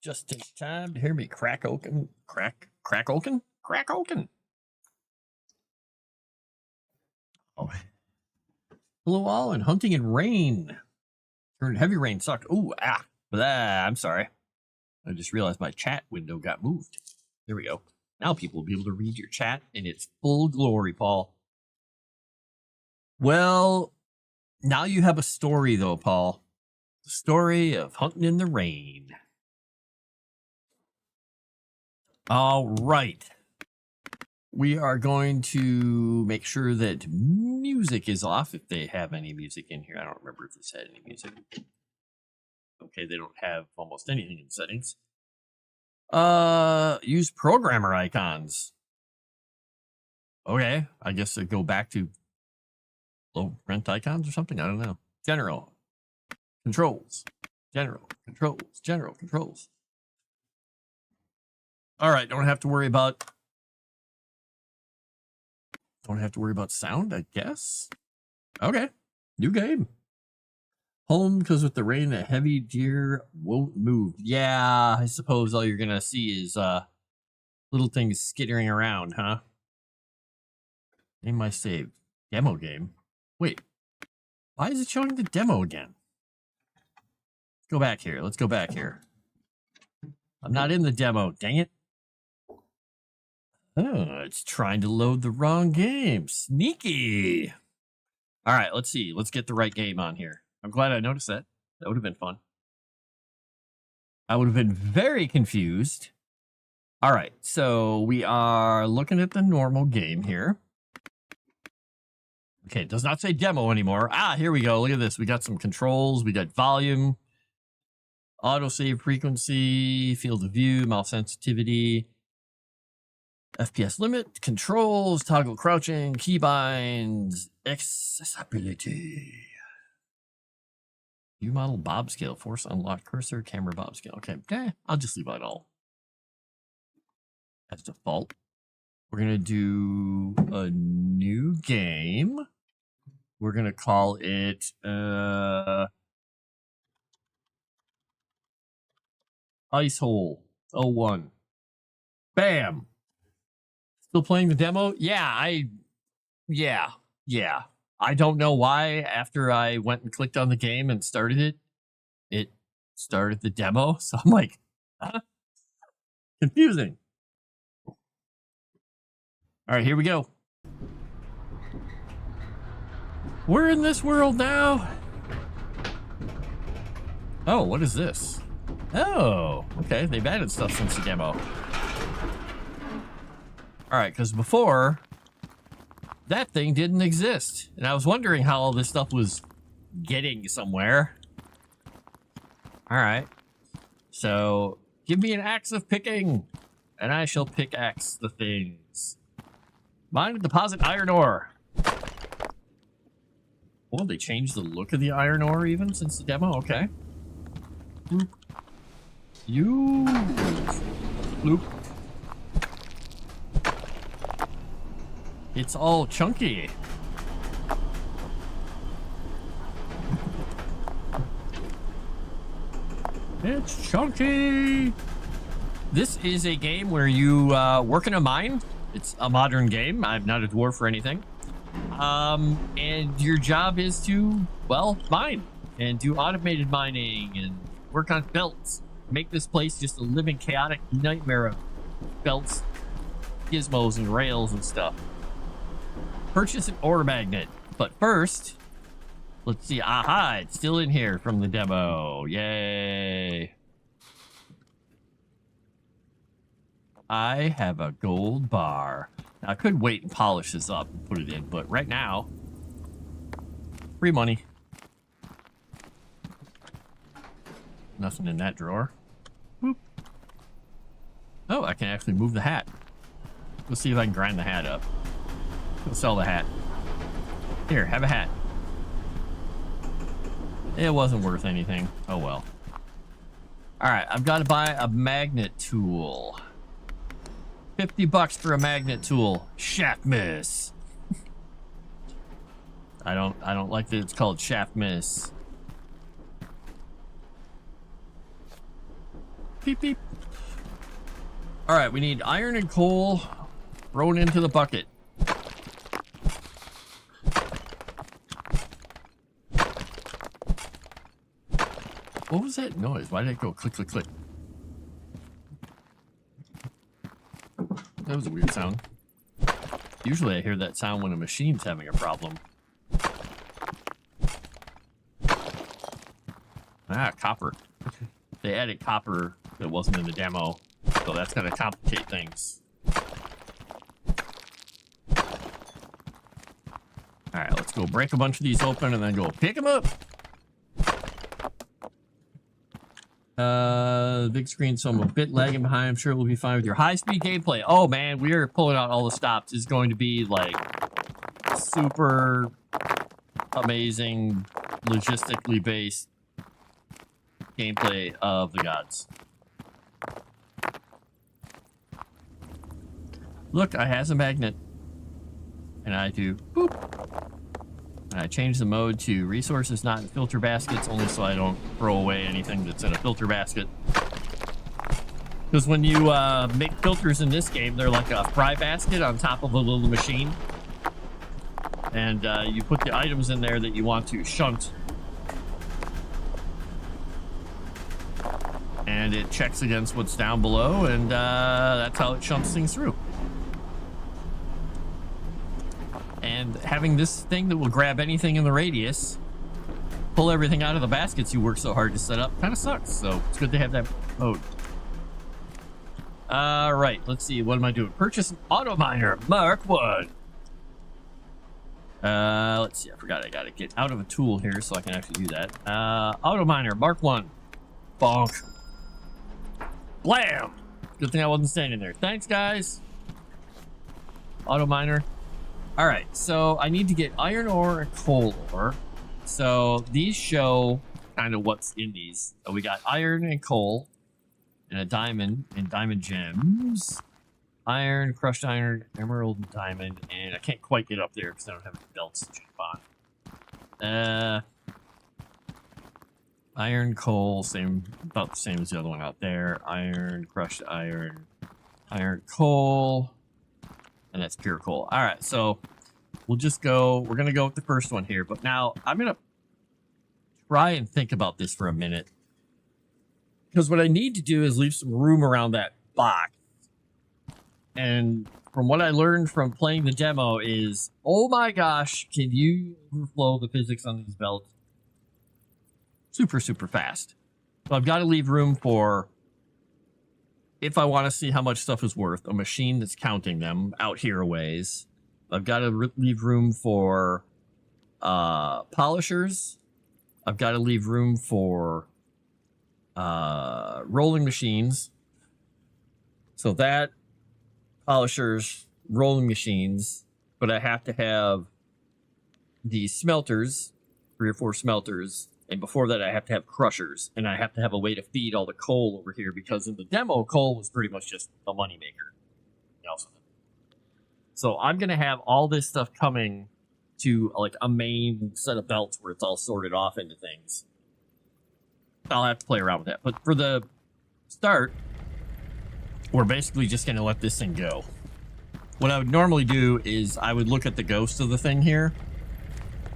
Just take time to hear me crack open. Crack open? Crack open. Oh. Hello all, and hunting in rain. Turned heavy rain sucked. Ooh, I'm sorry. I just realized my chat window got moved. There we go. Now people will be able to read your chat in its full glory, Paul. Well, now you have a story, though, Paul. The story of hunting in the rain. All right. We are going to make sure that music is off, if they have any music in here. I don't remember if this had any music. Okay, they don't have almost anything in settings. Use programmer icons. Okay, I guess I go back to low rent icons or something. I don't know. General controls. General controls. General controls. All right, don't have to worry about sound, I guess. Okay, new game. Home, because with the rain, a heavy deer won't move. Yeah, I suppose all you're gonna see is little things skittering around, huh? Name my save. Demo game. Wait, why is it showing the demo again? Let's go back here. Let's go back here. I'm not in the demo, dang it. Oh, it's trying to load the wrong game. Sneaky. All right, let's see. Let's get the right game on here. I'm glad I noticed that. That would have been fun. I would have been very confused. All right, so we are looking at the normal game here. Okay, it does not say demo anymore. Here we go. Look at this. We got some controls. We got volume, autosave frequency, field of view, mouse sensitivity, FPS limit, controls, toggle crouching, keybinds, accessibility. View model bob scale, force unlock cursor, camera bob scale. Okay, I'll just leave it all as default. We're going to do a new game. We're going to call it Ice Hole 01. Bam. Still playing the demo? Yeah. I don't know why after I went and clicked on the game and started it, it started the demo. So I'm like, huh? Confusing. All right, here we go. We're in this world now. Oh, what is this? Oh, okay. They've added stuff since the demo. All right, because before, that thing didn't exist. And I was wondering how all this stuff was getting somewhere. All right. So, give me an axe of picking, and I shall pickaxe the things. Mine to deposit iron ore. Oh, they changed the look of the iron ore even since the demo? Okay. Bloop. You. Bloop. It's all chunky. It's chunky. This is a game where you work in a mine. It's a modern game. I'm not a dwarf or anything. And your job is to, well, mine and do automated mining and work on belts. Make this place just a living chaotic nightmare of belts, gizmos, and rails and stuff. Purchase an ore magnet. But first, let's see. Aha, it's still in here from the demo. Yay. I have a gold bar. Now, I could wait and polish this up and put it in, but right now, free money. Nothing in that drawer. Whoop. Oh, I can actually move the hat. Let's see if I can grind the hat up. We'll sell the hat. Here, have a hat. It wasn't worth anything. Oh well. Alright, I've got to buy a magnet tool. $50 for a magnet tool. Shaft miss. I don't like that it's called shaft miss. beep, beep. All right, we need iron and coal thrown into the bucket. What was that noise? Why did it go click, click, click? That was a weird sound. Usually I hear that sound when a machine's having a problem. Ah, copper. They added copper that wasn't in the demo, so that's going to complicate things. Alright, let's go break a bunch of these open and then go pick them up. Big screen, so I'm a bit lagging behind. I'm sure it will be fine with your high-speed gameplay. Oh man, we are pulling out all the stops. It's going to be like super amazing, logistically based gameplay of the gods. Look, I has a magnet. And I do boop. And I change the mode to resources not in filter baskets, only so I don't throw away anything that's in a filter basket. Because when you make filters in this game, they're like a fry basket on top of a little machine. And you put the items in there that you want to shunt. And it checks against what's down below, and that's how it shunts things through. And having this thing that will grab anything in the radius, pull everything out of the baskets you work so hard to set up, kind of sucks. So it's good to have that mode. Right, let's see. What am I doing? Purchase an auto miner, Mark 1. Let's see. I forgot I gotta get out of a tool here so I can actually do that. Auto miner, Mark 1. Bonk. Blam! Good thing I wasn't standing there. Thanks, guys. Auto miner. All right, so I need to get iron ore and coal ore. So these show kind of what's in these. So we got iron and coal, and a diamond and diamond gems. Iron, crushed iron, emerald, and diamond, and I can't quite get up there because I don't have any belts to jump on. Iron, coal, same, about the same as the other one out there. Iron, crushed iron, iron, coal. And that's pure coal. All right, so we'll just go. We're going to go with the first one here. But now I'm going to try and think about this for a minute. Because what I need to do is leave some room around that box. And from what I learned from playing the demo is, oh my gosh, can you overflow the physics on these belts super, super fast? So I've got to leave room for, if I want to see how much stuff is worth, a machine that's counting them out here a ways. I've got to leave room for polishers. I've got to leave room for rolling machines. So that, polishers, rolling machines, but I have to have the smelters, 3 or 4 smelters. And before that, I have to have crushers, and I have to have a way to feed all the coal over here, because in the demo, coal was pretty much just a moneymaker. So I'm going to have all this stuff coming to like a main set of belts where it's all sorted off into things. I'll have to play around with that. But for the start, we're basically just going to let this thing go. What I would normally do is I would look at the ghost of the thing here.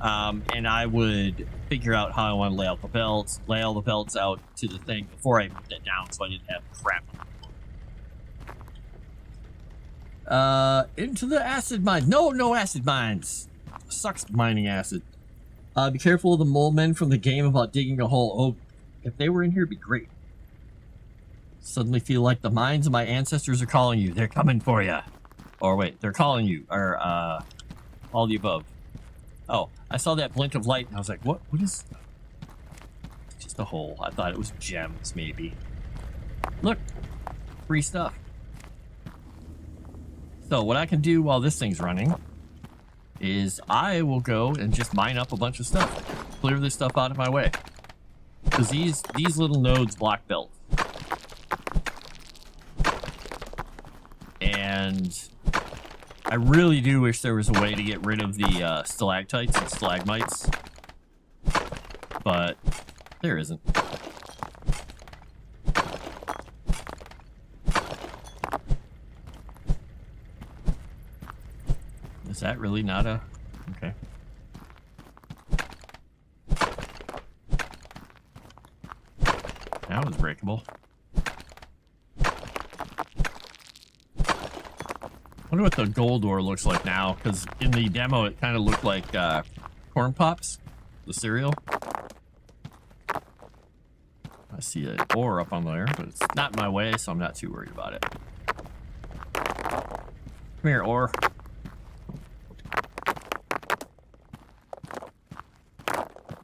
And I would figure out how I want to lay out the belts, lay all the belts out to the thing before I put that down so I didn't have crap. Into the acid mine. No acid mines. Sucks mining acid. Be careful of the mole men from the game about digging a hole. Oh, if they were in here, it'd be great. Suddenly feel like the minds of my ancestors are calling you. They're coming for you. Or wait, they're calling you. Or, all the above. Oh, I saw that blink of light and I was like, what is... Just a hole. I thought it was gems, maybe. Look. Free stuff. So what I can do while this thing's running is I will go and just mine up a bunch of stuff. Clear this stuff out of my way. Because these little nodes block belts. And I really do wish there was a way to get rid of the stalactites and stalagmites. But there isn't. Is that really not a... Okay. That was breakable. I wonder what the gold ore looks like now, because in the demo it kind of looked like corn pops, the cereal. I see an ore up on there, but it's not in my way, so I'm not too worried about it. Come here, ore.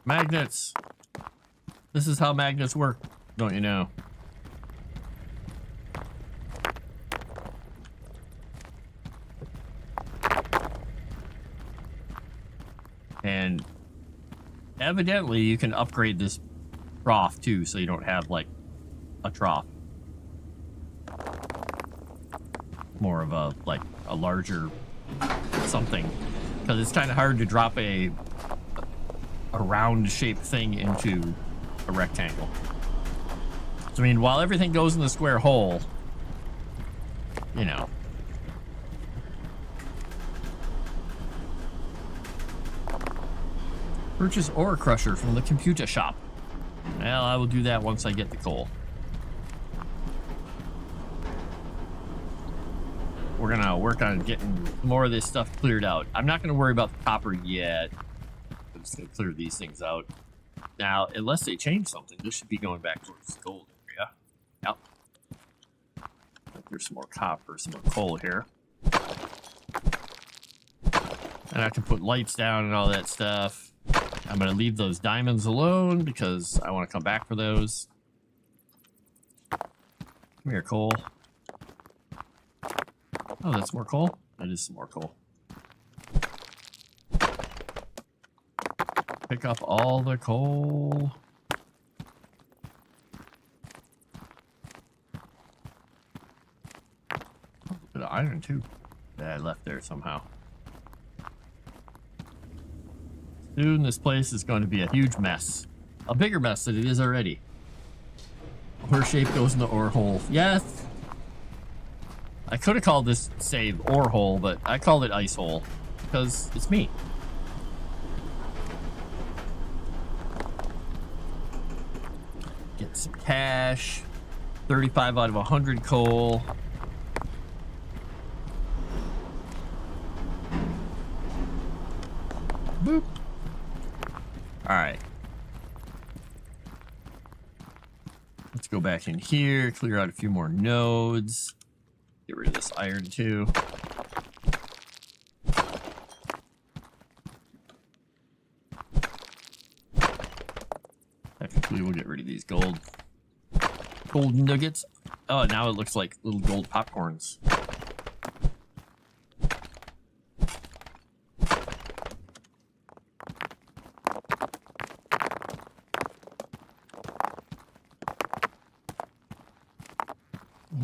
Magnets. This is how magnets work, don't you know? And evidently you can upgrade this trough too, so you don't have like a trough. More of a like a larger something, because it's kind of hard to drop a round shaped thing into a rectangle. So I mean, while everything goes in the square hole, you know. Purchase ore crusher from the computer shop. Well, I will do that once I get the coal. We're gonna work on getting more of this stuff cleared out. I'm not gonna worry about the copper yet. I'm just gonna clear these things out. Now, unless they change something, this should be going back towards the gold area. Yep. There's some more copper, some more coal here. And I can put lights down and all that stuff. I'm going to leave those diamonds alone because I want to come back for those. Come here, coal. Oh, that's more coal? That is some more coal. Pick up all the coal. A little bit of iron, too, that I left there somehow. Soon this place is going to be a huge mess. A bigger mess than it is already. Ore shape goes in the ore hole. Yes! I could have called this save ore hole, but I called it ice hole. Because it's me. Get some cash. 35 out of 100 coal. Boop. Alright. Let's go back in here, clear out a few more nodes. Get rid of this iron too. Technically, we'll get rid of these gold nuggets. Oh, now it looks like little gold popcorns.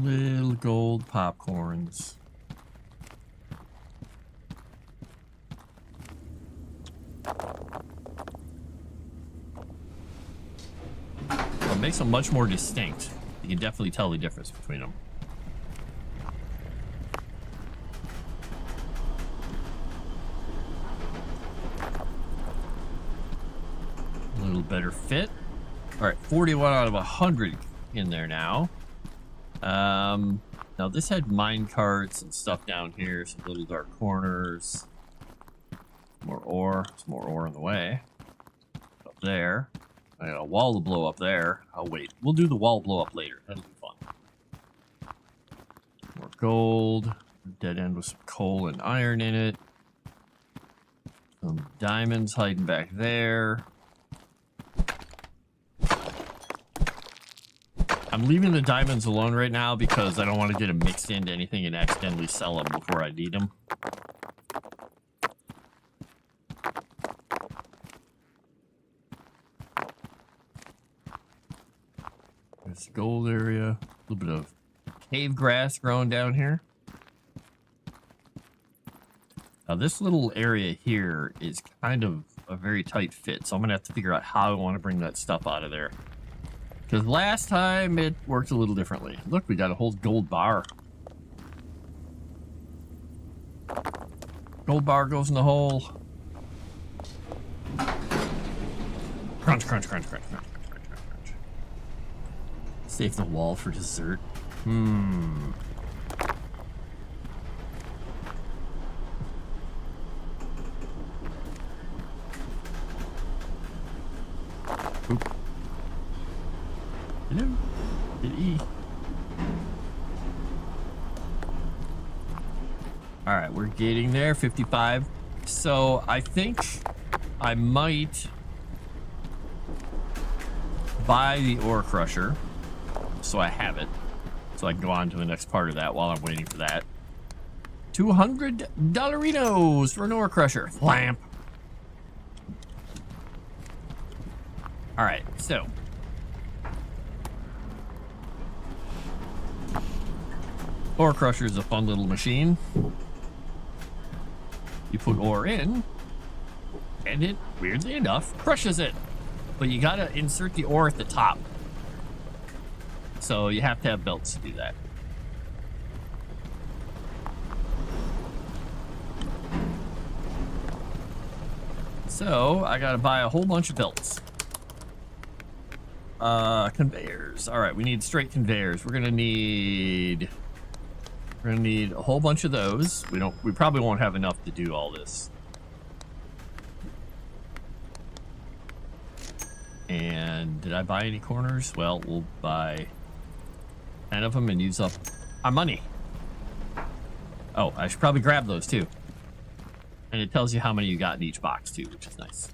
Little gold popcorns. It makes them much more distinct. You can definitely tell the difference between them. A little better fit. All right, 41 out of 100 in there now. Now this had mine carts and stuff down here, some little dark corners. Some more ore on the way. Up there. I got a wall to blow up there. Oh wait, we'll do the wall blow up later. That'll be fun. More gold. Dead end with some coal and iron in it. Some diamonds hiding back there. I'm leaving the diamonds alone right now because I don't want to get them mixed into anything and accidentally sell them before I need them. There's the gold area. A little bit of cave grass growing down here. Now this little area here is kind of a very tight fit, so I'm going to have to figure out how I want to bring that stuff out of there. Because last time it worked a little differently. Look, we got a whole gold bar. Gold bar goes in the hole. Crunch, crunch, crunch, crunch, crunch, crunch, crunch, crunch. Save the wall for dessert. Oop. Hello. Hit E. All right, we're getting there. 55. So I think I might buy the ore crusher, so I have it, so I can go on to the next part of that while I'm waiting for that. $200 for an ore crusher. Lamp. All right, so ore crusher is a fun little machine. You put ore in, and it, weirdly enough, crushes it. But you gotta insert the ore at the top. So you have to have belts to do that. So I gotta buy a whole bunch of belts. Conveyors. All right, we need straight conveyors. We're gonna need a whole bunch of those. We probably won't have enough to do all this. And did I buy any corners? Well, we'll buy 10 of them and use up our money. Oh, I should probably grab those too. And it tells you how many you got in each box too, which is nice.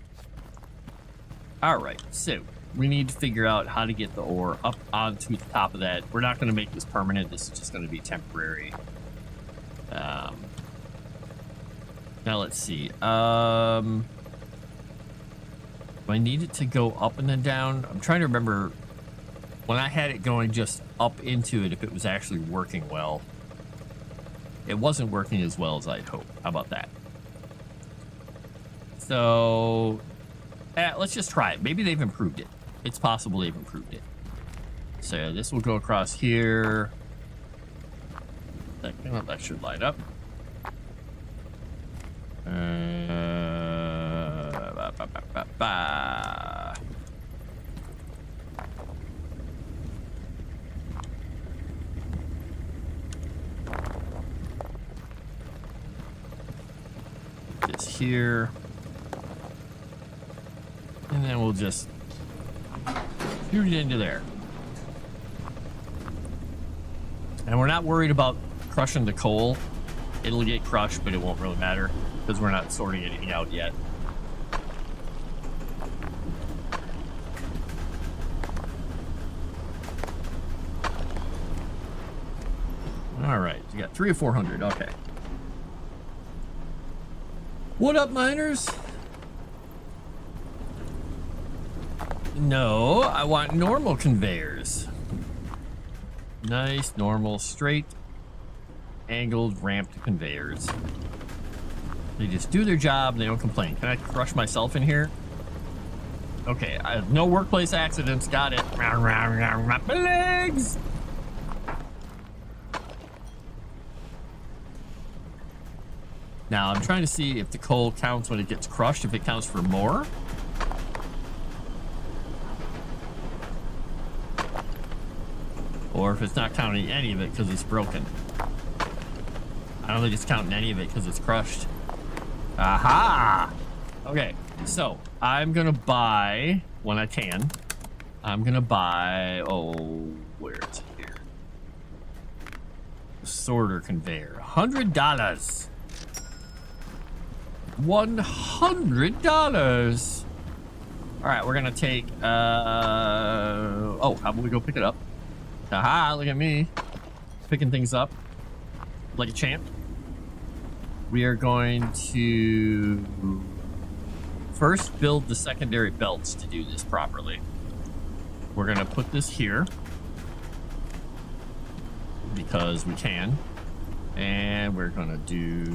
All right, so we need to figure out how to get the ore up onto the top of that. We're not going to make this permanent. This is just going to be temporary. Now let's see. Do I need it to go up and then down? I'm trying to remember when I had it going just up into it, if it was actually working well. It wasn't working as well as I'd hoped. How about that? So let's just try it. Maybe they've improved it. It's possible they've improved it. So this will go across here. That should light up. This here. And then we'll just shoot it into there. And we're not worried about crushing the coal. It'll get crushed, but it won't really matter because we're not sorting anything out yet. All right, you got 300 or 400. Okay. What up, miners? No, I want normal conveyors. Nice, normal, straight, angled, ramped conveyors. They just do their job and they don't complain. Can I crush myself in here? Okay, I have no workplace accidents. Got it. My legs! Now, I'm trying to see if the coal counts when it gets crushed, if it counts for more. Or if it's not counting any of it because it's broken. I don't think it's counting any of it because it's crushed. Aha! Okay, so I'm gonna buy, when I can, I'm gonna buy, where is it here? Sorter conveyor, $100. $100. All right, we're gonna take, how about we go pick it up? Aha, look at me. Picking things up like a champ. We are going to first build the secondary belts to do this properly. We're gonna put this here because we can. And we're gonna do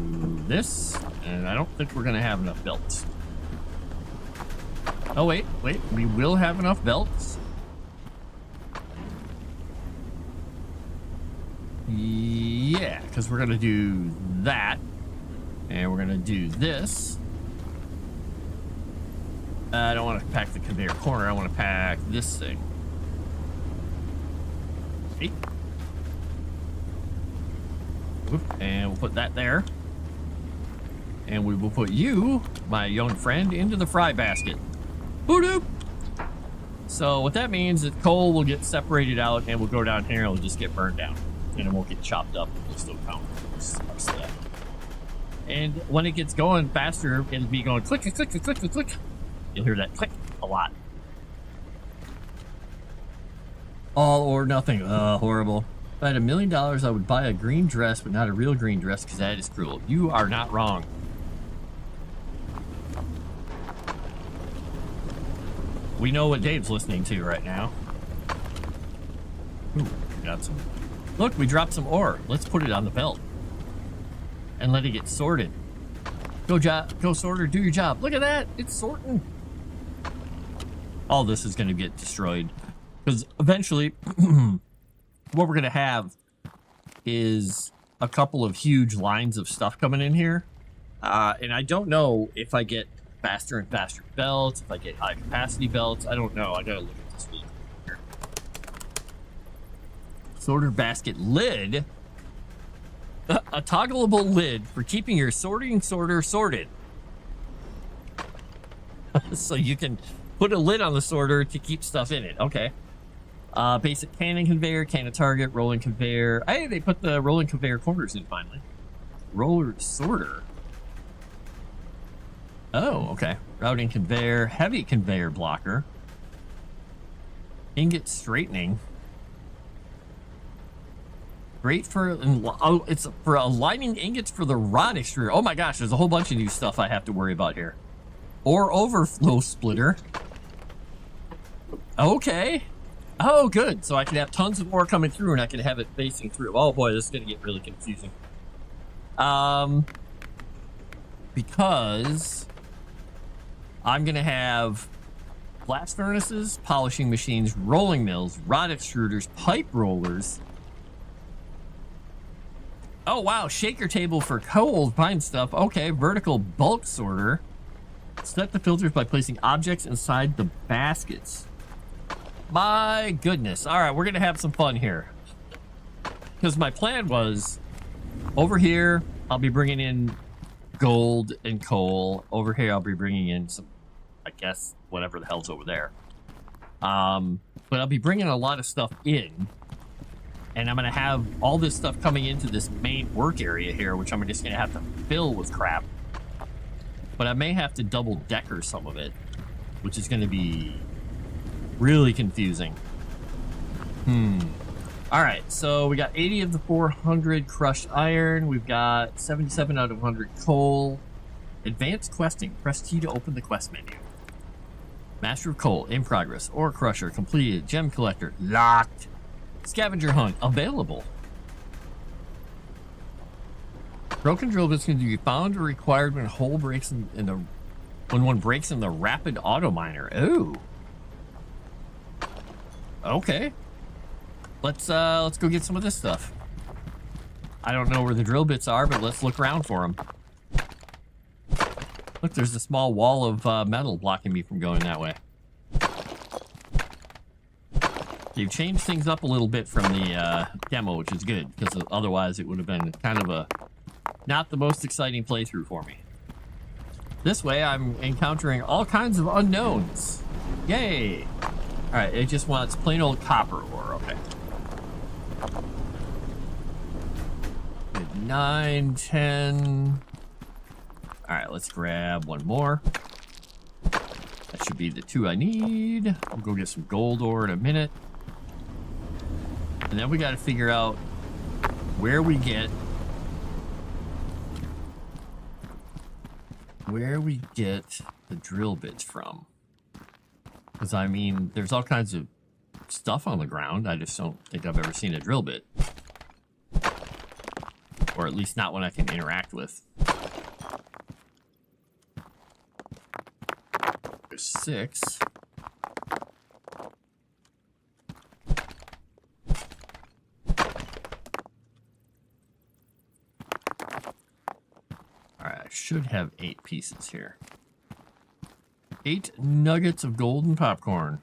this. And I don't think we're gonna have enough belts. Oh, wait, we will have enough belts. Yeah, because we're gonna do that. And we're gonna do this. I don't want to pack the conveyor corner. I want to pack this thing. Okay. Whoop, and we'll put that there. And we will put you, my young friend, into the fry basket. Boop-doop! So what that means is coal will get separated out and we'll go down here and it'll just get burned down. And it won't get chopped up. It'll still count. And when it gets going faster, it'll be going click, click, click, click, click, click. You'll hear that click a lot. All or nothing. Horrible. If I had $1 million, I would buy a green dress, but not a real green dress, because that is cruel. You are not wrong. We know what Dave's listening to right now. Ooh, got some. Look, we dropped some ore. Let's put it on the belt. And let it get sorted. Go sorter, do your job. Look at that. It's sorting. All this is going to get destroyed. Because eventually, what we're going to have is a couple of huge lines of stuff coming in here. And I don't know if I get faster and faster belts, if I get high capacity belts. I don't know. I got to look at this week. Here. Sorter basket lid. A toggleable lid for keeping your sorting sorter sorted. So you can put a lid on the sorter to keep stuff in it. Okay. Basic cannon conveyor, cannon target, rolling conveyor. Hey, they put the rolling conveyor corners in finally. Roller sorter. Oh, okay. Routing conveyor, heavy conveyor blocker. Ingot straightening. Great for, oh, it's for aligning ingots for the rod extruder. Oh my gosh, there's a whole bunch of new stuff I have to worry about here. Or overflow splitter. Okay. Oh, good. So I can have tons of ore coming through and I can have it facing through. Oh boy, this is going to get really confusing. Because I'm going to have blast furnaces, polishing machines, rolling mills, rod extruders, pipe rollers. Oh, wow. Shaker table for coal, fine stuff. Okay. Vertical bulk sorter. Set the filters by placing objects inside the baskets. My goodness. All right. We're going to have some fun here. Because my plan was over here, I'll be bringing in gold and coal. Over here, I'll be bringing in some, I guess, whatever the hell's over there. But I'll be bringing a lot of stuff in. And I'm going to have all this stuff coming into this main work area here, which I'm just going to have to fill with crap. But I may have to double decker some of it, which is going to be really confusing. All right, so we got 80 of the 400 crushed iron. We've got 77 out of 100 coal. Advanced questing. Press T to open the quest menu. Master of coal in progress. Ore crusher completed. Gem collector locked. Scavenger hunt available. Broken drill bits can be found or required when a hole breaks when one breaks in the rapid auto miner. Ooh. Okay. Let's go get some of this stuff. I don't know where the drill bits are, but let's look around for them. Look, there's a small wall of metal blocking me from going that way. They've changed things up a little bit from the demo, which is good, because otherwise it would have been kind of a not the most exciting playthrough for me. This way, I'm encountering all kinds of unknowns. Yay! All right, it just wants plain old copper ore. Okay. 9, 10. All right, let's grab one more. That should be the 2 I need. I'll go get some gold ore in a minute. And then we got to figure out where we get the drill bits from. Because, I mean, there's all kinds of stuff on the ground. I just don't think I've ever seen a drill bit. Or at least not one I can interact with. There's 6. Alright, should have 8 pieces here. 8 nuggets of golden popcorn.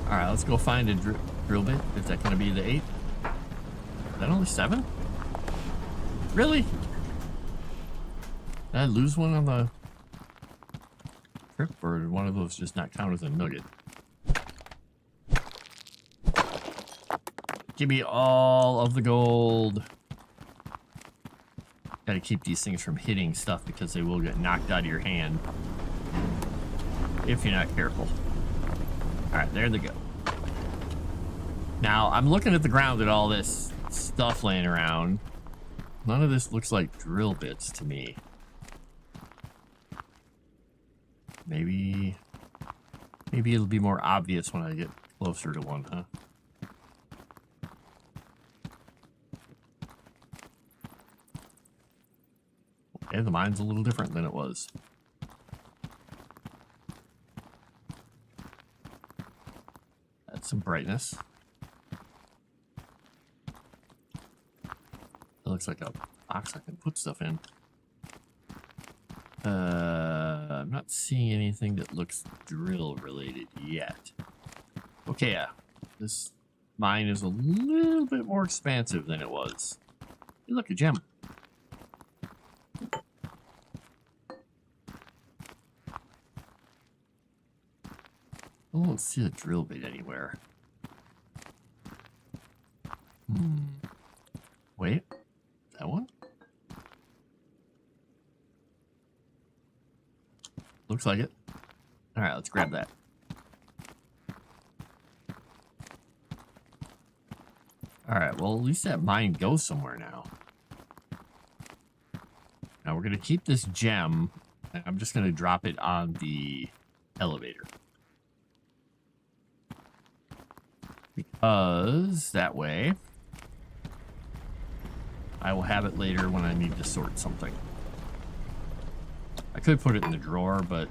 Alright, let's go find a drill bit. Is that going to be the 8? Is that only 7? Really? Did I lose one on the trip, or did one of those just not count as a nugget? Give me all of the gold. Gotta keep these things from hitting stuff because they will get knocked out of your hand if you're not careful. Alright, there they go. Now, I'm looking at the ground at all this stuff laying around. None of this looks like drill bits to me. Maybe it'll be more obvious when I get closer to one, huh? Okay, the mine's a little different than it was. That's some brightness. It looks like a box I can put stuff in. I'm not seeing anything that looks drill related yet. Okay, yeah. This mine is a little bit more expansive than it was. Hey, look, a gem. I don't see a drill bit anywhere. Wait. That one? Looks like it. Alright, let's grab that. Alright, well, at least that mine goes somewhere now. Now, we're going to keep this gem. And I'm just going to drop it on the elevator. Because that way, I will have it later when I need to sort something. I could put it in the drawer, but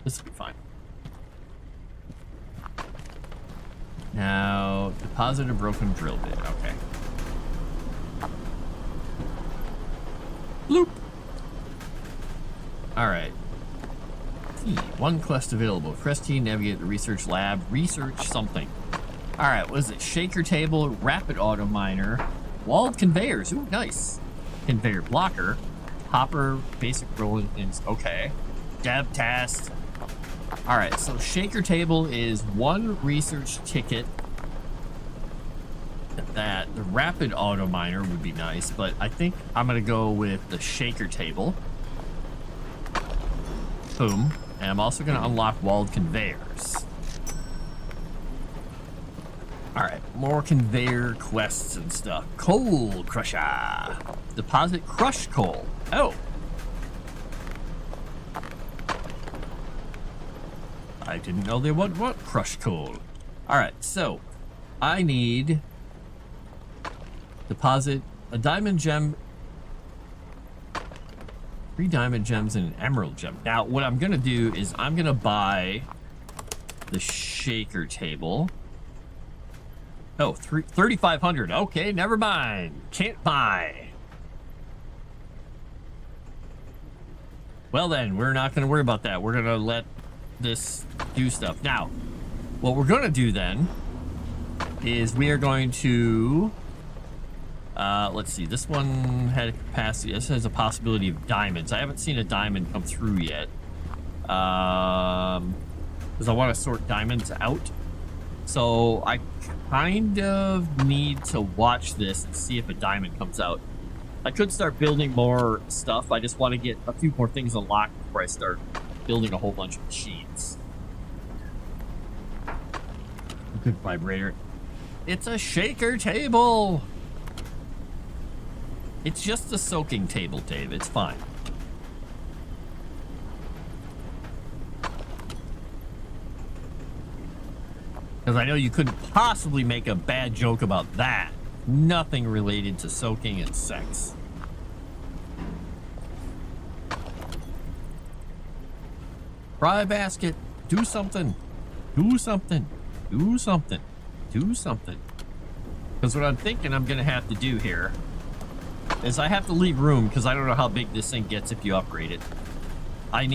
this will be fine. Now, deposit a broken drill bit. Okay. Bloop. All right. One quest available. Press T, navigate the research lab. Research something. All right. What is it? Shaker table, rapid auto miner, walled conveyors. Ooh, nice. Conveyor blocker, hopper, basic rolling pins. Okay. Dev task. All right. So shaker table is 1 research ticket. That the rapid auto miner would be nice, but I think I'm gonna go with the shaker table. Boom. And I'm also gonna unlock walled conveyors. Alright, more conveyor quests and stuff. Coal crusher. Deposit crushed coal. Oh. I didn't know they would want crushed coal. Alright, so I need deposit a diamond gem, 3 diamond gems, and an emerald gem. Now, what I'm gonna do is I'm gonna buy the shaker table. Oh, 3,500. Okay, never mind. Can't buy. Well then, we're not gonna worry about that. We're gonna let this do stuff. Now, what we're gonna do then is we are going to let's see, this one had a capacity. This has a possibility of diamonds. I haven't seen a diamond come through yet. Because I want to sort diamonds out. So I kind of need to watch this and see if a diamond comes out. I could start building more stuff. I just want to get a few more things unlocked before I start building a whole bunch of machines. Good vibrator. It's a shaker table. It's just a soaking table, Dave. It's fine. Because I know you couldn't possibly make a bad joke about that. Nothing related to soaking and sex. Fry basket. Do something. Do something. Do something. Do something. Because what I'm thinking I'm going to have to do here is I have to leave room because I don't know how big this thing gets if you upgrade it. I'm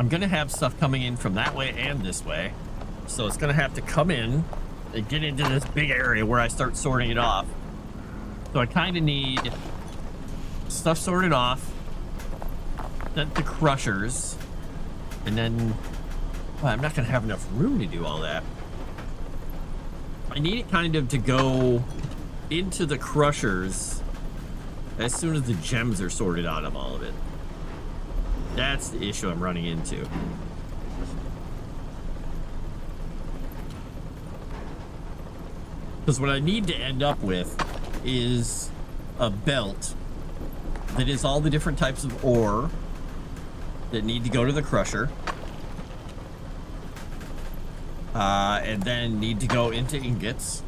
going to have stuff coming in from that way and this way. So it's going to have to come in and get into this big area where I start sorting it off. So I kind of need stuff sorted off, then the crushers, and then well, I'm not going to have enough room to do all that. I need it kind of to go into the crushers as soon as the gems are sorted out of all of it. That's the issue I'm running into. Because what I need to end up with is a belt that is all the different types of ore that need to go to the crusher. And then need to go into ingots.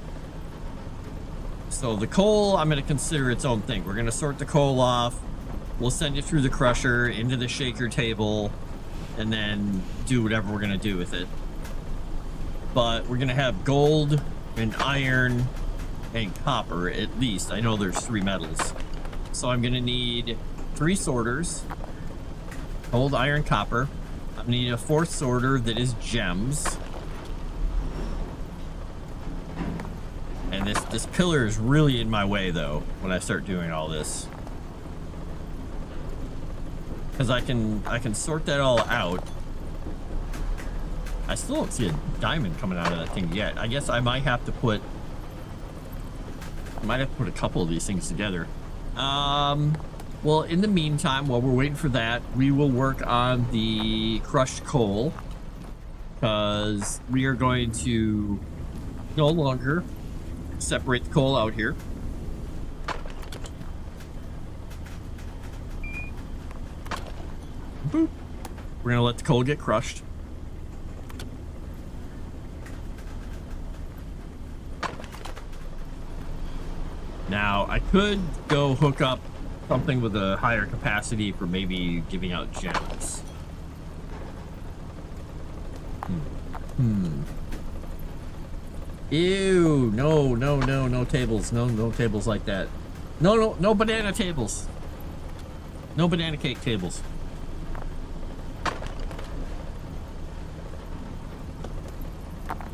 So the coal, I'm going to consider its own thing. We're going to sort the coal off. We'll send it through the crusher into the shaker table and then do whatever we're going to do with it. But we're going to have gold and iron and copper at least. I know there's 3 metals. So I'm going to need 3 sorters. Gold, iron, copper. I'm going to need a 4th sorter that is gems. And this pillar is really in my way though when I start doing all this. Because I can sort that all out. I still don't see a diamond coming out of that thing yet. I guess I might have to put a couple of these things together. Well, in the meantime, while we're waiting for that, we will work on the crushed coal. Because we are going to no longer separate the coal out here. Boop. We're gonna let the coal get crushed. Now, I could go hook up something with a higher capacity for maybe giving out gems. Ew, no tables. No tables like that. No banana tables. No banana cake tables.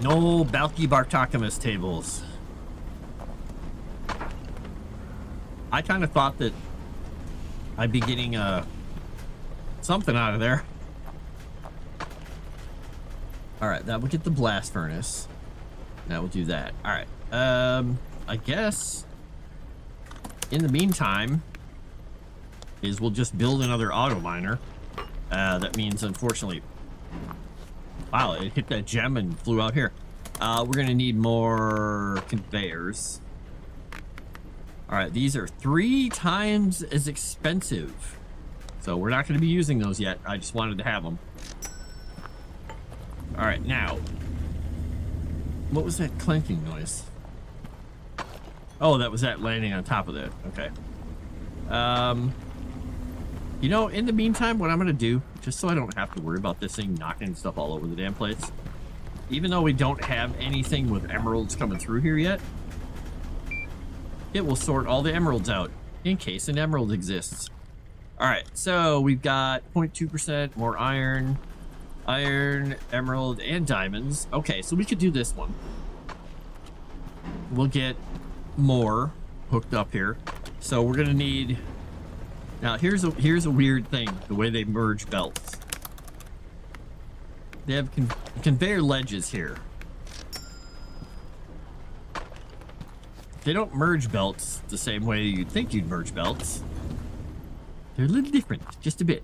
No Balky Bartakamus tables. I kind of thought that I'd be getting something out of there. Alright, that would get the blast furnace. That will do that. Alright. I guess in the meantime is we'll just build another auto miner. That means unfortunately, wow, it hit that gem and flew out here. We're gonna need more conveyors. Alright, these are 3 times as expensive. So we're not gonna be using those yet. I just wanted to have them. Alright, now. What was that clanking noise? Oh, that was that landing on top of that. Okay. You know, in the meantime, what I'm going to do, just so I don't have to worry about this thing knocking stuff all over the damn place, even though we don't have anything with emeralds coming through here yet, it will sort all the emeralds out in case an emerald exists. Alright, so we've got 0.2% more iron, emerald, and diamonds. Okay, so we could do this one. We'll get more hooked up here. So we're gonna need. Now here's a weird thing, the way they merge belts. They have conveyor ledges here. They don't merge belts the same way you'd think you'd merge belts. They're a little different, just a bit.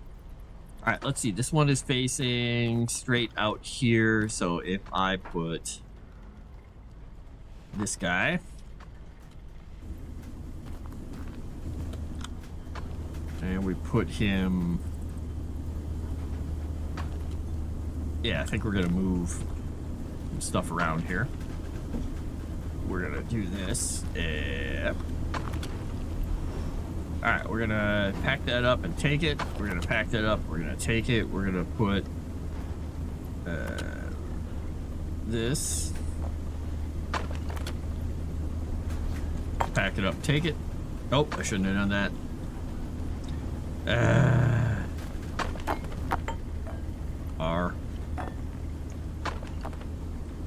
All right, let's see. This one is facing straight out here. So if I put this guy and we put him, yeah, I think we're gonna move some stuff around here. We're gonna do this. All right, we're gonna pack that up and take it. We're gonna pack that up. We're gonna take it. We're gonna put this. Pack it up, take it. Oh, I shouldn't have done that.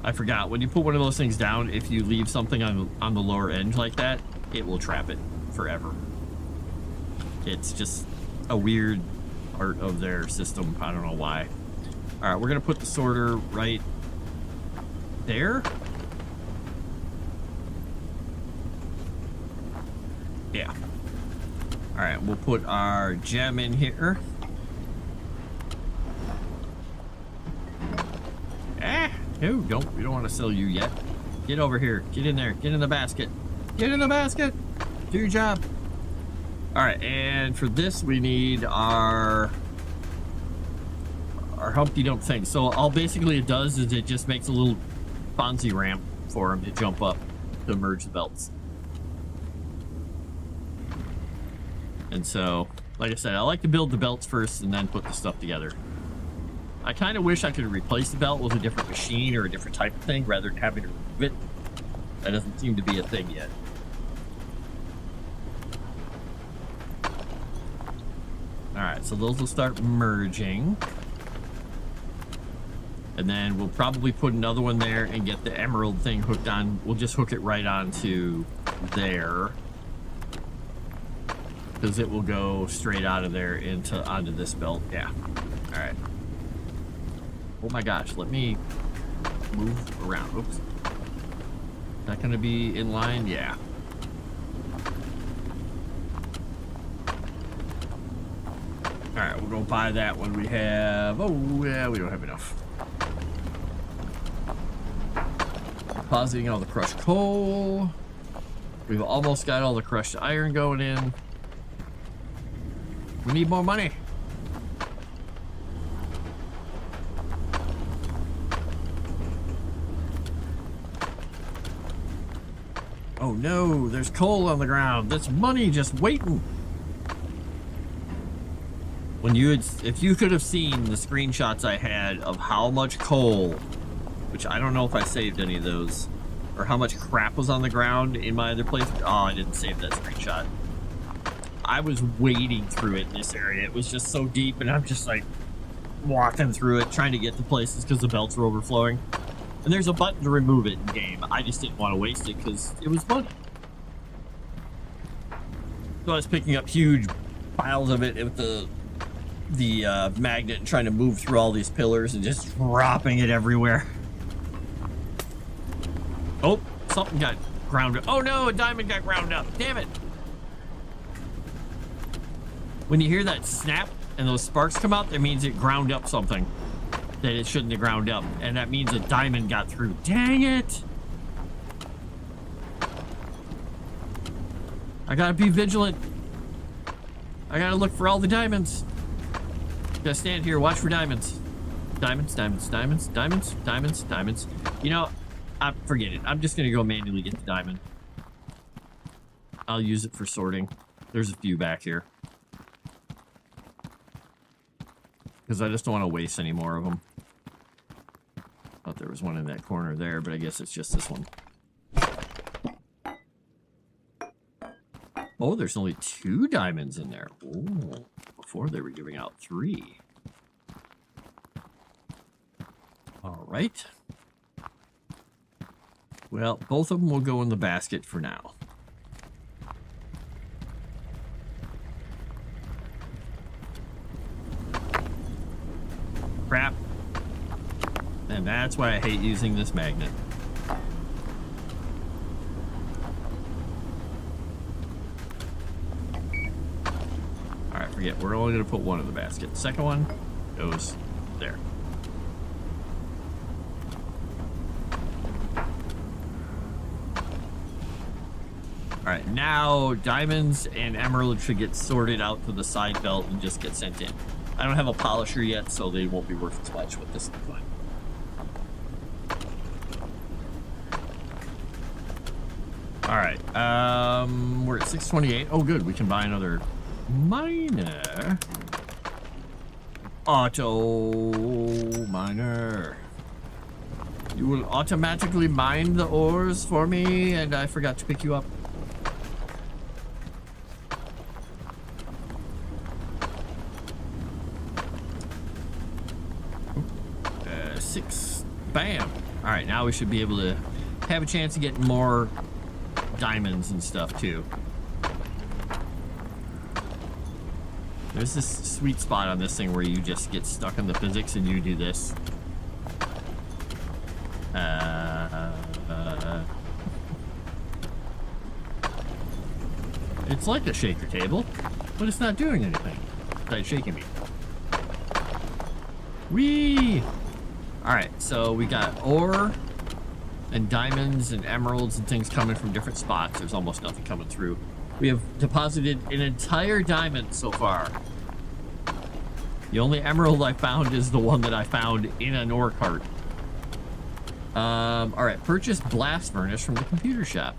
I forgot. When you put one of those things down, if you leave something on the lower end like that, it will trap it forever. It's just a weird part of their system. I don't know why. All right, we're gonna put the sorter right there. Yeah. All right, we'll put our gem in here. No, we don't want to sell you yet. Get over here. Get in there. Get in the basket. Get in the basket. Do your job. All right, and for this we need our Humpty Dump thing. So all basically it does is it just makes a little Fonzie ramp for him to jump up to merge the belts. And so, like I said, I like to build the belts first and then put the stuff together. I kind of wish I could replace the belt with a different machine or a different type of thing rather than having to remove it. That doesn't seem to be a thing yet. Alright, so those will start merging. And then we'll probably put another one there and get the emerald thing hooked on. We'll just hook it right onto there. Because it will go straight out of there onto this belt. Yeah. Alright. Oh my gosh, let me move around. Oops. Is that going to be in line? Yeah. Alright, we'll go buy that when we have... Oh, yeah, we don't have enough. Depositing all the crushed coal. We've almost got all the crushed iron going in. We need more money. Oh no, there's coal on the ground. There's money just waiting. If you could have seen the screenshots I had of how much coal, which I don't know if I saved any of those, or how much crap was on the ground in my other place. Oh, I didn't save that screenshot. I was wading through it in this area. It was just so deep, and I'm just like walking through it, trying to get to places because the belts were overflowing. And there's a button to remove it in game. I just didn't want to waste it because it was money. So I was picking up huge piles of it with the magnet and trying to move through all these pillars and just dropping it everywhere. Oh, something got ground up. Oh no, a diamond got ground up. Damn it. When you hear that snap and those sparks come out, that means it ground up something that it shouldn't have ground up. And that means a diamond got through. Dang it. I gotta be vigilant. I gotta look for all the diamonds. Gotta stand here, watch for diamonds. Diamonds, diamonds, diamonds, diamonds, diamonds, diamonds. You know, forget it. I'm just gonna go manually get the diamond. I'll use it for sorting. There's a few back here. Because I just don't want to waste any more of them. Thought there was one in that corner there, but I guess it's just this one. Oh, there's only 2 diamonds in there. Oh, before they were giving out 3. All right. Well, both of them will go in the basket for now. Crap. And that's why I hate using this magnet. Alright, forget. We're only going to put one in the basket. The second one goes there. Alright, now diamonds and emeralds should get sorted out to the side belt and just get sent in. I don't have a polisher yet, so they won't be worth as much, but this is fine. All right. We're at 628. Oh, good. We can buy another miner. Auto miner. You will automatically mine the ores for me, and I forgot to pick you up. Six. Bam. All right, now we should be able to have a chance to get more diamonds and stuff too. There's this sweet spot on this thing where you just get stuck in the physics and you do this. It's like a shaker table, but it's not doing anything. It's shaking me. Whee! Alright, so we got ore and diamonds and emeralds and things coming from different spots. There's almost nothing coming through. We have deposited an entire diamond so far. The only emerald I found is the one that I found in an ore cart. Alright, purchase blast furnace from the computer shop.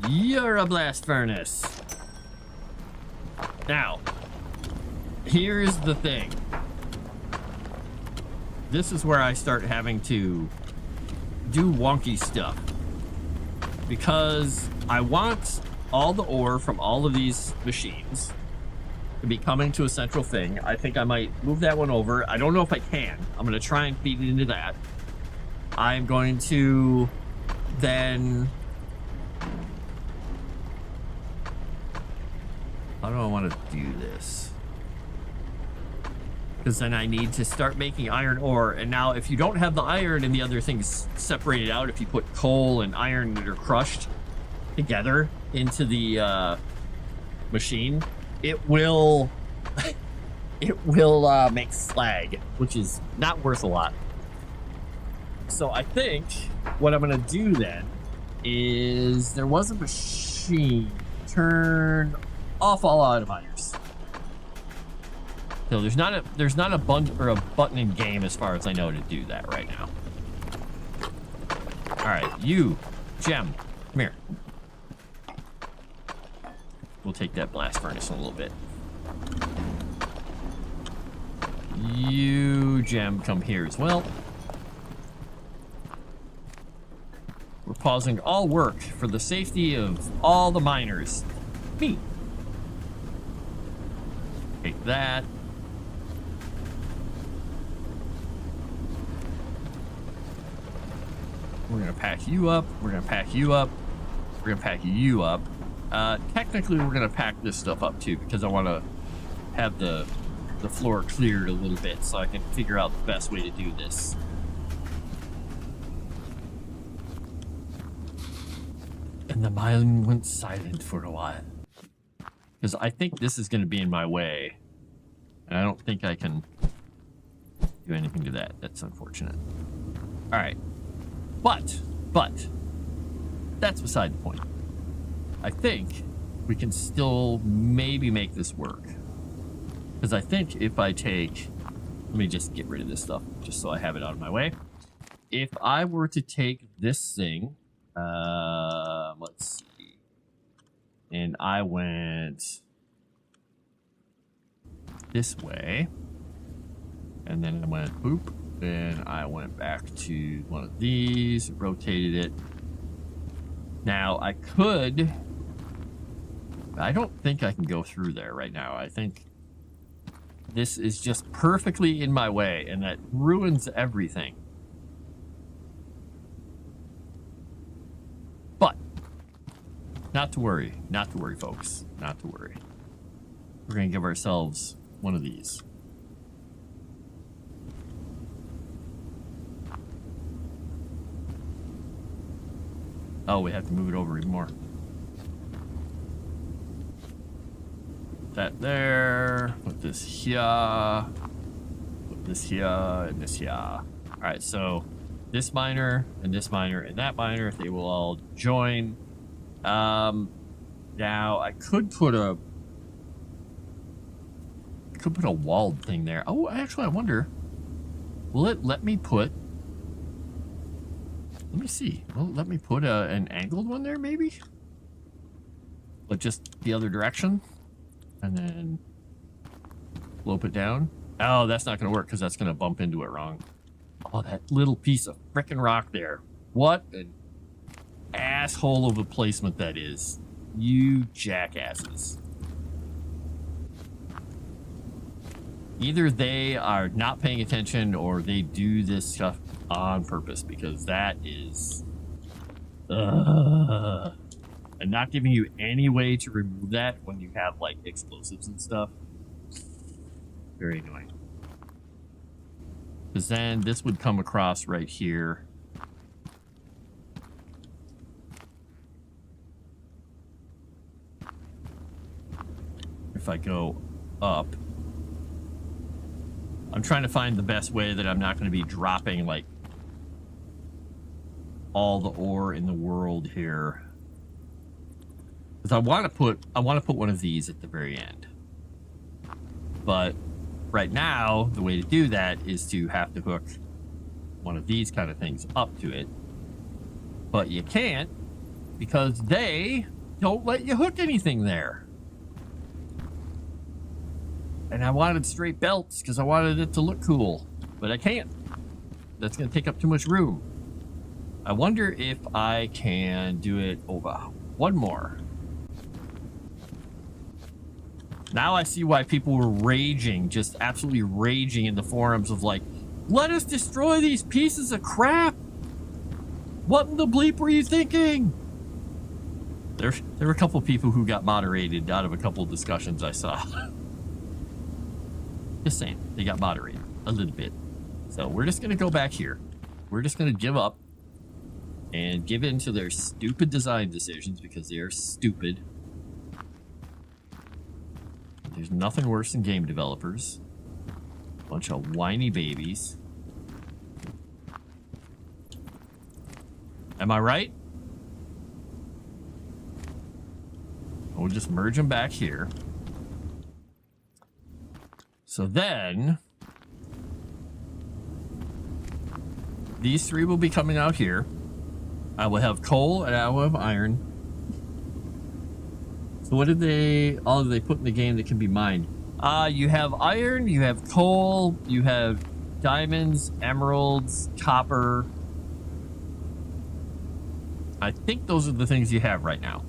You're a blast furnace. Now, here's the thing. This is where I start having to do wonky stuff. Because I want all the ore from all of these machines to be coming to a central thing. I think I might move that one over. I don't know if I can. I'm going to try and feed it into that. I'm going to then... How do I want to do this? Because then I need to start making iron ore. And now if you don't have the iron and the other things separated out, if you put coal and iron that are crushed together into the machine, it will make slag, which is not worth a lot. So I think what I'm going to do then is there was a machine. Turn off all autominers. So there's not a button in game as far as I know to do that right now. All right, you, Gem, come here. We'll take that blast furnace in a little bit. You, Gem, come here as well. We're pausing all work for the safety of all the miners. Me. Take that. We're gonna pack you up. We're gonna pack you up. We're gonna pack you up. Technically, we're gonna pack this stuff up too because I want to have the floor cleared a little bit so I can figure out the best way to do this. And the mine went silent for a while because I think this is going to be in my way, and I don't think I can do anything to that. That's unfortunate. All right. But, that's beside the point. I think we can still maybe make this work. Because I think if I take... Let me just get rid of this stuff, just so I have it out of my way. If I were to take this thing... let's see. And I went... this way. And then I went boop. Then I went back to one of these, rotated it. Now I could, I don't think I can go through there right now. I think this is just perfectly in my way and that ruins everything. But not to worry, folks, not to worry. We're gonna give ourselves one of these. Oh, we have to move it over even more. That there. Put this here. Put this here and this here. All right, so this miner and this miner and that miner, they will all join. Now I could put a walled thing there. Oh, actually, I wonder. Will it let me put Let me see. Well, let me put an angled one there, maybe? But just the other direction. And then slope it down. Oh, that's not going to work because that's going to bump into it wrong. Oh, that little piece of frickin' rock there. What an asshole of a placement that is. You jackasses. Either they are not paying attention or they do this stuff on purpose, because that is... and not giving you any way to remove that when you have, like, explosives and stuff. Very annoying. Because then this would come across right here. If I go up, I'm trying to find the best way that I'm not going to be dropping like all the ore in the world here. Because I want to put one of these at the very end. But right now, the way to do that is to have to hook one of these kind of things up to it. But you can't, because they don't let you hook anything there. And I wanted straight belts because I wanted it to look cool, but I can't. That's going to take up too much room. I wonder if I can do it over one more. Now I see why people were raging, just absolutely raging in the forums of like, let us destroy these pieces of crap. What in the bleep were you thinking? There were a couple people who got moderated out of a couple of discussions I saw. Just saying, they got moderated a little bit. So we're just going to go back here. We're just going to give up and give in to their stupid design decisions because they are stupid. There's nothing worse than game developers. Bunch of whiny babies. Am I right? We'll just merge them back here. So then, these three will be coming out here. I will have coal and I will have iron. So what did all they put in the game that can be mined? You have iron, you have coal, you have diamonds, emeralds, copper. I think those are the things you have right now.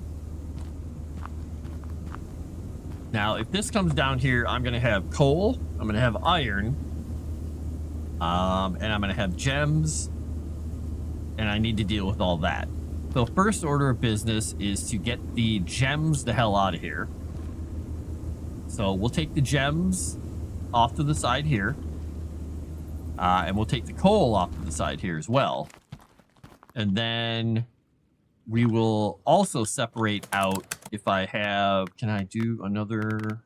Now, if this comes down here, I'm going to have coal, I'm going to have iron, and I'm going to have gems, and I need to deal with all that. So first order of business is to get the gems the hell out of here. So we'll take the gems off to the side here, and we'll take the coal off to the side here as well. And then we will also separate out if I have, can I do another, do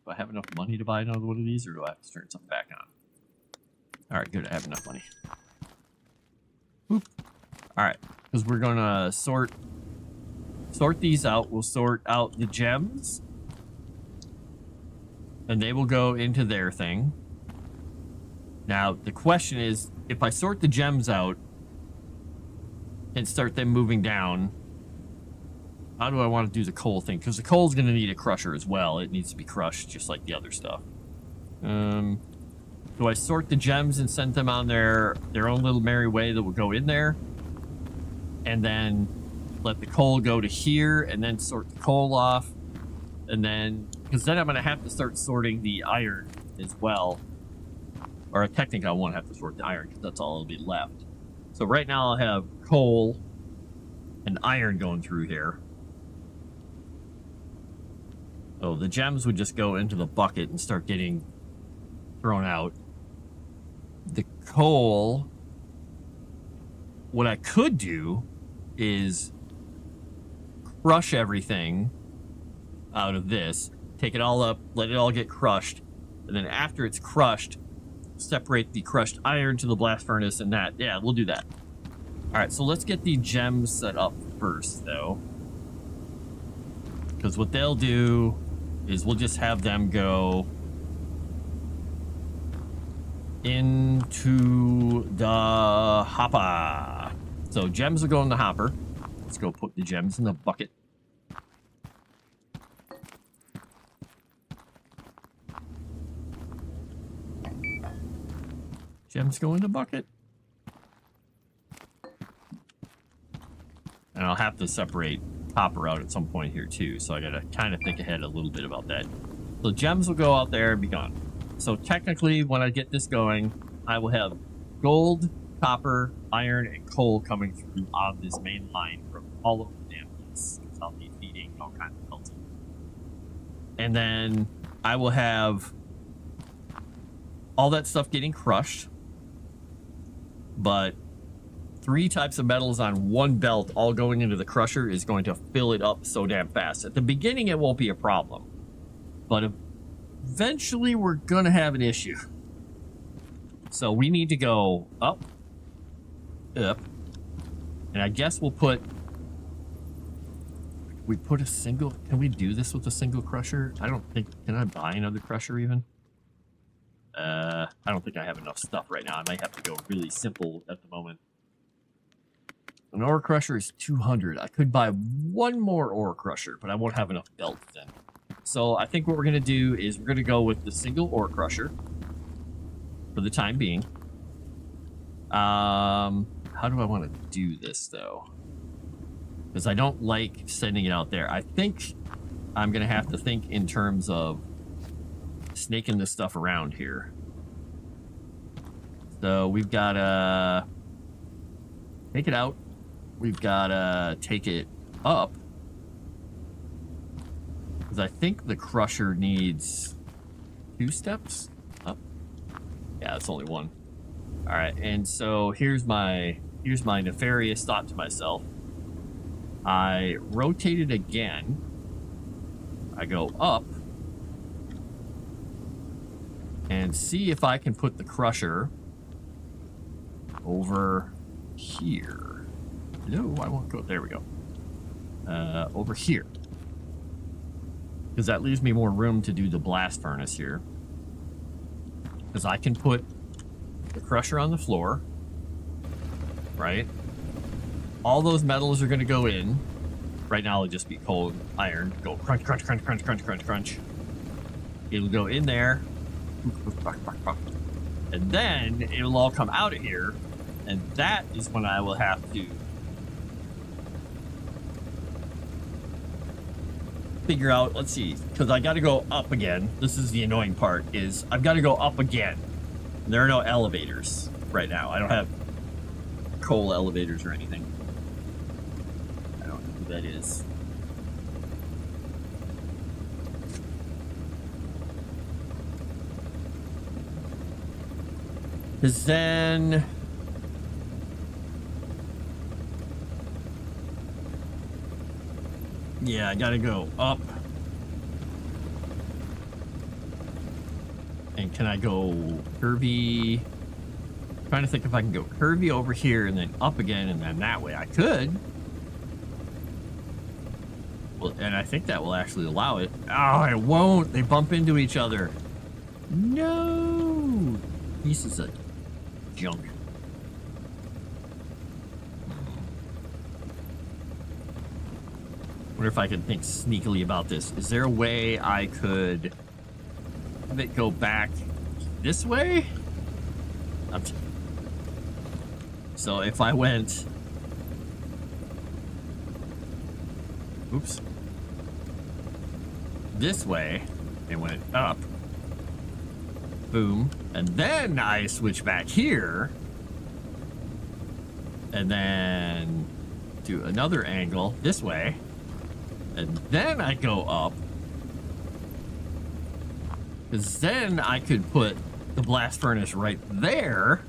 I have enough money to buy another one of these, or do I have to turn something back on? All right, good, I have enough money. Boop. All right, because we're going to sort these out. We'll sort out the gems, and they will go into their thing. Now, the question is, if I sort the gems out and start them moving down, how do I want to do the coal thing? Because the coal is going to need a crusher as well. It needs to be crushed just like the other stuff. Do I sort the gems and send them on their own little merry way that will go in there? And then let the coal go to here and then sort the coal off. And then, because then I'm going to have to start sorting the iron as well. Or technically I won't have to sort the iron because that's all that'll be left. So right now I'll have coal and iron going through here. So the gems would just go into the bucket and start getting thrown out. The coal, what I could do is crush everything out of this, take it all up, let it all get crushed, and then after it's crushed, separate the crushed iron to the blast furnace and that. Yeah, we'll do that. All right, so let's get the gems set up first, though. Because what they'll do is we'll just have them go into the hopper. So gems will go in the hopper. Let's go put the gems in the bucket. Gems go in the bucket. And I'll have to separate copper out at some point here too, so I gotta kind of think ahead a little bit about that. So gems will go out there and be gone. So technically, when I get this going, I will have gold, copper, iron, and coal coming through on this main line from all over the damn place. I'll be feeding all kinds of melting. And then I will have all that stuff getting crushed, but 3 types of metals on one belt all going into the crusher is going to fill it up so damn fast. At the beginning, it won't be a problem, but eventually we're gonna have an issue. So we need to go up, up, and I guess we put a single. Can we do this with a single crusher? I don't think. Can I buy another crusher even? I don't think I have enough stuff right now. I might have to go really simple at the moment. An ore crusher is 200. I could buy one more ore crusher, but I won't have enough belts then. So I think what we're going to do is we're going to go with the single ore crusher for the time being. How do I want to do this, though? Because I don't like sending it out there. I think I'm going to have to think in terms of snaking this stuff around here. So we've got to take it out. We've got to take it up. Because I think the crusher needs 2 steps up. Yeah, it's only 1. All right, and so here's my nefarious thought to myself. I rotate it again. I go up and see if I can put the crusher over here. No, I won't go. There we go. Over here. Because that leaves me more room to do the blast furnace here. Because I can put the crusher on the floor. Right? All those metals are going to go in. Right now it'll just be coal and iron. Go crunch, crunch, crunch, crunch, crunch, crunch, crunch. It'll go in there. And then it'll all come out of here. And that is when I will have to figure out, let's see, because I got to go up again. This is the annoying part, is I've got to go up again. There are no elevators right now. I don't have coal elevators or anything. I don't know who that is. Because then yeah, I gotta go up. And can I go curvy? I'm trying to think if I can go curvy over here and then up again and then that way. I could. Well, and I think that will actually allow it. Oh, it won't. They bump into each other. No. Pieces of junk. Wonder if I can think sneakily about this. Is there a way I could have it go back this way? So if I went... Oops. This way, and went up. Boom. And then I switch back here. And then do another angle this way. And then I go up. Because then I could put the blast furnace right there.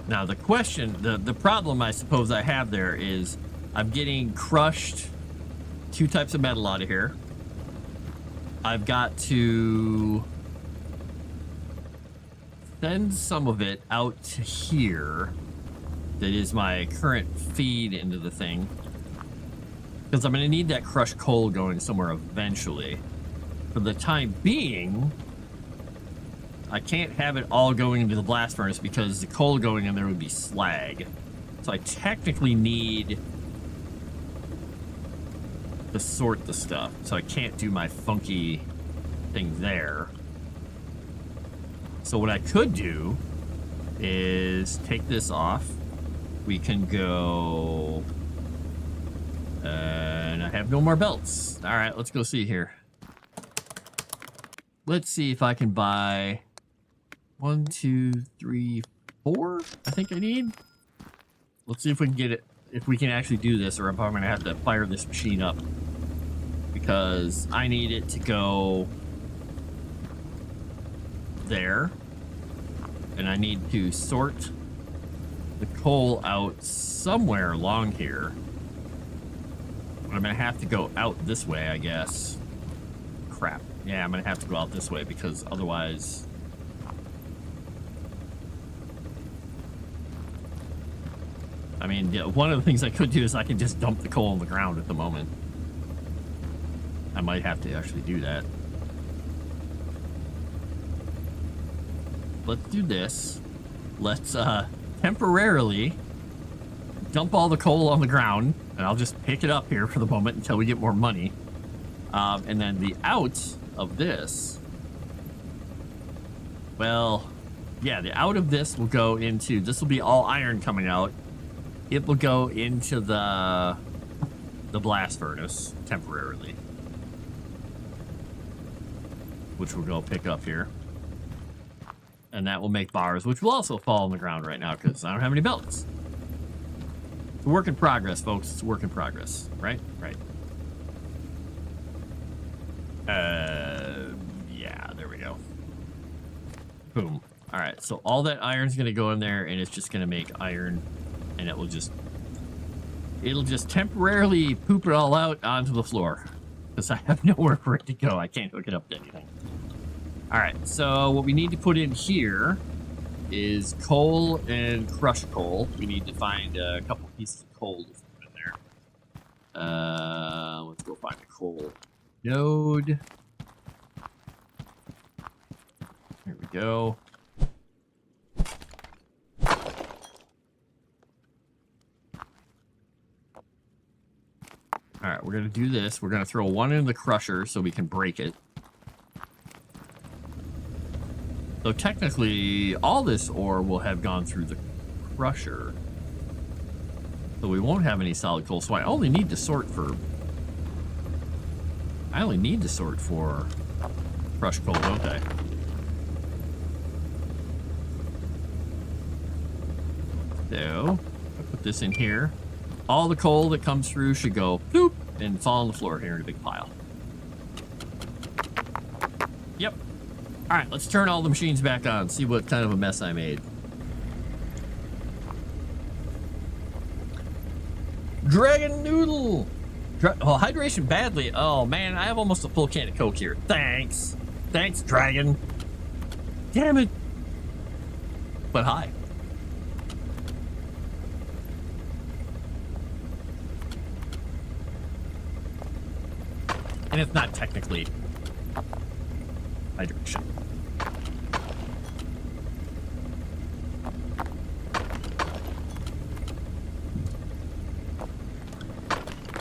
Now the question, the problem I suppose I have there is I'm getting crushed 2 types of metal out of here. I've got to send some of it out to here. That is my current feed into the thing. Because I'm going to need that crushed coal going somewhere eventually. For the time being, I can't have it all going into the blast furnace because the coal going in there would be slag. So I technically need to sort the stuff. So I can't do my funky thing there. So what I could do is take this off. We can go... and I have no more belts. All right, let's go see here. Let's see if I can buy 1, 2, 3, 4. I think I need. Let's see if we can get it. If we can actually do this, or if I'm gonna have to fire this machine up because I need it to go there, and I need to sort the coal out somewhere along here. I'm gonna have to go out this way, I guess. Crap. Yeah, I'm gonna have to go out this way because otherwise... I mean, yeah, one of the things I could do is I can just dump the coal on the ground at the moment. I might have to actually do that. Let's do this. Let's temporarily dump all the coal on the ground, and I'll just pick it up here for the moment until we get more money. And then the out of this, well, yeah, the out of this will go into, this will be all iron coming out. It will go into the blast furnace temporarily, which we'll go pick up here. And that will make bars, which will also fall on the ground right now because I don't have any belts. It's a work in progress, folks. It's a work in progress, right? Right. Yeah, there we go. Boom. All right, so all that iron's gonna go in there, and it's just gonna make iron, and it'll just temporarily poop it all out onto the floor because I have nowhere for it to go. I can't hook it up to anything. All right, so what we need to put in here is coal and crushed coal. We need to find a couple pieces of coal to put in there. Let's go find a coal node. Here we go. All right, we're gonna do this. We're gonna throw one in the crusher so we can break it. So technically, all this ore will have gone through the crusher. So we won't have any solid coal. So I only need to sort for crushed coal, don't I? So, I put this in here. All the coal that comes through should go bloop and fall on the floor here in a big pile. Yep. All right, let's turn all the machines back on, see what kind of a mess I made. Dragon Noodle! Oh, hydration badly. Oh, man, I have almost a full can of Coke here. Thanks. Thanks, Dragon. Damn it. But hi. And it's not technically hydration.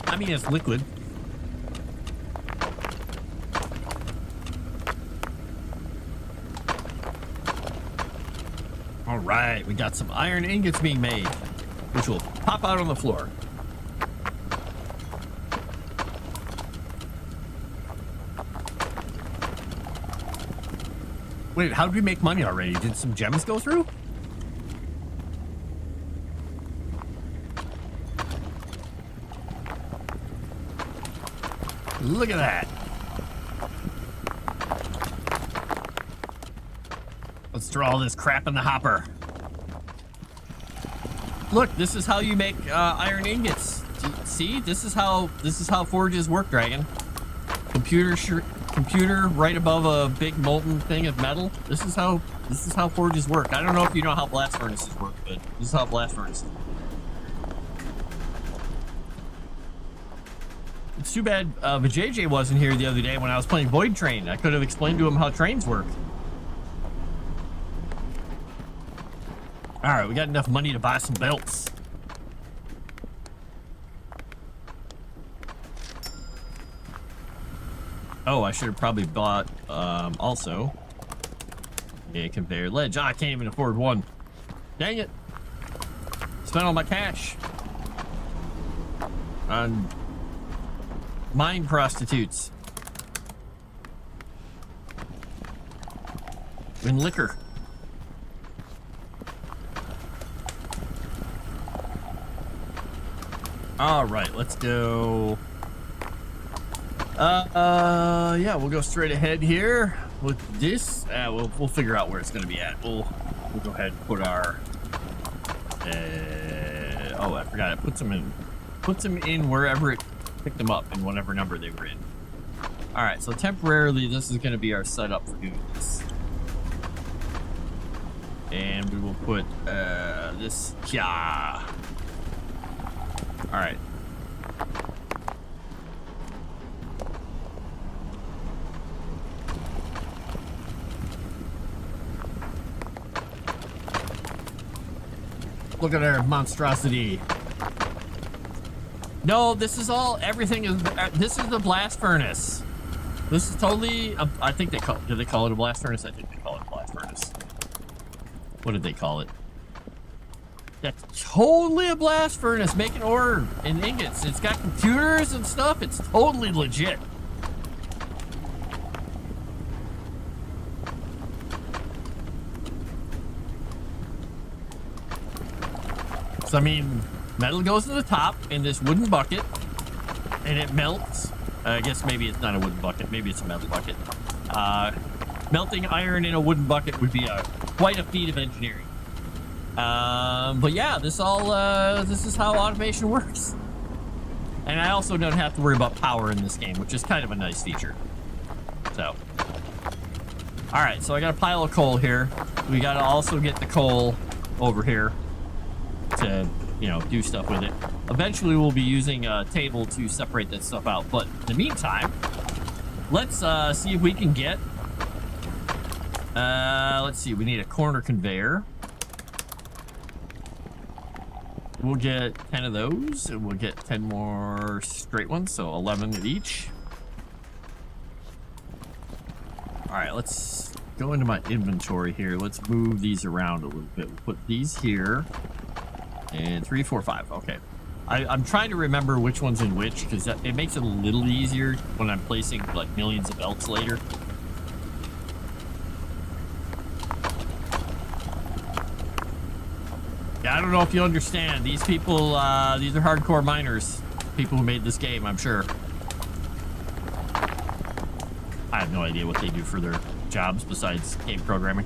I mean, it's liquid. All right, we got some iron ingots being made, which will pop out on the floor. Wait, how did we make money already? Did some gems go through? Look at that. Let's throw all this crap in the hopper. Look, this is how you make iron ingots. See, this is how forges work, Dragon. Computer right above a big molten thing of metal. This is how forges work. I don't know if you know how blast furnaces work, but this is how blast furnaces work. It's too bad JJ wasn't here the other day when I was playing Void Train. I could have explained to him how trains work. All right, we got enough money to buy some belts. Oh, I should have probably bought also a conveyor ledge. I can't even afford one. Dang it. Spent all my cash on mine prostitutes and liquor. All right, let's go. Yeah, we'll go straight ahead here with this. We'll figure out where it's going to be at. We'll go ahead and put our. Oh, I forgot it. Puts them in wherever it picked them up in whatever number they were in. All right, so temporarily this is going to be our setup for doing this, and we will put this. Yeah. All right. Look at our monstrosity. No, this is all, everything is, this is the blast furnace. This is totally, I think they call, do they call it a blast furnace? I think they call it a blast furnace. What did they call it? That's totally a blast furnace, making ore and ingots. It's got computers and stuff. It's totally legit. So, I mean, metal goes to the top in this wooden bucket, and it melts. I guess maybe it's not a wooden bucket. Maybe it's a metal bucket. Melting iron in a wooden bucket would be quite a feat of engineering. But yeah, this is how automation works. And I also don't have to worry about power in this game, which is kind of a nice feature. So, all right, so I got a pile of coal here. We got to also get the coal over here to, you know, do stuff with it. Eventually we'll be using a table to separate that stuff out, but in the meantime, let's see if we can get let's see, we need a corner conveyor. We'll get 10 of those, and we'll get 10 more straight ones, so 11 of each. All right, let's go into my inventory here. Let's move these around a little bit. We'll put these here. And 3, 4, 5. Okay. I'm trying to remember which one's in which, because it makes it a little easier when I'm placing like millions of belts later. Yeah, I don't know if you understand. These people, these are hardcore miners. People who made this game, I'm sure. I have no idea what they do for their jobs besides game programming.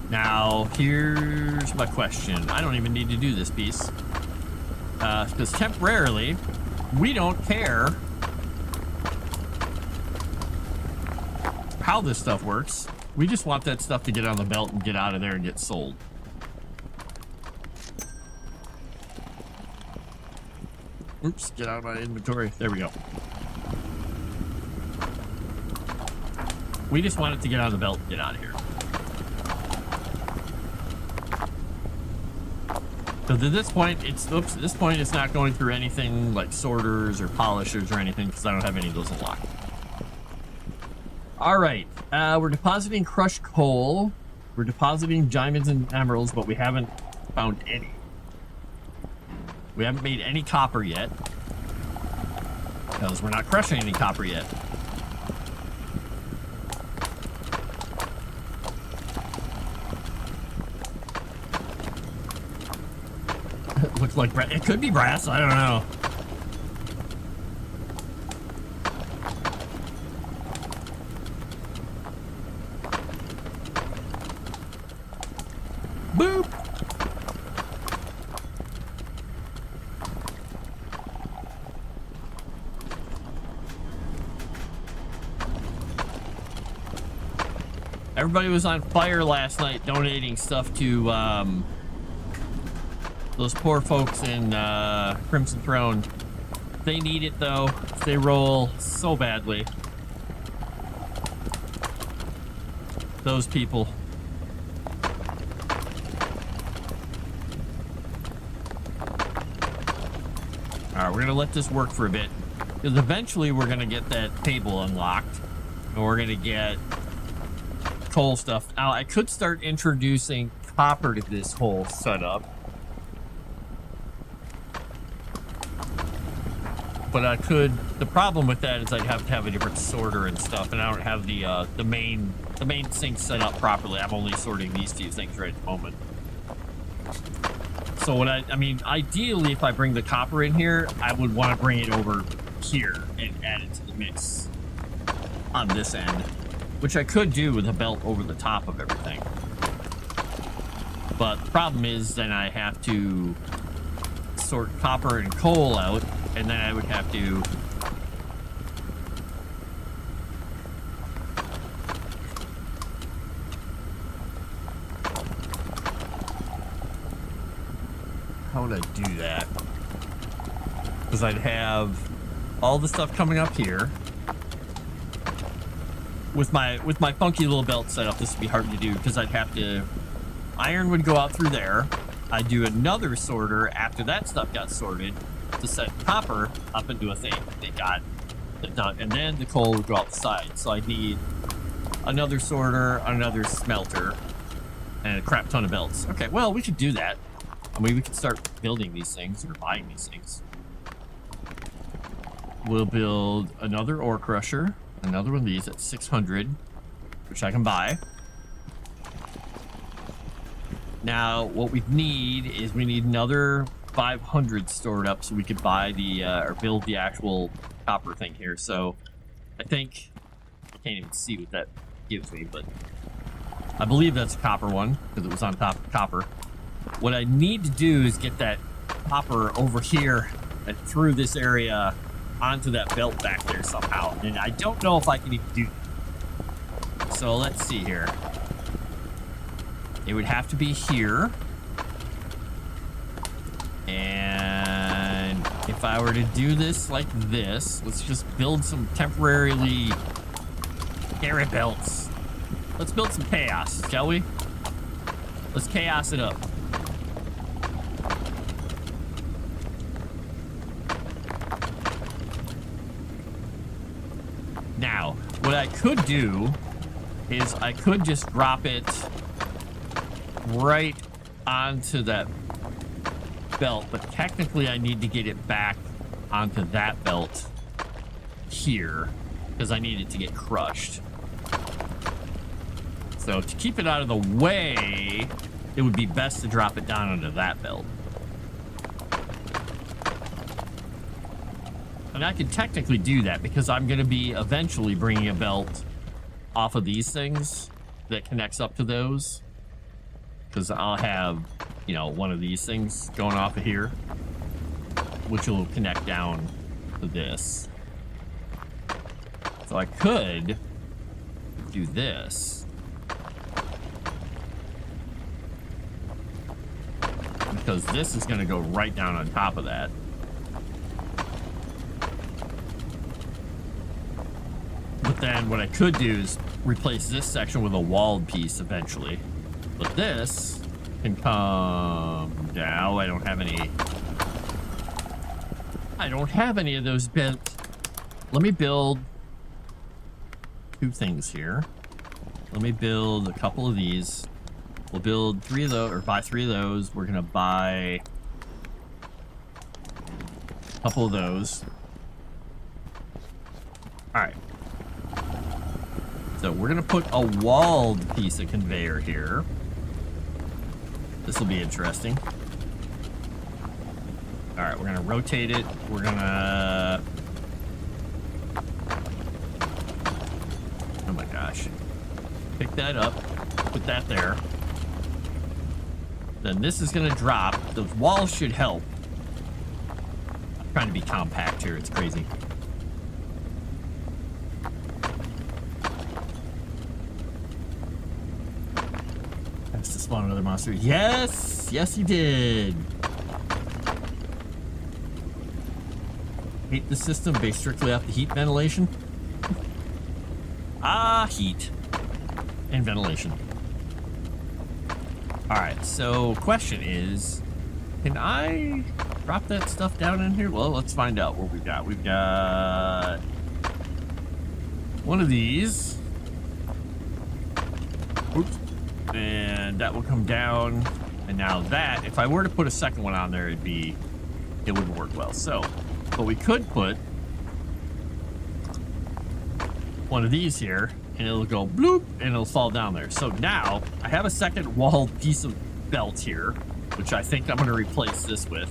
Now, here's my question. I don't even need to do this piece. Because temporarily, we don't care how this stuff works. We just want that stuff to get on the belt and get out of there and get sold. Oops, get out of my inventory. There we go. We just want it to get on the belt and get out of here. So to this point, at this point, it's not going through anything like sorters or polishers or anything because I don't have any of those unlocked. All right, we're depositing crushed coal. We're depositing diamonds and emeralds, but we haven't found any. We haven't made any copper yet because we're not crushing any copper yet. Looks like it could be brass. I don't know. Boop. Everybody was on fire last night donating stuff to those poor folks in Crimson Throne. They need it though. They roll so badly. those people. All right, we're gonna let this work for a bit, because eventually we're gonna get that table unlocked, and we're gonna get coal stuff. Now, I could start introducing copper to this whole setup, but I could. The problem with that is I'd have to have a different sorter and stuff, and I don't have the main sink set up properly. I'm only sorting these two things right at the moment. So what I mean, ideally, if I bring the copper in here, I would want to bring it over here and add it to the mix on this end, which I could do with a belt over the top of everything. But the problem is then I have to sort copper and coal out, and then I would have to how would I do that? Because I'd have all the stuff coming up here. With my funky little belt setup, this would be hard to do because I'd have to. Iron would go out through there. I'd do another sorter after that stuff got sorted to set copper up into a thing that got done, and then the coal would go out the side. So I'd need another sorter, another smelter, and a crap ton of belts. Okay, well, we could do that. I mean, we could start building these things or buying these things. We'll build another ore crusher, another one of these at 600, which I can buy. Now, what we need is we need another 500 stored up so we could buy the or build the actual copper thing here. So I think I can't even see what that gives me, but I believe that's a copper one because it was on top of copper. What I need to do is get that copper over here and through this area onto that belt back there somehow. And I don't know if I can even do that. So let's see here. It would have to be here. And if I were to do this like this, let's just build some temporarily carry belts. Let's build some chaos, shall we? Let's chaos it up. Now, what I could do is I could just drop it right onto that belt, but technically I need to get it back onto that belt here because I need it to get crushed. So to keep it out of the way, it would be best to drop it down onto that belt. And I can technically do that because I'm going to be eventually bringing a belt off of these things that connects up to those. Because I'll have, you know, one of these things going off of here, which will connect down to this. So I could do this. Because this is going to go right down on top of that. But then what I could do is replace this section with a walled piece eventually. But this can come down. I don't have any of those bent. Let me build two things here. Let me build a couple of these. We'll build 3 of those, or buy 3 of those. We're gonna buy a couple of those. All right. So we're gonna put a walled piece of conveyor here. This will be interesting. All right, we're gonna rotate it. We're gonna. Oh my gosh! Pick that up. Put that there. Then this is gonna drop. Those walls should help. I'm trying to be compact here. It's crazy. To spawn another monster. Yes! Yes, he did! Hate the system based strictly off the heat ventilation. Ah, heat. and ventilation. All right, so question is, can I drop that stuff down in here? Well, let's find out what we've got. We've got one of these. Oops. And that will come down. And now that, if I were to put a second one on there, it wouldn't work well. So, but we could put one of these here, and it'll go bloop, and it'll fall down there. So now I have a second wall piece of belt here, which I think I'm going to replace this with,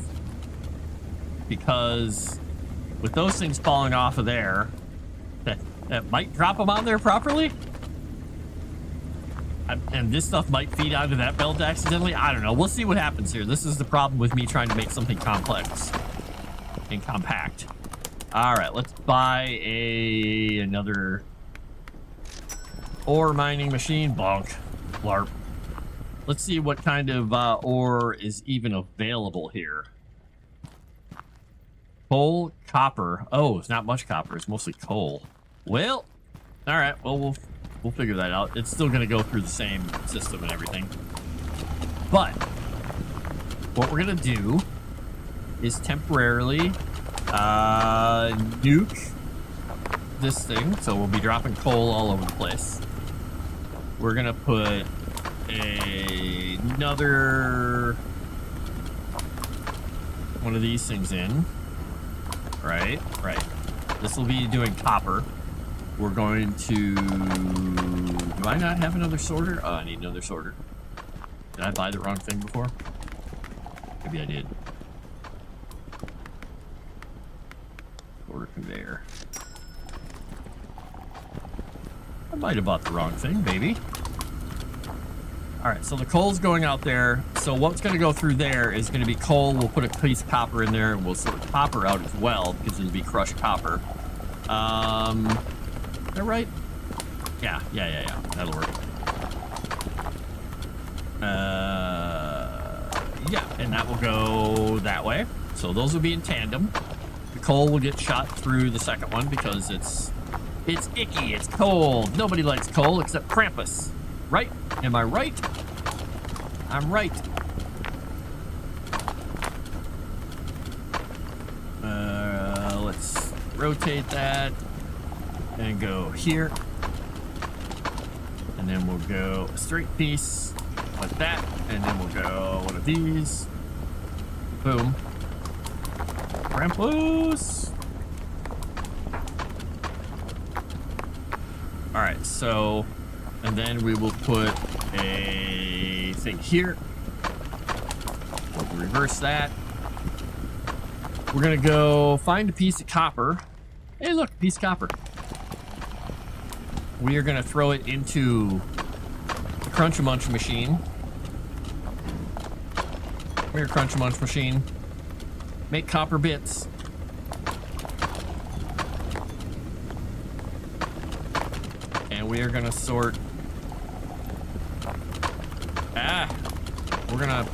because with those things falling off of there, that might drop them on there properly. And this stuff might feed onto that belt accidentally. I don't know. We'll see what happens here. This is the problem with me trying to make something complex and compact. All right, let's buy another ore mining machine. Bonk. Blarp. Let's see what kind of ore is even available here. Coal, copper. Oh, it's not much copper. It's mostly coal. Well, all right. Well, we'll figure that out. It's still going to go through the same system and everything. But what we're going to do is temporarily nuke this thing. So we'll be dropping coal all over the place. We're going to put another one of these things in. Right. This will be doing copper. We're going to... Do I not have another sorter? Oh, I need another sorter. Did I buy the wrong thing before? Maybe I did. Sorter conveyor. I might have bought the wrong thing, maybe. Alright, so the coal's going out there. So what's going to go through there is going to be coal. We'll put a piece of copper in there, and we'll sort copper out as well, because it'll be crushed copper. Is that right? Yeah. That'll work. Yeah, and that will go that way. So those will be in tandem. The coal will get shot through the second one because it's icky, it's cold. Nobody likes coal except Krampus. Right? Am I right? I'm right. Let's rotate that and go here. And then we'll go a straight piece like that. And then we'll go one of these. Boom. Krampus. All right, so, and then we will put a thing here. We'll reverse that. We're gonna go find a piece of copper. Hey, look, a piece of copper. We are gonna throw it into the Crunch-a-Munch machine. Come here, Crunch-a-Munch machine. Make copper bits. And we are gonna sort. We're gonna.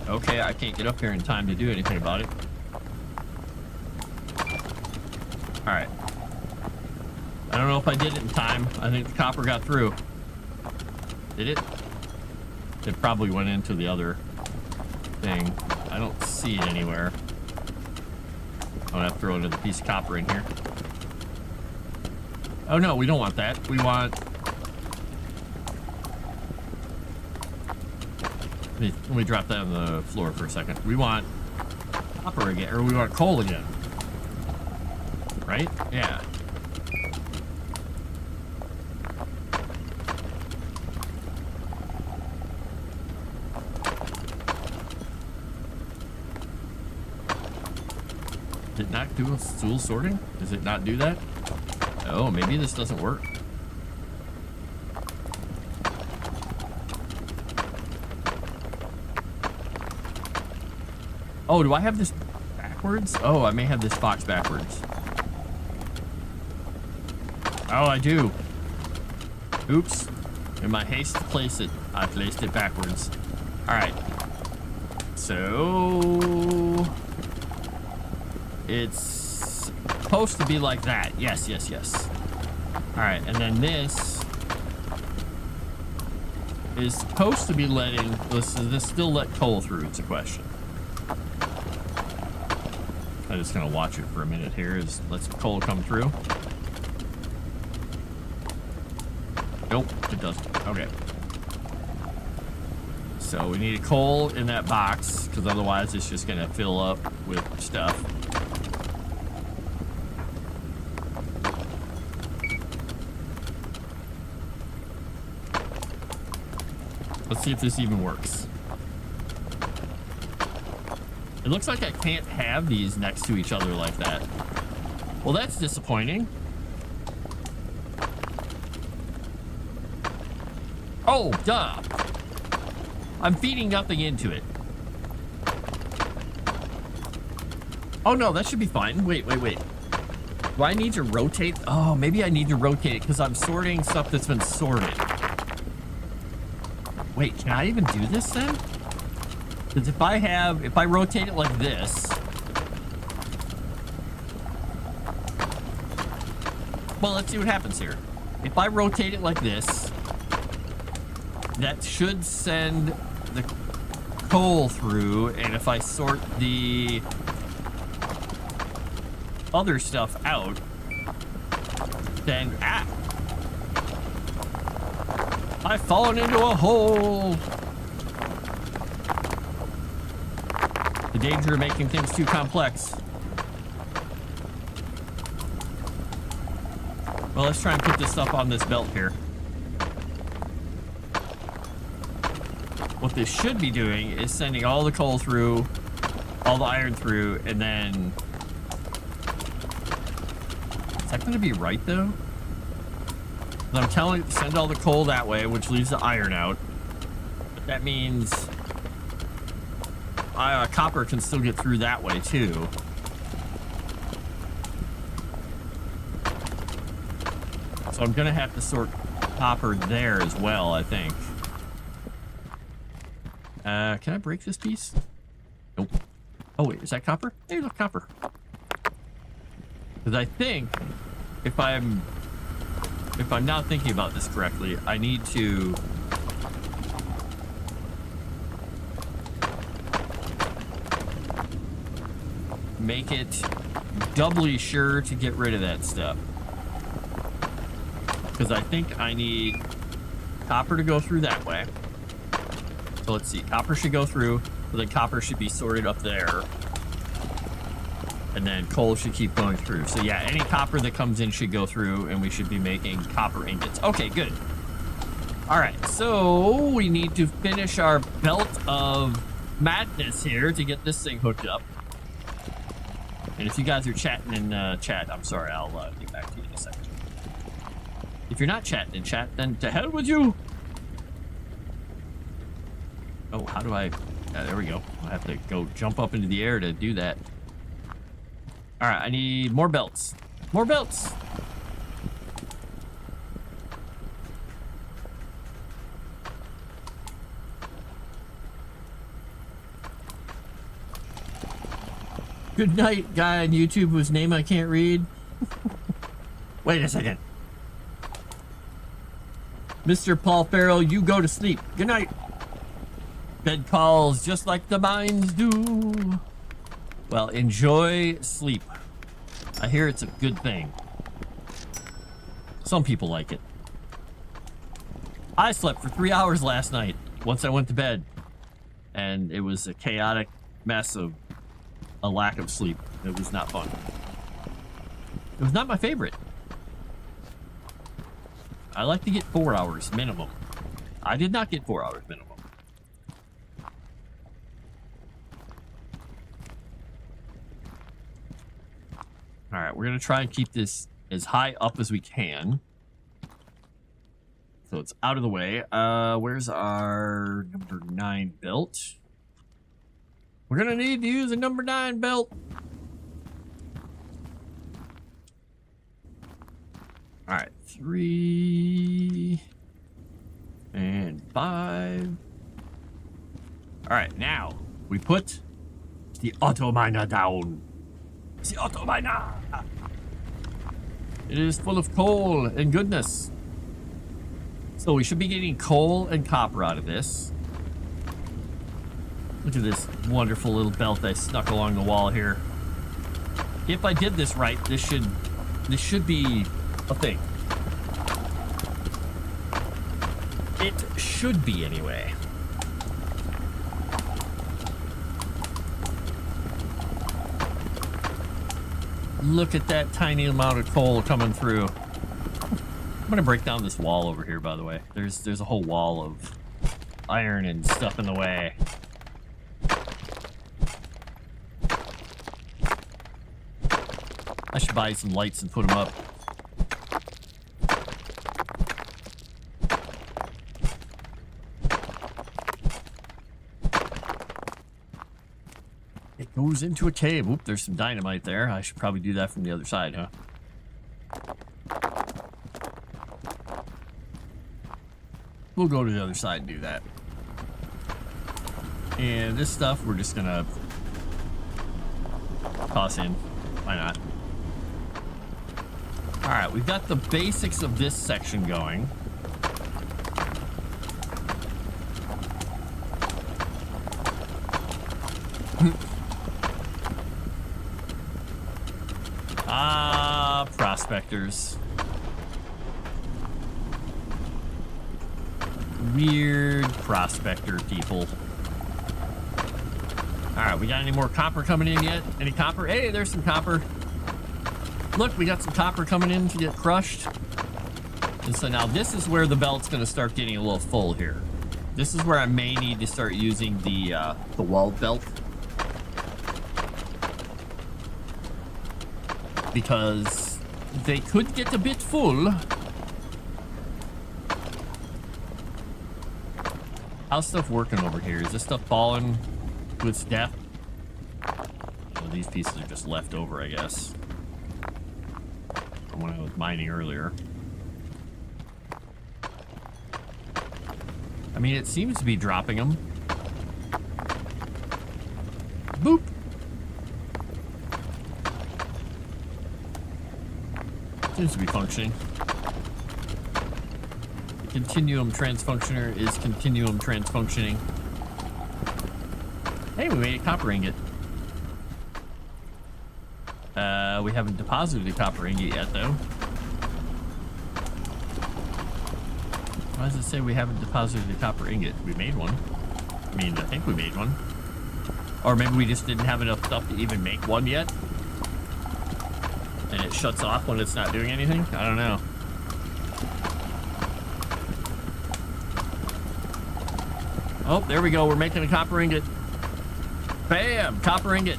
Okay, I can't get up here in time to do anything about it. All right. I don't know if I did it in time. I think the copper got through. Did it? It probably went into the other thing. I don't see it anywhere. I'm gonna have to throw another piece of copper in here. Oh no, we don't want that. We want... Let me drop that on the floor for a second. We want copper again, or we want coal again. Right? Yeah. Did it not do a stool sorting? Does it not do that? Oh, maybe this doesn't work. Oh, do I have this backwards? Oh, I may have this box backwards. Oh, I do. Oops. In my haste to place it, I placed it backwards. All right. So... it's supposed to be like that. Yes. All right, and then this is supposed to be letting, does this still let coal through? It's a question. I'm just gonna watch it for a minute here. Is let's coal come through? Nope, it doesn't. Okay. So we need coal in that box, because otherwise it's just gonna fill up with stuff. Let's see if this even works. It looks like I can't have these next to each other like that. Well, that's disappointing. Oh, duh. I'm feeding nothing into it. Oh, no, that should be fine. Wait. Do I need to rotate? Oh, maybe I need to rotate it because I'm sorting stuff that's been sorted. Wait, can I even do this then? Because if I rotate it like this. Well, let's see what happens here. If I rotate it like this, that should send the coal through, and if I sort the other stuff out, then I've fallen into a hole. The danger of making things too complex. Well, let's try and put this stuff on this belt here. What this should be doing is sending all the coal through, all the iron through, and then... Is that going to be right, though? I'm telling it to send all the coal that way, which leaves the iron out. But that means copper can still get through that way, too. So I'm going to have to sort copper there as well, I think. Can I break this piece? Nope. Oh, wait, is that copper? Hey, look, copper. Because I think if I'm not thinking about this correctly, I need to make it doubly sure to get rid of that stuff. Because I think I need copper to go through that way. So let's see, copper should go through, but then copper should be sorted up there. And then coal should keep going through. So yeah, any copper that comes in should go through, and we should be making copper ingots. Okay, good. All right, so we need to finish our belt of madness here to get this thing hooked up. And if you guys are chatting in chat, I'm sorry, I'll get back to you in a second. If you're not chatting in chat, then to hell with you. Oh, how do I... there we go. I have to go jump up into the air to do that. All right, I need more belts. More belts. Good night, guy on YouTube whose name I can't read. Wait a second. Mr. Paul Farrell, you go to sleep. Good night. Bed calls just like the mines do. Well, enjoy sleep. I hear it's a good thing. Some people like it. I slept for 3 hours last night once I went to bed. And it was a chaotic mess of a lack of sleep. It was not fun. It was not my favorite. I like to get 4 hours minimum. I did not get 4 hours minimum. All right, we're going to try and keep this as high up as we can. So it's out of the way. Where's our number 9 belt? We're going to need to use a number 9 belt. All right, 3 and 5. All right, now we put the auto miner down. The auto miner. It is full of coal and goodness. So we should be getting coal and copper out of this. Look at this wonderful little belt I snuck along the wall here. If I did this right, this should be a thing. It should be anyway. Look at that tiny amount of coal coming through. I'm gonna break down this wall over here, by the way. There's a whole wall of iron and stuff in the way. I should buy some lights and put them up. It goes into a cave. Oop, there's some dynamite there. I should probably do that from the other side, huh? We'll go to the other side and do that. And this stuff we're just gonna toss in. Why not? Alright, we've got the basics of this section going. Prospectors. Weird prospector people. Alright, we got any more copper coming in yet? Any copper? Hey, there's some copper. Look, we got some copper coming in to get crushed. And so now this is where the belt's going to start getting a little full here. This is where I may need to start using the walled belt. Because they could get a bit full. How's stuff working over here? Is this stuff falling to its death? Well, these pieces are just left over, I guess. From when I was mining earlier. I mean, it seems to be dropping them. Boop. Seems to be functioning. The continuum transfunctioner is continuum transfunctioning. Hey, we made a copper ingot. We haven't deposited a copper ingot yet, though. Why does it say we haven't deposited a copper ingot? We made one. I mean, I think we made one. Or maybe we just didn't have enough stuff to even make one yet. And it shuts off when it's not doing anything? I don't know. Oh, there we go. We're making a copper ingot. Bam! Copper ingot.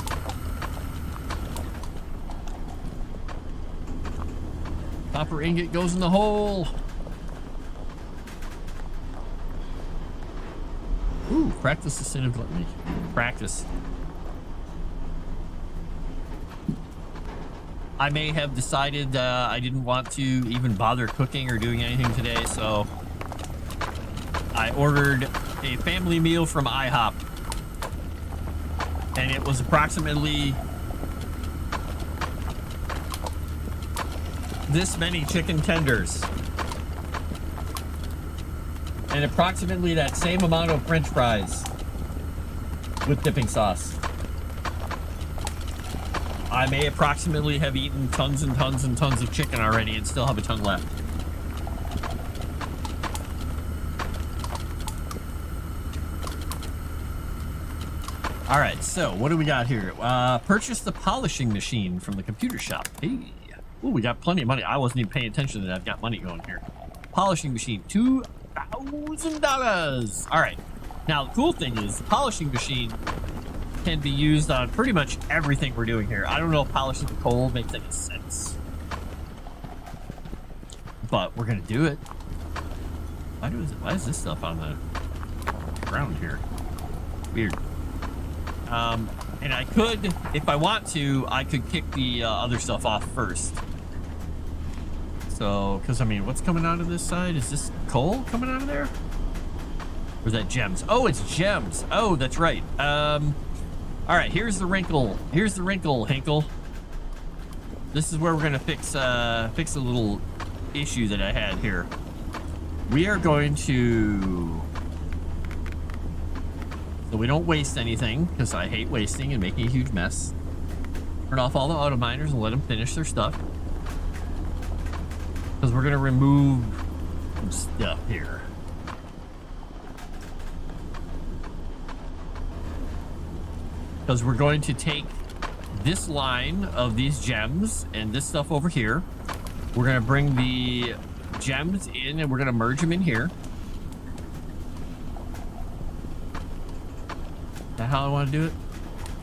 Copper ingot goes in the hole. Ooh, practice the sin of gluttony. Practice. I may have decided I didn't want to even bother cooking or doing anything today, so I ordered a family meal from IHOP. And it was approximately this many chicken tenders. And approximately that same amount of French fries with dipping sauce. I may approximately have eaten tons and tons and tons of chicken already and still have a ton left. All right, so what do we got here? Purchase the polishing machine from the computer shop. Hey, ooh, we got plenty of money. I wasn't even paying attention that I've got money going here. Polishing machine, $2,000. All right, now the cool thing is the polishing machine can be used on pretty much everything we're doing here. I don't know if polishing the coal makes any sense, but we're gonna do it. Why is this stuff on the ground here? Weird. And I could, if I want to, I could kick the other stuff off first. So, because I mean, what's coming out of this side? Is this coal coming out of there? Or is that gems? Oh, it's gems. Oh, that's right. All right, here's the wrinkle. Here's the wrinkle, Hinkle. This is where we're gonna fix a little issue that I had here. we are going to, so we don't waste anything, because I hate wasting and making a huge mess. Turn off all the auto miners and let them finish their stuff. Because we're going to remove some stuff here. Because we're going to take this line of these gems and this stuff over here. We're going to bring the gems in and we're going to merge them in here. Is that how I want to do it?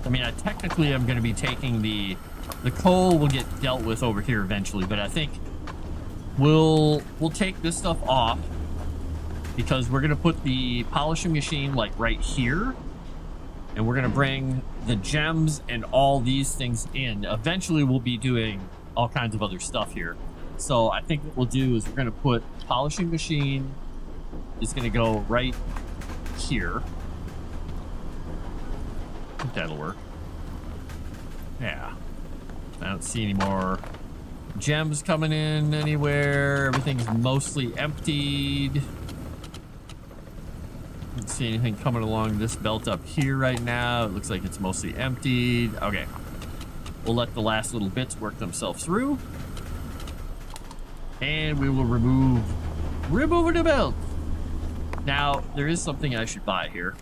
I mean, technically I'm going to be taking the coal will get dealt with over here eventually, but I think we'll take this stuff off because we're going to put the polishing machine like right here. And we're going to bring the gems and all these things in. Eventually, we'll be doing all kinds of other stuff here. So I think what we'll do is we're going to put polishing machine is going to go right here. I think that'll work. Yeah. I don't see any more gems coming in anywhere. Everything's mostly emptied. Don't see anything coming along this belt up here right now. It looks like it's mostly emptied. Okay. We'll let the last little bits work themselves through. And we will remove the belt. Now, there is something I should buy here.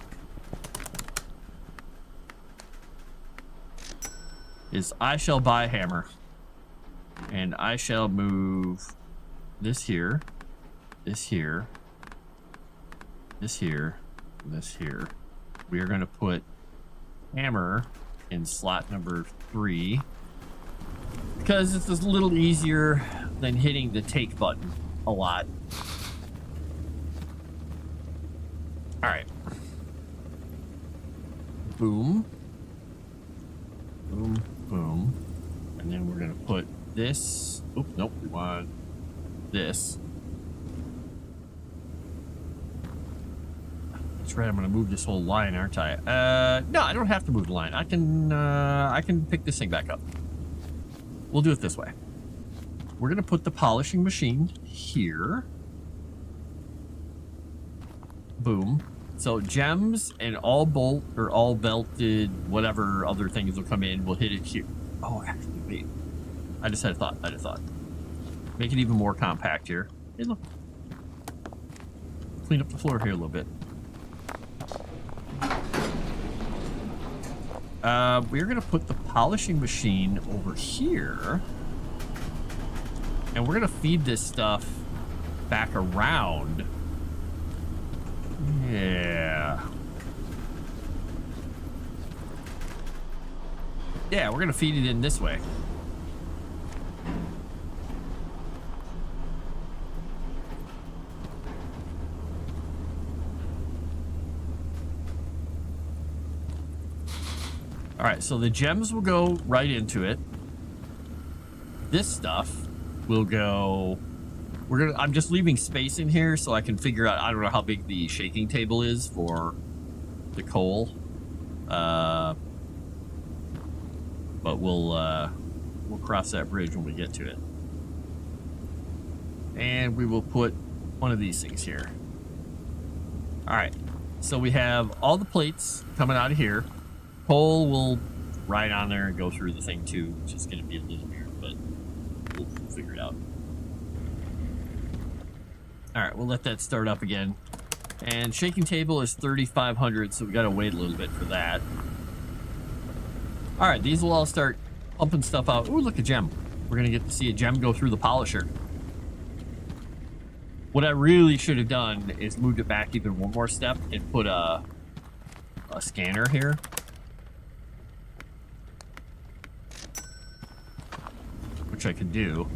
I shall buy a hammer. And I shall move this here, this here, this here, this here. We are going to put hammer in slot number 3 because it's a little easier than hitting the take button a lot. All right. Boom. Boom, boom. And then we're going to put this. Oops, nope, we want this. That's right, I'm going to move this whole line, aren't I? No, I don't have to move the line. I can pick this thing back up. We'll do it this way. We're going to put the polishing machine here. Boom. So gems and all belted, whatever other things will come in, will hit it here. Oh, actually, wait. I just had a thought. Make it even more compact here. Hey, look. Clean up the floor here a little bit. We're going to put the polishing machine over here. And we're going to feed this stuff back around. Yeah. Yeah, we're going to feed it in this way. All right, so the gems will go right into it. This stuff will go. I'm just leaving space in here so I can figure out. I don't know how big the shaking table is for the coal, but we'll cross that bridge when we get to it. And we will put one of these things here. All right, so we have all the plates coming out of here. Coal will ride on there and go through the thing too, which is going to be a little weird, but we'll figure it out. All right, we'll let that start up again. And shaking table is 3,500, so we got to wait a little bit for that. All right, these will all start pumping stuff out. Ooh, look, a gem. We're going to get to see a gem go through the polisher. What I really should have done is moved it back even one more step and put a scanner here. Which I can do.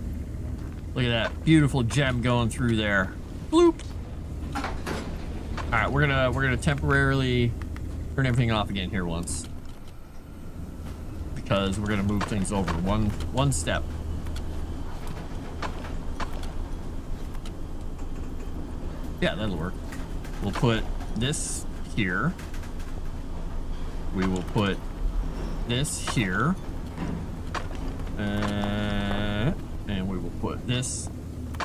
Look at that beautiful gem going through there. Bloop. All right, we're gonna temporarily turn everything off again here once because we're gonna move things over one step. Yeah, that'll work. We'll put this here. We will put this here. And we will put this.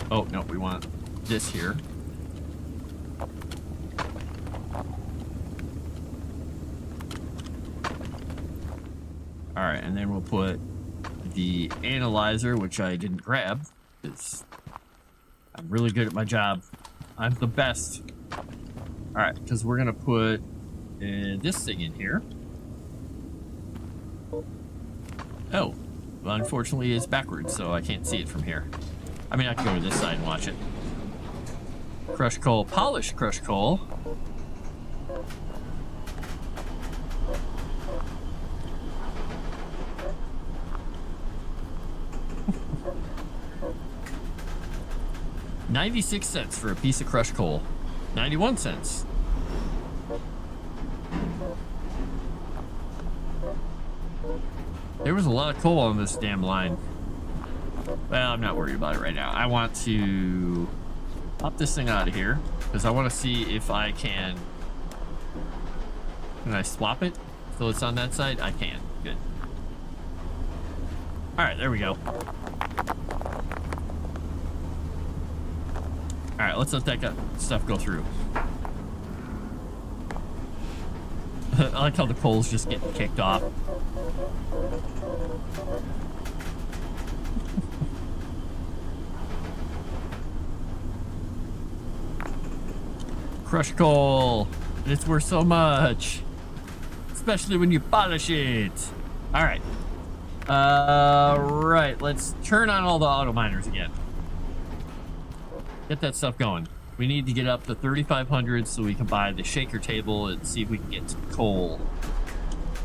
Oh, no, we want this here. right, and then we'll put the analyzer, which I didn't grab, because I'm really good at my job. I'm the best. All right, because we're gonna put this thing in here. Oh, well, unfortunately, it's backwards, so I can't see it from here. I mean, I can go to this side and watch it. Crushed coal, polished crushed coal. $0.96 for a piece of crushed coal. 91 cents. There was a lot of coal on this damn line. Well, I'm not worried about it right now. I want to pop this thing out of here because I want to see if I can. Can I swap it so it's on that side? I can. Good. All right, there we go. All right, let's let that stuff go through. I like how the coal's just getting kicked off. Crushed coal. It's worth so much. Especially when you polish it. All right. Right. Let's turn on all the auto miners again. Get that stuff going. We need to get up to 3,500 so we can buy the shaker table and see if we can get some coal.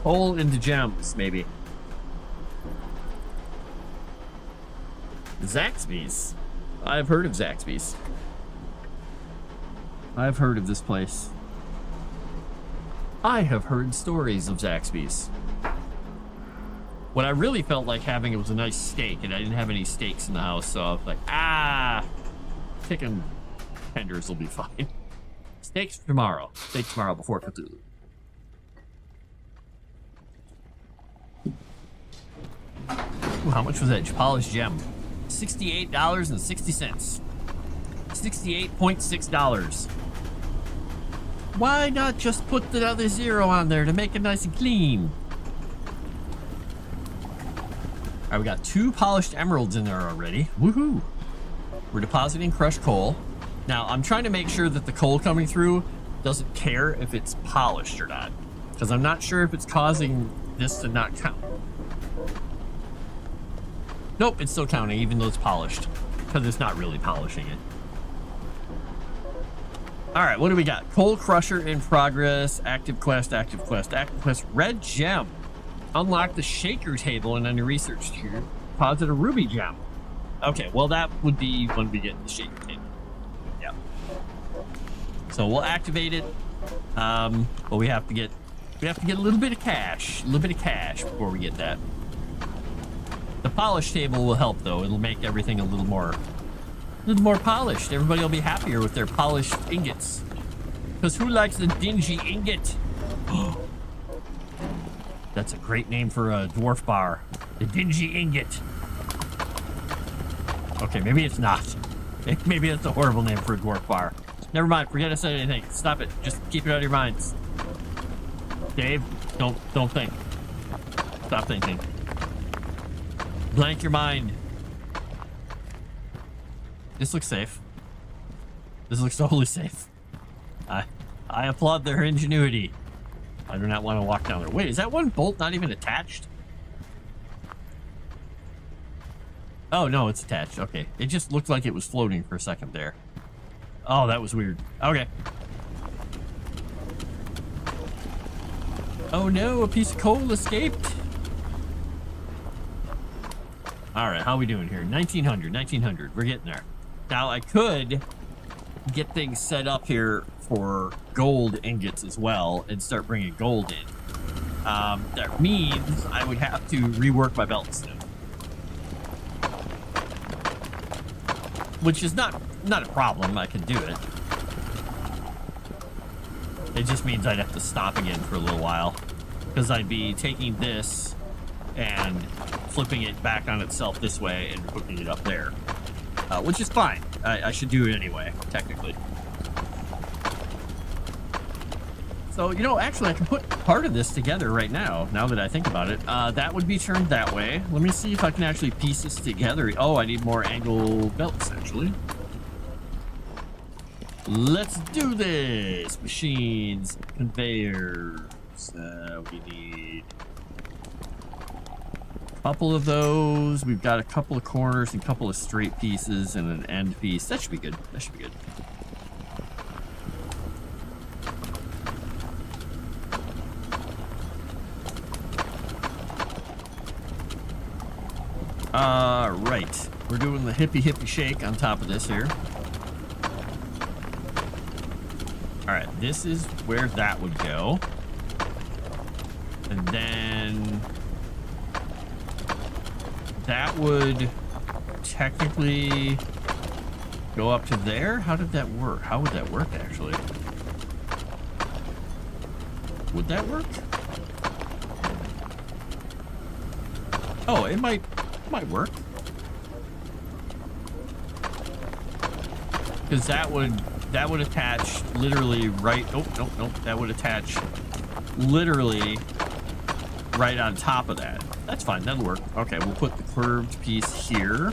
Coal into gems, maybe. Zaxby's. I've heard of Zaxby's. I've heard of this place. I have heard stories of Zaxby's. What I really felt like having, it was a nice steak, and I didn't have any steaks in the house, so I was like, chicken tenders will be fine. Steaks tomorrow. Steak tomorrow before Cthulhu. Ooh, how much was that polished gem? $68.60. $68.6. Why not just put the other zero on there to make it nice and clean? All right, we got 2 polished emeralds in there already. Woohoo! We're depositing crushed coal. Now, I'm trying to make sure that the coal coming through doesn't care if it's polished or not, because I'm not sure if it's causing this to not count. Nope, it's still counting, even though it's polished, because it's not really polishing it. All right, what do we got? Coal crusher in progress. Active quest, active quest, active quest. Red gem. Unlock the shaker table and under research here. Deposit a ruby gem. Okay, well that would be when we get the shaker table. Yeah. So we'll activate it. But we have to get a little bit of cash. A little bit of cash before we get that. The polish table will help though. It'll make everything a little more polished. Everybody will be happier with their polished ingots. Because who likes the dingy ingot? That's a great name for a dwarf bar. The dingy ingot. Okay, maybe it's not. Maybe it's a horrible name for a dwarf bar. Never mind, forget I said anything. Stop it. Just keep it out of your minds. Dave, don't think. Stop thinking. Blank your mind. This looks safe. This looks totally safe. I applaud their ingenuity. I do not want to walk down there. Wait, is that one bolt not even attached? Oh, no, it's attached. Okay. It just looked like it was floating for a second there. Oh, that was weird. Okay. Oh, no, a piece of coal escaped. All right, how are we doing here? 1900. We're getting there. Now, I could get things set up here for gold ingots as well and start bringing gold in. That means I would have to rework my belt system, which is not a problem. I can do it. It just means I'd have to stop again for a little while because I'd be taking this and flipping it back on itself this way and hooking it up there, which is fine. I should do it anyway, technically. So, you know, actually, I can put part of this together right now that I think about it. That would be turned that way. Let me see if I can actually piece this together. Oh, I need more angle belts, actually. Let's do this. Machines, conveyors. We need a couple of those. We've got a couple of corners and a couple of straight pieces and an end piece. That should be good. That should be good. Right. We're doing the hippie shake on top of this here. All right, this is where that would go. And then that would technically go up to there. How did that work? How would that work, actually? Would that work? Oh, it might work. Because that would attach literally right. Oh, nope. That would attach literally right on top of that. That's fine. That'll work. Okay, we'll put the curved piece here.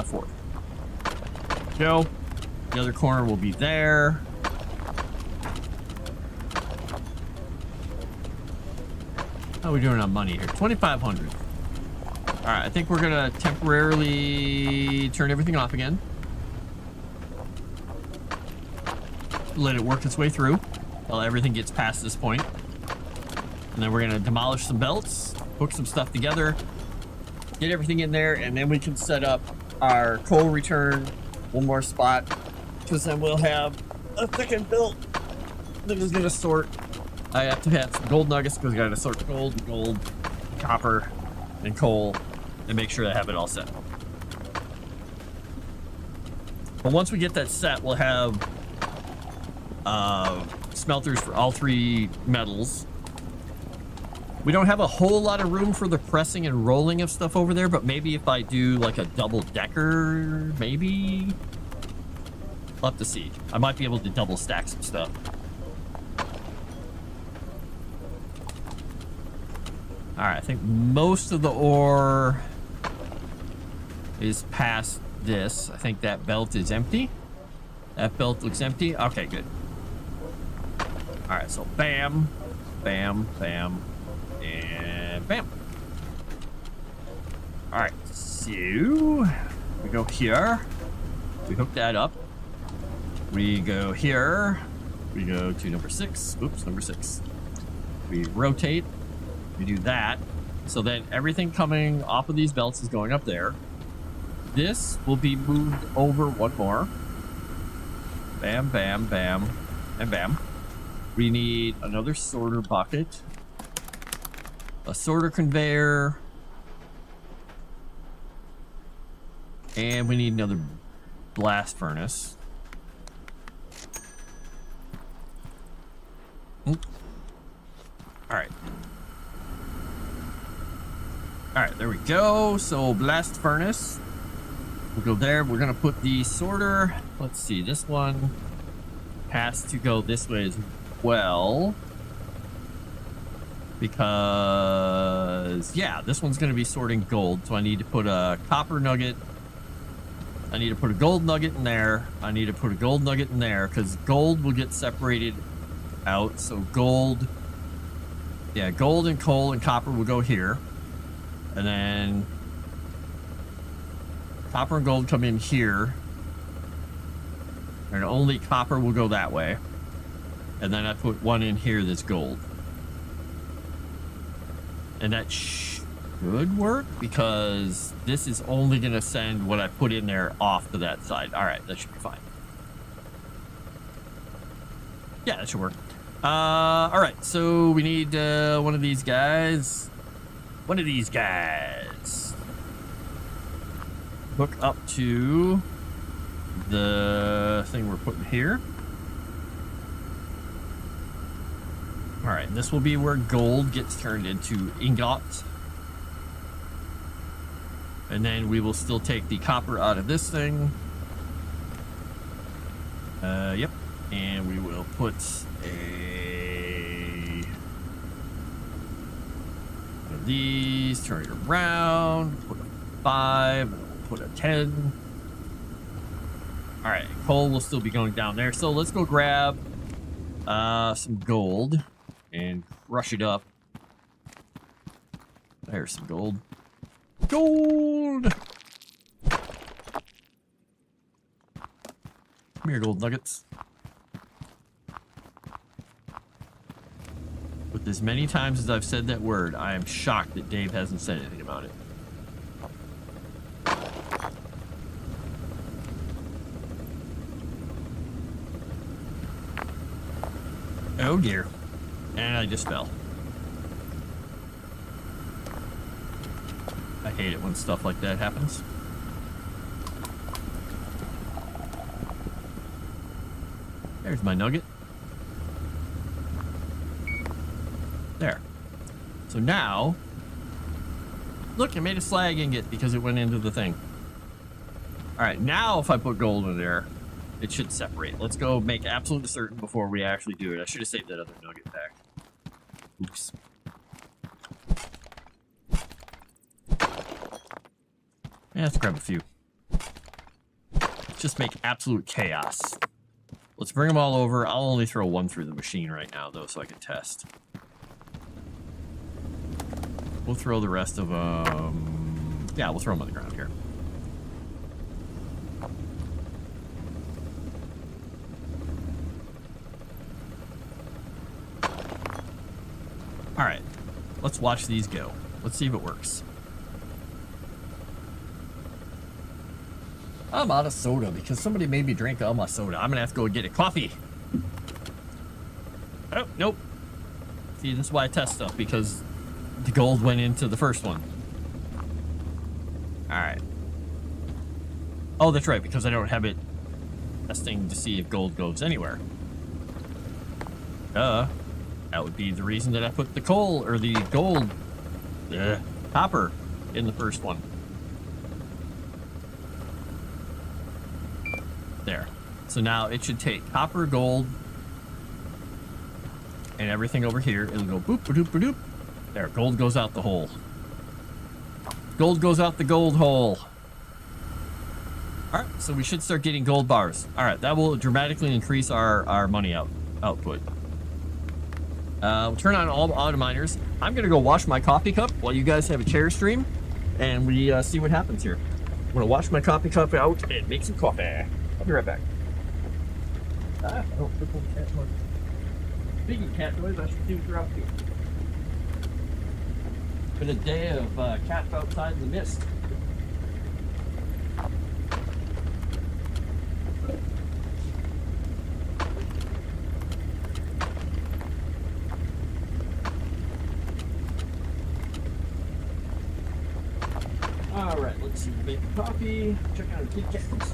Fourth. Go. The other corner will be there. How are we doing on money here? 2,500. All right, I think we're gonna temporarily turn everything off again. Let it work its way through while everything gets past this point. And then we're gonna demolish some belts, hook some stuff together, get everything in there, and then we can set up our coal return one more spot, because then we'll have a thickened belt that is gonna sort. I have to have some gold nuggets because I gotta sort gold, copper, and coal, and make sure I have it all set. But once we get that set, we'll have smelters for all three metals. We don't have a whole lot of room for the pressing and rolling of stuff over there, but maybe if I do like a double decker, maybe? I'll have to see. I might be able to double stack some stuff. All right, I think most of the ore is past this. I think that belt is empty. That belt looks empty. Okay, good. All right, so bam, bam, bam, and bam. All right, so we go here. We hook that up. We go here. We go to number 6. Oops, number 6. We rotate. We do that. So then everything coming off of these belts is going up there. This will be moved over one more. Bam, bam, bam, and bam. We need another sorter bucket, a sorter conveyor, and we need another blast furnace. All right. All right, there we go. So blast furnace. We'll go there. We're going to put the sorter. Let's see. This one has to go this way as well. Because, yeah, this one's going to be sorting gold. So I need to put a copper nugget. I need to put a gold nugget in there. I need to put a gold nugget in there because gold will get separated out. So gold, yeah, gold and coal and copper will go here. And then copper and gold come in here. And only copper will go that way. And then I put one in here that's gold. And that should work because this is only going to send what I put in there off to that side. All right, that should be fine. Yeah, that should work. All right, so we need one of these guys. One of these guys. Hook up to the thing we're putting here. All right, this will be where gold gets turned into ingots. And then we will still take the copper out of this thing. Yep. And we will put one of these, turn it around, put a 5, and we'll put a 10. All right, coal will still be going down there. So let's go grab some gold and crush it up. There's some gold. Gold! Come here, gold nuggets. With as many times as I've said that word, I am shocked that Dave hasn't said anything about it. Oh dear. And I just fell. I hate it when stuff like that happens. There's my nugget. There. So now, look, I made a slag ingot because it went into the thing. All right, now if I put gold in there, it should separate. Let's go make absolutely certain before we actually do it. I should have saved that other nugget back. Oops. Yeah, let's grab a few. Just make absolute chaos. Let's bring them all over. I'll only throw one through the machine right now, though, so I can test. We'll throw the rest of them... Yeah, we'll throw them on the ground here. Alright, let's watch these go. Let's see if it works. I'm out of soda because somebody made me drink all my soda. I'm gonna have to go get a coffee. Oh, nope. See, this is why I test stuff, because the gold went into the first one. Alright. Oh, that's right, because I don't have it testing to see if gold goes anywhere. That would be the reason that I put the coal, or the gold, copper in the first one. There. So now it should take copper, gold, and everything over here. It'll go boop, ba-doop, ba-doop. There, gold goes out the hole. Gold goes out the gold hole. All right, so we should start getting gold bars. All right, that will dramatically increase our money output. We'll turn on all the auto miners. I'm gonna go wash my coffee cup while you guys have a chair stream, and we see what happens here. I'm gonna wash my coffee cup out and make some coffee. I'll be right back. Oh, triple cat noise. Speaking of cat noise, I should do throughout here. Been a day of cats outside in the mist. Alright, let's see. Make coffee. Check out our kitty cats.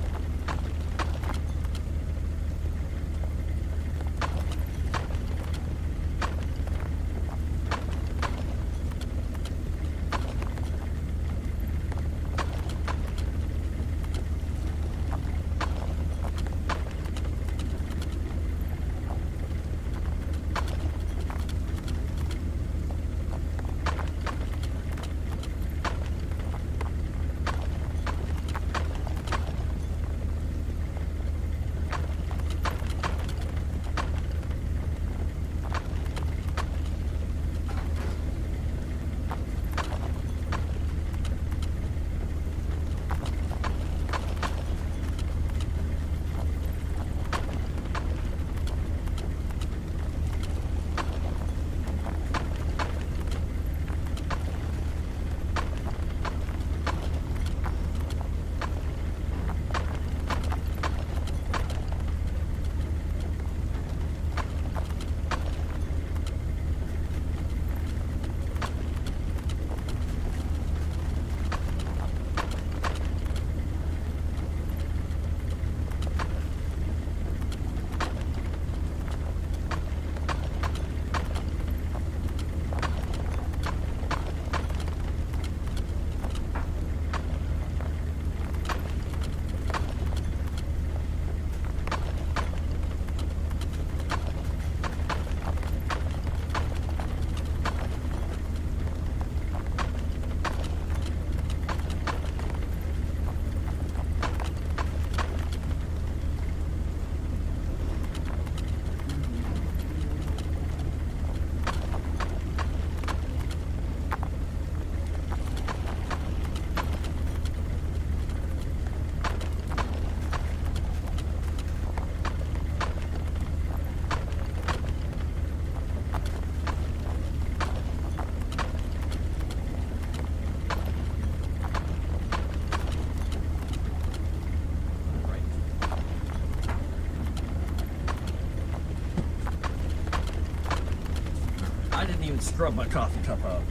scrub my coffee cup out.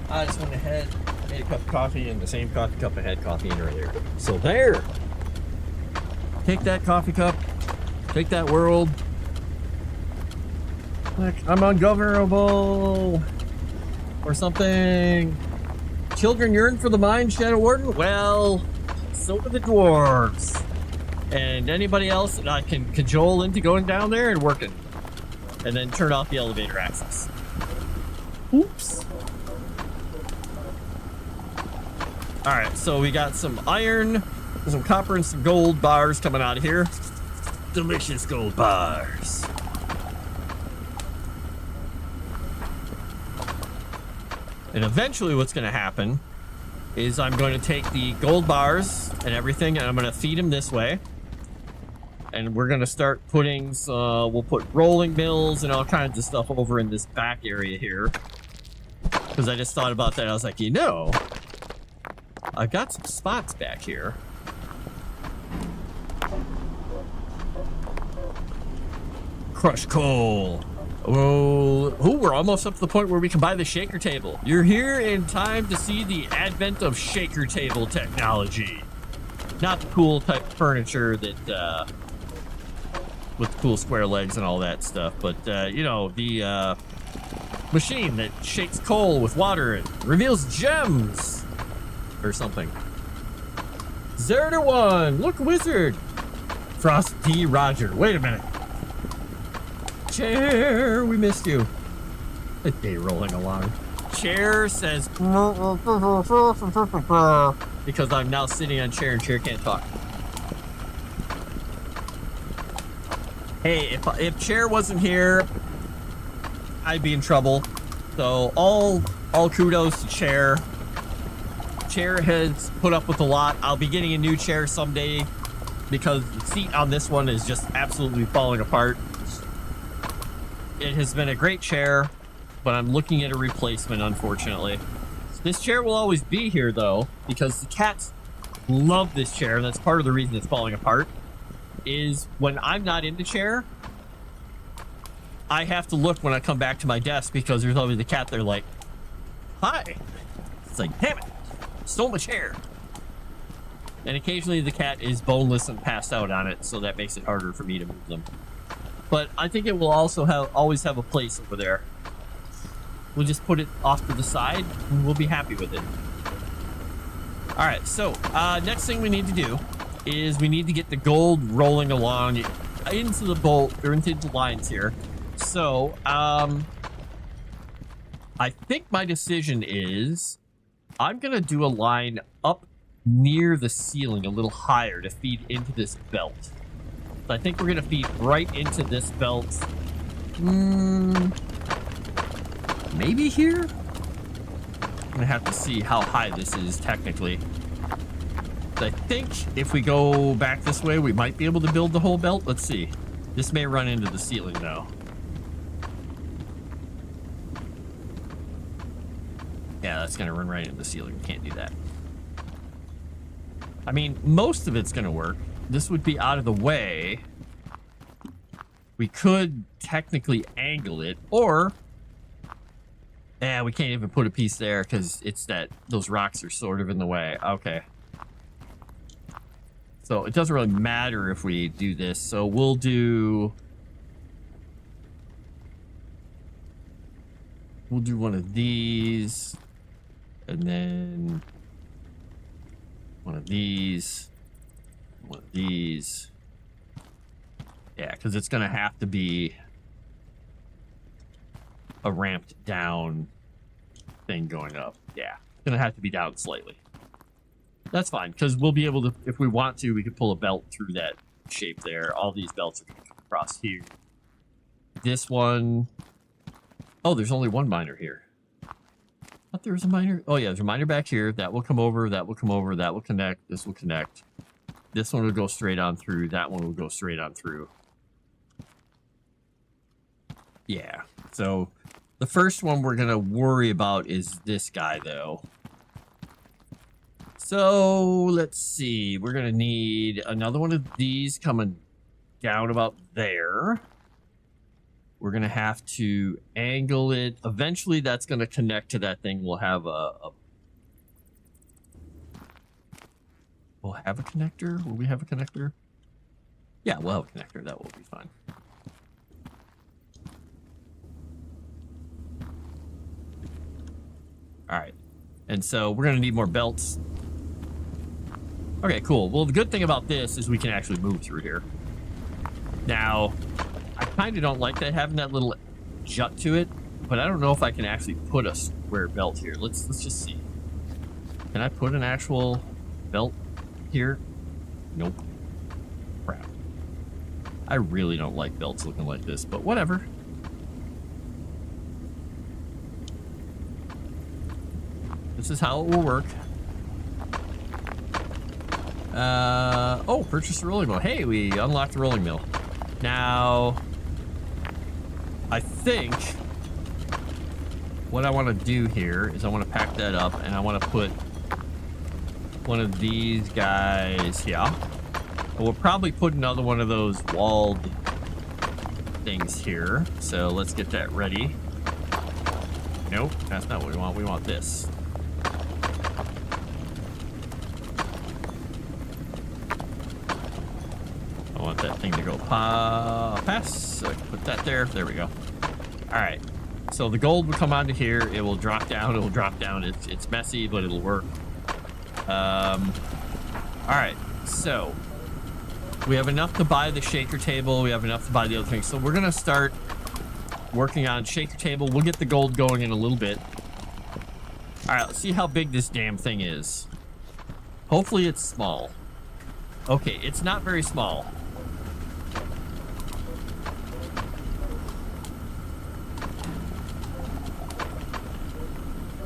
I just went ahead, made a cup of coffee in the same coffee cup I had coffee in earlier. So there. Take that coffee cup. Take that world. Like, I'm ungovernable. Or something. Children yearn for the mine, Shadow Warden? Well, so do the dwarves. And anybody else that I can cajole into going down there and working. And then turn off the elevator access. Oops. Alright, so we got some iron, some copper, and some gold bars coming out of here. Delicious gold bars. And eventually what's going to happen is I'm going to take the gold bars and everything, and I'm going to feed them this way. And we're going to start putting, we'll put rolling mills and all kinds of stuff over in this back area here. Because I just thought about that. I was like, you know, I've got some spots back here. Crushed coal. Oh, we're almost up to the point where we can buy the shaker table. You're here in time to see the advent of shaker table technology. Not the cool type of furniture that, with the cool square legs and all that stuff, but, you know, the, machine that shakes coal with water and reveals gems or something. 0 to 1. Look, wizard. Frost D. Roger. Wait a minute. Chair, we missed you. A day rolling along. Chair says because I'm now sitting on chair and chair can't talk. Hey, if chair wasn't here, I'd be in trouble. So all kudos to chair. Chair has put up with a lot. I'll be getting a new chair someday because the seat on this one is just absolutely falling apart. It has been a great chair, but I'm looking at a replacement, unfortunately. This chair will always be here, though, because the cats love this chair, and that's part of the reason it's falling apart, is when I'm not in the chair, I have to look when I come back to my desk because there's always the cat there like, hi. It's like, damn it, stole my chair. And occasionally the cat is boneless and passed out on it, so that makes it harder for me to move them. But I think it will also always have a place over there. We'll just put it off to the side and we'll be happy with it. All right, so next thing we need to do is we need to get the gold rolling along into the bolt or into the lines here. So I think my decision is I'm gonna do a line up near the ceiling a little higher to feed into this belt. So I think we're gonna feed right into this belt. Maybe here? I'm gonna have to see how high this is technically. I think if we go back this way, we might be able to build the whole belt. Let's see. This may run into the ceiling though. Yeah, that's gonna run right into the ceiling. We can't do that. I mean, most of it's gonna work. This would be out of the way. We could technically angle it, or yeah, we can't even put a piece there because it's that those rocks are sort of in the way. Okay. So it doesn't really matter if we do this. So we'll do one of these, and then one of these. One of these. Yeah, because it's going to have to be a ramped down thing going up. Yeah, it's going to have to be down slightly. That's fine, because we'll be able to, if we want to, we can pull a belt through that shape there. All these belts are going to come across here. This one... Oh, there's only one miner here. I thought there was a miner. Oh, yeah, there's a miner back here. That will come over, that will come over, that will connect, this will connect. This one will go straight on through. That one will go straight on through. Yeah. So the first one we're going to worry about is this guy, though. So let's see. We're going to need another one of these coming down about there. We're going to have to angle it. Eventually, that's going to connect to that thing. We'll have We'll have a connector. Will we have a connector? Yeah, we'll have a connector. That will be fine. All right. And so we're going to need more belts. Okay, cool. Well, the good thing about this is we can actually move through here. Now, I kind of don't like that having that little jut to it, but I don't know if I can actually put a square belt here. Let's just see. Can I put an actual belt here? Nope. Crap. I really don't like belts looking like this, but whatever. This is how it will work. Oh, purchase the rolling mill. Hey, we unlocked the rolling mill. Now, I think what I want to do here is I want to pack that up and I want to put one of these guys here. And we'll probably put another one of those walled things here. So let's get that ready. Nope, that's not what we want. We want this. I want that thing to go past. So I can put that there. There we go. All right. So the gold will come onto here. It will drop down. It will drop down. It's messy, but it'll work. All right. So we have enough to buy the shaker table. We have enough to buy the other things. So we're gonna start working on shaker table. We'll get the gold going in a little bit. All right. Let's see how big this damn thing is. Hopefully it's small. Okay, it's not very small.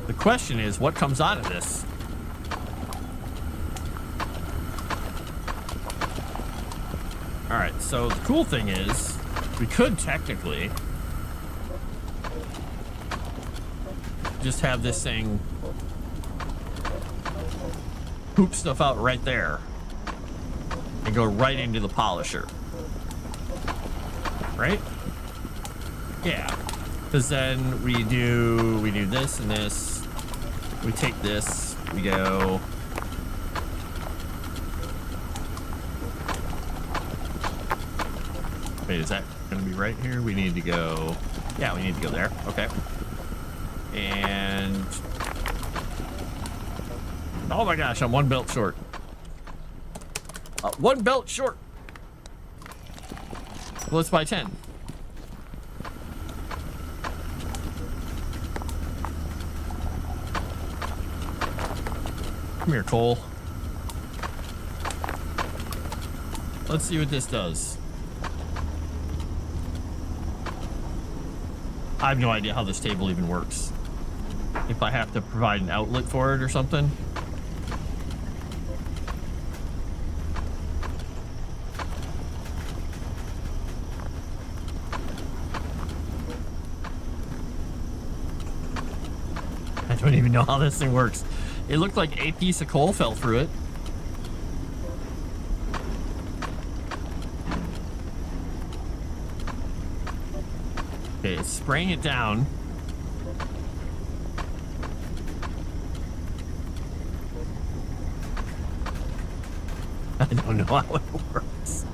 The question is, what comes out of this? All right, so the cool thing is, we could technically just have this thing poop stuff out right there and go right into the polisher. Right? Yeah. Because then we do this and this. We take this, we go. Wait, is that gonna be right here? We need to go, yeah, we need to go there. Okay. And oh my gosh, I'm one belt short. One belt short. Well, let's buy 10. Come here, Cole. Let's see what this does. I have no idea how this table even works. If I have to provide an outlet for it or something. I don't even know how this thing works. It looked like a piece of coal fell through it. Okay, it's spraying it down. I don't know how it works.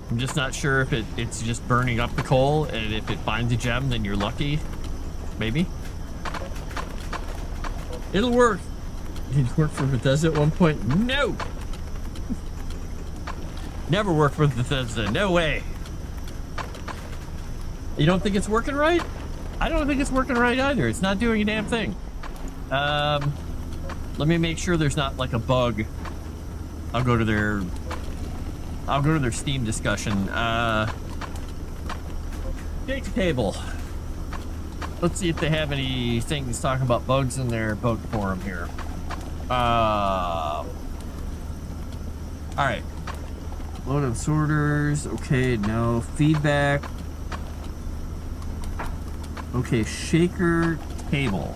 I'm just not sure if it's just burning up the coal, and if it finds a gem, then you're lucky. Maybe. It'll work. Did it work for Bethesda at one point? No! Never worked for Bethesda. No way. You don't think it's working right? I don't think it's working right either. It's not doing a damn thing. Let me make sure there's not like a bug. I'll go to their Steam discussion. Shaker table. Let's see if they have any things talking about bugs in their bug forum here. All right. Load of sorters. Okay, no feedback. Okay, shaker table.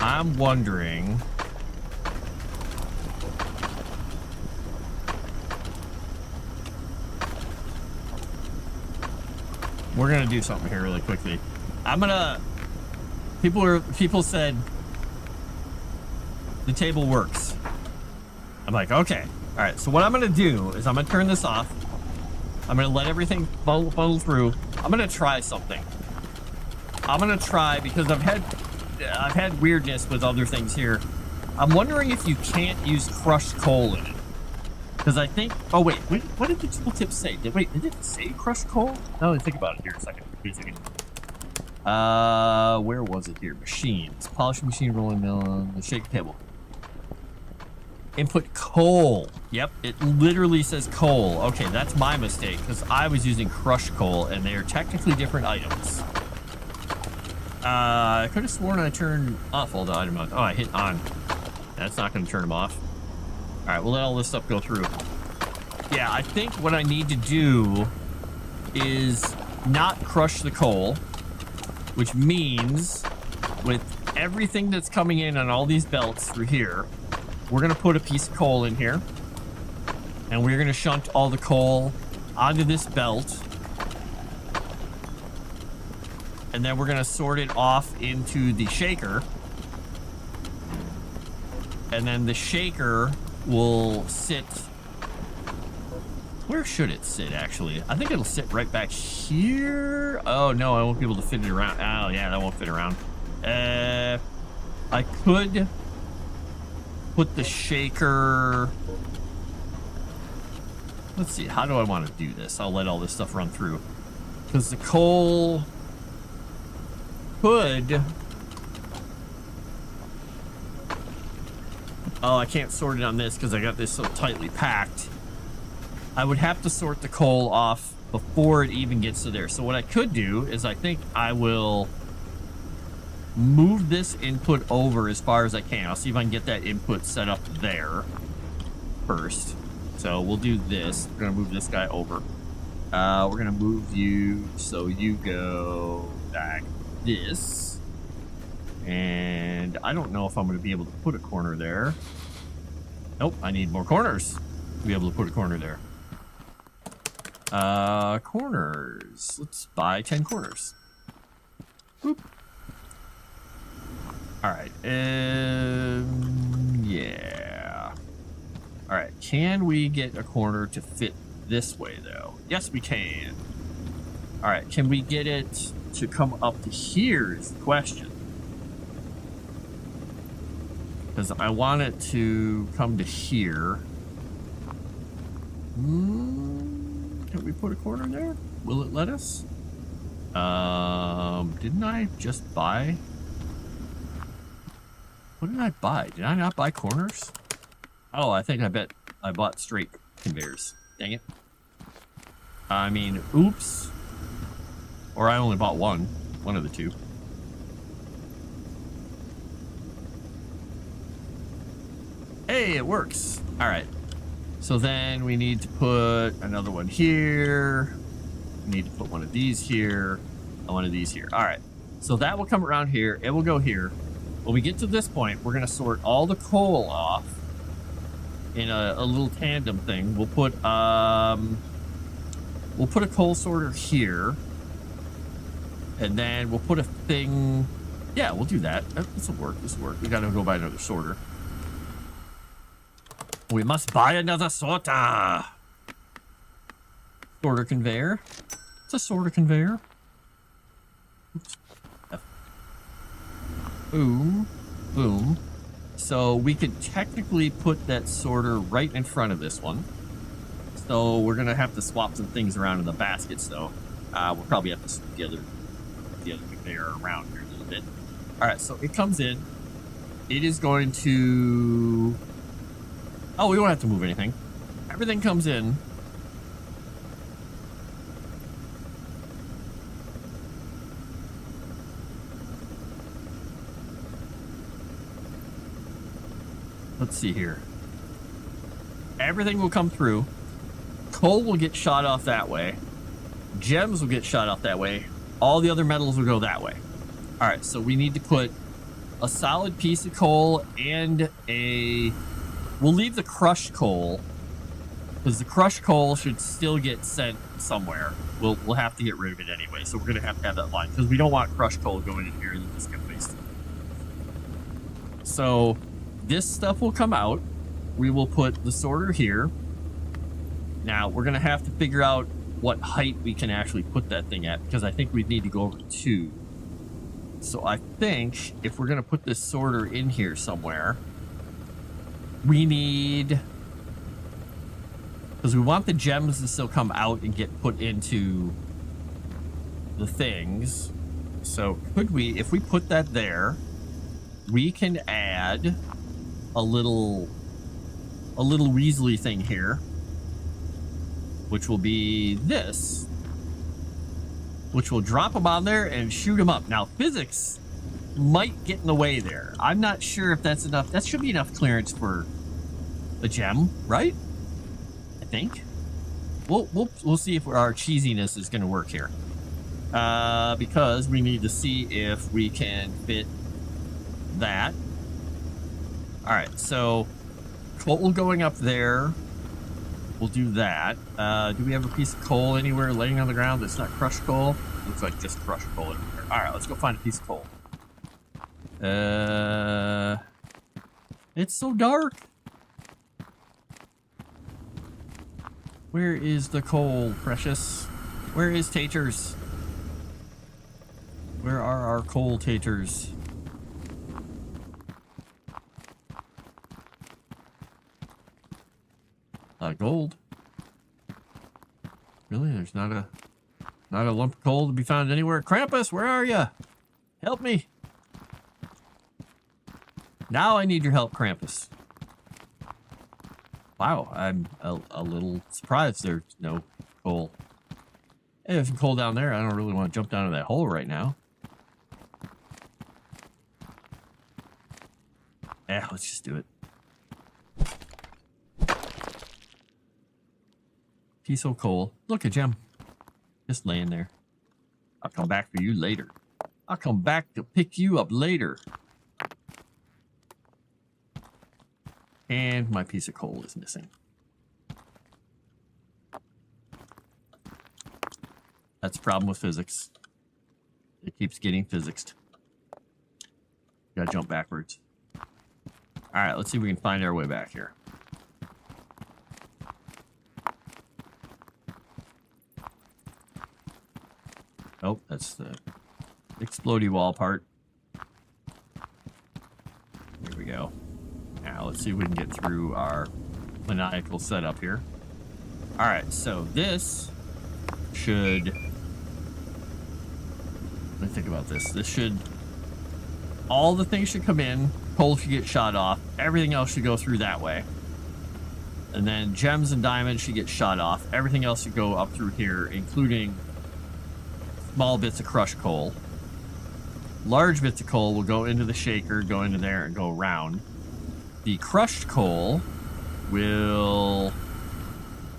I'm wondering. We're gonna do something here really quickly. People said the table works. I'm like, okay. All right, so what I'm gonna do is I'm gonna turn this off. I'm gonna let everything funnel through. I'm gonna try something. I'm gonna try because I've had weirdness with other things here. I'm wondering if you can't use crushed coal in it. Because I think, oh wait, what did the tooltip say? Did it say crushed coal? No, think about it here a second. Wait a second. Where was it here? Machines. Polishing machine, rolling mill, the shake table. Input coal. Yep, it literally says coal. Okay, that's my mistake because I was using crushed coal and they are technically different items. I could have sworn I turned off all the item modes. Oh, I hit on. That's not going to turn them off. All right, we'll let all this stuff go through. Yeah, I think what I need to do is not crush the coal, which means with everything that's coming in on all these belts through here, we're going to put a piece of coal in here, and we're going to shunt all the coal onto this belt, and then we're going to sort it off into the shaker, and then the shaker will sit. Where should it sit, actually? I think it'll sit right back here. Oh, no, I won't be able to fit it around. Oh, yeah, that won't fit around. I could put the shaker. Let's see, how do I want to do this? I'll let all this stuff run through. Because the coal could. Oh, I can't sort it on this because I got this so tightly packed. I would have to sort the coal off before it even gets to there. So what I could do is I think I will move this input over as far as I can. I'll see if I can get that input set up there first. So we'll do this. We're going to move this guy over. We're going to move you so you go like this. And I don't know if I'm going to be able to put a corner there. Nope, I need more corners to be able to put a corner there. Corners. Let's buy 10 corners. Boop. All right. Yeah. All right. Can we get a corner to fit this way, though? Yes, we can. All right. Can we get it to come up to here is the question. Because I want it to come to here. Can we put a corner there? Will it let us? Didn't I just buy? What did I buy? Did I not buy corners? Oh, I bought straight conveyors. Dang it. I mean, oops. Or I only bought one of the two. Hey, it works. All right. So then we need to put another one here. We need to put one of these here and one of these here. All right. So that will come around here. It will go here. When we get to this point, we're going to sort all the coal off in a little tandem thing. We'll put a coal sorter here. And then we'll put a thing. Yeah, we'll do that. This will work. This will work. We got to go buy another sorter. We must buy another sorter. Sorter conveyor. It's a sorter conveyor. Oops. Boom. Boom. So we could technically put that sorter right in front of this one. So we're going to have to swap some things around in the baskets, though. We'll probably have to swap the other conveyor around here a little bit. All right, so it comes in. It is going to... Oh, we won't have to move anything. Everything comes in. Let's see here. Everything will come through. Coal will get shot off that way. Gems will get shot off that way. All the other metals will go that way. All right, so we need to put a solid piece of coal and a... We'll leave the crushed coal, because the crushed coal should still get sent somewhere. We'll have to get rid of it anyway, so we're going to have that line, because we don't want crushed coal going in here and then just get wasted. So this stuff will come out. We will put the sorter here. Now, we're going to have to figure out what height we can actually put that thing at, because I think we need to go over 2. So I think if we're going to put this sorter in here somewhere, we need... Because we want the gems to still come out and get put into the things. So could we, if we put that there, we can add a little Weasley thing here, which will be this, which will drop them on there and shoot them up. Now, physics might get in the way there. I'm not sure if that's enough. That should be enough clearance for a gem, right? I think. We'll see if our cheesiness is going to work here, because we need to see if we can fit that. All right, so coal going up there. We'll do that. Do we have a piece of coal anywhere laying on the ground that's not crushed coal? Looks like just crushed coal everywhere. All right, let's go find a piece of coal. It's so dark. Where is the coal, precious? Where is taters? Where are our coal taters? Gold. Really? There's not a lump of coal to be found anywhere. Krampus, where are you? Help me. Now I need your help, Krampus. Wow, I'm a little surprised there's no coal. Hey, there's some coal down there. I don't really want to jump down to that hole right now. Yeah, let's just do it. Piece of coal. Look, a gem. Just laying there. I'll come back for you later. I'll come back to pick you up later. And my piece of coal is missing. That's the problem with physics. It keeps getting physicsed. Gotta jump backwards. Alright, let's see if we can find our way back here. Oh, that's the explodey wall part. Here we go. Now, let's see if we can get through our maniacal setup here. Alright, so this should... Let me think about this. This should... All the things should come in. Coal should get shot off. Everything else should go through that way. And then gems and diamonds should get shot off. Everything else should go up through here, including small bits of crushed coal. Large bits of coal will go into the shaker, go into there, and go around. The crushed coal will...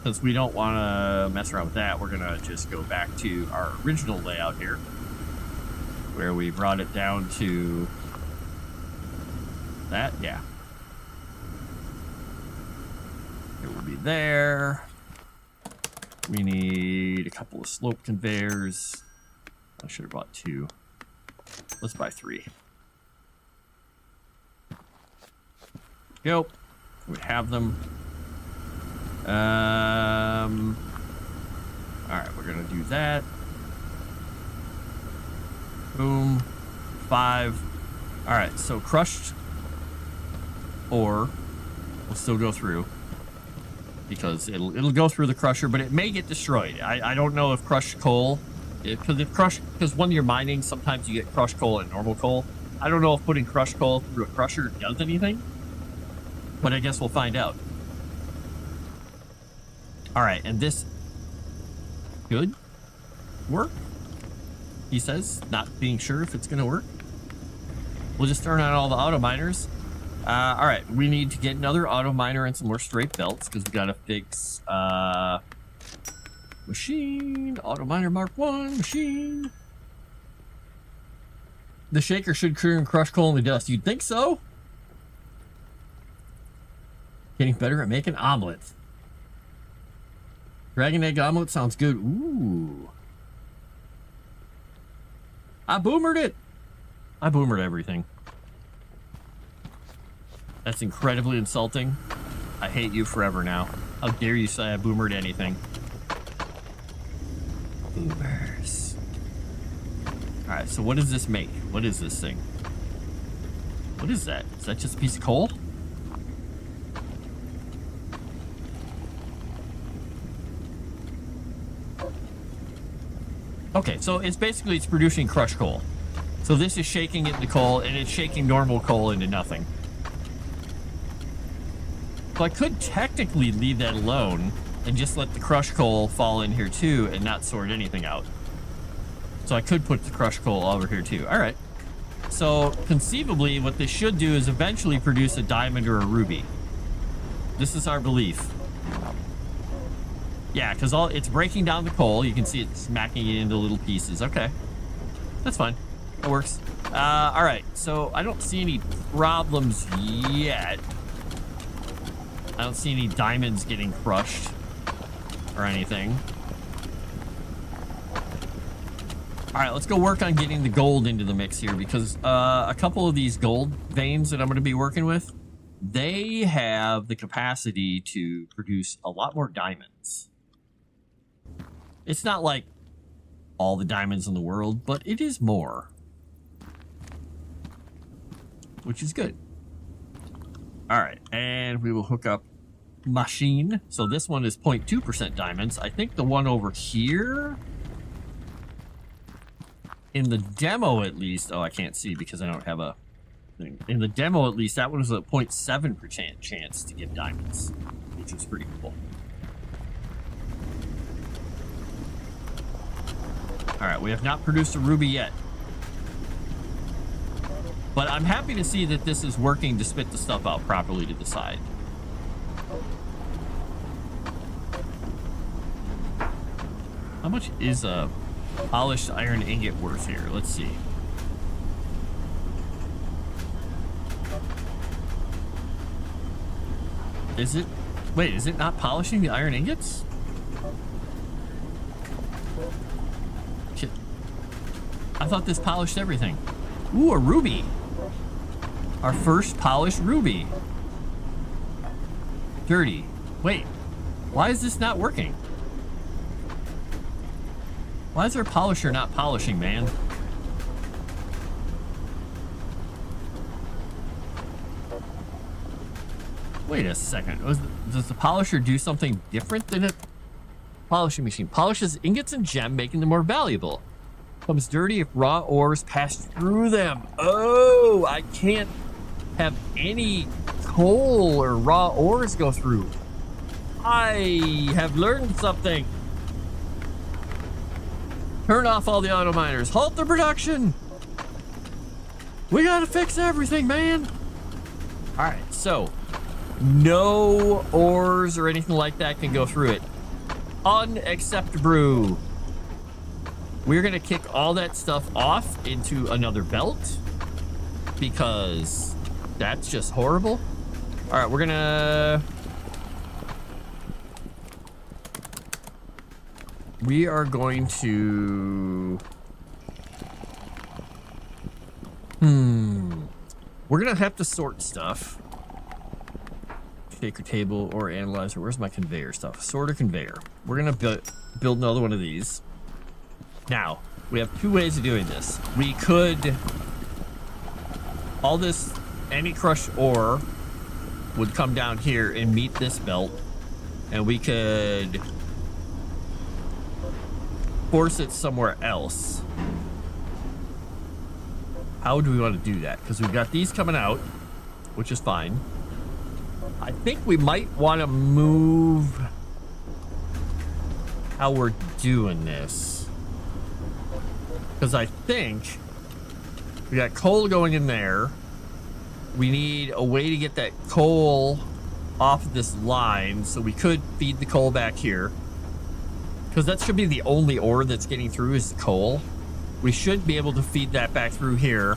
Since we don't want to mess around with that, we're going to just go back to our original layout here, where we brought it down to that. Yeah. It will be there. We need a couple of slope conveyors. I should have bought 2. Let's buy 3. Go. We have them. Alright, we're gonna do that. Boom. 5. Alright, so crushed ore will still go through, because it'll go through the crusher, but it may get destroyed. I don't know if crushed coal, because when you're mining, sometimes you get crushed coal and normal coal. I don't know if putting crushed coal through a crusher does anything, but I guess we'll find out. All right, and this should work, he says, not being sure if it's going to work. We'll just turn on all the auto miners. All right, we need to get another auto miner and some more straight belts because we got to fix machine, auto miner Mark 1, machine. The shaker should clear and crush coal in the dust. You'd think so? Getting better at making omelets. Dragon egg omelet sounds good. Ooh. I boomered it. I boomered everything. That's incredibly insulting. I hate you forever now. How dare you say I boomered anything? Boomers. Alright, so what does this make? What is this thing? What is that? Is that just a piece of coal? Okay, so it's producing crushed coal. So this is shaking it into coal, and it's shaking normal coal into nothing. So I could technically leave that alone and just let the crushed coal fall in here too and not sort anything out. So I could put the crushed coal over here too. All right. So conceivably what this should do is eventually produce a diamond or a ruby. This is our belief. Yeah, because it's breaking down the coal. You can see it smacking it into little pieces. Okay. That's fine. That works. All right. So I don't see any problems yet. I don't see any diamonds getting crushed or anything. All right, let's go work on getting the gold into the mix here because a couple of these gold veins that I'm going to be working with, they have the capacity to produce a lot more diamonds. It's not like all the diamonds in the world, but it is more, which is good. All right, and we will hook up machine. So this one is 0.2% diamonds. I think the one over here, in the demo at least, oh, I can't see because I don't have a thing. In the demo at least, that one was a 0.7% chance to get diamonds, which is pretty cool. All right, we have not produced a ruby yet. But I'm happy to see that this is working to spit the stuff out properly to the side. How much is a polished iron ingot worth here? Let's see. Is it? Wait, is it not polishing the iron ingots? Shit. I thought this polished everything. Ooh, a ruby. Our first polished ruby. Dirty. Wait, why is this not working? Why is our polisher not polishing, man? Wait a second. Does the polisher do something different than a polishing machine? Polishes ingots and gem, making them more valuable. Becomes dirty if raw ores pass through them. Oh, I can't have any coal or raw ores go through. I have learned something. Turn off all the auto miners. Halt the production. We gotta fix everything, man. All right, so no ores or anything like that can go through it. Unacceptable. We're gonna kick all that stuff off into another belt because that's just horrible. All right, we're gonna... We are going to... We're gonna have to sort stuff. Shaker table or analyzer. Where's my conveyor stuff? Sorter conveyor. We're gonna build another one of these. Now, we have two ways of doing this. We could... All this, any crushed ore would come down here and meet this belt. And we could... force it somewhere else. How do we want to do that? Because we've got these coming out, which is fine. I think we might want to move how we're doing this. Because I think we got coal going in there. We need a way to get that coal off of this line, so we could feed the coal back here. Because that should be the only ore that's getting through is the coal. We should be able to feed that back through here.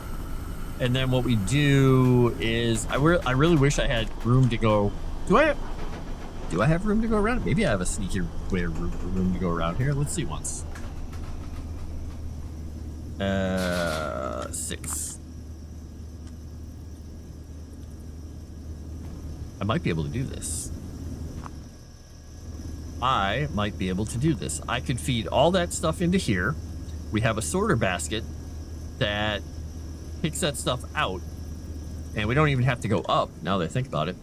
And then what we do is, I really wish I had room to go. Do I have room to go around? Maybe I have a sneaky way of room to go around here. Let's see once. 6. I might be able to do this. I could feed all that stuff into here. We have a sorter basket that picks that stuff out. And we don't even have to go up, now that I think about it.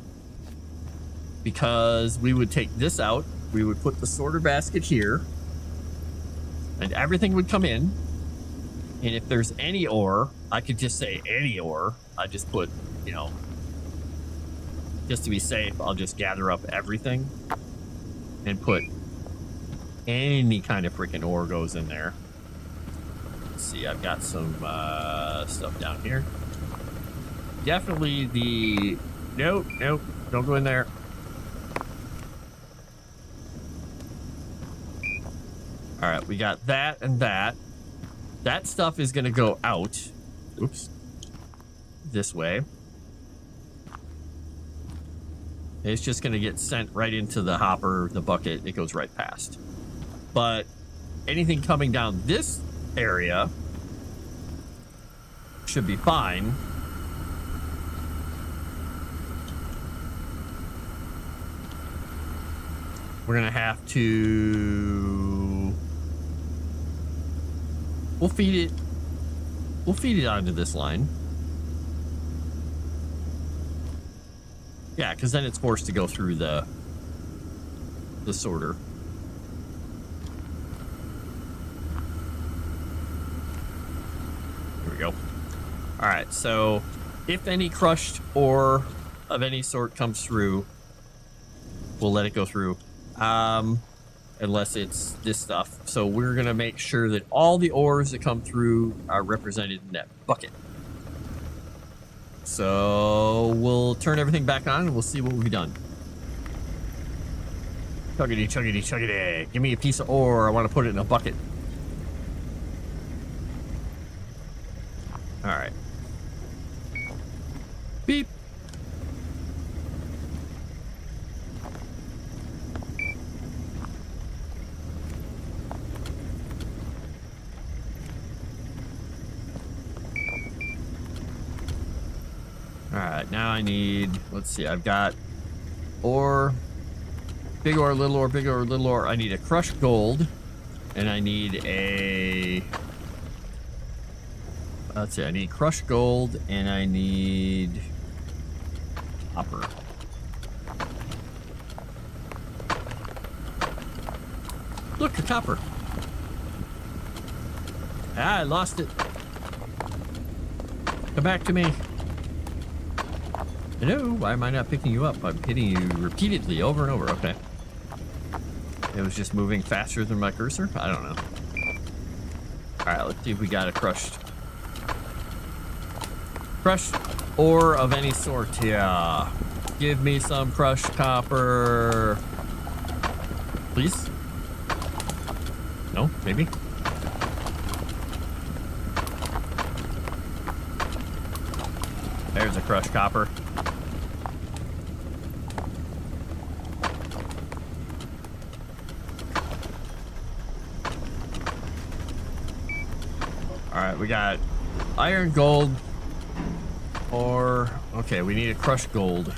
Because we would take this out. We would put the sorter basket here. And everything would come in. And if there's any ore, I could just say any ore. I just put, you know, just to be safe, I'll just gather up everything and put any kind of freaking ore goes in there. Let's see, I've got some stuff down here. Definitely the... Nope, don't go in there. All right, we got that and that. That stuff is going to go out. Oops. This way. It's just going to get sent right into the hopper, the bucket. It goes right past. But anything coming down this area should be fine. We're going to have to... We'll feed it onto this line. Yeah, because then it's forced to go through the sorter. Here we go. All right, so if any crushed ore of any sort comes through, we'll let it go through. Unless it's this stuff. So we're going to make sure that all the ores that come through are represented in that bucket. So we'll turn everything back on and we'll see what we've done. Chuggity, chuggity, chuggity. Give me a piece of ore. I want to put it in a bucket. All right. Beep. Alright, now I need, let's see, I've got ore, big ore, little ore, big ore, little ore. I need a crushed gold, and I need a, let's see, I need crushed gold, and I need copper. Look, a copper. Ah, I lost it. Come back to me. Hello, why am I not picking you up? I'm hitting you repeatedly over and over. Okay. It was just moving faster than my cursor? I don't know. Alright, let's see if we got a crushed ore of any sort. Yeah. Give me some crushed copper. Please? No? Maybe? There's a crushed copper. Alright, we got iron, gold, or... Okay, we need a crushed gold.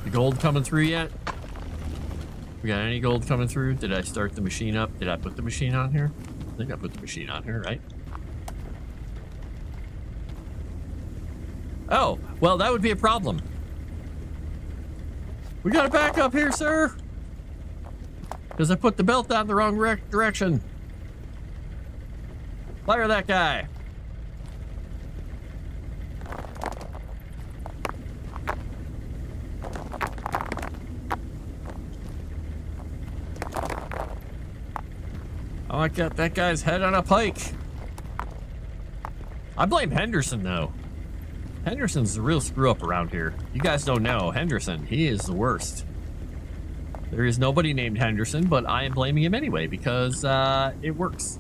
The gold coming through yet? We got any gold coming through? Did I start the machine up? Did I put the machine on here? I think I put the machine on here, right? Oh, well, that would be a problem. We got to back up here, sir. Because I put the belt down the wrong direction. Fire that guy. Oh, I got that guy's head on a pike. I blame Henderson, though. Henderson's the real screw-up around here. You guys don't know. Henderson, he is the worst. There is nobody named Henderson, but I am blaming him anyway because it works.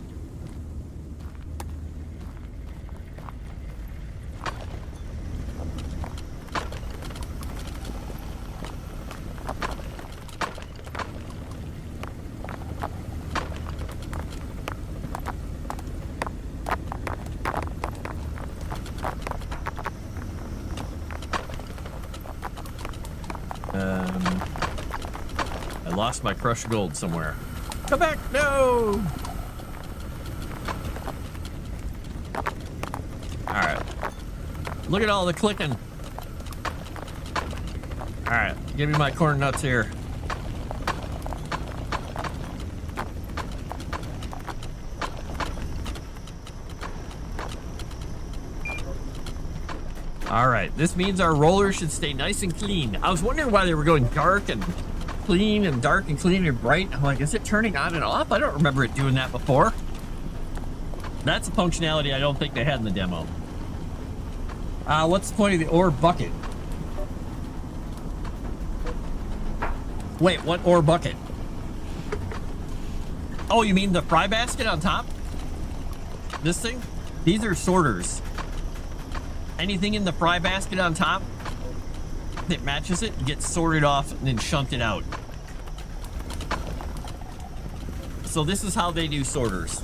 I lost my crushed gold somewhere. Come back! No! Alright. Look at all the clicking. Alright, give me my corn nuts here. Alright, this means our rollers should stay nice and clean. I was wondering why they were going dark and clean and dark and clean and bright. I'm like, is it turning on and off? I don't remember it doing that before. That's a functionality I don't think they had in the demo. What's the point of the ore bucket? Wait, what ore bucket? Oh, you mean the fry basket on top? This thing? These are sorters. Anything in the fry basket on top that matches it gets sorted off and then shunted out. So this is how they do sorters.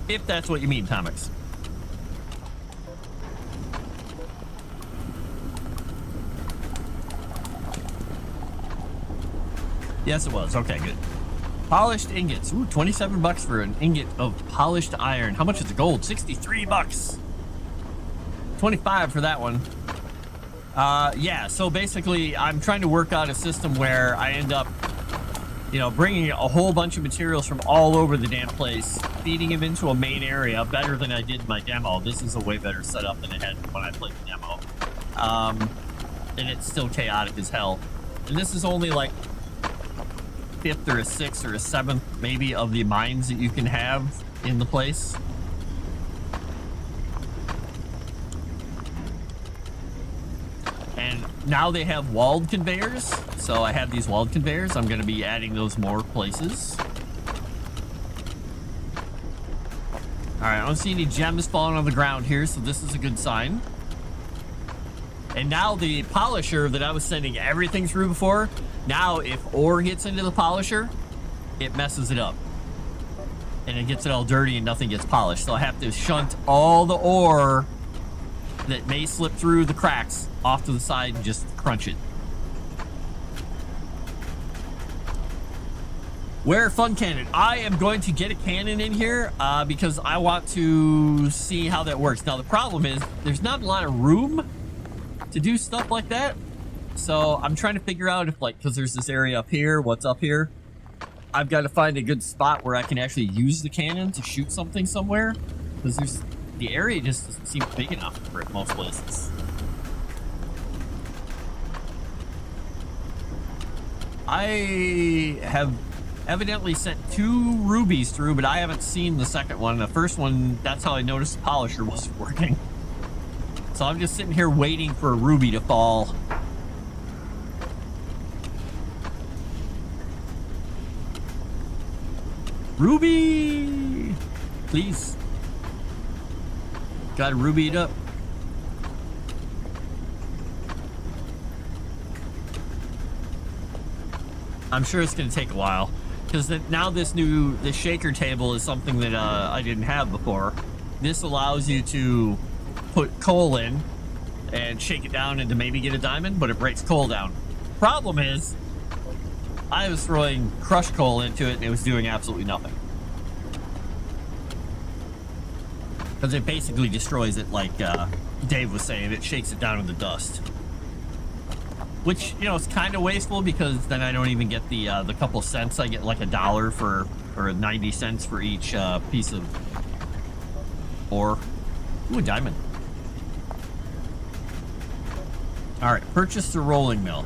If that's what you mean, Thomas. Yes, it was. Okay, good. Polished ingots. Ooh, 27 bucks for an ingot of polished iron. How much is the gold? 63 bucks. 25 for that one. Yeah, so basically I'm trying to work out a system where I end up, you know, bringing a whole bunch of materials from all over the damn place, feeding them into a main area better than I did in my demo. This is a way better setup than it had when I played the demo. And it's still chaotic as hell. And this is only like 5th or a 6th or a 7th maybe of the mines that you can have in the place. And now they have walled conveyors. So I have these walled conveyors. I'm going to be adding those more places. All right, I don't see any gems falling on the ground here, so this is a good sign. And now the polisher that I was sending everything through before, now if ore gets into the polisher, it messes it up. And it gets it all dirty and nothing gets polished. So I have to shunt all the ore that may slip through the cracks off to the side and just crunch it. Where fun cannon? I am going to get a cannon in here because I want to see how that works. Now the problem is there's not a lot of room to do stuff like that. So I'm trying to figure out if, like, because there's this area up here, what's up here? I've got to find a good spot where I can actually use the cannon to shoot something somewhere. Because the area just doesn't seem big enough for most places. I have evidently sent 2 rubies through, but I haven't seen the second one. The first one, that's how I noticed the polisher wasn't working. So I'm just sitting here waiting for a ruby to fall. Ruby! Please. Gotta ruby it up. I'm sure it's gonna take a while. Because now this shaker table is something that I didn't have before. This allows you to put coal in and shake it down and to maybe get a diamond, but it breaks coal down. Problem is, I was throwing crushed coal into it and it was doing absolutely nothing. Because it basically destroys it, like Dave was saying. It shakes it down in the dust. Which, you know, it's kind of wasteful because then I don't even get the couple cents. I get like $1 for or 90 cents for each piece of ore. Ooh, a diamond. All right, purchase the rolling mill.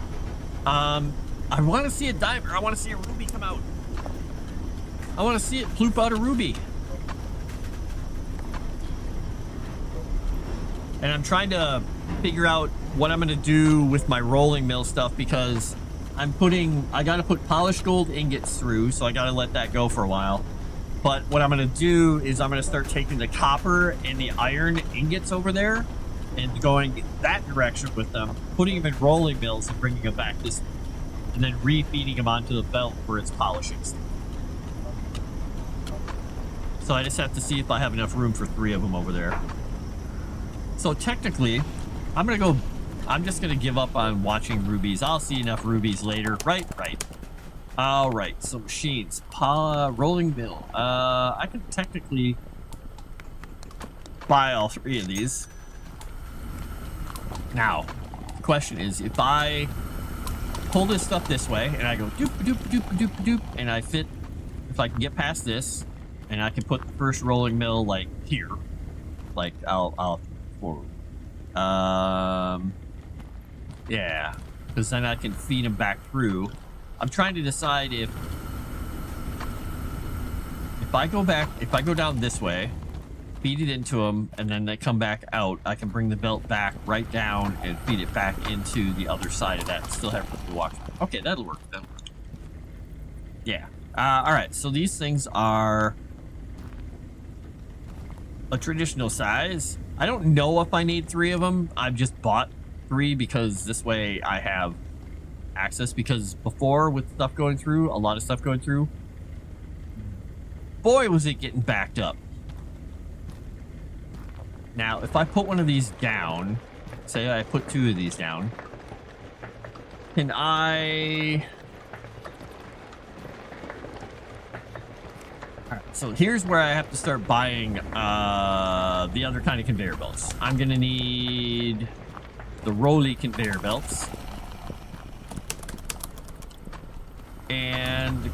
I want to see a diamond. I want to see a ruby come out. I want to see it ploop out a ruby. And I'm trying to figure out what I'm going to do with my rolling mill stuff, because I got to put polished gold ingots through, so I got to let that go for a while. But what I'm going to do is I'm going to start taking the copper and the iron ingots over there and going that direction with them, putting them in rolling mills and bringing them back this way, and then refeeding them onto the belt where it's polishing stuff. So I just have to see if I have enough room for 3 of them over there. So technically, I'm just gonna give up on watching rubies. I'll see enough rubies later. Right. All right, so machines, rolling mill. I can technically buy all 3 of these. Now, the question is, if I pull this stuff this way and I go doop doop doop doop doop, and I fit, if I can get past this, and I can put the first rolling mill like here, like I'll forward. Yeah, because then I can feed them back through. I'm trying to decide if I go down this way, feed it into them, and then they come back out, I can bring the belt back right down and feed it back into the other side of that and still have to walk. Okay, that'll work then. Yeah. All right, so these things are a traditional size. I don't know if I need 3 of them. I've just bought 3 because this way I have access, because before, with stuff going through, a lot of stuff going through, boy was it getting backed up. Now, if I put one of these down, say I put 2 of these down, can I... All right, so here's where I have to start buying the other kind of conveyor belts. I'm gonna need the Rolly conveyor belts, and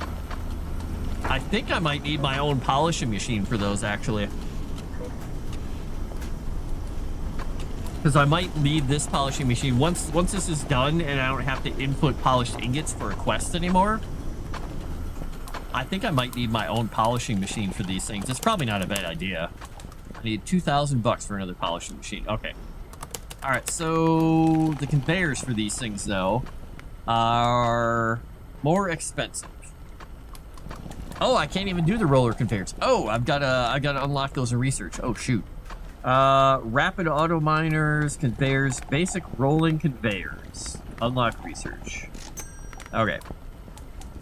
I think I might need my own polishing machine for those, actually, because I might need this polishing machine once this is done and I don't have to input polished ingots for a quest anymore. I think I might need my own polishing machine for these things. It's probably not a bad idea. I need $2,000 for another polishing machine. Okay. All right, so the conveyors for these things, though, are more expensive. Oh, I can't even do the roller conveyors. Oh, I gotta unlock those in research. Oh, shoot. Rapid auto miners, conveyors, basic rolling conveyors. Unlock research. Okay.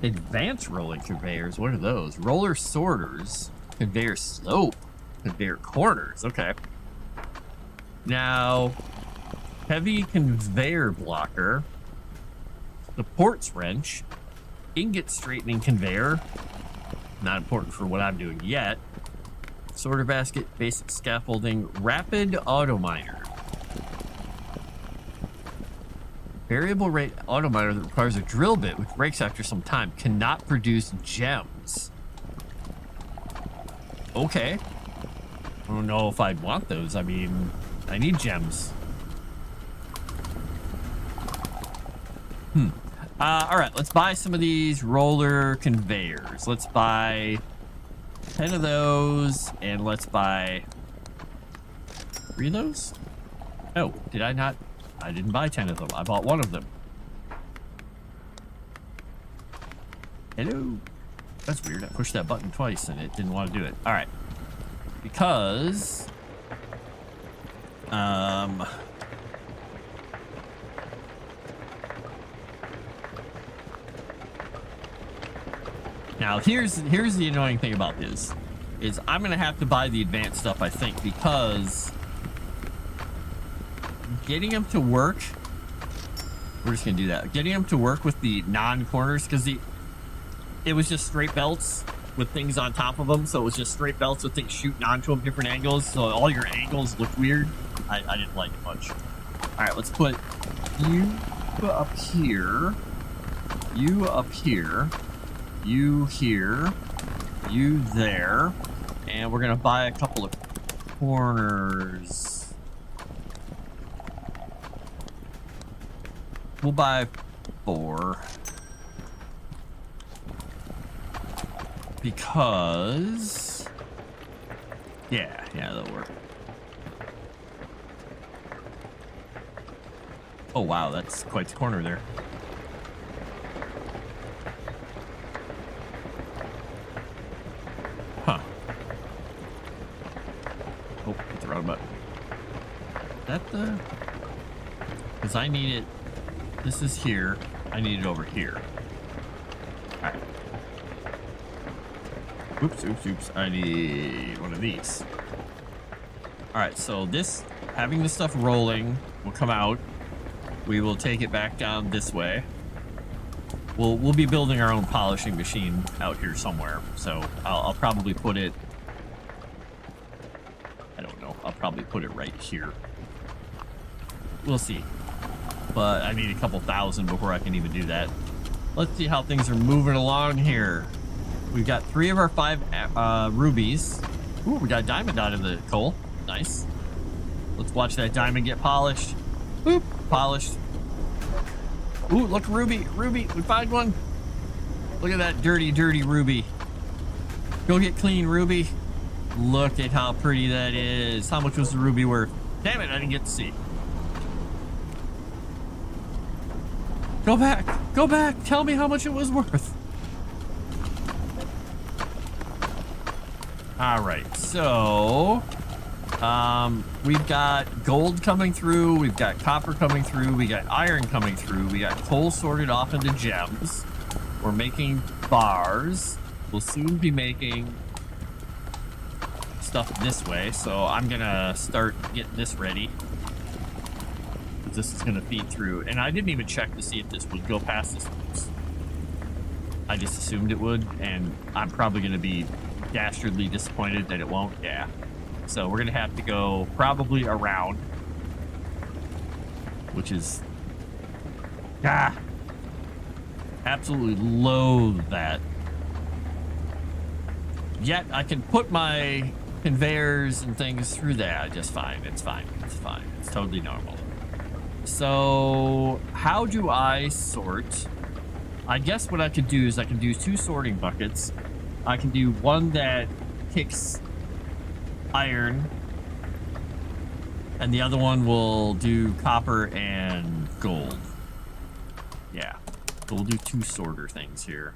Advanced rolling conveyors, what are those? Roller sorters, conveyor slope, conveyor corners. Okay. Now, heavy conveyor blocker, supports wrench, ingot straightening conveyor, not important for what I'm doing yet, sorter basket, basic scaffolding, rapid auto miner. Variable rate auto miner that requires a drill bit, which breaks after some time, cannot produce gems. Okay. I don't know if I'd want those. I mean, I need gems. All right, let's buy some of these roller conveyors. Let's buy 10 of those, and let's buy 3 of those. Oh, did I not? I didn't buy 10 of them. I bought 1 of them. Hello. That's weird. I pushed that button twice and it didn't want to do it. All right. Because... Now, here's the annoying thing about this. Is I'm going to have to buy the advanced stuff, I think, because... getting them to work, we're just gonna do that. Getting them to work with the non-corners, because it was just straight belts with things on top of them, so it was just straight belts with things shooting onto them different angles, so all your angles look weird. I didn't like it much. All right, let's put you up here, you up here, you here, You there. And we're gonna buy a couple of corners. We'll buy 4. Because... Yeah, that'll work. Oh wow, that's quite the corner there. Huh. Oh, hit the wrong button. Is that the... Because I need it... This is here. I need it over here. Alright. Oops. I need one of these. Alright, so this... Having this stuff rolling will come out. We will take it back down this way. We'll be building our own polishing machine out here somewhere. So I'll probably put it... I don't know. I'll probably put it right here. We'll see. But I need a couple thousand before I can even do that. Let's see how things are moving along here. We've got 3 of our 5 rubies. Ooh, we got a diamond out of the coal. Nice. Let's watch that diamond get polished. Boop. Polished. Ooh, look, ruby. We find one. Look at that dirty ruby. Go get clean, ruby. Look at how pretty that is. How much was the ruby worth? Damn it, I didn't get to see. Go back. Tell me how much it was worth. All right, so we've got gold coming through, we've got copper coming through, we got iron coming through, we got coal sorted off into gems. We're making bars. We'll soon be making stuff this way, so I'm gonna start getting this ready. This is gonna feed through, and I didn't even check to see if this would go past this. I just assumed it would, and I'm probably gonna be dastardly disappointed that it won't. Yeah. So we're gonna have to go probably around, which is absolutely loathe that. Yet I can put my conveyors and things through that just fine. It's fine. It's totally normal. So how do I sort? I guess what I could do is I can do 2 sorting buckets. I can do one that kicks iron, and the other one will do copper and gold. Yeah, so we'll do 2 sorter things here.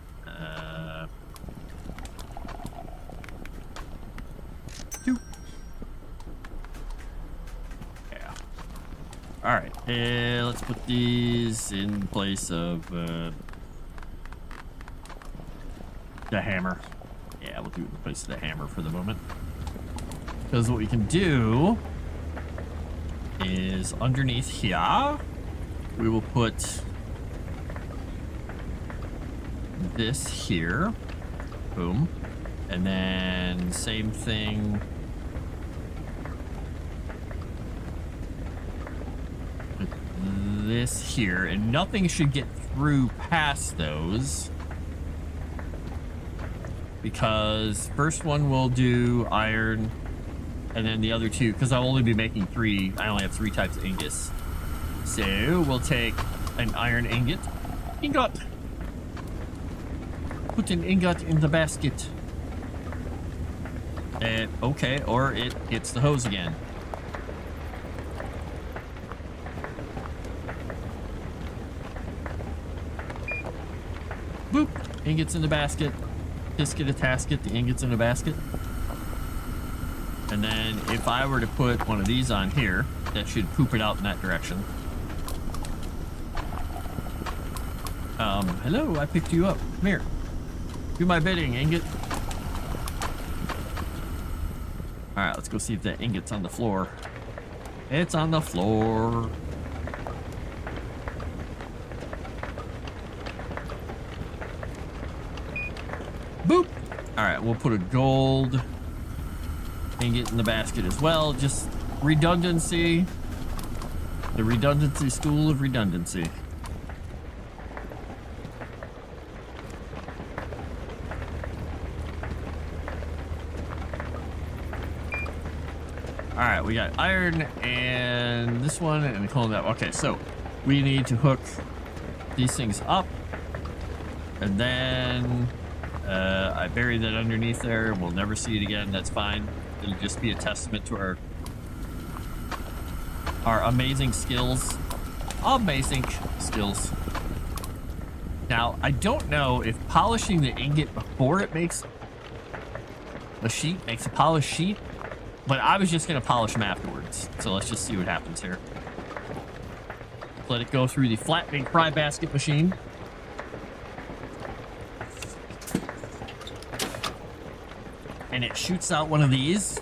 Two. Yeah. All right, let's put these in place of the hammer. Yeah, we'll do it in place of the hammer for the moment. Because what we can do is underneath here, we will put this here. Boom. And then same thing. With this here. And nothing should get through past those. Because first one will do iron, and then the other 2, because I'll only be making 3. I only have 3 types of ingots. So we'll take an iron ingot. Put an ingot in the basket. And okay, or it hits the hose again. Boop. Ingots in the basket. Tisket a tasket, the ingots in a basket. And then if I were to put one of these on here, that should poop it out in that direction. Hello, I picked you up. Come here. Do my bidding, ingot. Alright, let's go see if that ingot's on the floor. It's on the floor. Boop. All right, we'll put a gold ingot in the basket as well. Just redundancy. The redundancy school of redundancy. All right, we got iron and this one and clone that. Okay, so we need to hook these things up, and then I buried that underneath there. We'll never see it again. That's fine. It'll just be a testament to our amazing skills. Amazing skills. Now, I don't know if polishing the ingot before it makes a sheet makes a polished sheet, but I was just going to polish them afterwards. So let's just see what happens here. Let it go through the flattening fry basket machine. And it shoots out one of these.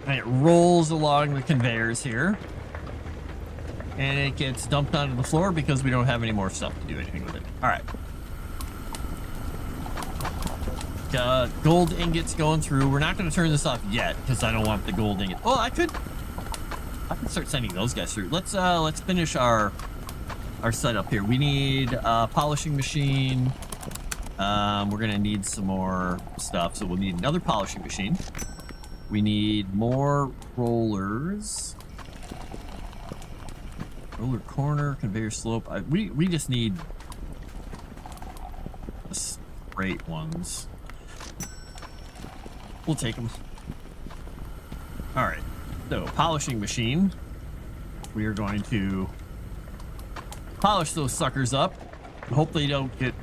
And it rolls along the conveyors here. And it gets dumped onto the floor because we don't have any more stuff to do anything with it. All right. Gold ingots going through. We're not going to turn this off yet because I don't want the gold ingot. Oh, I could start sending those guys through. Let's finish our setup here. We need a polishing machine. We're going to need some more stuff, so we'll need another polishing machine. We need more rollers. Roller corner, conveyor slope. We just need the straight ones. We'll take them. All right. So, polishing machine. We are going to polish those suckers up. Hope they don't get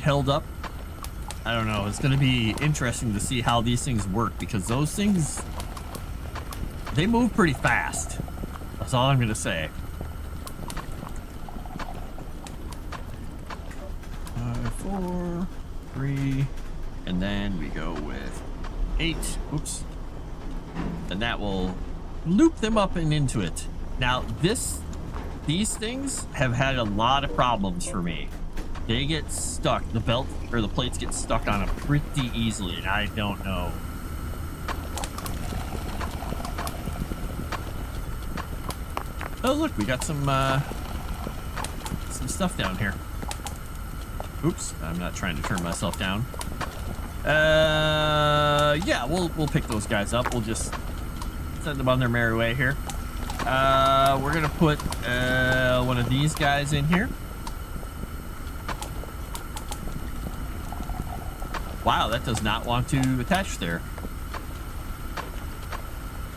held up. I don't know. It's going to be interesting to see how these things work because those things, they move pretty fast. That's all I'm going to say. 5, 4, 3, and then we go with 8. Oops. And that will loop them up and into it. Now, these things have had a lot of problems for me. They get stuck. The belt or the plates get stuck on them pretty easily, and I don't know. Oh, look, we got some stuff down here. Oops, I'm not trying to turn myself down. Yeah, we'll pick those guys up. We'll just send them on their merry way here. We're gonna put one of these guys in here. Wow, that does not want to attach there.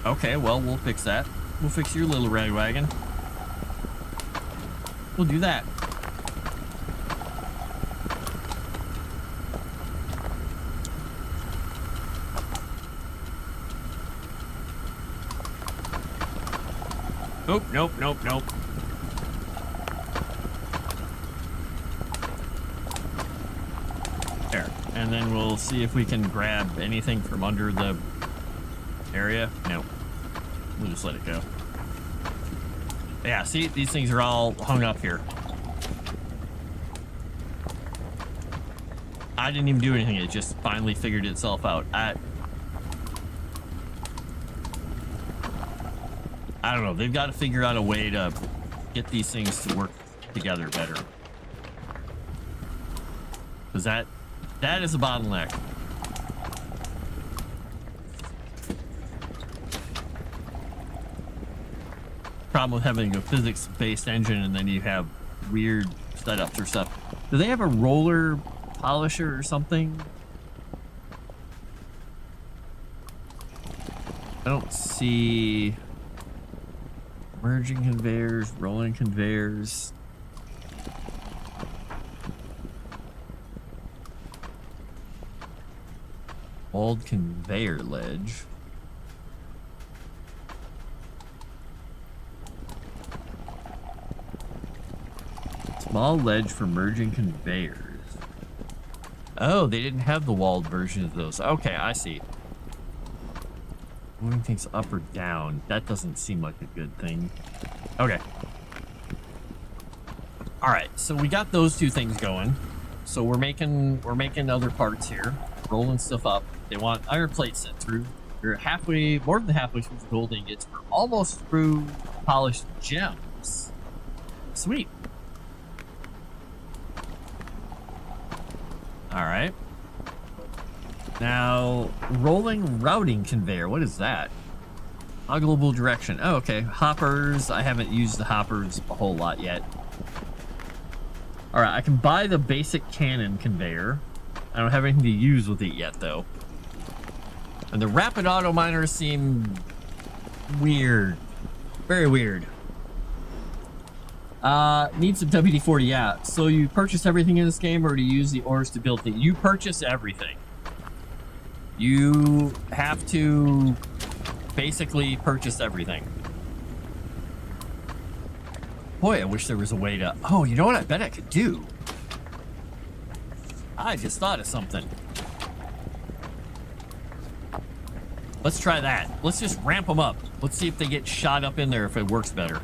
Okay, well, we'll fix that. We'll fix your little rag wagon. We'll do that. Oh, nope. There. And then we'll see if we can grab anything from under the area. Nope. We'll just let it go. Yeah, see, these things are all hung up here. I didn't even do anything. It just finally figured itself out. I don't know. They've got to figure out a way to get these things to work together better. Because that is a bottleneck. Problem with having a physics-based engine and then you have weird setups or stuff. Do they have a roller polisher or something? I don't see merging conveyors, rolling conveyors. Old conveyor ledge. Small ledge for merging conveyors. Oh, they didn't have the walled version of those. Okay, I see. Moving things up or down. That doesn't seem like a good thing. Okay. All right, so we got those two things going. So we're making other parts here, rolling stuff up. They want iron plates sent through. We're more than halfway through the gold ingots. We're almost through polished gems. Sweet. All right. Now, rolling routing conveyor. What is that? Toggleable direction. Oh, okay. Hoppers. I haven't used the hoppers a whole lot yet. All right, I can buy the basic cannon conveyor. I don't have anything to use with it yet, though. And the rapid auto miners seem weird. Very weird. Need some WD-40, yeah. So you purchase everything in this game, or do you use the ores to build it? You purchase everything. You have to basically purchase everything. Boy, I wish there was a way to... Oh, you know what I bet I could do? I just thought of something. Let's try that. Let's just ramp them up. Let's see if they get shot up in there, if it works better.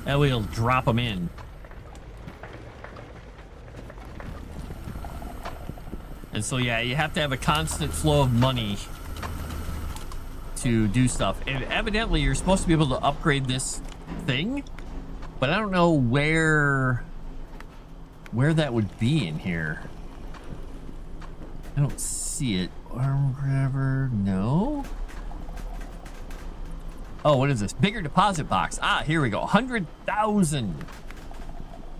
And we'll drop them in. And so, yeah, you have to have a constant flow of money to do stuff. And evidently, you're supposed to be able to upgrade this thing, but I don't know where that would be in here. I don't see it. Arm grabber, no. Oh, what is this? Bigger deposit box. Ah, here we go. 100,000.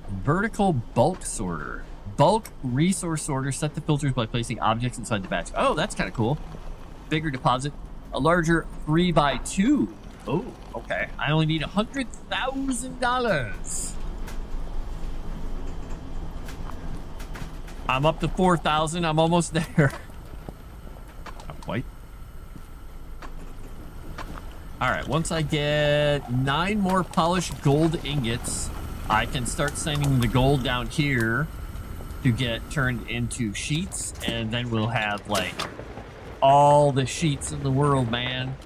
Vertical bulk sorter. Bulk resource sorter. Set the filters by placing objects inside the batch. Oh, that's kind of cool. Bigger deposit. A larger 3x2. Oh, okay. I only need $100,000. I'm up to 4,000. I'm almost there. Not quite. All right, once I get 9 more polished gold ingots, I can start sending the gold down here to get turned into sheets, and then we'll have, like, all the sheets in the world, man.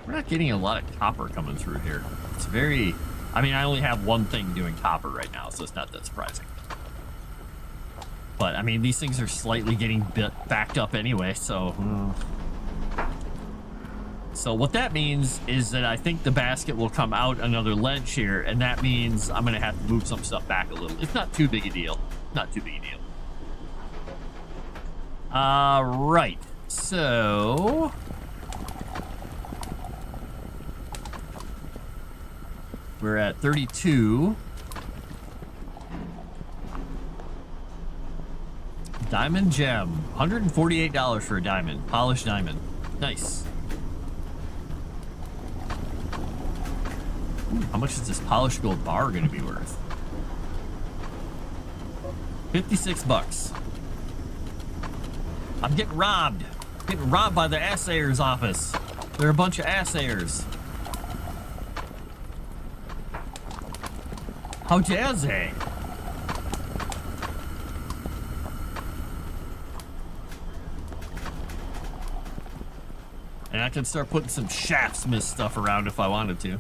We're not getting a lot of copper coming through here. It's very... I mean, I only have one thing doing copper right now, so it's not that surprising. But, I mean, these things are slightly getting backed up anyway, so... So what that means is that I think the basket will come out another ledge here, and that means I'm going to have to move some stuff back a little. It's not too big a deal. Not too big a deal. Right. So... we're at 32. Diamond gem. $148 for a diamond. Polished diamond. Nice. Ooh, how much is this polished gold bar going to be worth? 56 bucks. I'm getting robbed. Getting robbed by the assayer's office. They're a bunch of assayers. How jazzy. And I can start putting some shaftsmith stuff around if I wanted to.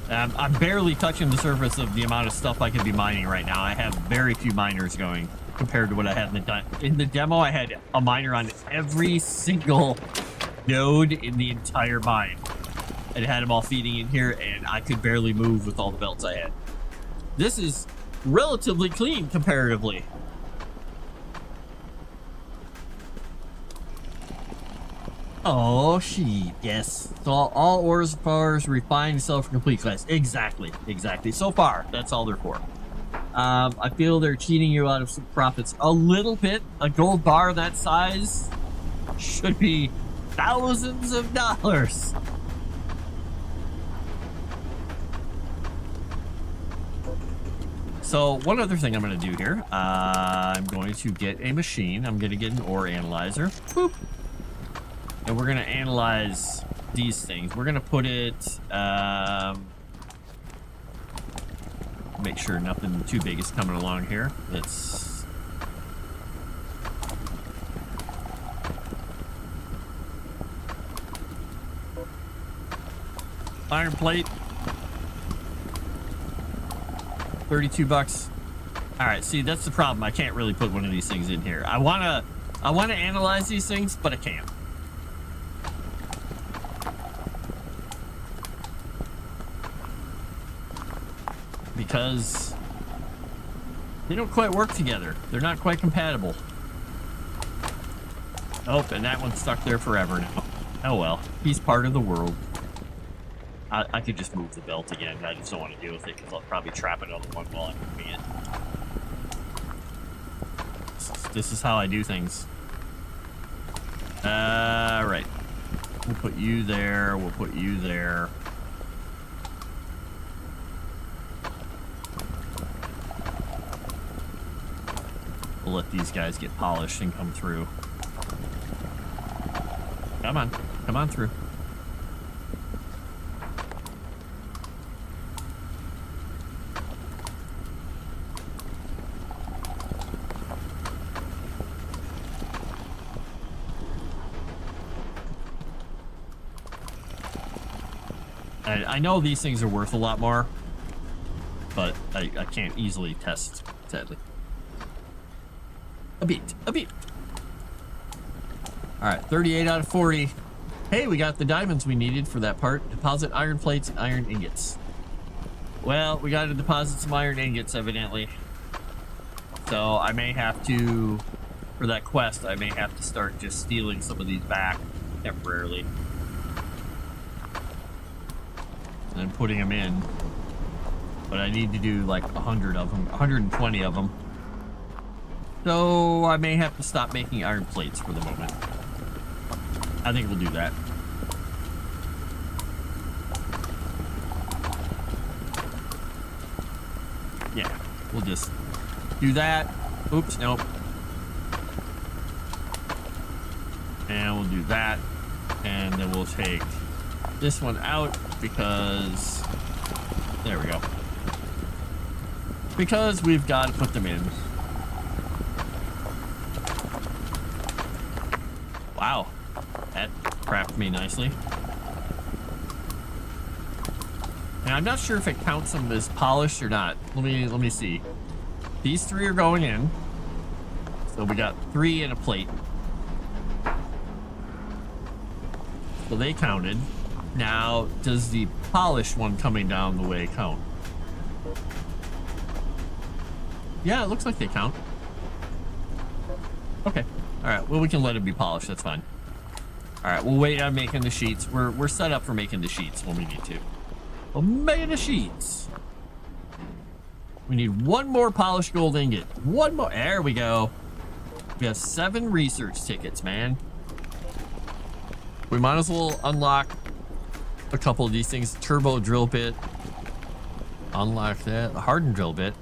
I'm barely touching the surface of the amount of stuff I could be mining right now. I have very few miners going compared to what I had in the demo. I had a miner on every single node in the entire mine. And it had them all feeding in here, and I could barely move with all the belts I had. This is relatively clean comparatively. Oh, shit, yes. So all ores, powers, refined, sell for complete class. Exactly, exactly. So far, that's all they're for. I feel they're cheating you out of some profits a little bit. A gold bar that size should be thousands of dollars. So one other thing I'm going to do here, I'm going to get a machine. I'm going to get an ore analyzer. Boop. And we're going to analyze these things. We're going to put it, make sure nothing too big is coming along here. It's iron plate. 32 bucks. All right, see, that's the problem. I can't really put one of these things in here. I wanna analyze these things, but I can't. Because they don't quite work together. They're not quite compatible. Oh, and that one's stuck there forever now. Oh well, he's part of the world. I could just move the belt again. I just don't want to deal with it because I'll probably trap another one while I'm moving it. This is how I do things. Right. We'll put you there. We'll put you there. We'll let these guys get polished and come through. Come on. Come on through. I know these things are worth a lot more, but I can't easily test, sadly. A beat. All right, 38 out of 40. Hey, we got the diamonds we needed for that part. Deposit iron plates and iron ingots. Well, we got to deposit some iron ingots, evidently. So I may have to, for that quest, I may have to start just stealing some of these back temporarily. And putting them in. But I need to do like 100 of them, 120 of them. So I may have to stop making iron plates for the moment. I think we'll do that. Yeah, we'll just do that. Oops, nope. And we'll do that. And then we'll take this one out because there we go. Because we've got to put them in. Wow, that crapped me nicely. And I'm not sure if it counts them as polished or not. Let me see. These three are going in. So we got 3 in a plate. So they counted. Now, does the polished one coming down the way count? Yeah, it looks like they count. Okay. All right. Well, we can let it be polished. That's fine. All right. We'll wait on making the sheets. We're set up for making the sheets when we need to. We'll make the sheets. We need one more polished gold ingot. One more. There we go. We have 7 research tickets, man. We might as well unlock a couple of these things. Turbo drill bit. Unlock that. The hardened drill bit.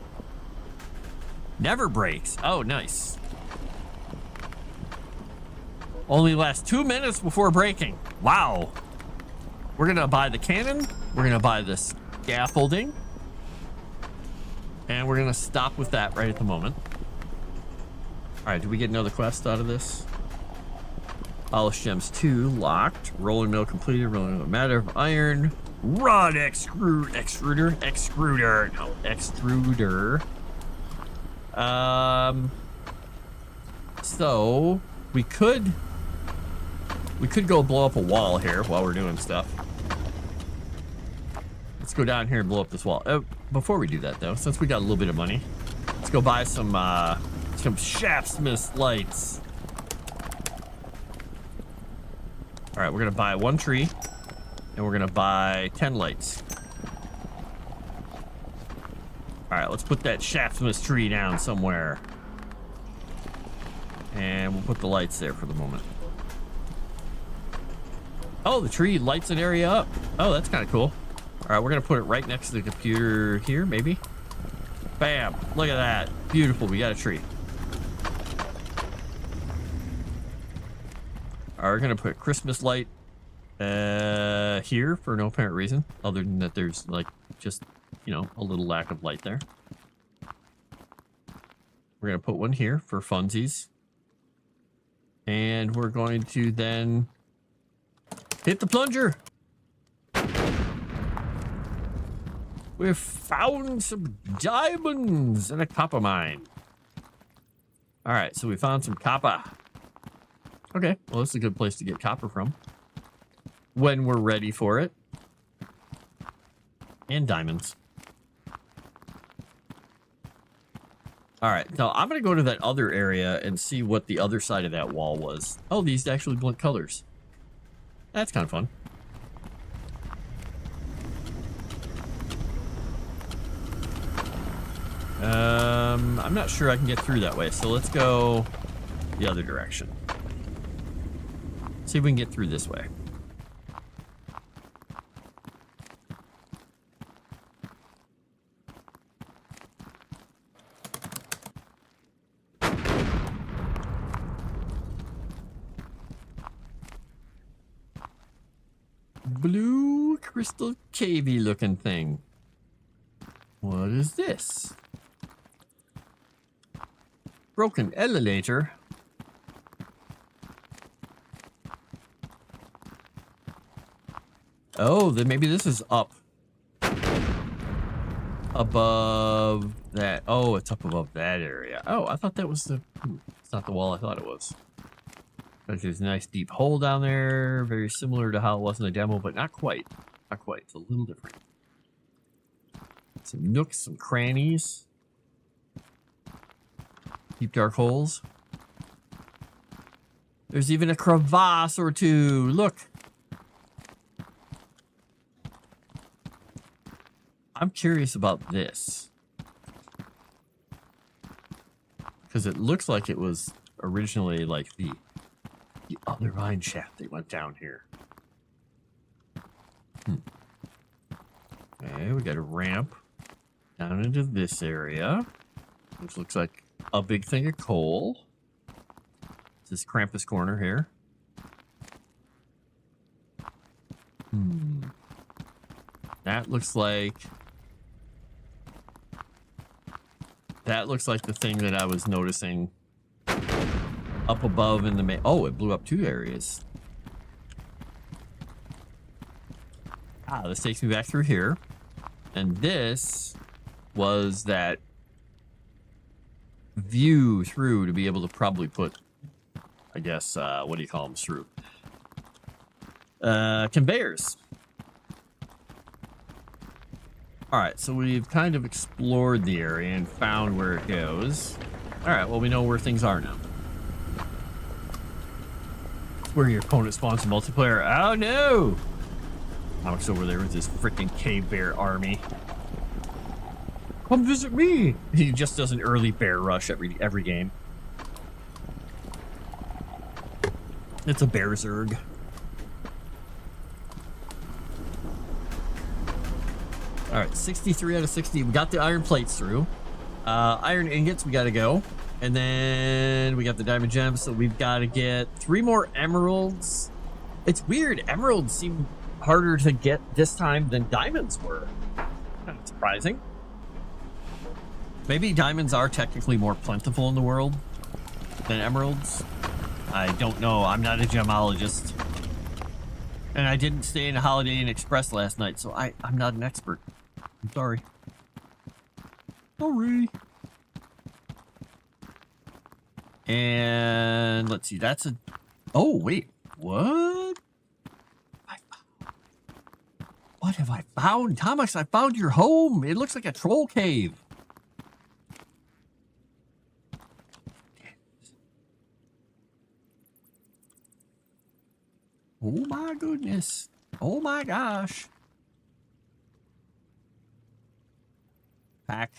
Never breaks. Oh, nice. Only lasts 2 minutes before breaking. Wow. We're gonna buy the cannon. We're gonna buy the scaffolding. And we're gonna stop with that right at the moment. All right, did we get another quest out of this? Polished gems 2 locked. Rolling mill completed. Rolling mill matter of iron. Rod extruder. No, extruder. So we could go blow up a wall here while we're doing stuff. Let's go down here and blow up this wall. Oh, before we do that though, since we got a little bit of money, let's go buy some shaftsmith lights. All right, we're gonna buy 1 tree, and we're gonna buy 10 lights. All right, let's put that shaftsmith tree down somewhere. And we'll put the lights there for the moment. Oh, the tree lights an area up. Oh, that's kind of cool. All right, we're gonna put it right next to the computer here, maybe. Bam, look at that. Beautiful, we got a tree. All right, we're gonna put Christmas light here for no apparent reason, other than that there's like just, you know, a little lack of light there. We're gonna put one here for funsies. And we're going to then hit the plunger. We've found some diamonds in a copper mine. All right, so we found some copper. Okay, well, this is a good place to get copper from when we're ready for it. And diamonds. All right, now I'm going to go to that other area and see what the other side of that wall was. Oh, these actually blink colors. That's kind of fun. I'm not sure I can get through that way, so let's go the other direction. See if we can get through this way. Blue crystal cavey looking thing. What is this? Broken elevator. Oh, then maybe this is up above that. Oh, it's up above that area. Oh, I thought that was the... It's not the wall I thought it was. But there's a nice deep hole down there. Very similar to how it was in the demo, but not quite. Not quite. It's a little different. Some nooks, some crannies. Deep dark holes. There's even a crevasse or two. Look. I'm curious about this. Because it looks like it was originally like the other mine shaft that went down here. Okay, we got a ramp down into this area, which looks like a big thing of coal. It's this Krampus corner here. That looks like... That looks like the thing that I was noticing up above in the main... Oh, it blew up two areas. Ah, this takes me back through here. And this was that view through to be able to probably put, I guess, what do you call them through? Conveyors. All right, so we've kind of explored the area and found where it goes. All right, well, we know where things are now. Where your opponent spawns in multiplayer. Oh, no! Alex over there with his freaking cave bear army. Come visit me! He just does an early bear rush every game. It's a bear zerg. All right, 63 out of 60. We got the iron plates through. Iron ingots, we got to go. And then we got the diamond gems, so we've got to get 3 more emeralds. It's weird. Emeralds seem harder to get this time than diamonds were. Kind of surprising. Maybe diamonds are technically more plentiful in the world than emeralds. I don't know. I'm not a gemologist. And I didn't stay in a Holiday Inn Express last night, so I'm not an expert. I'm sorry. Sorry. And let's see, that's a... Oh, wait. What? What have I found? Thomas, I found your home. It looks like a troll cave. Oh my goodness. Oh my gosh. Pack.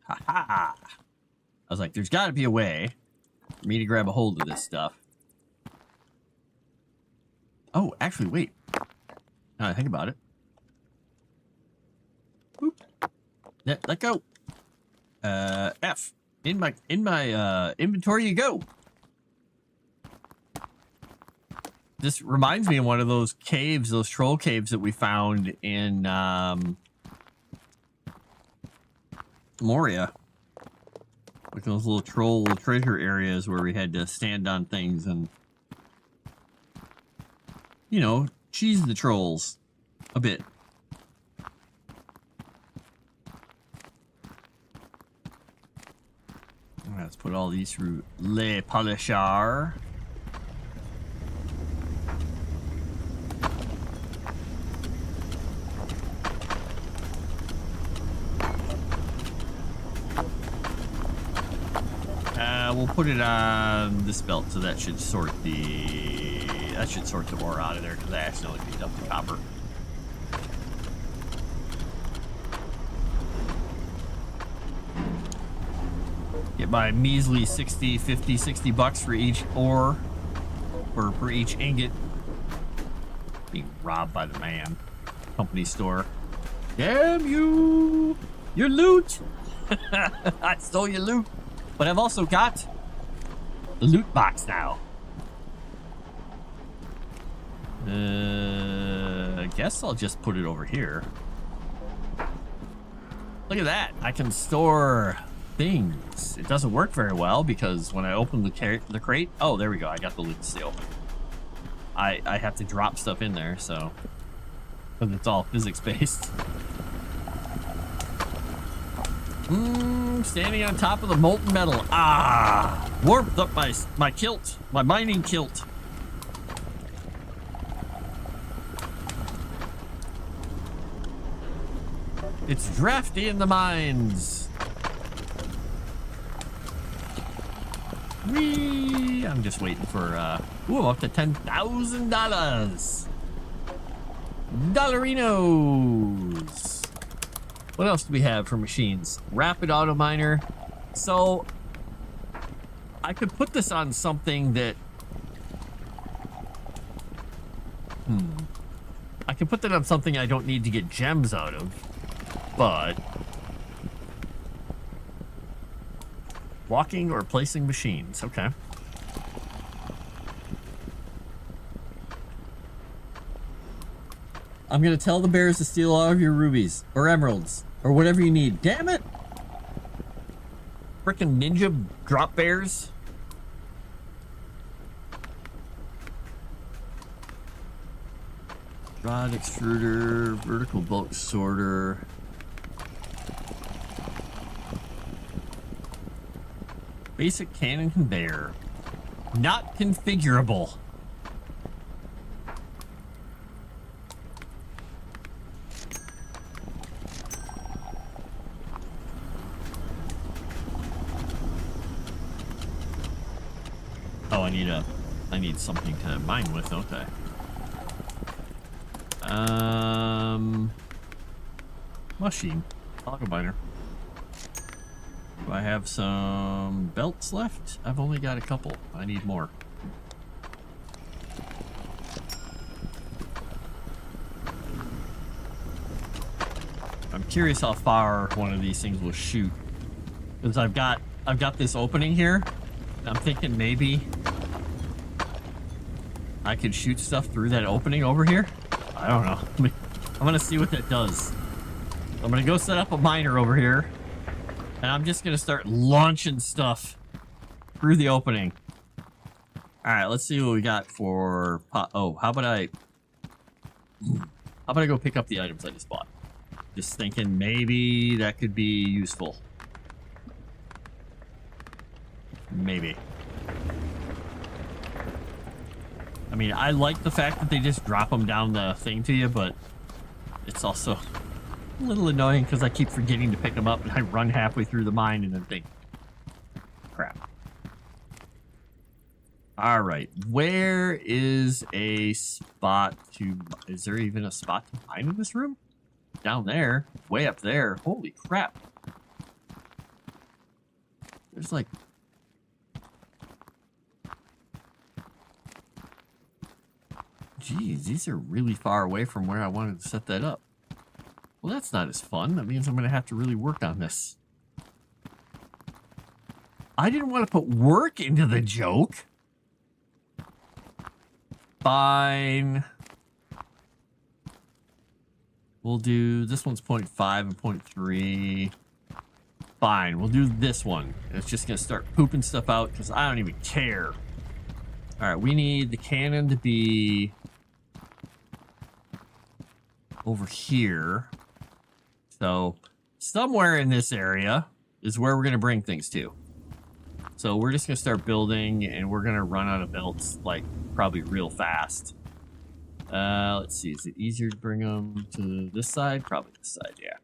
Ha ha. I was like, there's got to be a way for me to grab a hold of this stuff. Oh, actually, wait. Now I think about it. Boop. Let go. F. In my inventory you go. This reminds me of one of those caves, those troll caves that we found in Moria. Like those little troll treasure areas where we had to stand on things and, you know, cheese the trolls a bit. Let's put all these through Le Polisher. We'll put it on this belt, so that should sort the ore out of there, because I accidentally picked up the copper. Get my measly 60, 50, 60 bucks for each ore, or for each ingot. Being robbed by the man. Company store. Damn you! Your loot! I stole your loot. But I've also got the loot box now. I guess I'll just put it over here. Look at that. I can store things. It doesn't work very well because when I open the crate... Oh, there we go. I got the loot seal. I have to drop stuff in there, so... Because it's all physics-based. Standing on top of the molten metal. Ah! Warped up my kilt. My mining kilt. It's drafty in the mines. Whee! I'm just waiting for, ooh, I'm up to $10,000. Dollarinos. What else do we have for machines? Rapid auto miner. So I could put this on something that... I could put that on something I don't need to get gems out of. But... Walking or placing machines. Okay. I'm gonna tell the bears to steal all of your rubies or emeralds or whatever you need. Damn it! Frickin' ninja drop bears. Rod extruder, vertical bulk sorter. Basic cannon conveyor. Not configurable. Oh, I need something to mine with, don't I? Machine. Auto miner. Do I have some belts left? I've only got a couple. I need more. I'm curious how far one of these things will shoot. Because I've got this opening here. I'm thinking maybe I could shoot stuff through that opening over here. I don't know. I'm gonna see what that does. I'm gonna go set up a miner over here, and I'm just gonna start launching stuff through the opening. All right, let's see what we got for. Oh, how about I go pick up the items I just bought? Just thinking maybe that could be useful. Maybe. I mean, I like the fact that they just drop them down the thing to you, but it's also a little annoying because I keep forgetting to pick them up and I run halfway through the mine and then think, crap. All right, where is a spot to... Is there even a spot to mine in this room? Down there, way up there. Holy crap. There's like... Geez, these are really far away from where I wanted to set that up. Well, that's not as fun. That means I'm going to have to really work on this. I didn't want to put work into the joke. Fine. We'll do... This one's 0.5 and 0.3. Fine, we'll do this one. It's just going to start pooping stuff out because I don't even care. All right, we need the cannon to be... over here. So somewhere in this area is where we're going to bring things to. So we're just gonna start building, and we're gonna run out of belts like probably real fast. Let's see. Is it easier to bring them to this side? Probably this side. Yeah.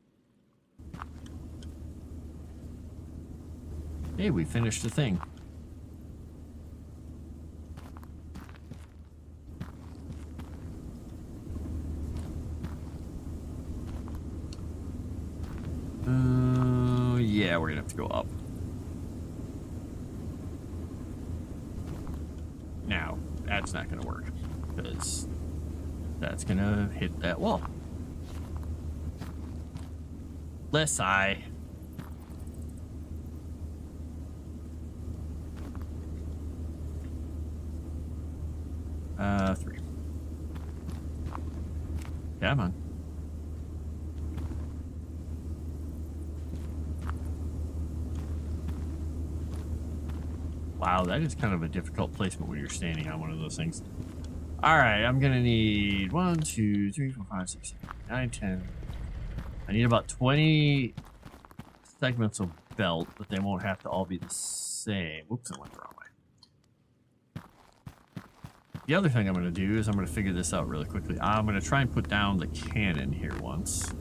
Hey, we finished the thing. Yeah, we're gonna have to go up. Now, that's not gonna work, because that's gonna hit that wall. Less I. Three. Come on. Wow, that is kind of a difficult placement when you're standing on one of those things. All right, I'm gonna need 1, 2, 3, 4, 5, 6, 7, 8, 9, 10. I need about 20 segments of belt, but they won't have to all be the same. Oops, I went the wrong way. The other thing I'm going to do is I'm going to figure this out really quickly. I'm going to try and put down the cannon here once.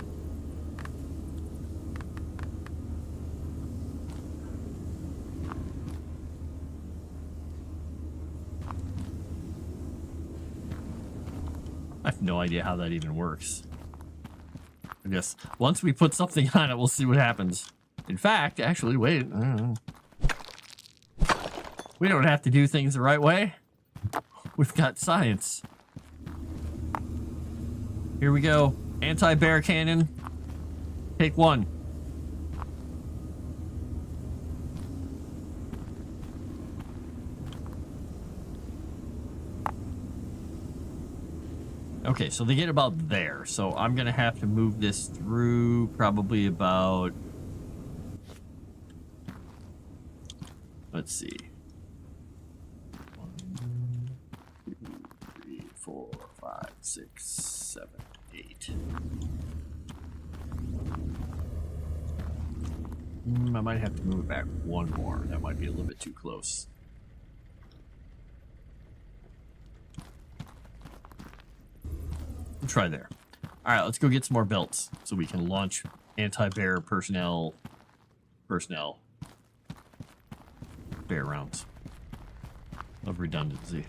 I have no idea how that even works. I guess once we put something on it, we'll see what happens. In fact, actually, wait. I don't know. We don't have to do things the right way. We've got science. Here we go. Anti-bear cannon. Take 1. Okay, so they get about there. So I'm going to have to move this through probably about... Let's see. 4, 5, 6, 7, 8. I might have to move it back 1 more. That might be a little bit too close. We'll try there. All right, let's go get some more belts so we can launch anti-bear personnel bear rounds. Love redundancy.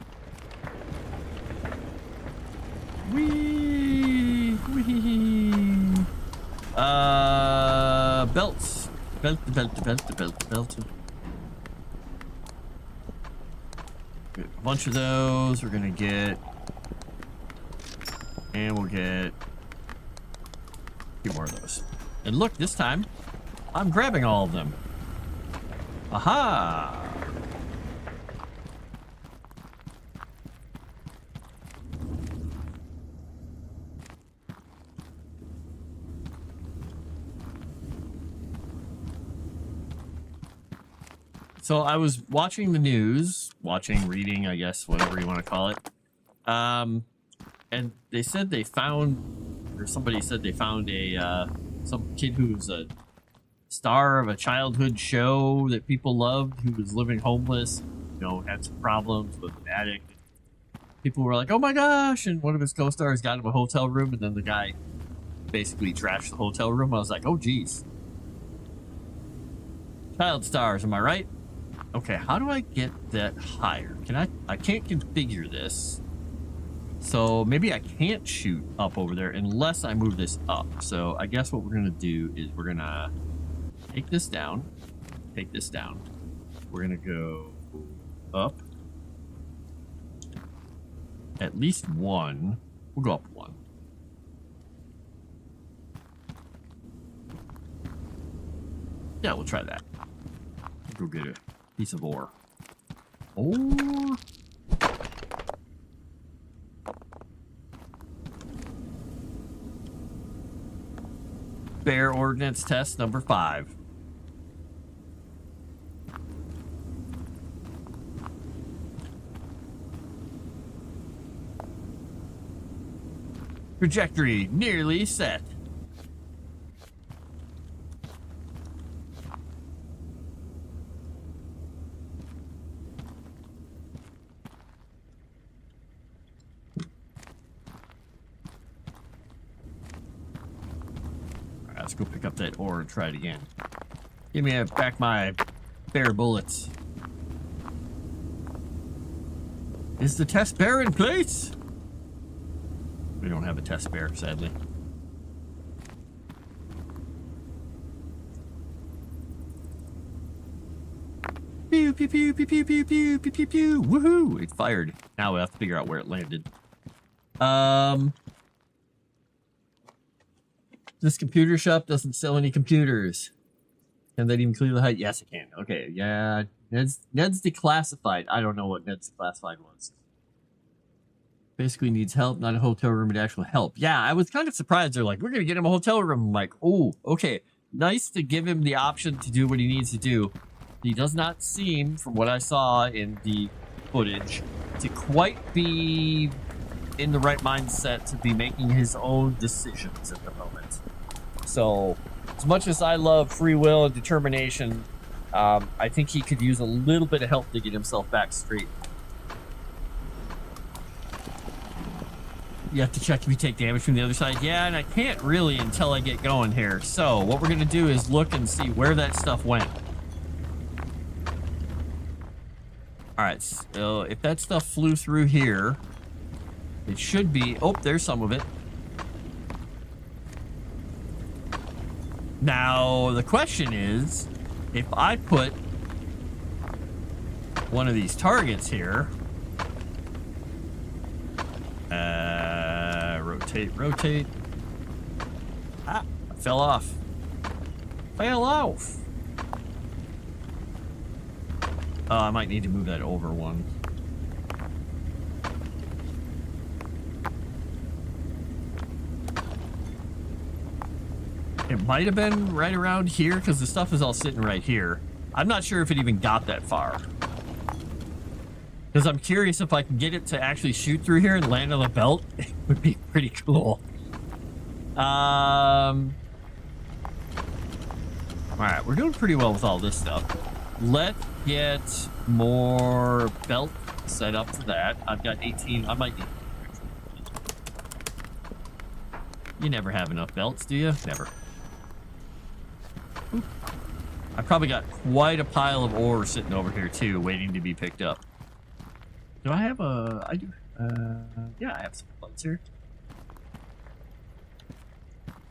Wee, wee. Belts. Belt. Get a bunch of those. We're gonna get, and we'll get a few more of those. And look, this time, I'm grabbing all of them. Aha! So I was watching the news, reading, I guess, whatever you want to call it. And they said they found, or somebody said they found some kid who's a star of a childhood show that people loved, who was living homeless, you know, had some problems with an addict. People were like, oh my gosh, and one of his co-stars got him a hotel room, and then the guy basically trashed the hotel room. I was like, oh geez. Child stars, am I right? Okay, how do I get that higher? I can't configure this. So maybe I can't shoot up over there unless I move this up. So I guess what we're gonna do is we're gonna take this down. We're gonna go up. At least 1. We'll go up 1. Yeah, we'll try that. Go get a piece of ore. Ore. Bear ordnance test number 5. Trajectory nearly set. Let's go pick up that ore and try it again. Give me back my spare bullets. Is the test bear in place? We don't have a test bear, sadly. Pew, pew, pew, pew, pew, pew, pew, pew, pew, pew. Woohoo! It fired. Now we have to figure out where it landed. This computer shop doesn't sell any computers. Can that even clear the height? Yes, it can. Okay, yeah. Ned's declassified. I don't know what Ned's declassified was. Basically needs help, not a hotel room, but actual help. Yeah, I was kind of surprised. They're like, we're going to get him a hotel room. I'm like, oh, okay. Nice to give him the option to do what he needs to do. He does not seem, from what I saw in the footage, to quite be in the right mindset to be making his own decisions at the moment. So, as much as I love free will and determination, I think he could use a little bit of help to get himself back straight. You have to check if you take damage from the other side. Yeah, and I can't really until I get going here. So, what we're going to do is look and see where that stuff went. Alright, so if that stuff flew through here, it should be... Oh, there's some of it. Now, the question is, if I put one of these targets here... rotate. Ah, I fell off. Oh, I might need to move that over one. It might have been right around here because the stuff is all sitting right here. I'm not sure if it even got that far. Because I'm curious if I can get it to actually shoot through here and land on the belt. It would be pretty cool. Alright, we're doing pretty well with all this stuff. Let's get more belt set up for that. I've got 18. I might need... You never have enough belts, do you? Never. Oop. I probably got quite a pile of ore sitting over here, too, waiting to be picked up. Do I have a... I do. Yeah, I have some lights here.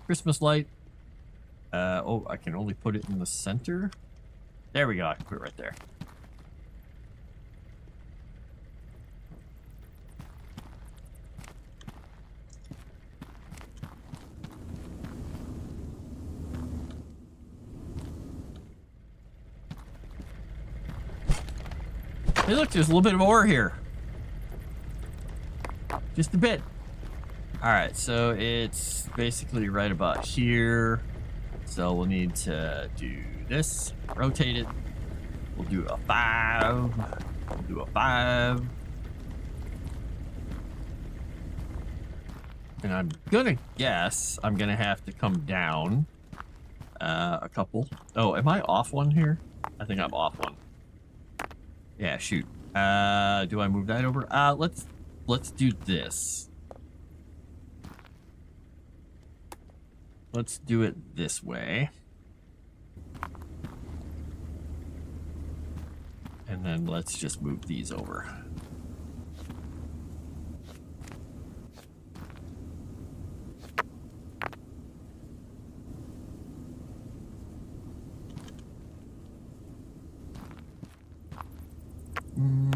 Christmas light. Oh, I can only put it in the center. There we go. I can put it right there. Hey, look, there's a little bit of ore here. Just a bit. Alright, so it's basically right about here. So we'll need to do this. Rotate it. We'll do a 5. We'll do a 5. And I'm gonna guess I'm gonna have to come down a couple. Oh, am I off one here? I think I'm off one. Yeah, shoot. Do I move that over? Let's do this. Let's do it this way. And then let's just move these over.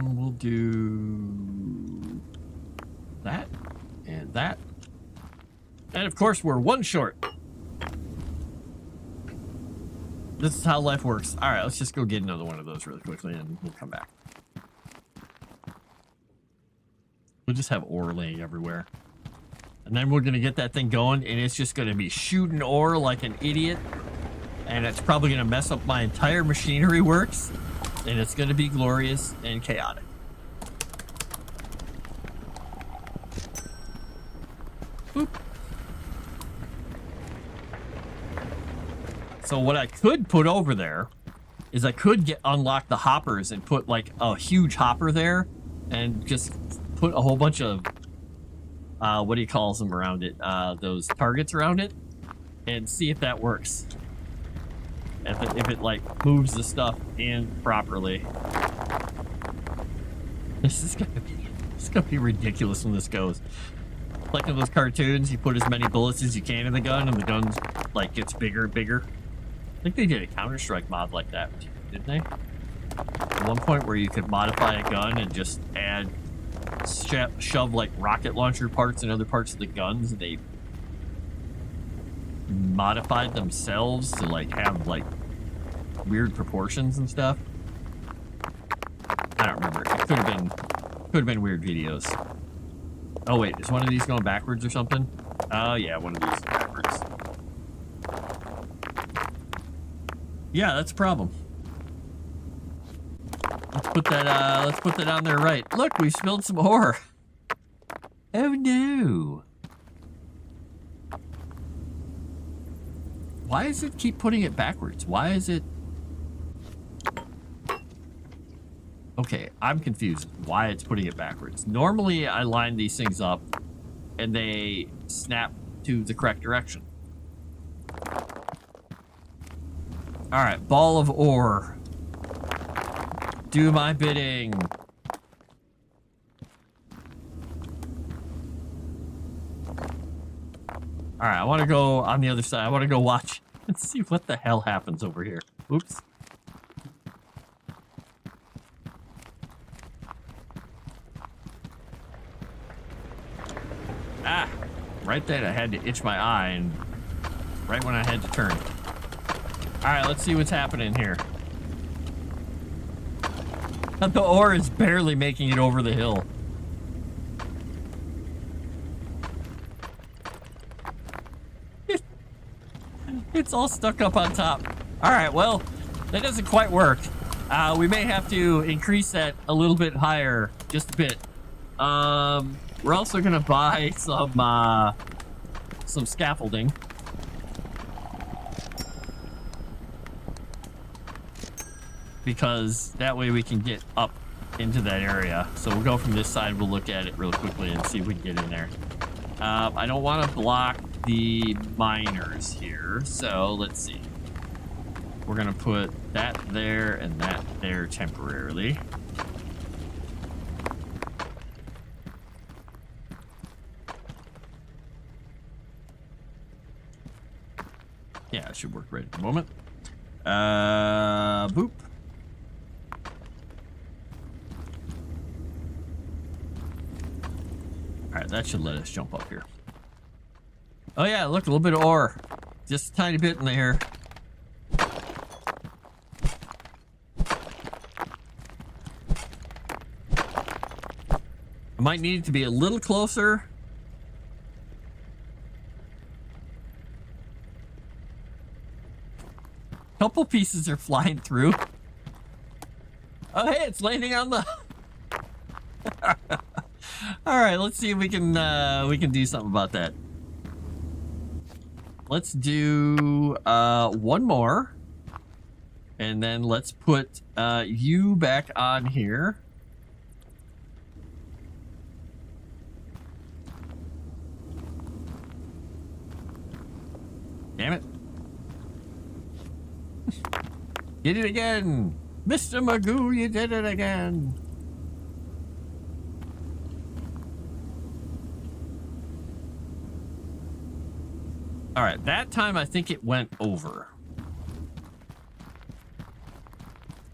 We'll do that and that. And of course, we're one short. This is how life works. All right, let's just go get another one of those really quickly and we'll come back. We'll just have ore laying everywhere. And then we're going to get that thing going and it's just going to be shooting ore like an idiot. And it's probably going to mess up my entire machinery works. And it's going to be glorious and chaotic. Boop. So what I could put over there is I could unlock the hoppers and put like a huge hopper there and just put a whole bunch of what do you call them around it? Those targets around it. and see if that works. If it like moves the stuff in properly. This is gonna be ridiculous when this goes. Like in those cartoons, you put as many bullets as you can in the gun, and the gun like gets bigger and bigger. I think they did a Counter-Strike mod like that, didn't they? At one point where you could modify a gun and just add shove like rocket launcher parts and other parts of the guns, and they modified themselves to like have like weird proportions and stuff. I don't remember. It could have been weird videos. Oh wait, is one of these going backwards or something? Oh yeah, one of these is backwards. Yeah, that's a problem. Let's put that on there right. Look, we spilled some ore. Oh no. Why does it keep putting it backwards? Why is it... Okay, I'm confused why it's putting it backwards. Normally, I line these things up and they snap to the correct direction. All right, ball of ore. Do my bidding. All right, I want to go on the other side. I want to go watch and see what the hell happens over here. Oops. Ah, right then I had to itch my eye, and right when I had to turn. All right, let's see what's happening here. The ore is barely making it over the hill. It's all stuck up on top. All right, well, that doesn't quite work. We may have to increase that a little bit higher, just a bit. We're also gonna buy some scaffolding. Because that way we can get up into that area. So we'll go from this side, we'll look at it real quickly and see if we can get in there. I don't want to block the miners here, so let's see. We're gonna put that there and that there temporarily. Yeah, it should work right at the moment. Boop. All right, that should let us jump up here. Oh yeah, look, a little bit of ore. Just a tiny bit in there. I might need it to be a little closer. Couple pieces are flying through. Oh hey, it's landing on the... All right, let's see if we can do something about that. Let's do one more, and then let's put you back on here. Damn it. Did it again. Mr. Mogul, you did it again. All right, that time I think it went over.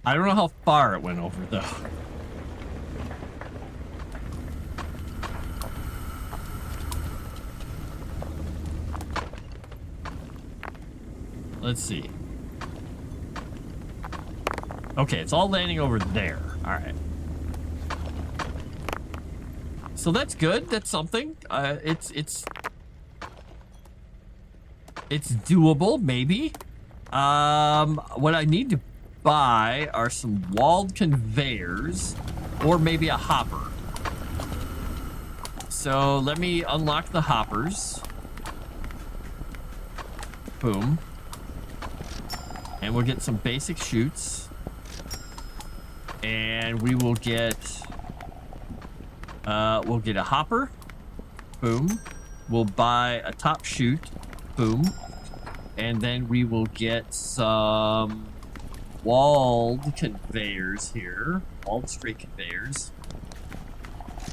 I don't know how far it went over, though. Let's see. Okay, it's all landing over there. All right. So that's good. That's something. It's doable, maybe. What I need to buy are some walled conveyors or maybe a hopper. So let me unlock the hoppers. Boom. And we'll get some basic chutes. And we will get we'll get a hopper. Boom. We'll buy a top chute. Boom. and then we will get some walled conveyors here. Walled straight conveyors.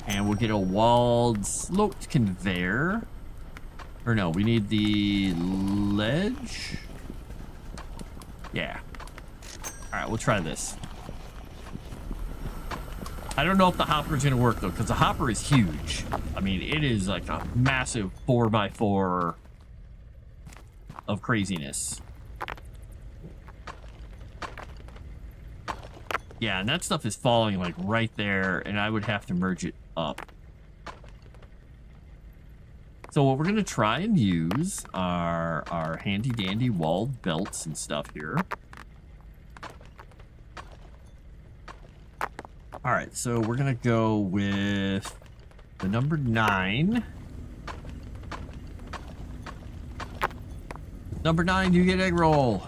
And we'll get a walled sloped conveyor. Or no, we need the ledge. Yeah. All right, we'll try this. I don't know if the hopper is going to work, though, because the hopper is huge. I mean, it is like a massive 4x4 of craziness. Yeah, and that stuff is falling, like, right there, and I would have to merge it up. So what we're going to try and use are our handy-dandy walled belts and stuff here. All right, so we're going to go with the number 9. Number 9, you get egg roll.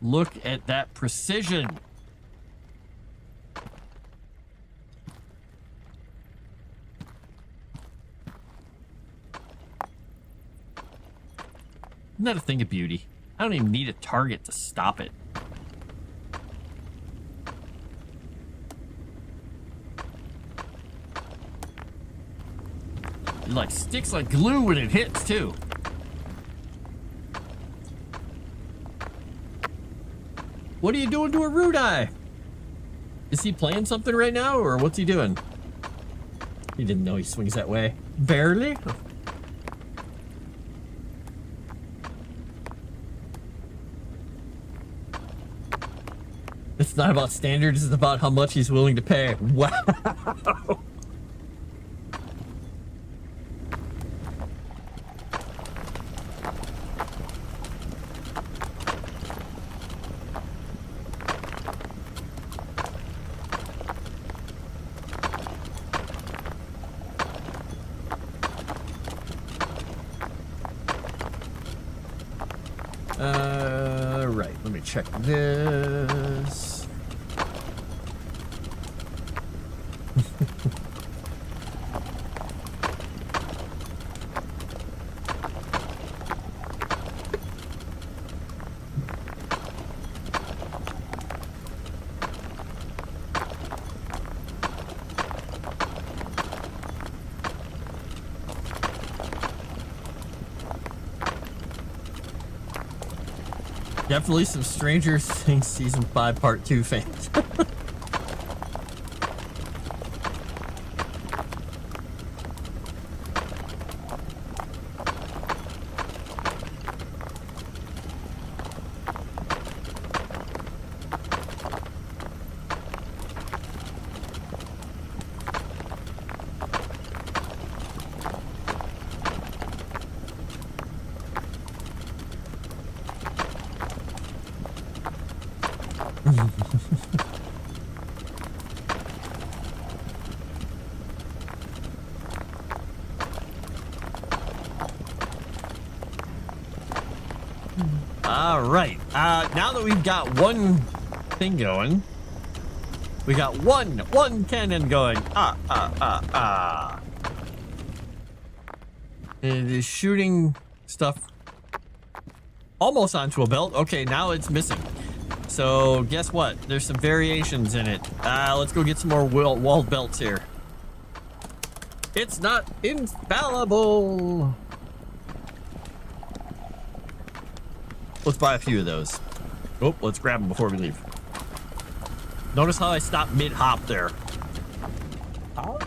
Look at that precision. Isn't that a thing of beauty? I don't even need a target to stop it. It like sticks like glue when it hits too. What are you doing to a rude eye? Is he playing something right now, or what's he doing? He didn't know he swings that way. Barely? It's not about standards, it's about how much he's willing to pay. Wow. Right, let me check this. Definitely some Stranger Things Season 5 Part 2 fans. All right. Now that we've got one thing going, we got one cannon going. It is shooting stuff almost onto a belt. Okay, now it's missing. So guess what? There's some variations in it. Let's go get some more walled belts here. It's not infallible. Let's buy a few of those. Oh, let's grab them before we leave. Notice how I stopped mid-hop there. Huh?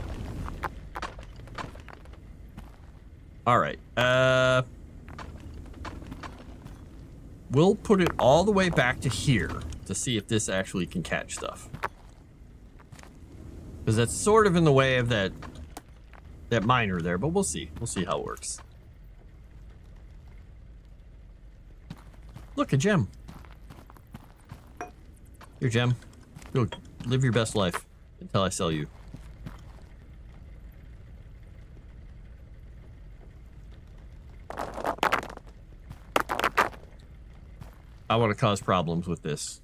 All right. We'll put it all the way back to here to see if this actually can catch stuff. Because that's sort of in the way of that miner there, but we'll see. We'll see how it works. Look, a gem. Here, gem. Go live your best life until I sell you. I want to cause problems with this.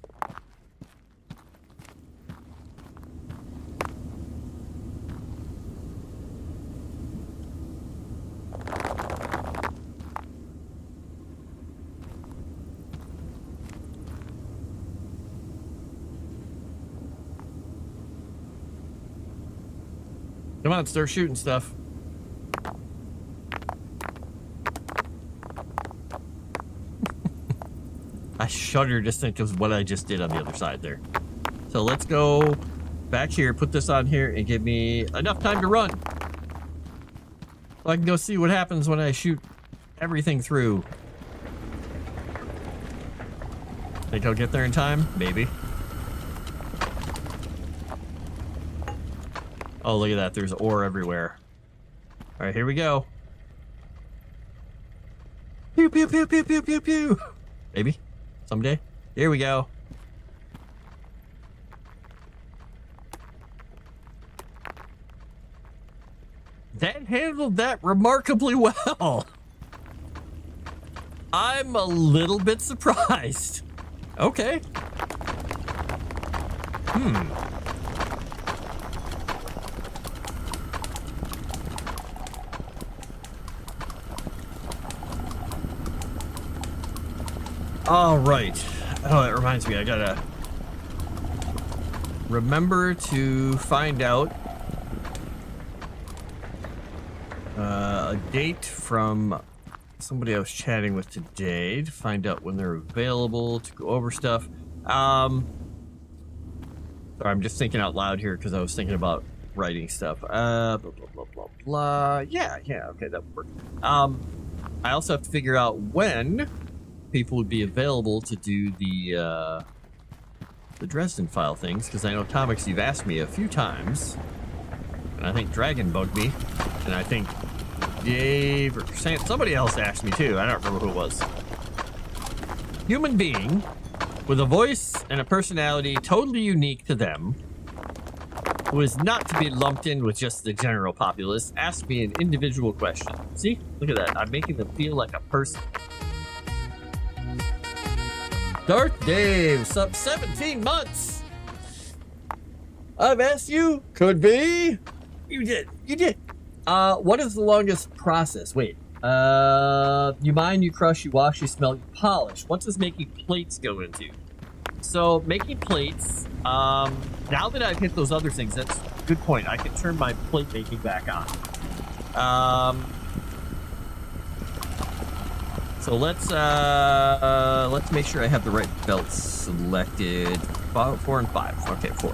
Come on, start shooting stuff. I shudder just think of what I just did on the other side there. So let's go back here, put this on here, and give me enough time to run. So I can go see what happens when I shoot everything through. Think I'll get there in time? Maybe. Oh, look at that. There's ore everywhere. All right, here we go. Pew, pew, pew, pew, pew, pew, pew. Maybe. Someday. Here we go. That handled that remarkably well. I'm a little bit surprised. Okay. All right. Oh, it reminds me, I gotta remember to find out a date from somebody I was chatting with today to find out when they're available to go over stuff. Sorry, I'm just thinking out loud here because I was thinking about writing stuff. Blah, blah, blah, blah, blah. Yeah, okay, that would work. I also have to figure out when people would be available to do the Dresden file things, because I know Comics, you've asked me a few times, and I think Dragon bugged me, and I think Dave or somebody else asked me too. I don't remember who it was. Human being with a voice and a personality totally unique to them, who is not to be lumped in with just the general populace, asked me an individual question. See? Look at that. I'm making them feel like a person. Darth Dave, sub 17 months. I've asked you. Could be. You did. What is the longest process? Wait. You mine, you crush, you wash, you smell, you polish. What does making plates go into? So making plates, now that I've hit those other things, that's a good point. I can turn my plate making back on. So let's make sure I have the right belts selected. 4 and 5. Okay, 4.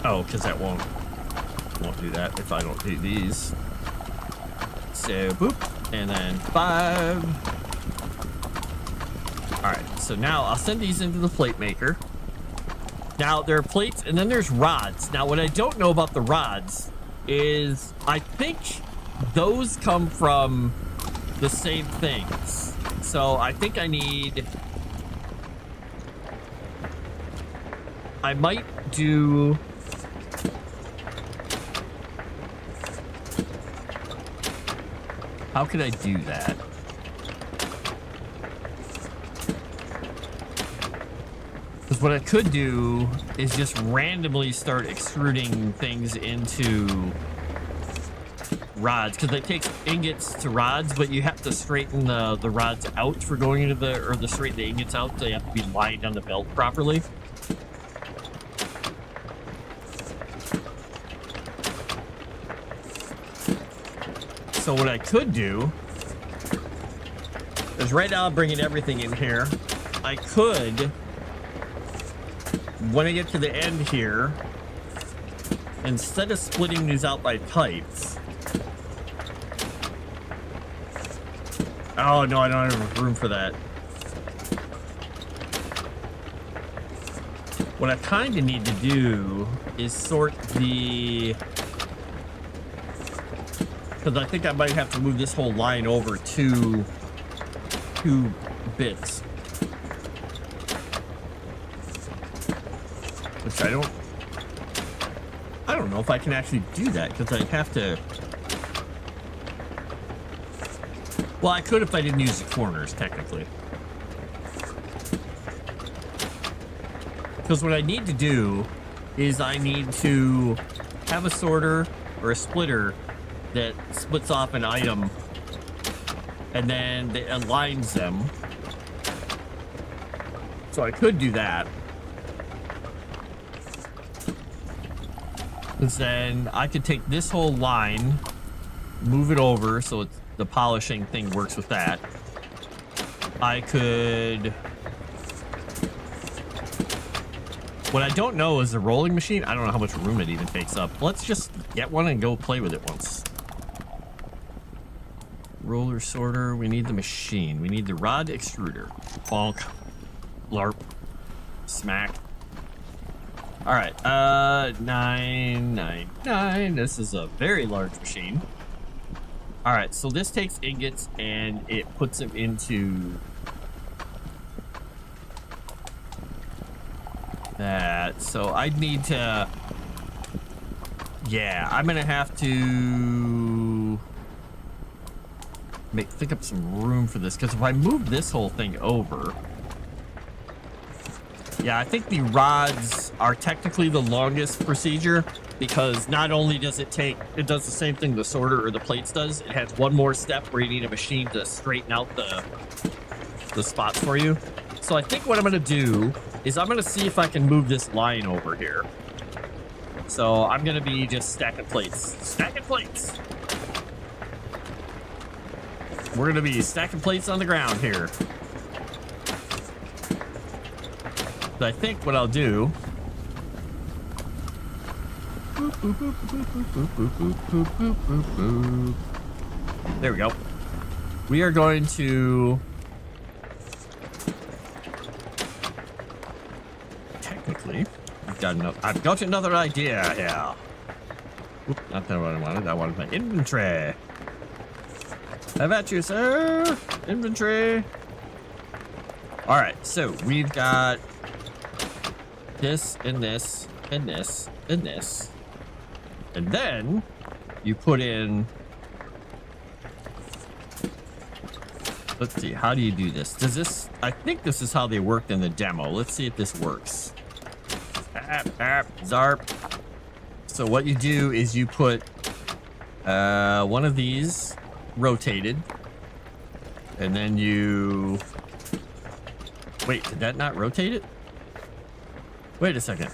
Oh, because that won't do that if I don't do these. So boop, and then 5. All right, so now I'll send these into the plate maker. Now, there are plates, and then there's rods. Now, what I don't know about the rods is I think those come from the same things. So, I think I might do... How could I do that? Because what I could do is just randomly start extruding things into rods, because it takes ingots to rods, but you have to straighten the rods out for going into or straighten the ingots out, so you have to be lined on the belt properly. So what I could do is right now I'm bringing everything in here. I could, when I get to the end here, instead of splitting these out by types... Oh, no, I don't have room for that. What I kind of need to do is sort the... Because I think I might have to move this whole line over two bits. Which I don't know if I can actually do that because I'd have to. Well, I could if I didn't use the corners, technically. Because what I need to do is I need to have a sorter or a splitter that splits off an item and then it aligns them. So I could do that. And then I could take this whole line, move it over so it's, the polishing thing works with that. I could... What I don't know is the rolling machine. I don't know how much room it even takes up. Let's just get one and go play with it once. Roller sorter. We need the machine. We need the rod extruder. Bonk. Blarp. Smack. All right. 999. This is a very large machine. All right. So this takes ingots and it puts them into that. So I'd need to. Yeah, I'm gonna have to think up some room for this because if I move this whole thing over. Yeah, I think the rods are technically the longest procedure because not only does it does the same thing the sorter or the plates does, it has one more step where you need a machine to straighten out the spots for you. So I think what I'm going to do is I'm going to see if I can move this line over here. So I'm going to be just stacking plates. Stacking plates! We're going to be stacking plates on the ground here. I think what I'll do. There we go. We are going to. Technically, I've got another idea here. Oop, not that what I wanted. I wanted my inventory. Have at you, sir. Inventory. All right, so we've got this and this and this and this, and then you put in. Let's see, how do you do this? Does this? I think this is how they worked in the demo. Let's see if this works. Zarp. So what you do is you put one of these rotated, and then you. Wait, did that not rotate it? Wait a second.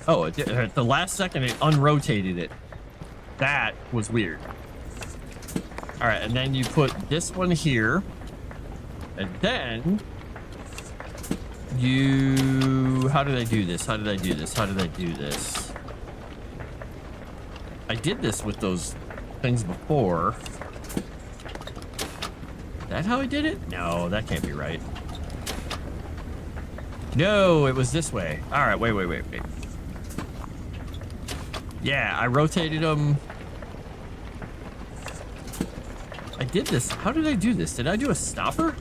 Oh, at the last second it unrotated it. That was weird. All right, and then you put this one here. And then you... How did I do this? How did I do this? How did I do this? I did this with those things before. Is that how I did it? No, that can't be right. No, it was this way. All right, wait. Yeah, I rotated them. I did this. How did I do this? Did I do a stopper?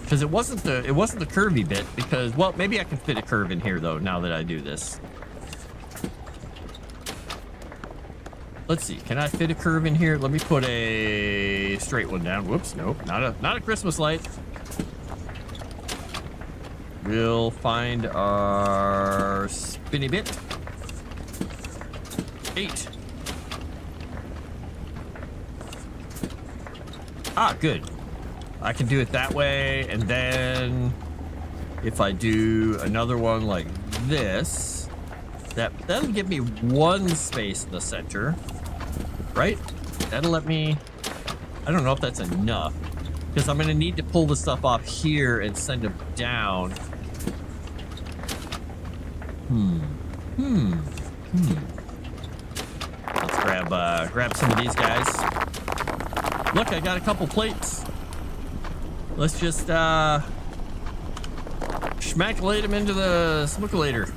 Because it wasn't the curvy bit. Because, well, maybe I can fit a curve in here though. Now that I do this. Let's see. Can I fit a curve in here? Let me put a straight one down. Whoops, nope, not a Christmas light. We'll find our spinny bit. 8. Ah, good. I can do it that way, and then if I do another one like this, that'll give me one space in the center, right? That'll let me. I don't know if that's enough because I'm gonna need to pull the stuff off here and send them down. Let's grab some of these guys. Look, I got a couple plates. Let's just schmackulate them into the smookulator.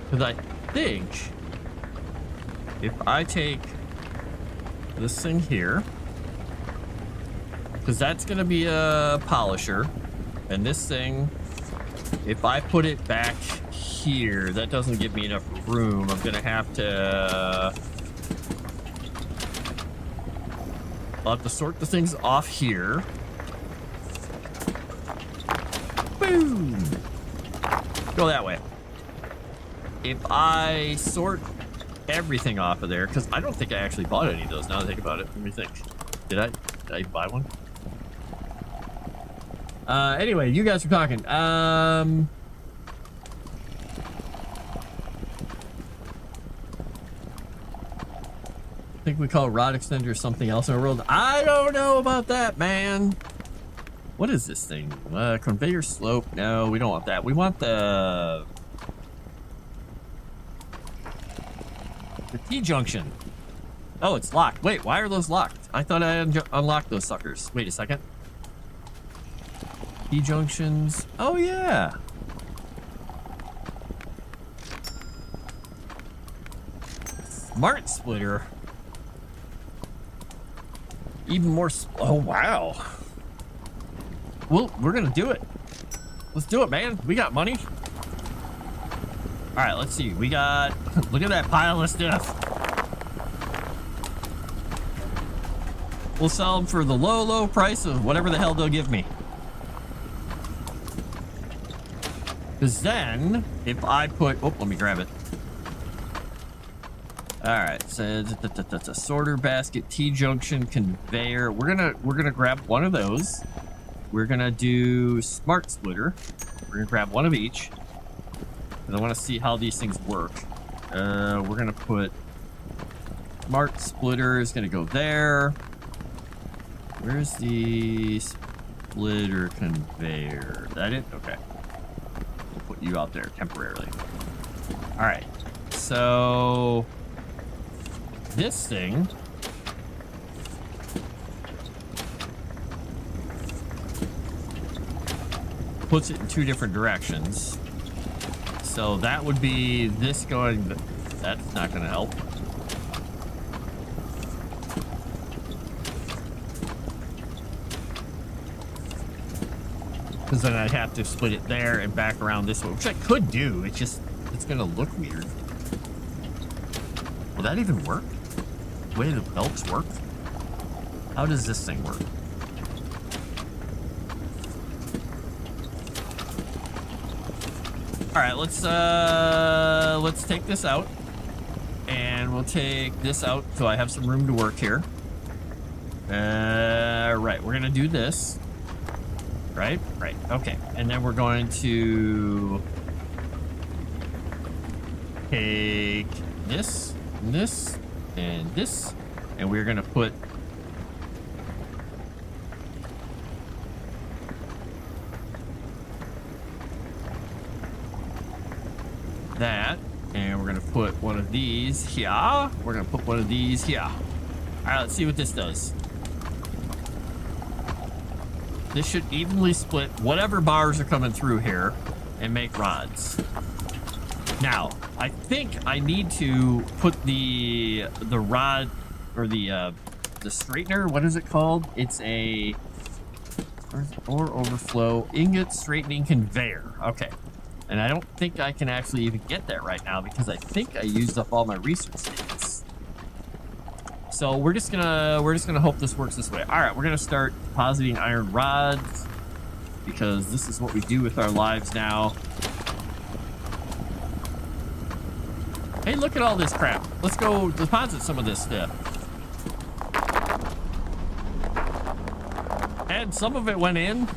Because I think if I take this thing here, Because that's going to be a polisher. And this thing, if I put it back here, that doesn't give me enough room. I'm going to have to... I'll have to sort the things off here. Boom! Go that way. If I sort everything off of there, because I don't think I actually bought any of those, now that I think about it. Let me think. Did I buy one? Anyway, you guys were talking. I think we call rod extender something else in our world. I don't know about that, man. What is this thing? Conveyor slope? No, we don't want that. We want the T-junction. Oh, it's locked. Wait, why are those locked? I thought I unlocked those suckers. Wait a second. T-junctions. Oh, yeah. Smart splitter. Even more. Oh, wow. Well, we're going to do it. Let's do it, man. We got money. All right, let's see. We got... Look at that pile of stuff. We'll sell them for the low, low price of whatever the hell they'll give me. Because then, if I put... Oh, let me grab it. All right, so that's a sorter basket, T-junction, conveyor. We're gonna grab one of those. We're gonna do smart splitter. We're gonna grab one of each. And I want to see how these things work. We're gonna put smart splitter is gonna go there. Where's the splitter conveyor? Is that it? Okay. We'll put you out there temporarily. All right. So this thing puts it in two different directions. So that would be this going, that's not going to help. Because then I'd have to split it there and back around this way, which I could do. It's just, it's going to look weird. Will that even work? The way the belts work? How does this thing work? All right, let's take this out, and we'll take this out so I have some room to work here. Right, we're gonna do this. Right, okay, and then we're going to take this, and this, and this, and we're gonna put that, and we're gonna put one of these here. We're gonna put one of these here. All right, let's see what this does. This should evenly split whatever bars are coming through here and make rods. Now, I think I need to put the rod or the straightener. What is it called? It's a or overflow ingot straightening conveyor. Okay. And I don't think I can actually even get that right now because I think I used up all my research states. So we're just gonna hope this works this way. All right, we're gonna start depositing iron rods because this is what we do with our lives now. Hey, look at all this crap. Let's go deposit some of this stuff. And some of it went in.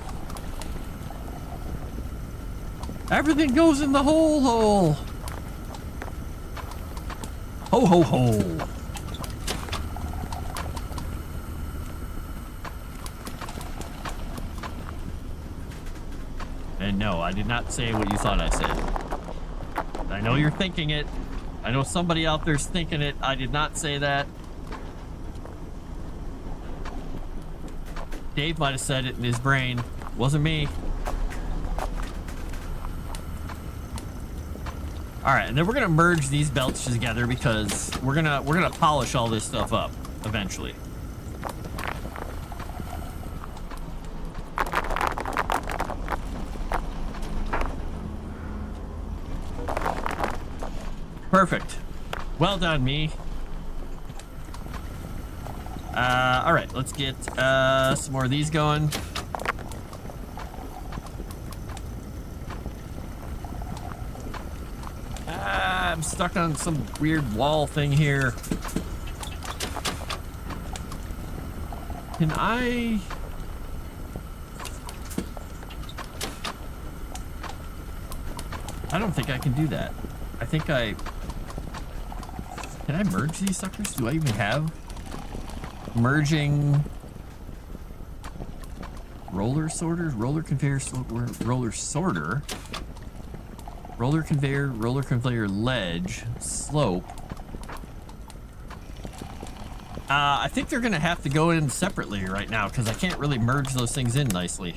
Everything goes in the hole. Ho, ho, ho. And no, I did not say what you thought I said. I know you're thinking it. I know somebody out there's thinking it. I did not say that. Dave might have said it in his brain. Wasn't me. All right, and then we're gonna merge these belts together because we're gonna polish all this stuff up eventually. Perfect. Well done, me. All right, let's get some more of these going. I'm stuck on some weird wall thing here. Can I... I don't think I can do that. I think I... Can I merge these suckers? Do I even have... Merging... Roller sorters? Roller conveyor roller sorter? Roller conveyor ledge, slope. I think they're gonna have to go in separately right now because I can't really merge those things in nicely.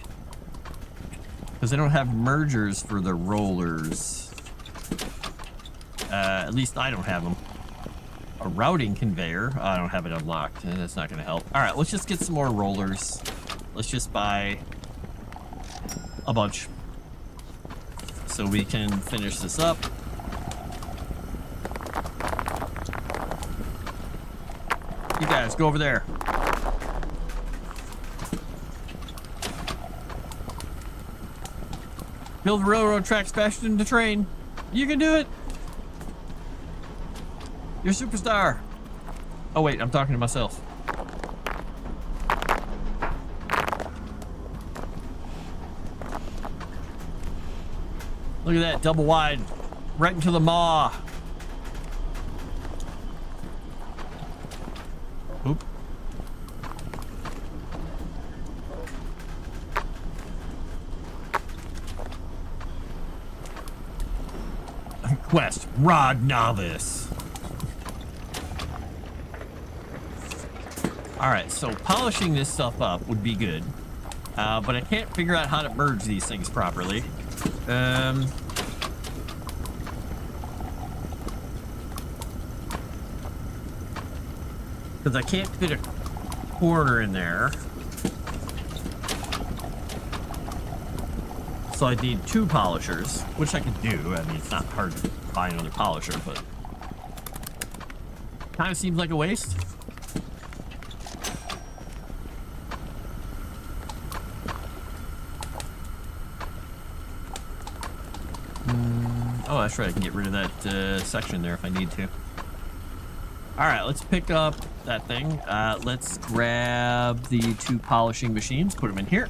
Because I don't have mergers for the rollers. At least I don't have them. A routing conveyor. I don't have it unlocked, and that's not gonna help. All right, let's just get some more rollers. Let's just buy a bunch. So we can finish this up. You guys, go over there. Build railroad tracks faster than the train. You can do it. You're a superstar. Oh wait, I'm talking to myself. Look at that, double wide, right into the maw. Oop. Quest, Rod Novice. All right, so polishing this stuff up would be good, but I can't figure out how to merge these things properly. Because I can't fit a corner in there. So I need 2 polishers, which I could do. I mean, it's not hard to buy another polisher, but kind of seems like a waste. Oh, that's right. I can get rid of that section there if I need to. All right, let's pick up that thing. Let's grab the 2 polishing machines, put them in here.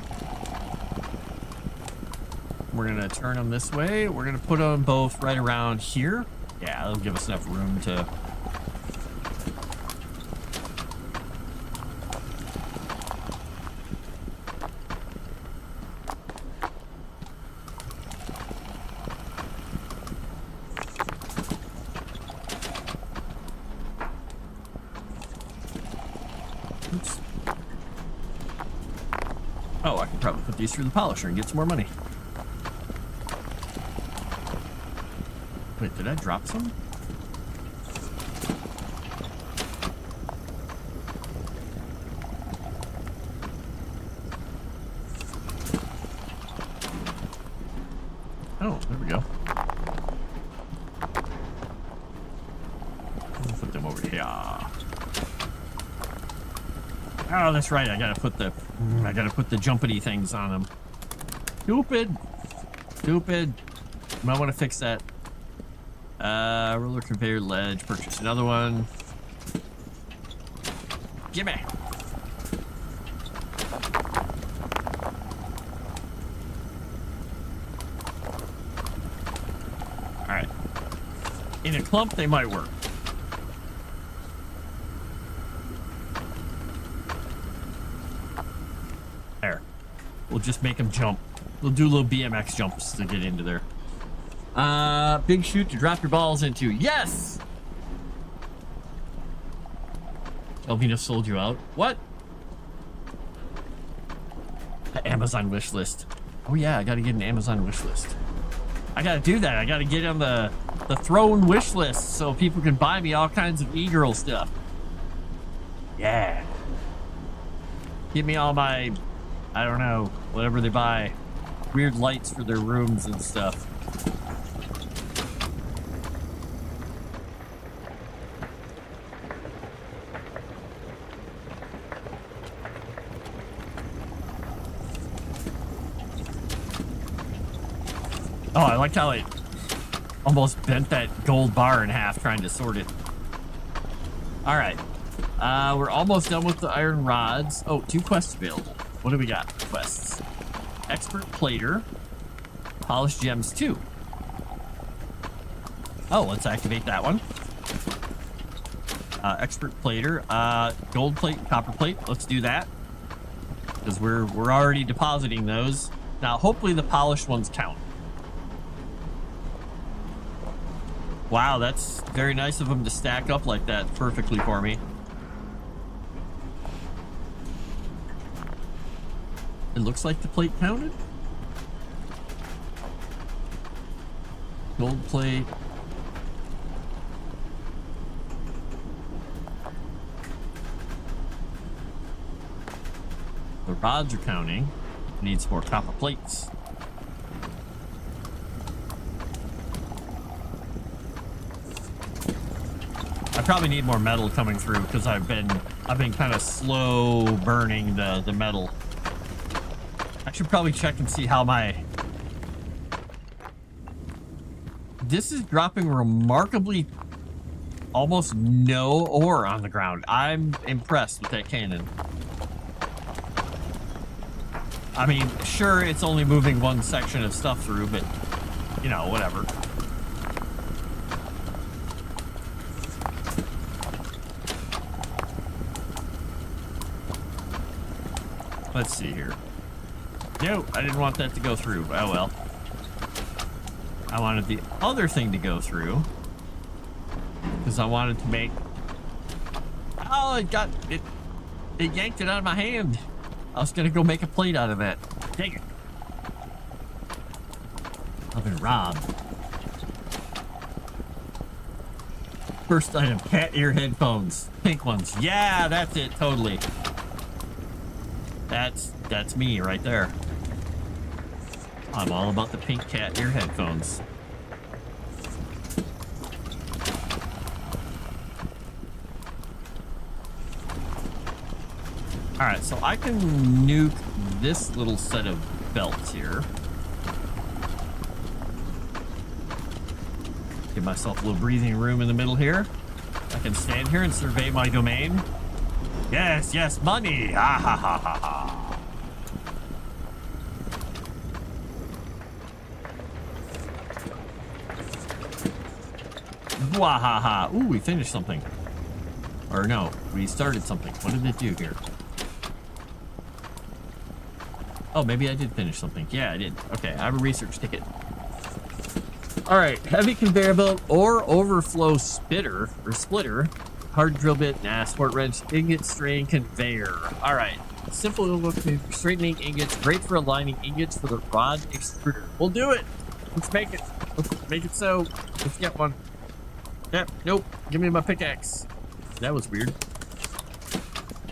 We're going to turn them this way. We're going to put them both right around here. Yeah, that'll give us enough room to... Oops. Oh, I can probably put these through the polisher and get some more money. Wait, did I drop some? Oh, there we go. I'll put them over here. Oh, that's right. I gotta put the jumpity things on them. Stupid. Might want to fix that. Roller conveyor ledge. Purchase another one. Gimme. All right. In a clump, they might work. There. We'll just make them jump. We'll do little BMX jumps to get into there. Big chute to drop your balls into. Yes! Elvina sold you out. What? The Amazon wish list. Oh yeah, I gotta get an Amazon wish list. I gotta do that. I gotta get on the throne wish list so people can buy me all kinds of e-girl stuff. Yeah. Give me all my, I don't know, whatever they buy. Weird lights for their rooms and stuff. Oh, I like how it almost bent that gold bar in half trying to sort it. All right. We're almost done with the iron rods. Oh, 2 quests available. What do we got for quests? Expert plater. Polished gems 2. Oh, let's activate that one. Expert plater. Gold plate, copper plate. Let's do that. Because we're already depositing those. Now, hopefully the polished ones count. Wow, that's very nice of them to stack up like that perfectly for me. It looks like the plate counted. Gold plate. The rods are counting. Needs more copper plates. I probably need more metal coming through because I've been kind of slow burning the metal. I should probably check and see how my... This is dropping remarkably almost no ore on the ground. I'm impressed with that cannon. I mean, sure, it's only moving one section of stuff through, but, you know, whatever. Let's see here. No, I didn't want that to go through. Oh, well. I wanted the other thing to go through. Because I wanted to make... Oh, it yanked it out of my hand. I was going to go make a plate out of that. Dang it. I've been robbed. First item, cat ear headphones. Pink ones. Yeah, that's it. Totally. That's me right there. I'm all about the pink cat ear headphones. All right, so I can nuke this little set of belts here. Give myself a little breathing room in the middle here. I can stand here and survey my domain. Yes, yes, money! Ha ha ha ha ha. Wahaha. Ooh, we finished something. Or no, we started something. What did it do here? Oh, maybe I did finish something. Yeah, I did. Okay, I have a research ticket. All right, heavy conveyor belt or overflow spitter or splitter, hard drill bit, sport wrench, ingot strain conveyor. All right, simple straightening ingots, great for aligning ingots for the rod extruder. We'll do it. Let's make it. Let's make it so. Let's get one. Yep. Nope. Give me my pickaxe. That was weird.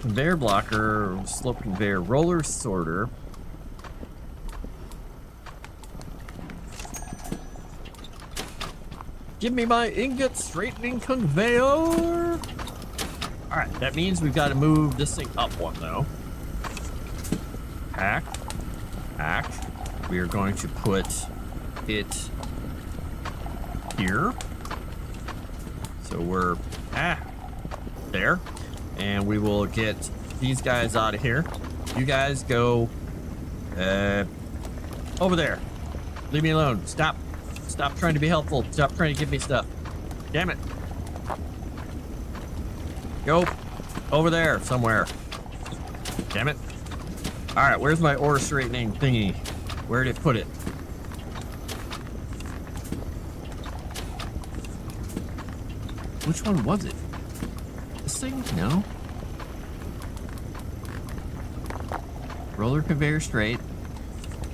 Conveyor blocker, slope conveyor, roller sorter. Give me my ingot straightening conveyor. All right, that means we've got to move this thing up one though. Hack, hack. We are going to put it here. So we're there, and we will get these guys out of here. You guys go over there. Leave me alone. Stop trying to be helpful. Stop trying to give me stuff. Damn it. Go over there somewhere. Damn it. All right, where's my ore straightening thingy? Where did it put it? Which one was it? This thing? No. Roller conveyor straight.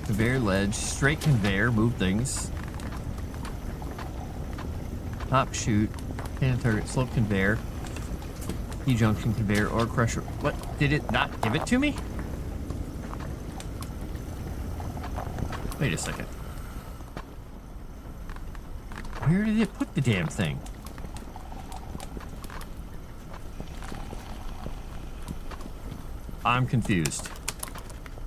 Conveyor ledge. Straight conveyor. Move things. Top chute. Cannon target. Slope conveyor. T-junction conveyor. Ore crusher. What? Did it not give it to me? Wait a second. Where did it put the damn thing? I'm confused.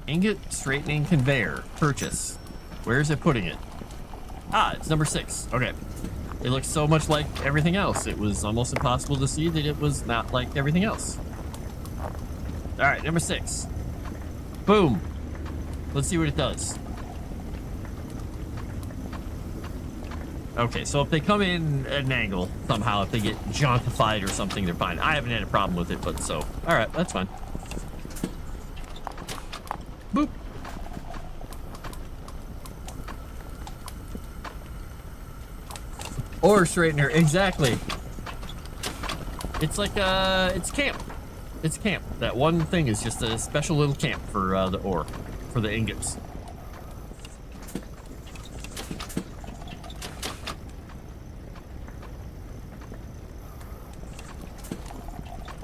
Ingot straightening conveyor. Purchase. Where is it putting it? Ah, it's number 6. Okay. It looks so much like everything else. It was almost impossible to see that it was not like everything else. All right, number 6. Boom. Let's see what it does. Okay, so if they come in at an angle somehow, if they get jauntified or something, they're fine. I haven't had a problem with it, but so. All right, that's fine. Boop. Or straightener, exactly. It's like, it's camp. It's camp. That one thing is just a special little camp for the ore, for the ingots.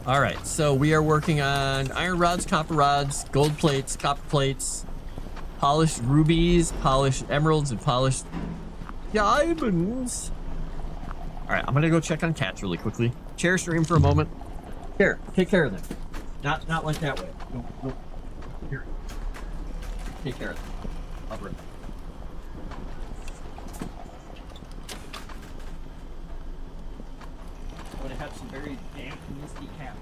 All right, so we are working on iron rods, copper rods, gold plates, copper plates, polished rubies, polished emeralds, and polished diamonds. All right, I'm gonna go check on cats really quickly. Chair stream for a moment. Here, take care of them. Not like that way. No. Here. Take care of them. I'll bring them. I'm gonna have some very damp, misty cats.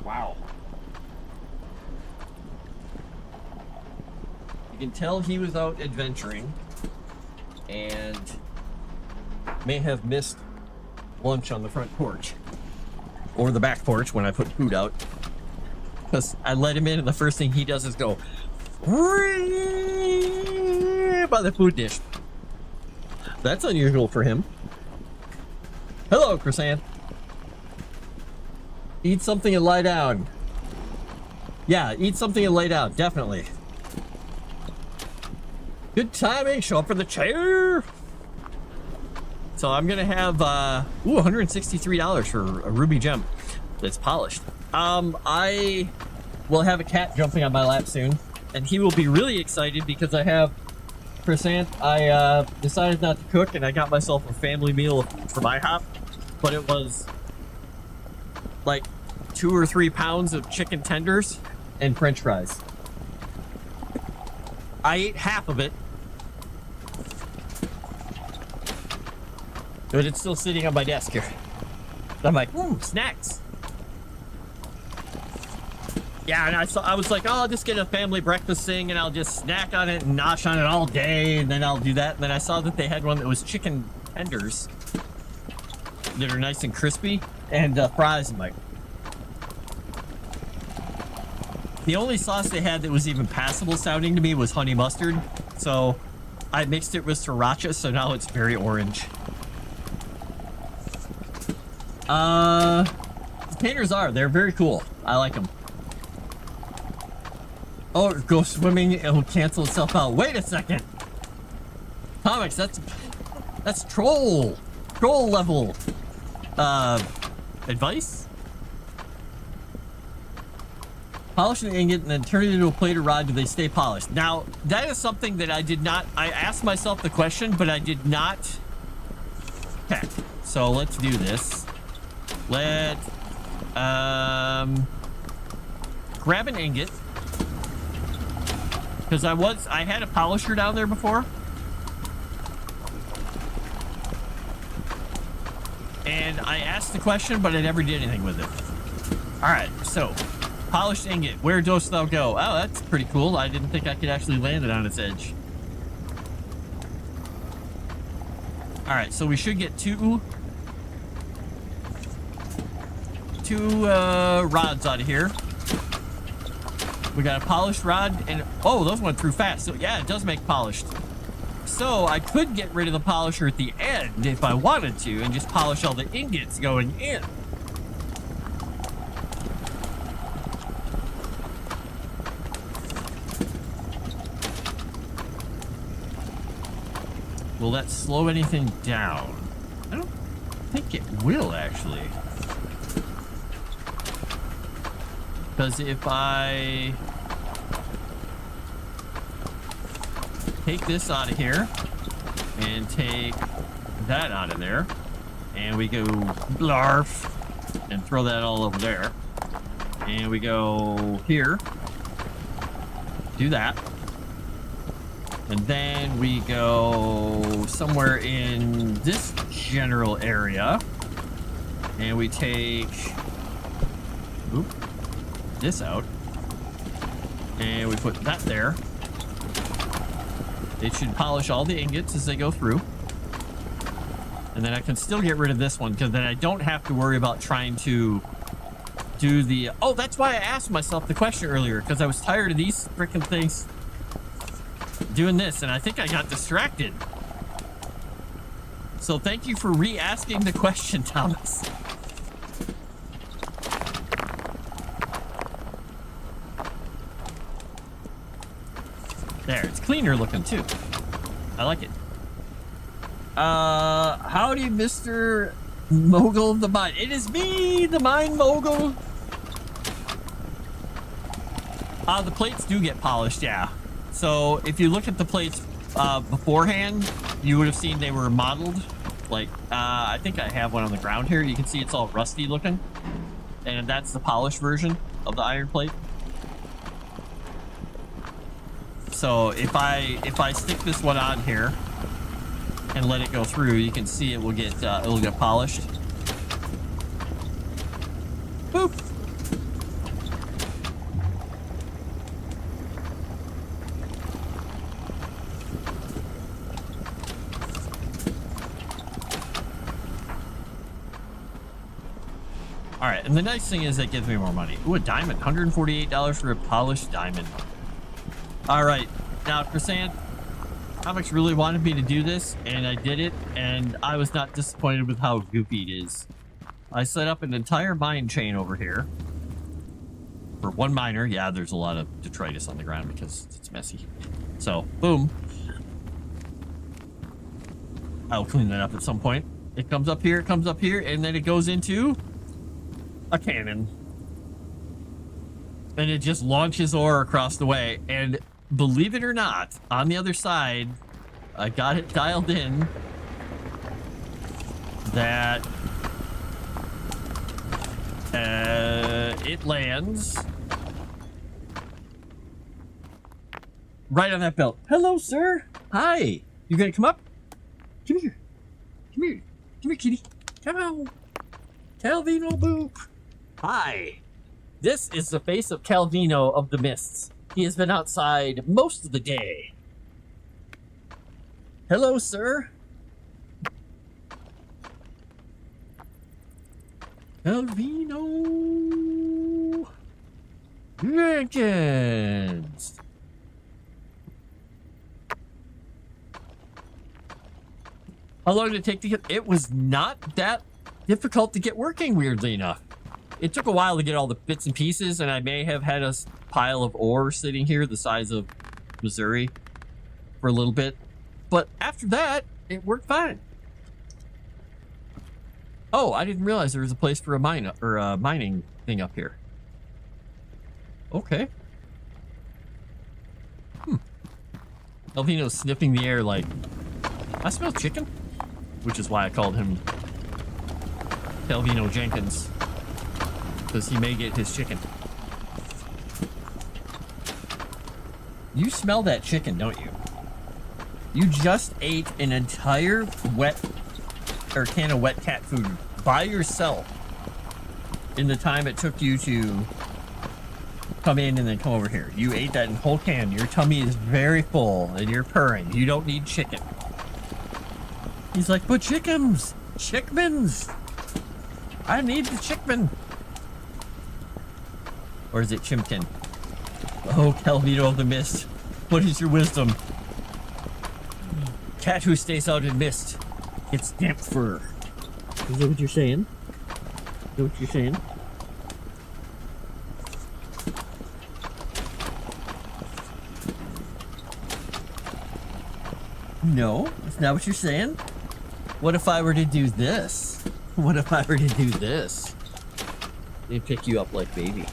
Wow. You can tell he was out adventuring and may have missed lunch on the front porch or the back porch when I put food out. Because I let him in and the first thing he does is go by the food dish. That's unusual for him. Hello, Chrysanth. Eat something and lie down. Yeah, eat something and lay down, definitely. Good timing, show up for the chair. So I'm gonna have $163 for a ruby gem that's polished. I will have a cat jumping on my lap soon, and he will be really excited because I have Chrysanth. I decided not to cook, and I got myself a family meal from IHOP, but it was like 2 or 3 pounds of chicken tenders and French fries. I ate half of it, but it's still sitting on my desk here. I'm like, snacks. Yeah, and I was like, oh, I'll just get a family breakfast thing and I'll just snack on it and nosh on it all day, and then I'll do that. And then I saw that they had one that was chicken tenders that are nice and crispy, and fries. I'm like, the only sauce they had that was even passable sounding to me was honey mustard. So I mixed it with sriracha, so now it's very orange. The painters they're very cool. I like them. Oh, go swimming, it'll cancel itself out. Wait a second. Comics, that's troll level advice. Polish an ingot and then turn it into a plate or rod. Do they stay polished? Now, that is something that I did not... I asked myself the question, but I did not check. So let's do this. Grab an ingot. Because I had a polisher down there before. And I asked the question, but I never did anything with it. Alright, so... Polished ingot. Where dost thou go? Oh, that's pretty cool. I didn't think I could actually land it on its edge. Alright, so we should get two rods out of here. We got a polished rod, and oh, those went through fast. So yeah, it does make polished. So I could get rid of the polisher at the end if I wanted to, and just polish all the ingots going in. Will that slow anything down? I don't think it will, actually. Because if I take this out of here and take that out of there, and we go blarf and throw that all over there, and we go here, do that. And then we go somewhere in this general area. And we take this out. And we put that there. It should polish all the ingots as they go through. And then I can still get rid of this one, because then I don't have to worry about trying to do the... Oh, that's why I asked myself the question earlier, because I was tired of these freaking things doing this, and I think I got distracted. So thank you for re-asking the question, Thomas. There, it's cleaner looking too. I like it. Howdy, Mr. Mogul of the Mine. It is me, the Mine Mogul. The plates do get polished, yeah. So if you look at the plates beforehand, you would have seen they were modeled. Like, I think I have one on the ground here. You can see it's all rusty looking. And that's the polished version of the iron plate. So if I stick this one on here and let it go through, you can see it will get polished. Boop. All right, and the nice thing is it gives me more money. Ooh, a diamond, $148 for a polished diamond. All right, now Chrysanth, Comics really wanted me to do this, and I did it, and I was not disappointed with how goofy it is. I set up an entire mine chain over here for one miner. Yeah, there's a lot of detritus on the ground because it's messy. So, boom. I'll clean that up at some point. It comes up here, and then it goes into a cannon. And it just launches ore across the way. And believe it or not, on the other side, I got it dialed in that it lands right on that belt. Hello, sir. Hi. You gonna come up? Come here. Come here. Come here, kitty. Come on. Calvino Boop. Hi. This is the face of Calvino of the Mists. He has been outside most of the day. Hello, sir. Calvino Jenkins. How long did it take to get? It was not that difficult to get working, weirdly enough. It took a while to get all the bits and pieces, and I may have had a pile of ore sitting here the size of Missouri for a little bit. But after that, it worked fine. Oh, I didn't realize there was a place for a mine or a mining thing up here. Okay. Elvino's sniffing the air like, I smell chicken? Which is why I called him Elvino Jenkins. Because he may get his chicken. You smell that chicken, don't you? You just ate an entire can of wet cat food by yourself in the time it took you to come in and then come over here. You ate that whole can. Your tummy is very full and you're purring. You don't need chicken. He's like, but chickens! Chickmans! I need the chickman! Or is it chimkin? Oh, Calvino of the Mist. What is your wisdom? Cat who stays out in mist. It's damp fur. Is that what you're saying? Is that what you're saying? No, that's not what you're saying. What if I were to do this? What if I were to do this? They pick you up like baby.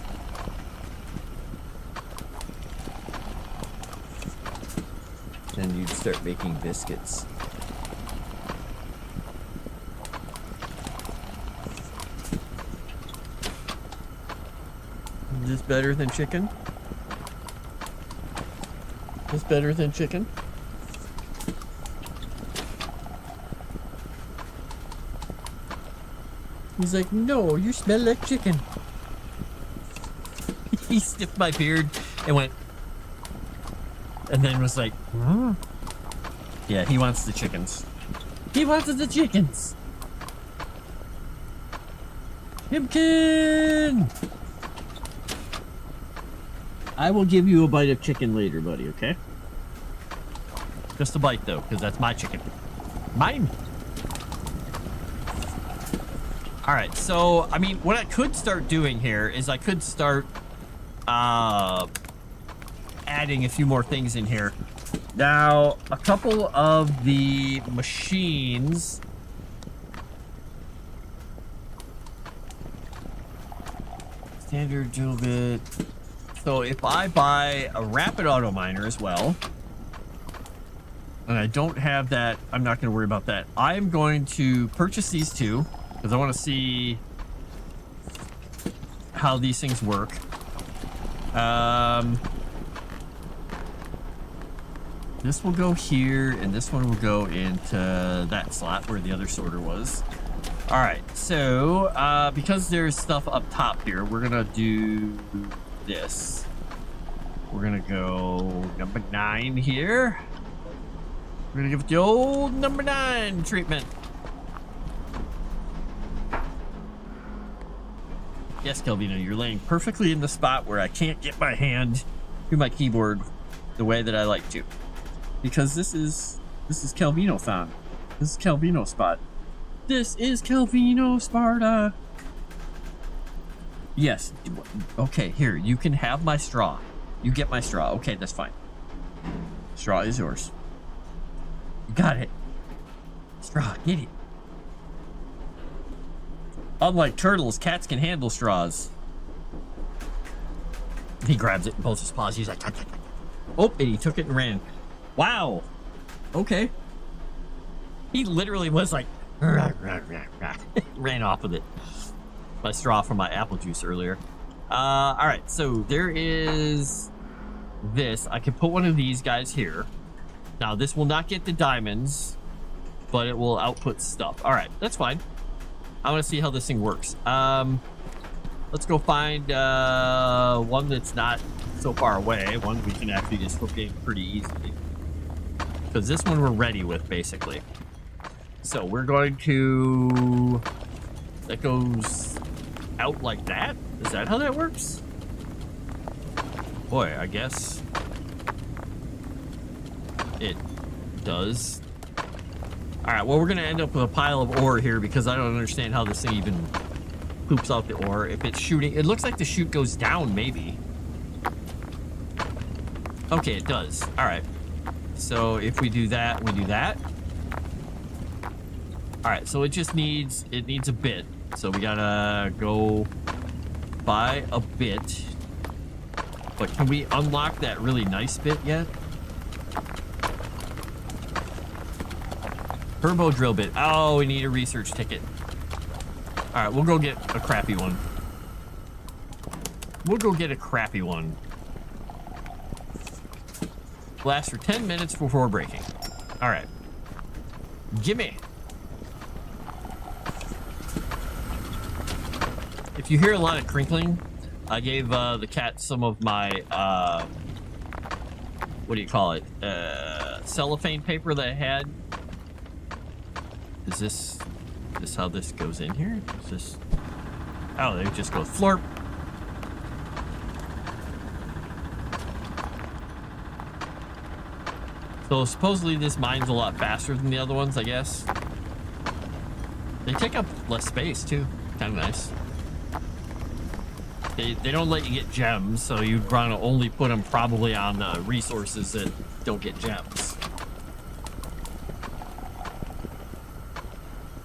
Then you'd start making biscuits. Is this better than chicken? Is this better than chicken? He's like, no, you smell like chicken. He sniffed my beard and went, and then was like, hmm. Yeah, he wants the chickens. He wants the chickens. Himkin! I will give you a bite of chicken later, buddy, okay? Just a bite, though, because that's my chicken. Mine! Alright, so, I mean, what I could start doing here is I could start adding a few more things in here. Now, a couple of the machines... Standard dual bit. So if I buy a rapid auto miner as well, and I don't have that, I'm not going to worry about that. I'm going to purchase these two because I want to see how these things work. This will go here, and this one will go into that slot where the other sorter was. All right, so because there's stuff up top here, we're gonna do this. We're gonna go number 9 here. We're gonna give it the old number 9 treatment. Yes, Calvino, you're laying perfectly in the spot where I can't get my hand to my keyboard the way that I like to, because this is Calvino-thon. This is Calvino spot. This is Calvino Sparta. Yes. Okay, here. You can have my straw. You get my straw. Okay, that's fine. Straw is yours. You got it. Straw, get it. Unlike turtles, cats can handle straws. He grabs it in both his paws. He's like, "Tut, tut, tut." Oh, and he took it and ran. Wow. Okay. He literally was like, ran off with it. My straw from my apple juice earlier. All right, so there is this. I can put one of these guys here. Now, this will not get the diamonds, but it will output stuff. All right, that's fine. I want to see how this thing works. Let's go find one that's not so far away. One we can actually just hook in pretty easily. Because this one we're ready with, basically. So we're going to... That goes out like that? Is that how that works? Boy, I guess it does. Alright, well, we're going to end up with a pile of ore here because I don't understand how this thing even poops out the ore. If it's shooting... It looks like the chute goes down, maybe. Okay, it does. Alright. So if we do that, we do that. Alright, so it just needs... It needs a bit. So we gotta go buy a bit. But can we unlock that really nice bit yet? Turbo drill bit. Oh, we need a research ticket. All right, we'll go get a crappy one. We'll go get a crappy one. Lasts for 10 minutes before breaking. All right. Gimme. If you hear a lot of crinkling, I gave the cat some of my, what do you call it? Cellophane paper that I had. Is this how this goes in here? Is this... Oh, they just go florp. So supposedly this mine's a lot faster than the other ones, I guess. They take up less space too. Kind of nice. They don't let you get gems, so you'd want to only put them probably on resources that don't get gems.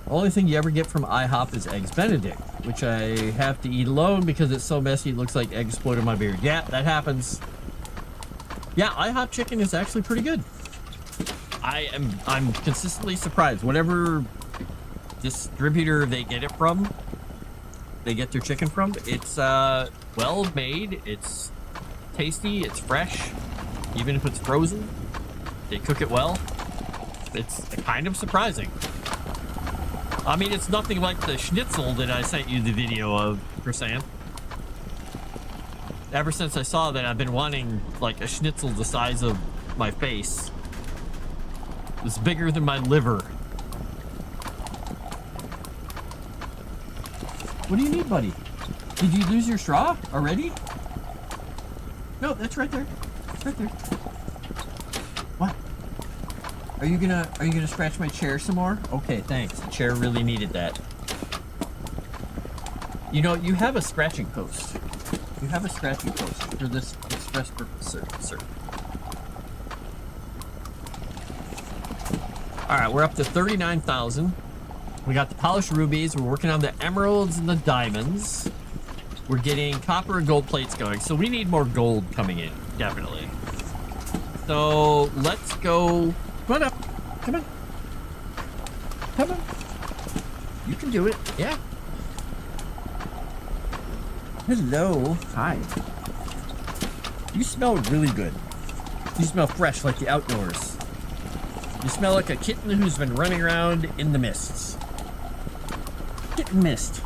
The only thing you ever get from IHOP is Eggs Benedict, which I have to eat alone because it's so messy it looks like eggs exploded in my beard. Yeah, that happens. Yeah, IHOP chicken is actually pretty good. I'm consistently surprised. Whatever distributor they get it from, they get their chicken from, it's well made, it's tasty, it's fresh, even if it's frozen. They cook it well. It's kind of surprising. I mean, it's nothing like the schnitzel that I sent you the video of, Chrysanth. Ever since I saw that, I've been wanting like a schnitzel the size of my face. It's bigger than my liver. What do you need, buddy? Did you lose your straw already? No, that's right there. It's right there. What? Are you gonna scratch my chair some more? Okay, thanks. The chair really needed that. You know, you have a scratching post. You have a scratching post for this express purpose, sir. All right, we're up to 39,000. We got the polished rubies. We're working on the emeralds and the diamonds. We're getting copper and gold plates going. So we need more gold coming in, definitely. So let's go. Come on up. Come on. Come on. You can do it. Yeah. Hello. Hi. You smell really good. You smell fresh like the outdoors. You smell like a kitten who's been running around in the mists. Kitten mist.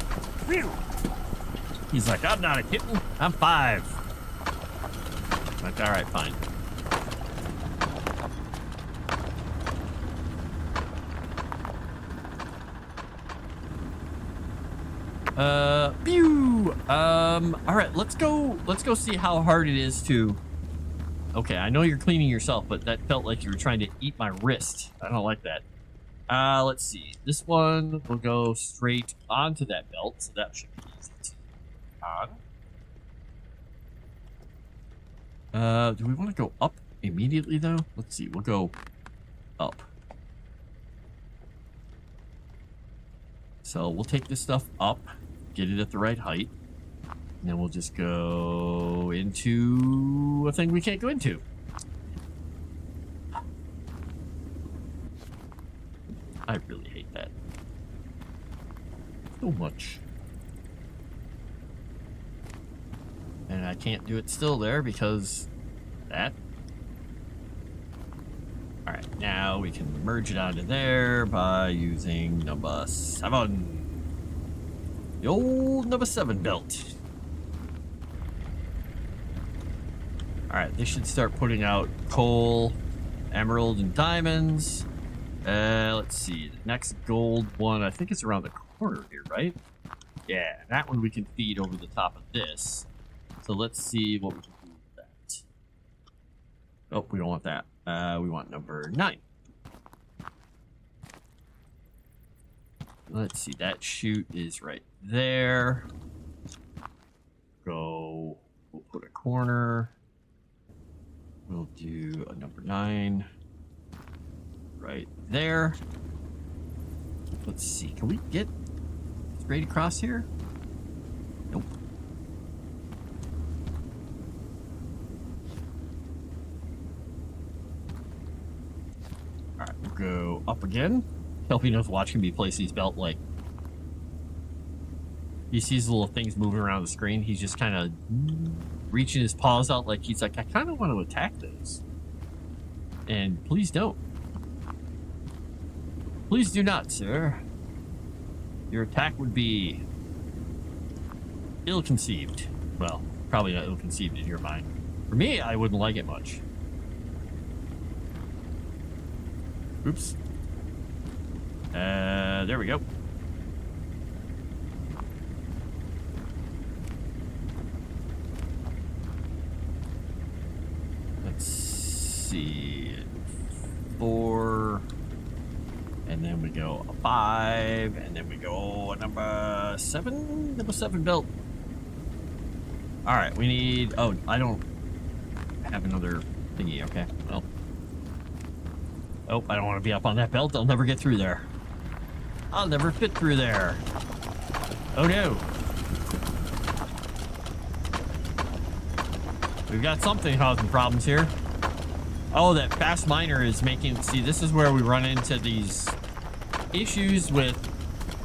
He's like, I'm not a kitten. I'm 5. Like, all right, fine. Pew. All right, let's go see how hard it is to... Okay, I know you're cleaning yourself, but that felt like you were trying to eat my wrist. I don't like that. Let's see. This one will go straight onto that belt, so that should be easy to on. Do we want to go up immediately, though? Let's see. We'll go up. So we'll take this stuff up, get it at the right height, and then we'll just go into a thing we can't go into. I really hate that so much. And I can't do it still there because that. All right, now we can merge it onto there by using number 7. The old number 7 belt. All right, they should start putting out coal, emerald, and diamonds. Let's see. The next gold one, I think it's around the corner here, right? Yeah, that one we can feed over the top of this. So let's see what we can do with that. Oh, we don't want that. We want number 9. Let's see. That chute is right there. We'll put a corner. We'll do a number 9 right there. Let's see. Can we get straight across here? Nope. go up again. Kelpino's watching me place these belt, like, he sees little things moving around the screen. He's just kind of reaching his paws out like he's like, I kind of want to attack those. And please don't. Please do not, sir. Your attack would be ill-conceived. Well, probably not ill-conceived in your mind. For me, I wouldn't like it much. Oops. There we go. Let's see. 4. And then we go a 5. And then we go a number 7. Number 7 belt. Alright, we need... Oh, I don't have another thingy. Okay, well. Oh, I don't want to be up on that belt. I'll never get through there. I'll never fit through there. Oh no. We've got something causing problems here. Oh, that fast miner is making... See, this is where we run into these issues with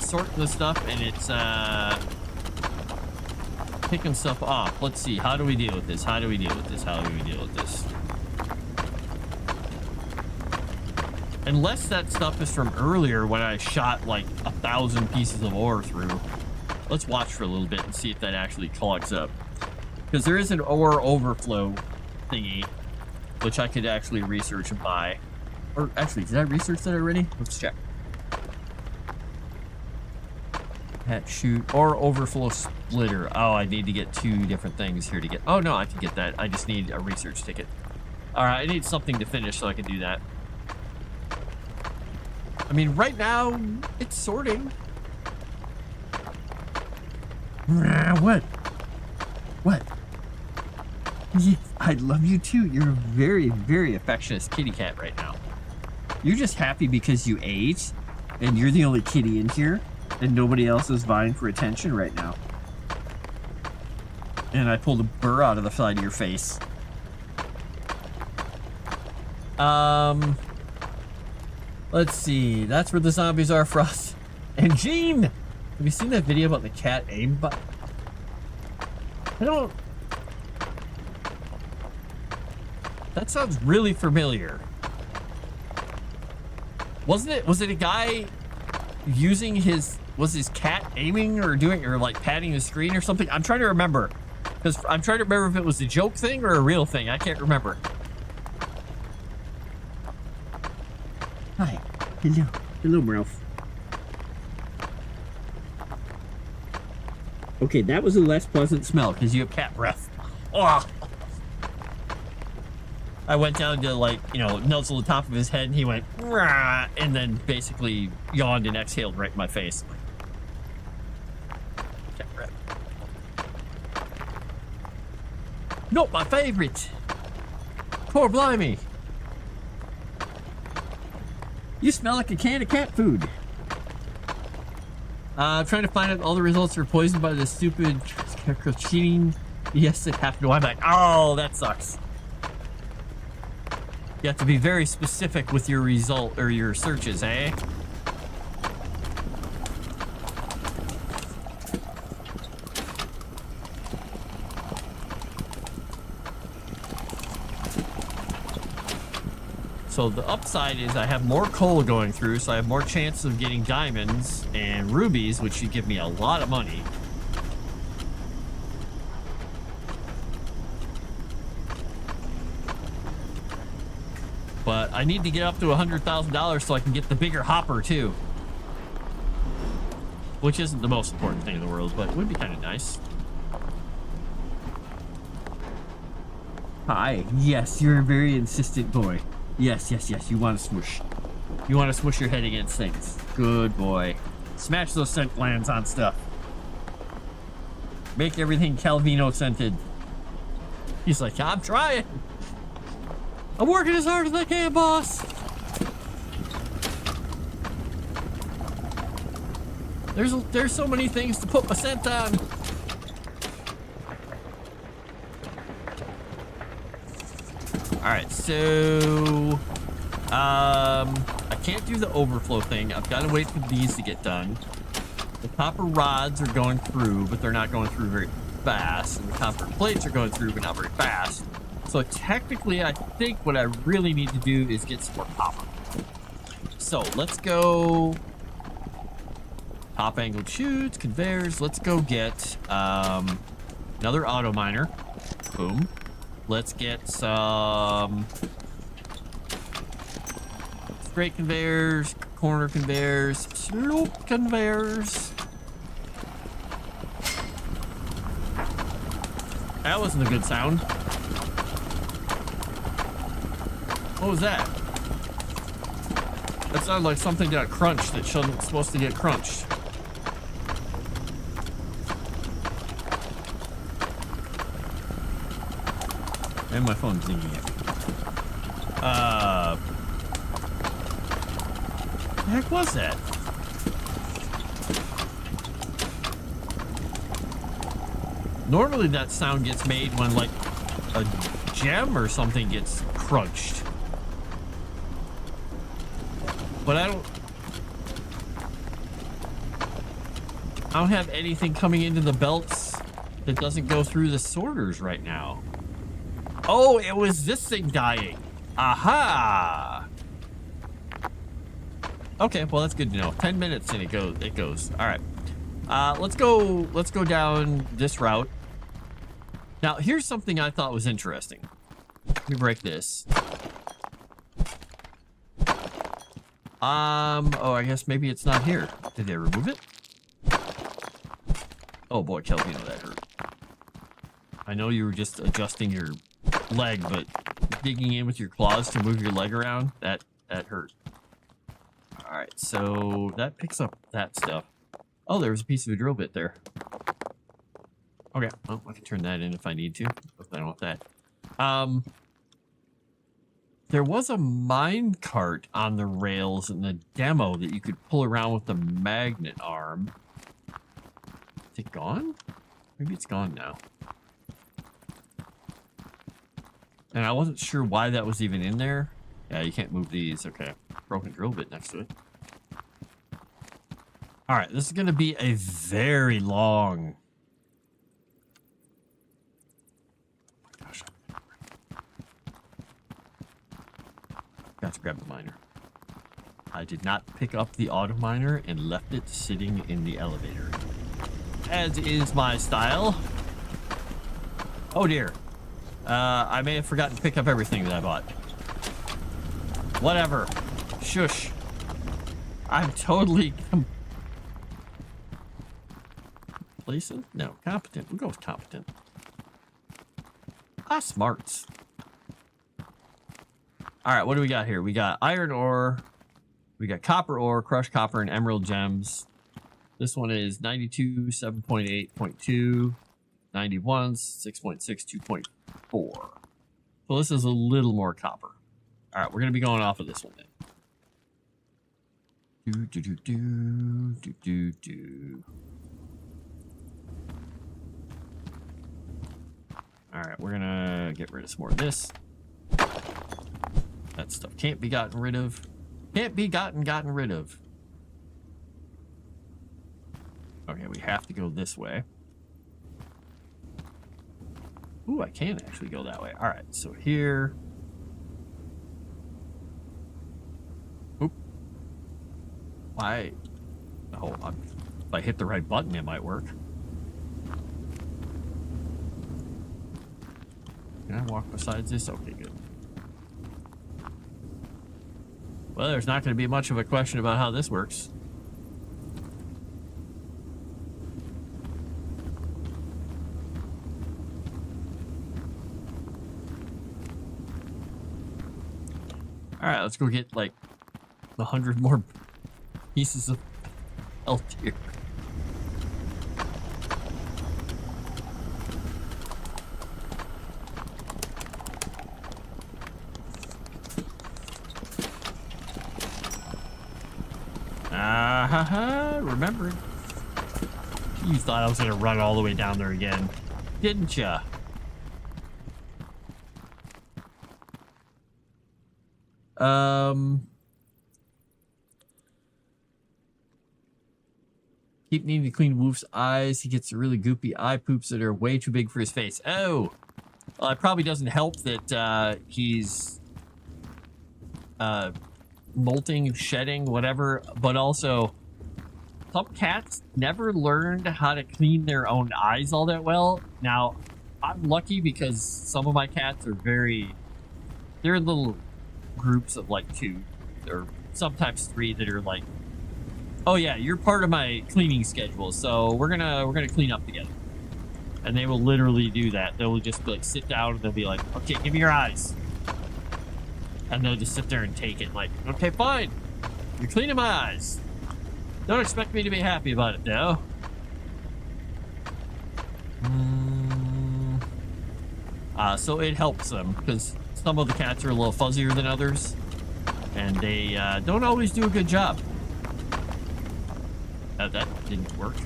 sorting the stuff, and it's picking stuff off. Let's see. How do we deal with this? How do we deal with this? How do we deal with this? Unless that stuff is from earlier when I shot like 1,000 pieces of ore through. Let's watch for a little bit and see if that actually clogs up. Because there is an ore overflow thingy, which I could actually research and buy. Or actually, did I research that already? Let's check. Hat shoot or overflow splitter. Oh, I need to get 2 different things here to get. Oh no, I can get that. I just need a research ticket. All right, I need something to finish so I can do that. I mean, right now it's sorting. What? What? Yes, I love you too. You're a very, very affectionate kitty cat right now. You're just happy because you ate and you're the only kitty in here and nobody else is vying for attention right now. And I pulled a burr out of the side of your face. Let's see. That's where the zombies are for us. And Gene! Have you seen that video about the cat aimbot? I don't... That sounds really familiar. Wasn't it? Was it a guy using his... Was his cat aiming or doing... Or like patting the screen or something? I'm trying to remember. Because I'm trying to remember if it was a joke thing or a real thing. I can't remember. Hi. Hello. Hello, Ralph. Okay, that was a less pleasant smell because you have cat breath. Oh. I went down to, like, you know, nuzzle the top of his head and he went, rah, and then basically yawned and exhaled right in my face. Cat breath. Not my favorite. Poor blimey. You smell like a can of cat food. I'm trying to find out all the results are poisoned by the stupid scarecrow cheating. Yes, it happened. I'm like, oh, that sucks. You have to be very specific with your result or your searches, eh? So the upside is I have more coal going through, so I have more chance of getting diamonds and rubies, which should give me a lot of money. But I need to get up to $100,000 so I can get the bigger hopper too. Which isn't the most important thing in the world, but it would be kind of nice. Hi. Yes, you're a very insistent boy. Yes, yes, yes. You want to smoosh. You want to smoosh your head against things. Good boy. Smash those scent glands on stuff. Make everything Calvino scented. He's like, I'm trying. I'm working as hard as I can, boss. There's so many things to put my scent on. All right, so I I can't do the overflow thing. I've got to wait for these to get done. The copper rods are going through, but they're not going through very fast. And the copper plates are going through, but not very fast. So technically, I think what I really need to do is get some more copper. So let's go... Top angled chutes, conveyors. Let's go get another auto miner. Boom. Let's get some straight conveyors, corner conveyors, slope conveyors. That wasn't a good sound. What was that? That sounded like something got crunched that wasn't supposed to get crunched. And my phone's dinging it. What the heck was that? Normally that sound gets made when like a gem or something gets crunched. But I don't have anything coming into the belts that doesn't go through the sorters right now. Oh, it was this thing dying. Aha. Okay, well that's good to know. 10 minutes and it goes. All right. Let's go down this route. Now, here's something I thought was interesting. Let me break this. Oh, I guess maybe it's not here. Did they remove it? Oh boy, Kelvino, that hurt. I know you were just adjusting your leg, but digging in with your claws to move your leg around, that hurt. All right, so that picks up that stuff. Oh, there was a piece of a drill bit there. Okay, well, I can turn that in if I need to, but I don't want that. There was a mine cart on the rails in the demo that you could pull around with the magnet arm. Is it gone? Maybe it's gone now. And I wasn't sure why that was even in there. Yeah, you can't move these. Okay. Broken drill bit next to it. All right, this is going to be a very long... Oh my gosh. Got to grab the miner. I did not pick up the auto miner and left it sitting in the elevator. As is my style. Oh dear. I may have forgotten to pick up everything that I bought. Whatever. Shush. I'm totally complacent? No, competent. We'll go with competent. Ah, smarts. All right, what do we got here? We got iron ore. We got copper ore, crushed copper, and emerald gems. This one is 92, 7.8.2, 91, 6.6, 2.4. So this is a little more copper. All right, we're going to be going off of this one then. All right, we're going to get rid of some more of this. That stuff can't be gotten rid of. Can't be gotten rid of. Okay, we have to go this way. Ooh, I can actually go that way. All right, so here. Oop. Why? Oh, if I hit the right button, it might work. Can I walk besides this? Okay, good. Well, there's not going to be much of a question about how this works. All right, let's go get like 100 more pieces of health here. Remember, you thought I was gonna run all the way down there again, didn't ya? Keep needing to clean Wolf's eyes. He gets really goopy eye poops that are way too big for his face. Oh, well, it probably doesn't help that he's molting, shedding, whatever. But also, some cats never learned how to clean their own eyes all that well. Now, I'm lucky because some of my cats are they're in little groups of like 2 or sometimes 3 that are like, oh yeah, you're part of my cleaning schedule, so we're gonna clean up together. And they will literally do that. They'll just be like, sit down, and they'll be like, okay, give me your eyes. And they'll just sit there and take it like, okay, fine. You're cleaning my eyes. Don't expect me to be happy about it, though. So it helps them, because some of the cats are a little fuzzier than others. And they don't always do a good job. That didn't work.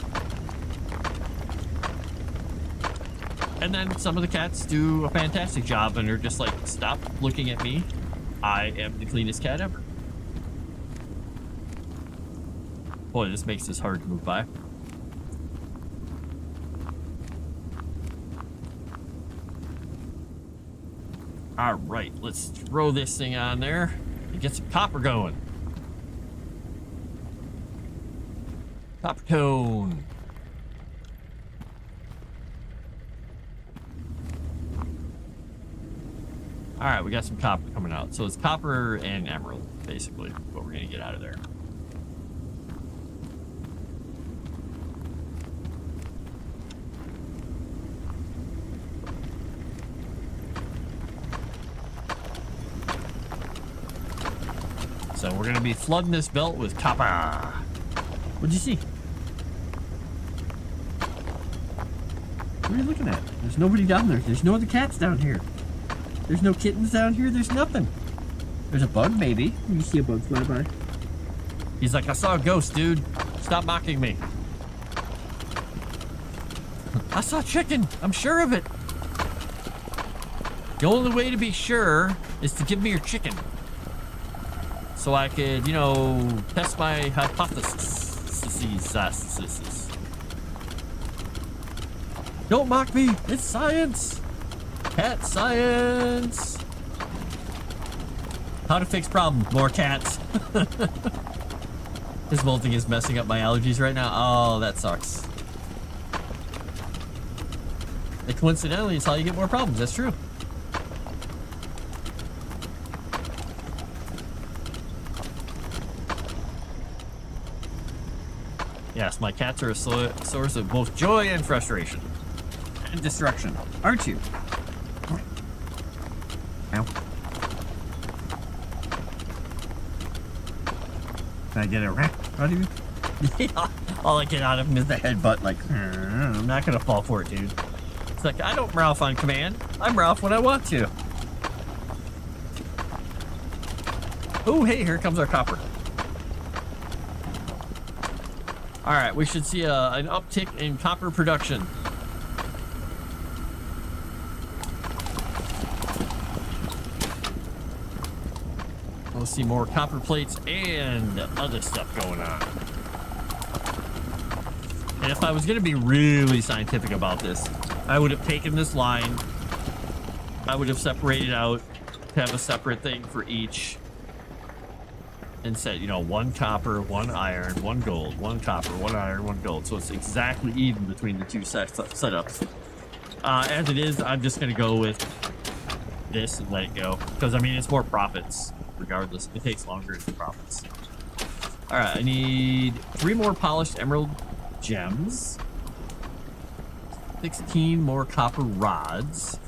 And then some of the cats do a fantastic job and are just like, stop looking at me. I am the cleanest cat ever. Boy, this makes this hard to move by. All right, let's throw this thing on there and get some copper going. Copper cone. All right, we got some copper coming out. So it's copper and emerald, basically, what we're gonna get out of there. So we're gonna be flooding this belt with copper. What'd you see? What are you looking at? There's nobody down there. There's no other cats down here. There's no kittens down here. There's nothing. There's a bug, maybe. You see a bug fly by. He's like, I saw a ghost, dude. Stop mocking me. I saw chicken. I'm sure of it. The only way to be sure is to give me your chicken. So I could, you know, test my hypothesis. Don't mock me. It's science. Cat science. How to fix problem. More cats. His molting is messing up my allergies right now. Oh, that sucks. And coincidentally, it's how you get more problems. That's true. Yes, my cats are a source of both joy and frustration. And destruction. Aren't you? Ow. Can I get a rat out of you? Yeah, all I get out of him is the headbutt, like, I'm not gonna fall for it, dude. It's like, I don't Ralph on command. I'm Ralph when I want to. Oh, hey, here comes our copper. All right, we should see an uptick in copper production. We'll see more copper plates and other stuff going on. And if I was going to be really scientific about this, I would have taken this line, I would have separated out to have a separate thing for each, and said, you know, 1 copper, 1 iron, 1 gold, 1 copper, 1 iron, 1 gold. So it's exactly even between the two setups. As it is, I'm just going to go with this and let it go. Because, I mean, it's more profits, regardless. It takes longer, it's profits. All right, I need 3 more polished emerald gems. 16 more copper rods.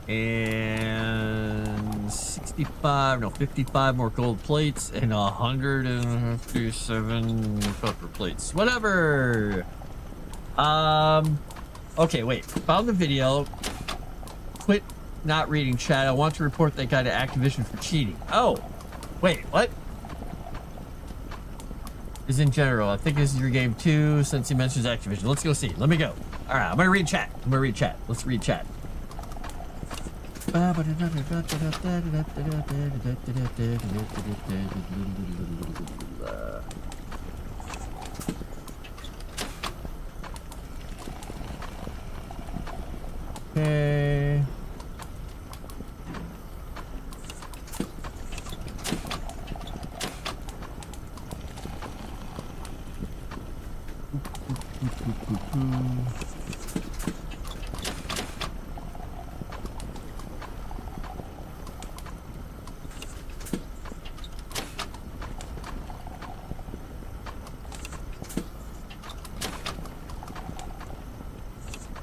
And 55 more gold plates and 157 copper plates. Whatever. Okay, wait. Found the video. Quit not reading chat. I want to report that guy to Activision for cheating. Oh, wait, what? Is in general. I think this is your game too, since he mentions Activision. Let's go see. Let me go. All right, I'm gonna read chat. Let's read chat. Okay.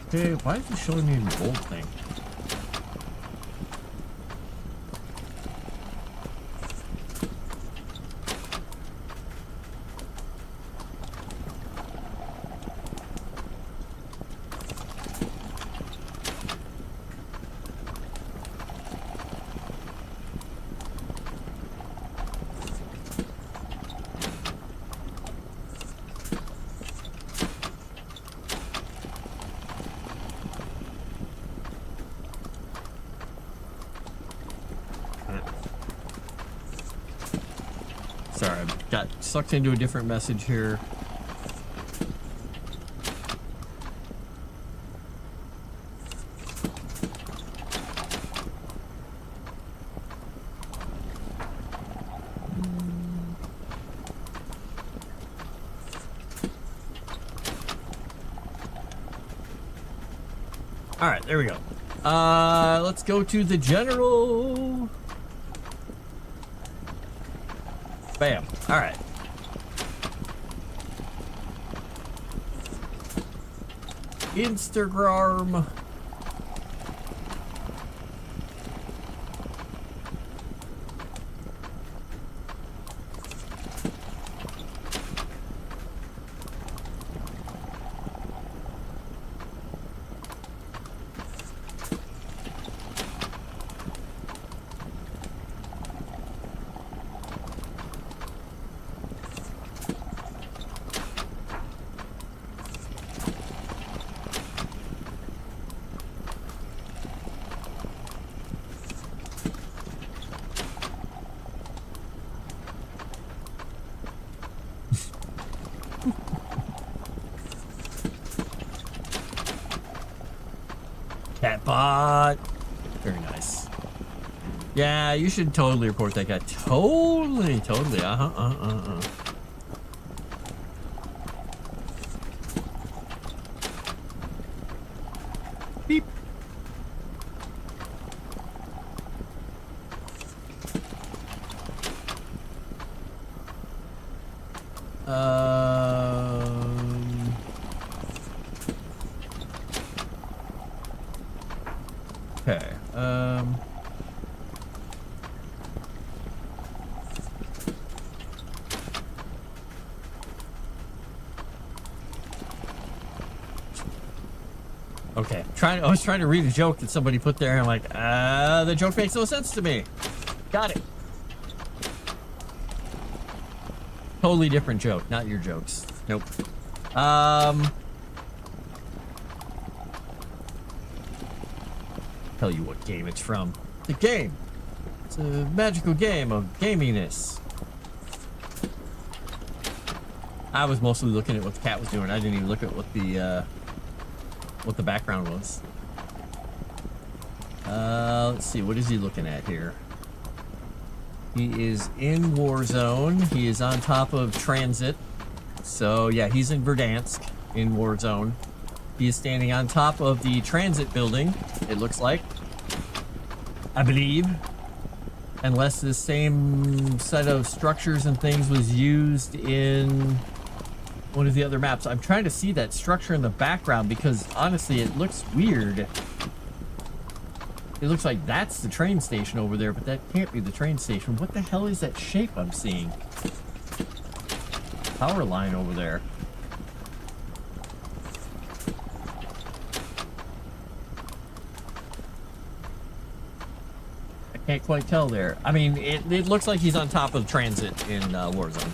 Okay, why is it showing me the gold thing? Sorry, I got sucked into a different message here. All right, there we go. Let's go to the general. Bam. All right. Instagram. Catbot. Very nice. Yeah, you should totally report that guy. Totally. Beep. Okay. Okay. I was trying to read a joke that somebody put there, and I'm like, the joke makes no sense to me. Got it. Totally different joke, not your jokes. Nope. Tell you what game it's from. The game. It's a magical game of gaminess. I was mostly looking at what the cat was doing. I didn't even look at what the background was. Let's see. What is he looking at here? He is in Warzone. He is on top of transit. So yeah, he's in Verdansk in Warzone. He is standing on top of the transit building, it looks like. I believe. Unless the same set of structures and things was used in one of the other maps. I'm trying to see that structure in the background because honestly it looks weird. It looks like that's the train station over there, but that can't be the train station. What the hell is that shape I'm seeing? Power line over there. I can't quite tell there. I mean, it looks like he's on top of transit in Warzone.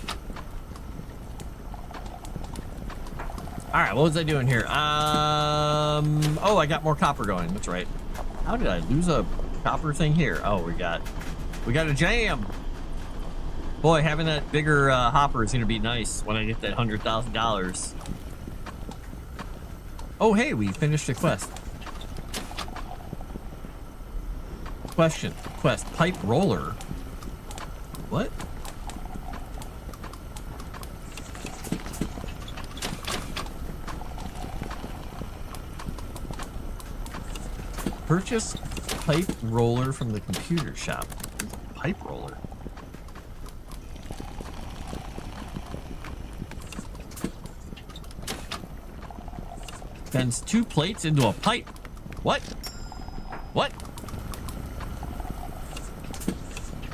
All right, what was I doing here? Oh, I got more copper going. That's right. How did I lose a copper thing here? Oh, we got a jam. Boy, having that bigger hopper is gonna be nice when I get that $100,000. Oh, hey, we finished a quest. Quest. Pipe roller. What? Purchase pipe roller from the computer shop. Pipe roller. Bends 2 plates into a pipe. What? What?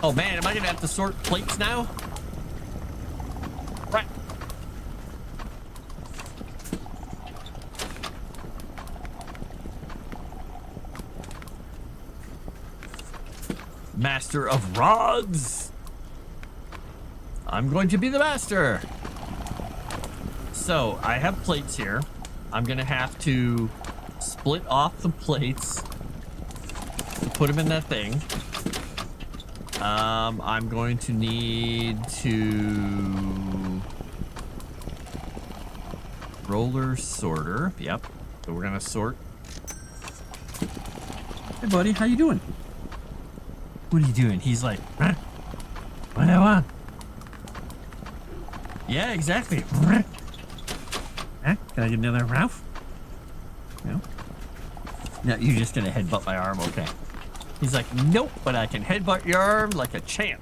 Oh man, am I gonna have to sort plates now? Right. Master of rods. I'm going to be the master. So I have plates here. I'm gonna have to split off the plates to put them in that thing. I'm going to need to roller sorter. Yep. So we're gonna sort. Hey, buddy, how you doing? What are you doing? He's like, huh? What do I want? Yeah, exactly. Huh? Can I get another Ralph? No. No, you're just gonna headbutt my arm. Okay. He's like, nope, but I can headbutt your arm like a champ.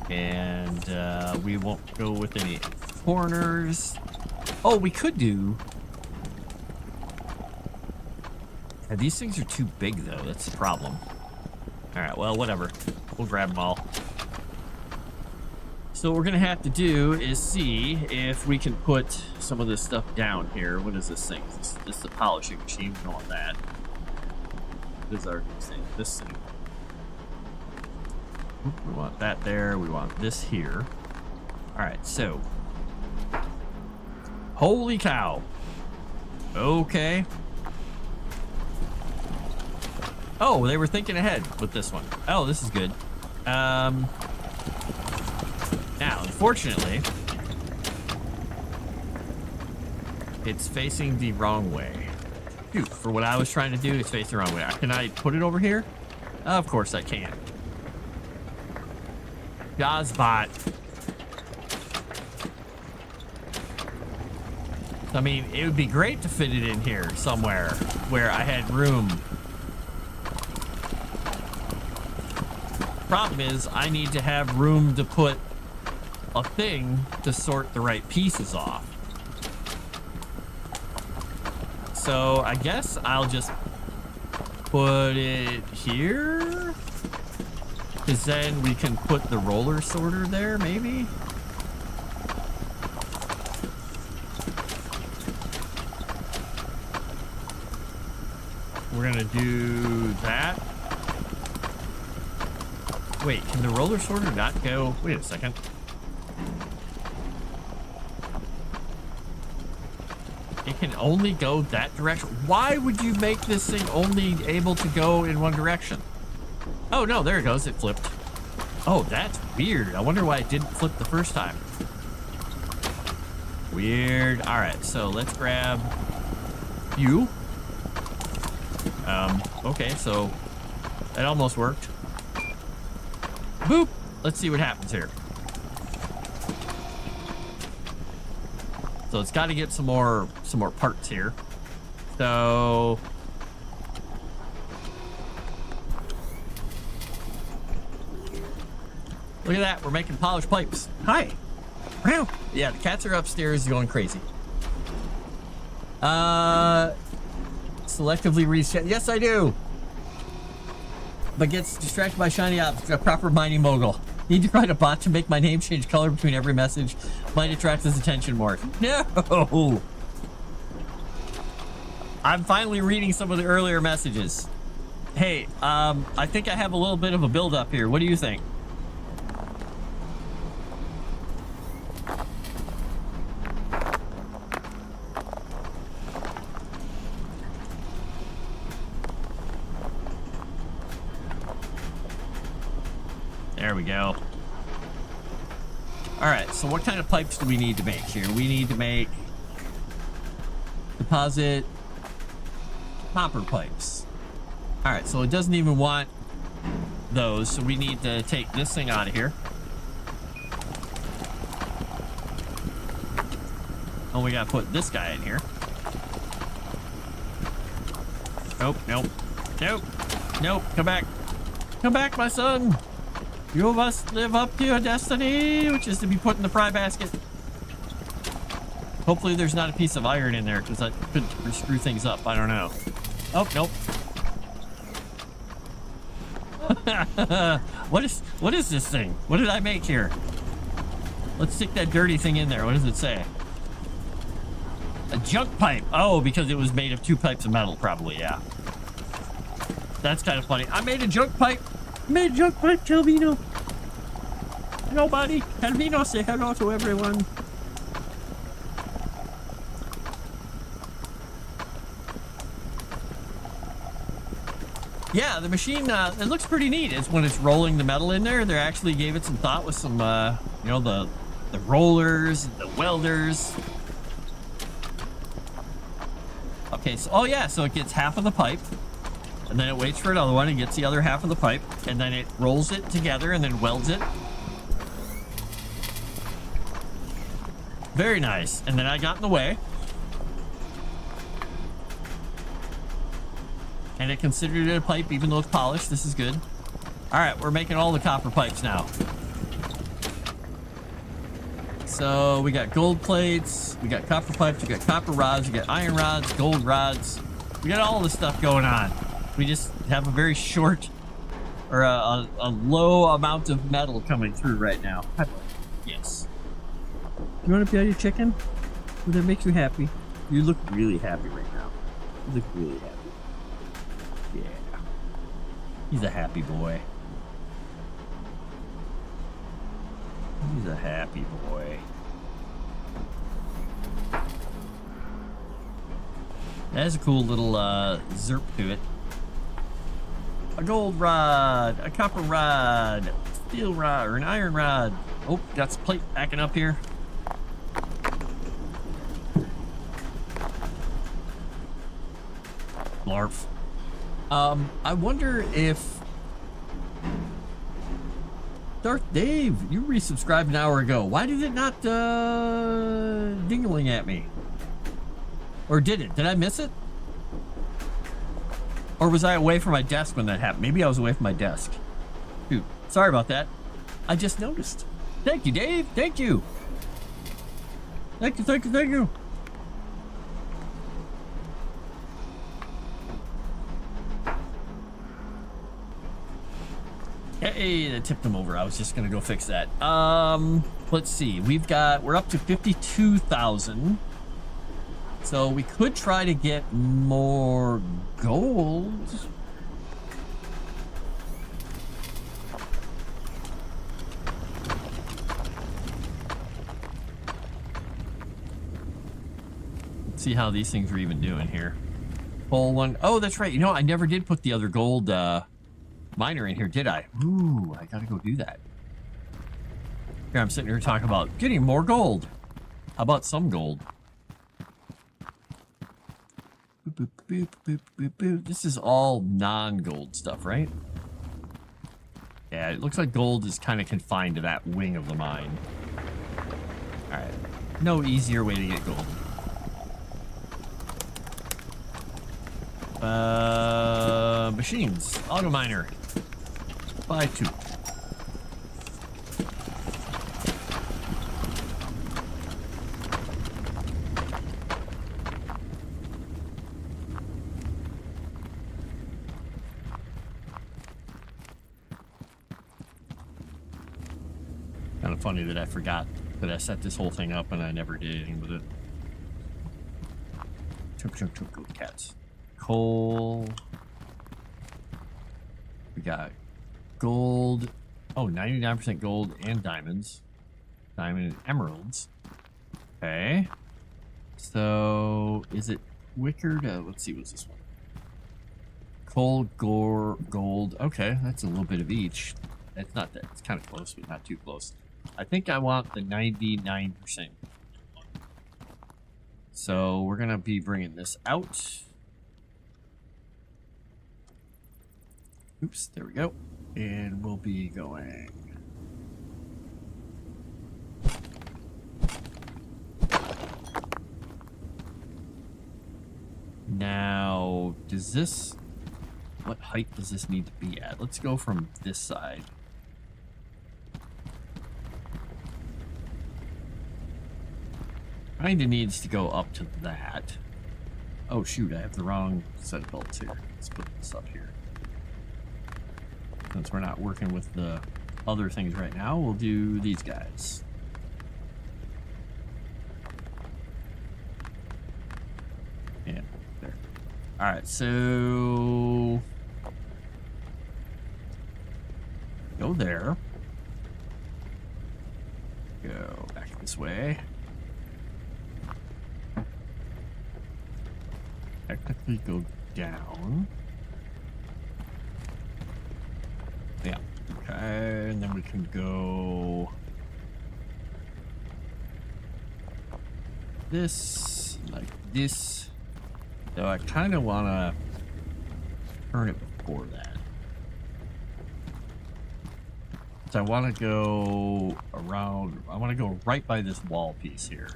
And we won't go with any corners. Oh, we could do. Yeah, these things are too big, though. That's the problem. All right, well, whatever. We'll grab them all. So what we're going to have to do is see if we can put some of this stuff down here. What is this thing? This is the polishing machine. We don't want that. What is our thing? This thing. We want that there. We want this here. All right, so. Holy cow. Okay. Oh, they were thinking ahead with this one. Oh, this is good. Now, unfortunately, it's facing the wrong way. Shoot, for what I was trying to do, it's facing the wrong way. Can I put it over here? Of course I can. Gazbot. I mean, it would be great to fit it in here somewhere where I had room. Problem is, I need to have room to put a thing to sort the right pieces off. So I guess I'll just put it here, because then we can put the roller sorter there, maybe? We're gonna do that. Wait, can the roller sorter not go? Wait a second. It can only go that direction. Why would you make this thing only able to go in one direction? Oh no, there it goes. It flipped. Oh, that's weird. I wonder why it didn't flip the first time. Weird. All right, so let's grab you. Okay, so that almost worked. Boop. Let's see what happens here. So it's got to get some more parts here. So look at that. We're making polished pipes. Hi. Wow. Yeah, the cats are upstairs going crazy. Selectively reset. Yes, I do. But gets distracted by shiny objects. A proper mining mogul. Need to write a bot to make my name change color between every message. Might attract his attention more. No! I'm finally reading some of the earlier messages. Hey, I think I have a little bit of a build-up here. What do you think? There we go. All right, so what kind of pipes do we need to make here? We need to make deposit copper pipes. All right, so it doesn't even want those, so we need to take this thing out of here. Oh, we gotta put this guy in here. Nope, nope, nope, nope, come back. Come back, my son. You must live up to your destiny, which is to be put in the fry basket. Hopefully there's not a piece of iron in there, because that could screw things up. I don't know. Oh, nope. What is this thing? What did I make here? Let's stick that dirty thing in there. What does it say? A junk pipe. Oh, because it was made of 2 pipes of metal, probably, yeah. That's kind of funny. I made a junk pipe. I made a junk pipe, Calvino. Nobody. Calvino, say hello to everyone. Yeah, the machine, it looks pretty neat. It's when it's rolling the metal in there, they actually gave it some thought with some, you know, the rollers, the welders. Okay, so, oh yeah, so it gets half of the pipe, and then it waits for another one and gets the other half of the pipe, and then it rolls it together and then welds it. Very nice. And then I got in the way. And it considered it a pipe, even though it's polished. This is good. All right, we're making all the copper pipes now. So we got gold plates, we got copper pipes, we got copper rods, we got iron rods, gold rods. We got all this stuff going on. We just have a very short, or a low amount of metal coming through right now. Yes. You want to pet your chicken? Well, that makes you happy. You look really happy right now. You look really happy. Yeah. He's a happy boy. He's a happy boy. That has a cool little zerp to it. A gold rod, a copper rod, a steel rod, or an iron rod. Oh, got some plate backing up here. Blarf. I wonder if Darth Dave, you resubscribed an hour ago. Why did it not dingling at me? Or did it? Did I miss it? Or was I away from my desk when that happened? Maybe I was away from my desk. Dude, sorry about that. I just noticed. Thank you, Dave. Thank you. Thank you, thank you, thank you. Hey, that tipped him over. I was just gonna go fix that. Let's see. We're up to 52,000. So we could try to get more gold. Let's see how these things are even doing here. Pull one. Oh, that's right. You know, I never did put the other gold miner in here, did I? Ooh, I gotta go do that. Here, I'm sitting here talking about getting more gold. How about some gold? Boop, boop, boop, boop, boop, boop. This is all non-gold stuff, right? Yeah, it looks like gold is kind of confined to that wing of the mine. All right, no easier way to get gold. Machines, auto miner. Buy 2. Kind of funny that I forgot that I set this whole thing up and I never did anything with it. Chunk, gold cats. Coal. We got gold. Oh, 99% gold and diamonds. Diamond and emeralds. Okay. So, is it Wickard? Let's see, what's this one? Coal, gore, gold. Okay, that's a little bit of each. It's not that. It's kind of close, but not too close. I think I want the 99%. So, we're going to be bringing this out. Oops, there we go. And we'll be going. Now, does this... What height does this need to be at? Let's go from this side. Kinda needs to go up to that. Oh shoot, I have the wrong set of bolts here. Let's put this up here. Since we're not working with the other things right now, we'll do these guys. Yeah, there. Alright, so... Go there. Go back this way. Technically go down. Yeah. Okay, and then we can go this, like this. So I kind of want to turn it before that. So I want to go around, I want to go right by this wall piece here.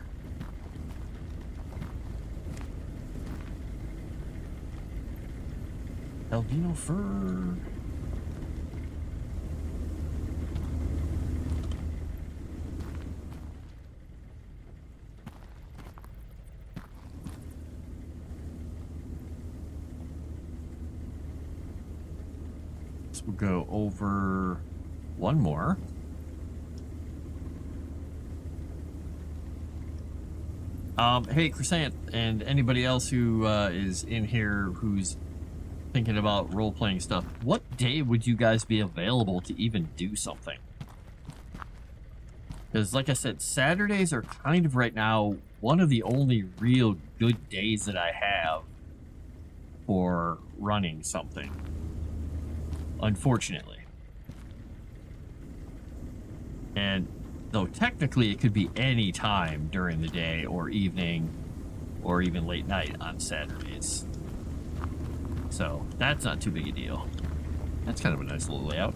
Albino fur. So we'll go over one more. Hey, Crescent, and anybody else who is in here who's thinking about role-playing stuff, what day would you guys be available to even do something? Because like I said, Saturdays are kind of right now one of the only real good days that I have for running something, unfortunately. And though technically it could be any time during the day or evening or even late night on Saturdays. So that's not too big a deal. That's kind of a nice little layout.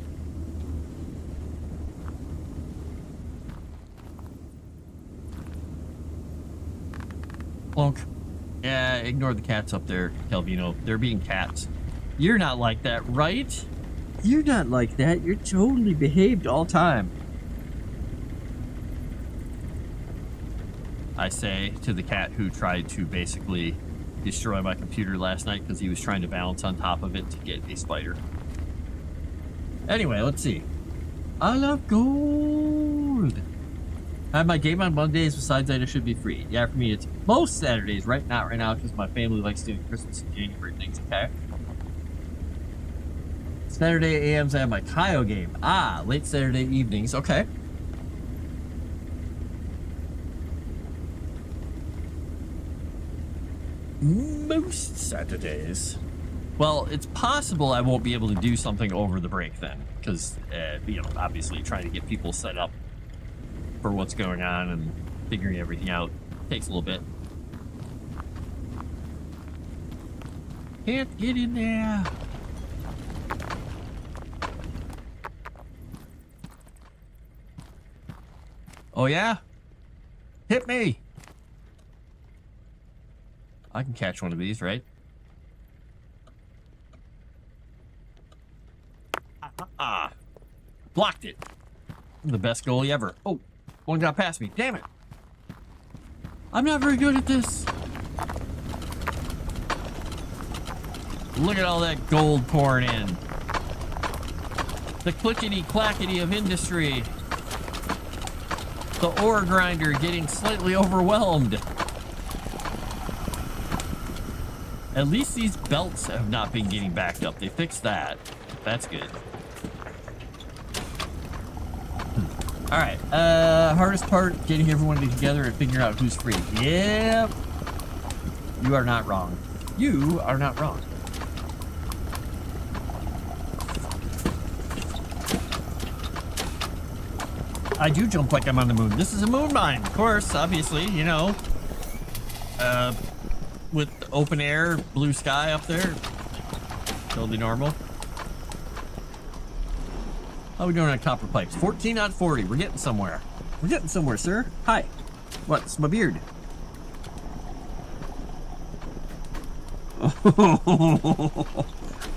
Plonk. Yeah, ignore the cats up there, Calvino. They're being cats. You're not like that, right? You're not like that. You're totally behaved all time. I say to the cat who tried to basically destroy my computer last night because he was trying to balance on top of it to get a spider. Anyway, let's see. I love gold. I have my game on Mondays. Besides that, it should be free. Yeah, for me, it's most Saturdays. Not right now because my family likes doing Christmas and January things. Okay. Saturday AMs, I have my Kaio game. Ah, late Saturday evenings. Okay. Most Saturdays. Well, it's possible I won't be able to do something over the break then, because you know, obviously trying to get people set up for what's going on and figuring everything out takes a little bit. Can't get in there. Oh yeah? Hit me. I can catch one of these, right? Ah, blocked it. I'm the best goalie ever. Oh, one got past me. Damn it. I'm not very good at this. Look at all that gold pouring in. The clickety-clackety of industry. The ore grinder getting slightly overwhelmed. At least these belts have not been getting backed up. They fixed that. That's good. All right. Hardest part, getting everyone together and figuring out who's free. Yep. You are not wrong. You are not wrong. I do jump like I'm on the moon. This is a moon mine, of course, obviously, you know. With open air, blue sky up there. Totally normal. How are we doing on copper pipes? 14 on 40. We're getting somewhere. We're getting somewhere, sir. Hi. What? It's my beard.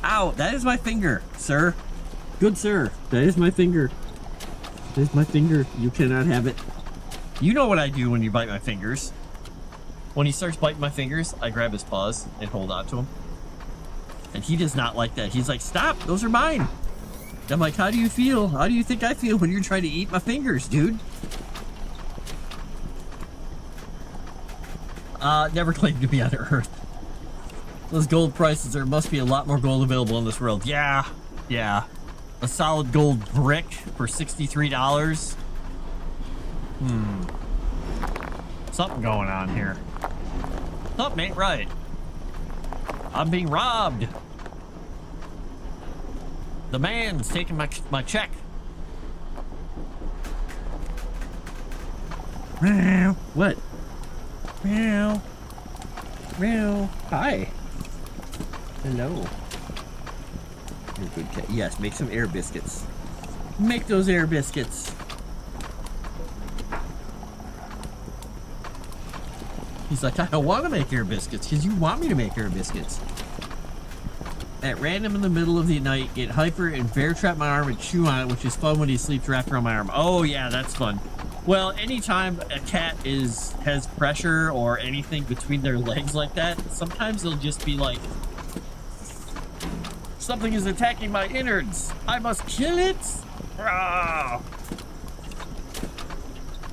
Ow, that is my finger, sir. Good sir, that is my finger. That is my finger. You cannot have it. You know what I do when you bite my fingers. When he starts biting my fingers, I grab his paws and hold on to him. And he does not like that. He's like, stop, those are mine. I'm like, how do you feel? How do you think I feel when you're trying to eat my fingers, dude? Never claimed to be on Earth. Those gold prices, there must be a lot more gold available in this world. Yeah. A solid gold brick for $63. Something going on here. Something ain't right. I'm being robbed. The man's taking my check. What? Meow. Meow. Hi. Hello. You're a good cat. Yes, make some air biscuits. Make those air biscuits. He's like, I don't want to make air biscuits because you want me to make air biscuits. At random in the middle of the night, get hyper and bear trap my arm and chew on it, which is fun when he sleeps wrapped around my arm. Oh yeah, that's fun. Well, anytime a cat has pressure or anything between their legs like that, sometimes they'll just be like, something is attacking my innards. I must kill it. Rah!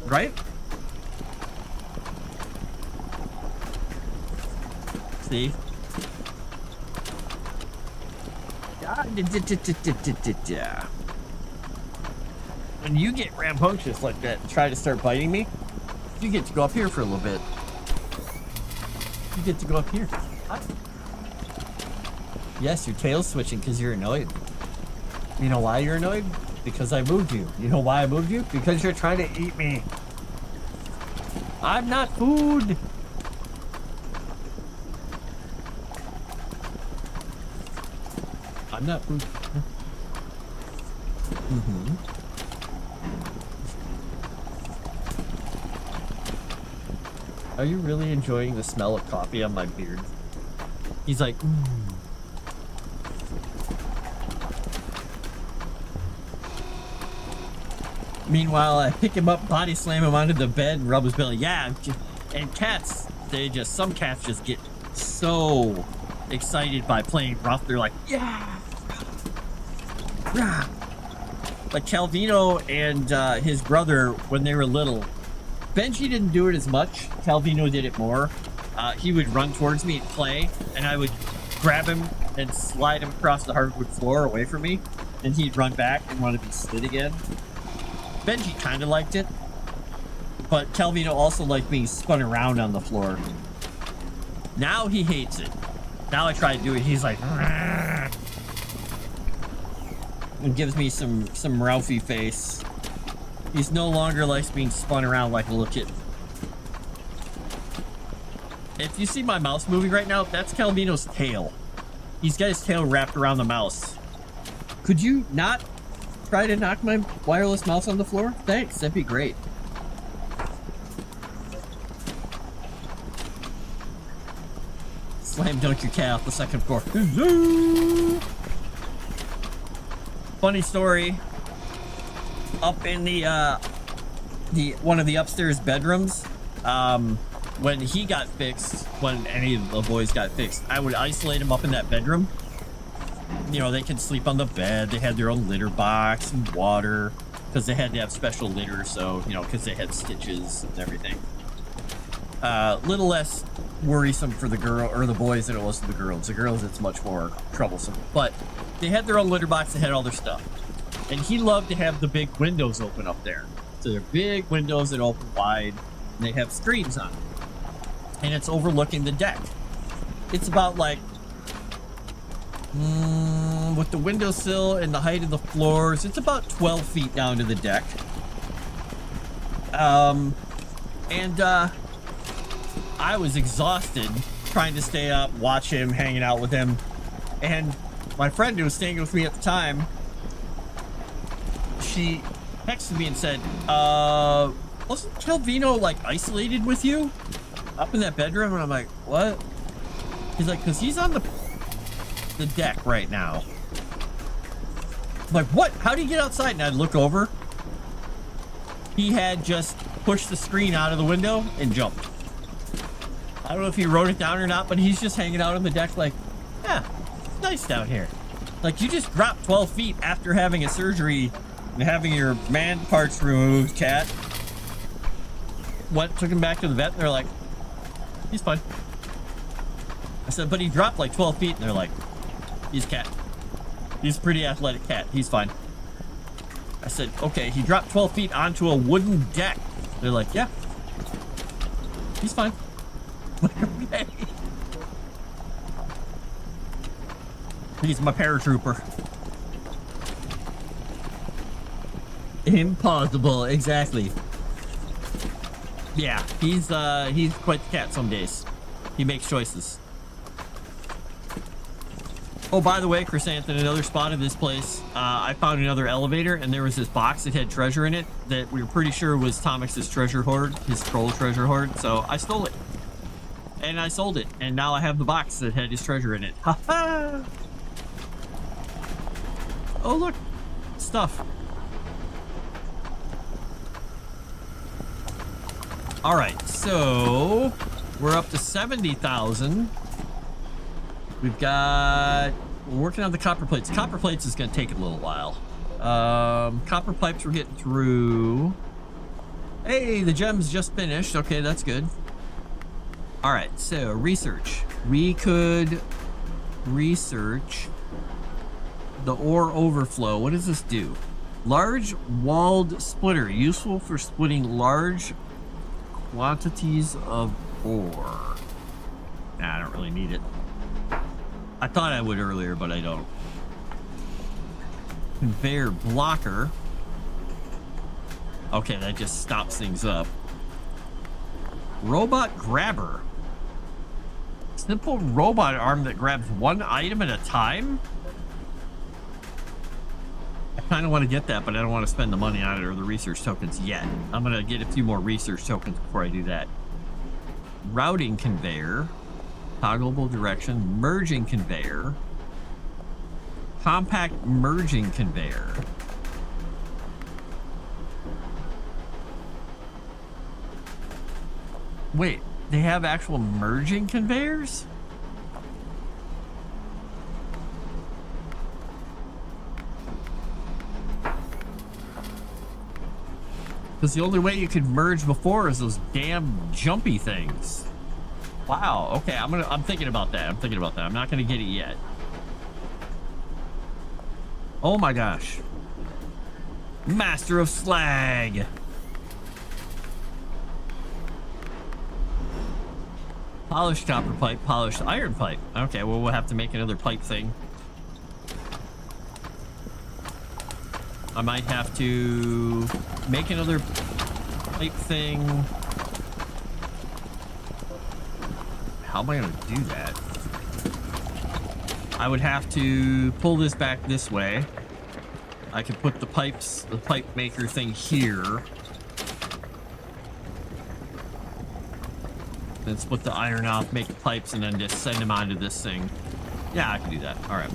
Right? See? When you get rambunctious like that and try to start biting me, you get to go up here for a little bit. You get to go up here. What? Yes, your tail's switching because you're annoyed. You know why you're annoyed? Because I moved you. You know why I moved you? Because you're trying to eat me. I'm not food. I'm not food. Are you really enjoying the smell of coffee on my beard? He's like, Meanwhile, I pick him up, body slam him onto the bed, and rub his belly. Yeah, and cats, some cats just get so excited by playing rough. They're like, yeah. Rah. Like Calvino and his brother, when they were little, Benji didn't do it as much. Calvino did it more. He would run towards me and play, and I would grab him and slide him across the hardwood floor away from me, and he'd run back and want to be slid again. Benji kind of liked it, but Calvino also liked being spun around on the floor. Now he hates it. Now I try to do it, he's like, Rah! And gives me some Ralphie face. He's no longer likes being spun around like a little kitten. If you see my mouse moving right now, that's Calvino's tail. He's got his tail wrapped around the mouse. Could you not try to knock my wireless mouse on the floor? Thanks, that'd be great. Slam dunk your cat off the second floor. Funny story. Up in the one of the upstairs bedrooms, when he got fixed, when any of the boys got fixed, I would isolate them up in that bedroom. You know, they could sleep on the bed. They had their own litter box and water because they had to have special litter. So, you know, because they had stitches and everything. Little less worrisome for the girl or the boys than it was for the girls. The girls, it's much more troublesome. But they had their own litter box. They had all their stuff. And he loved to have the big windows open up there. So they're big windows that open wide. And they have screens on them. And it's overlooking the deck. It's about like, with the windowsill and the height of the floors, it's about 12 feet down to the deck. I was exhausted trying to stay up, watch him, hanging out with him. And my friend who was staying with me at the time she texted me and said, wasn't Calvino like isolated with you up in that bedroom? And I'm like, what? He's like, because he's on the deck right now. I'm like, what? How do you get outside? And I look over. He had just pushed the screen out of the window and jumped. I don't know if he wrote it down or not, but he's just hanging out on the deck like, yeah, it's nice down here. Like, you just dropped 12 feet after having a surgery and having your man parts removed, cat. Took him back to the vet, and they're like, he's fine. I said, but he dropped like 12 feet, and they're like, he's cat. He's a pretty athletic cat. He's fine. I said, okay, he dropped 12 feet onto a wooden deck. They're like, yeah, he's fine. Okay. He's my paratrooper. Impossible, exactly. Yeah, he's quite the cat some days. He makes choices. Oh, by the way, Chrysanthemum, another spot of this place, I found another elevator, and there was this box that had treasure in it that we were pretty sure was Tomix's treasure hoard, his troll treasure hoard, so I stole it. And I sold it, and now I have the box that had his treasure in it. Ha ha! Oh, look. Stuff. Alright, so we're up to 70,000. We're working on the copper plates. Copper plates is going to take a little while. Copper pipes we're getting through. Hey, the gem's just finished. Okay, that's good. Alright, so research. We could research the ore overflow. What does this do? Large walled splitter, useful for splitting large quantities of ore. Nah, I don't really need it. I thought I would earlier, but I don't. Conveyor blocker. Okay, that just stops things up. Robot grabber. Simple robot arm that grabs one item at a time? I kind of want to get that, but I don't want to spend the money on it or the research tokens yet. I'm going to get a few more research tokens before I do that. Routing conveyor. Toggleable direction. Merging conveyor. Compact merging conveyor. Wait, they have actual merging conveyors? Because the only way you could merge before is those damn jumpy things. Wow, okay, I'm thinking about that. I'm not gonna get it yet. Oh my gosh. Master of slag. Polished copper pipe, polished iron pipe. Okay, well, we'll have to make another pipe thing. I might have to make another pipe thing. How am I going to do that? I would have to pull this back this way. I could put the pipe maker thing here. Then split the iron off, make the pipes, and then just send them onto this thing. Yeah, I can do that. All right.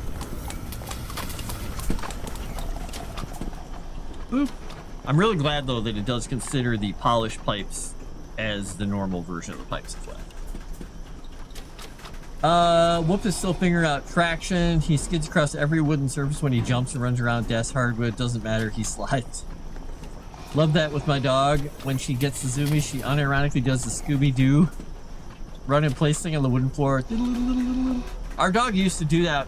Boop. I'm really glad, though, that it does consider the polished pipes as the normal version of the pipes as well. Whoop is still figuring out traction. He skids across every wooden surface when he jumps and runs around desk hardwood. Doesn't matter, he slides. Love that with my dog. When she gets the zoomies, she unironically does the Scooby-Doo run in place thing on the wooden floor. Our dog used to do that.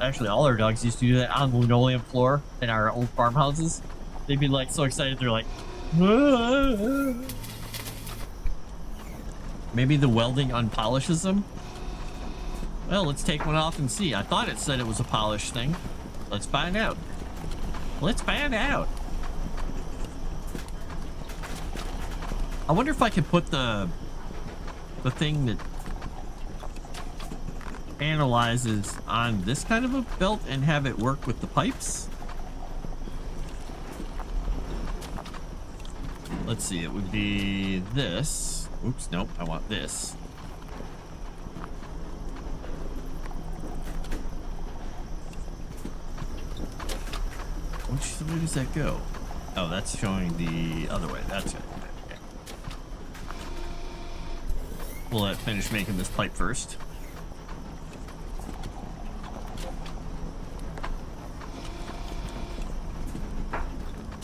Actually, all our dogs used to do that on the linoleum floor in our old farmhouses. They'd be like so excited. They're like, "Ah." Maybe the welding unpolishes them. Well, let's take one off and see. I thought it said it was a polished thing. Let's find out. Let's find out. I wonder if I could put the thing that analyzes on this kind of a belt and have it work with the pipes. let's see, it would be this. Oops, nope, I want this. Which way does that go? Oh, that's showing the other way. That's it. Okay. We'll finish making this pipe first.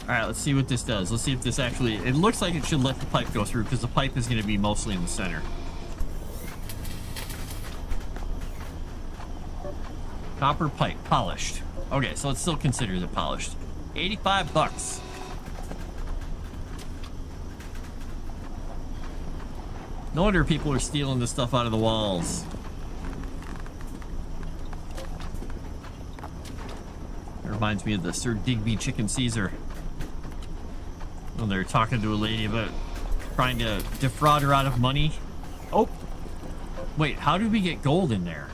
Alright, let's see what this does. Let's see if this actually... It looks like it should let the pipe go through because the pipe is going to be mostly in the center. Copper pipe, polished. Okay, so let's still consider it polished. 85 bucks. No wonder people are stealing this stuff out of the walls. It reminds me of the Sir Digby Chicken Caesar. When they're talking to a lady about trying to defraud her out of money. Oh! Wait, how did we get gold in there?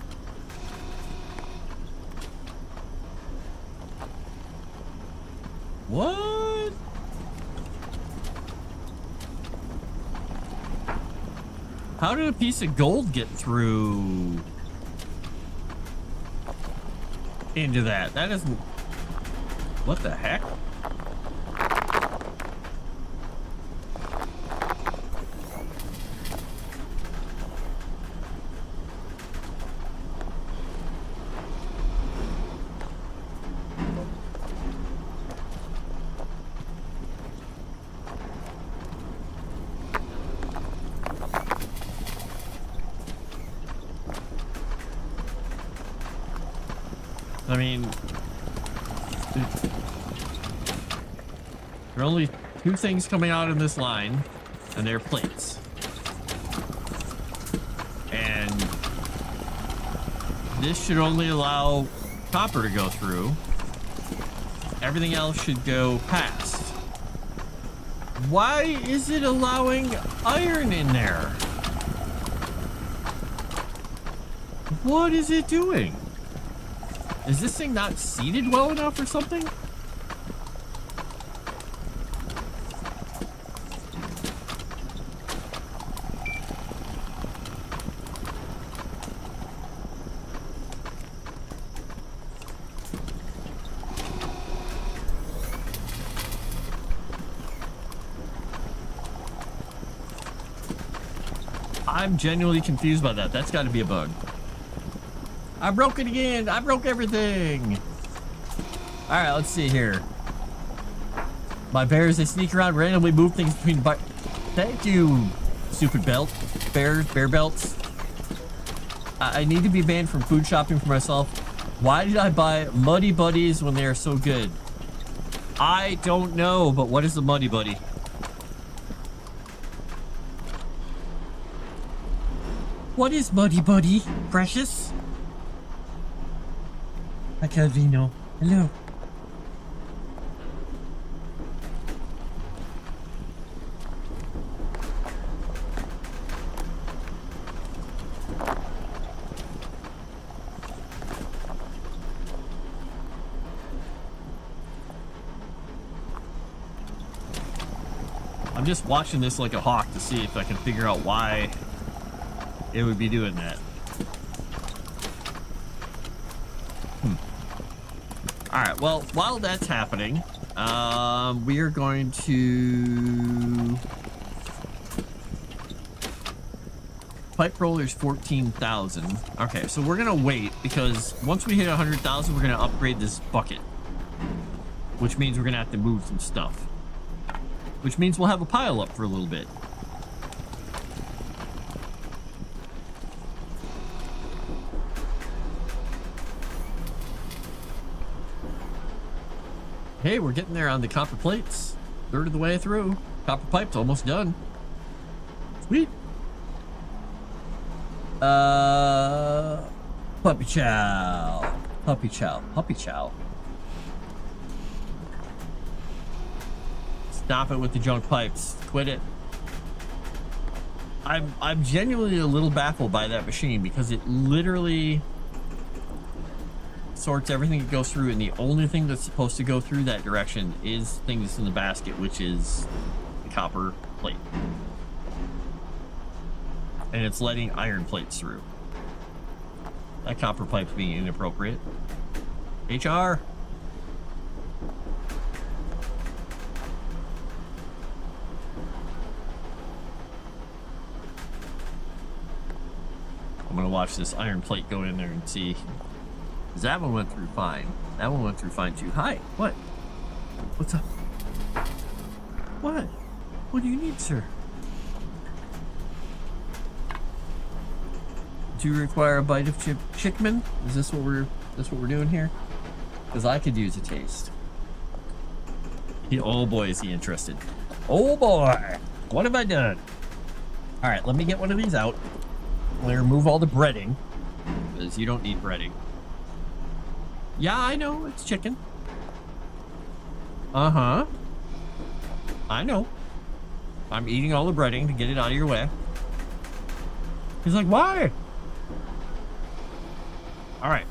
What? How did a piece of gold get through into that? That isn't... What the heck? I mean, there are only two things coming out in this line, and they're plates. And this should only allow copper to go through. Everything else should go past. Why is it allowing iron in there? What is it doing? Is this thing not seated well enough or something? I'm genuinely confused by that. That's got to be a bug. I broke it again. I broke everything. All right, let's see here. My bears, they sneak around, randomly move things between... Thank you, stupid belt. Bear belts. I need to be banned from food shopping for myself. Why did I buy Muddy Buddies when they are so good? I don't know, but what is a Muddy Buddy? What is Muddy Buddy, Precious? Hi, Calvino. Hello. I'm just watching this like a hawk to see if I can figure out why it would be doing that. Alright, well, while that's happening, we are going to... Pipe rollers 14,000. Okay, so we're gonna wait because once we hit 100,000, we're gonna upgrade this bucket. Which means we're gonna have to move some stuff. Which means we'll have a pile up for a little bit. Hey, we're getting there on the copper plates. Third of the way through. Copper pipe's almost done. Sweet. Puppy chow. Puppy chow. Puppy chow. Stop it with the junk pipes. Quit it. I'm genuinely a little baffled by that machine because it literally sorts everything it goes through, and the only thing that's supposed to go through that direction is things in the basket, which is the copper plate. And it's letting iron plates through. That copper pipe's being inappropriate. HR. I'm gonna watch this iron plate go in there and see. 'Cause that one went through fine. That one went through fine too. Hi. What? What's up? What? What do you need, sir? Do you require a bite of chickman? Is this what we're doing here? Because I could use a taste. Oh boy, is he interested. Oh boy, what have I done? All right, let me get one of these out. Let me remove all the breading, because you don't need breading. Yeah, I know, it's chicken. Uh-huh. I know. I'm eating all the breading to get it out of your way. He's like, why? All right.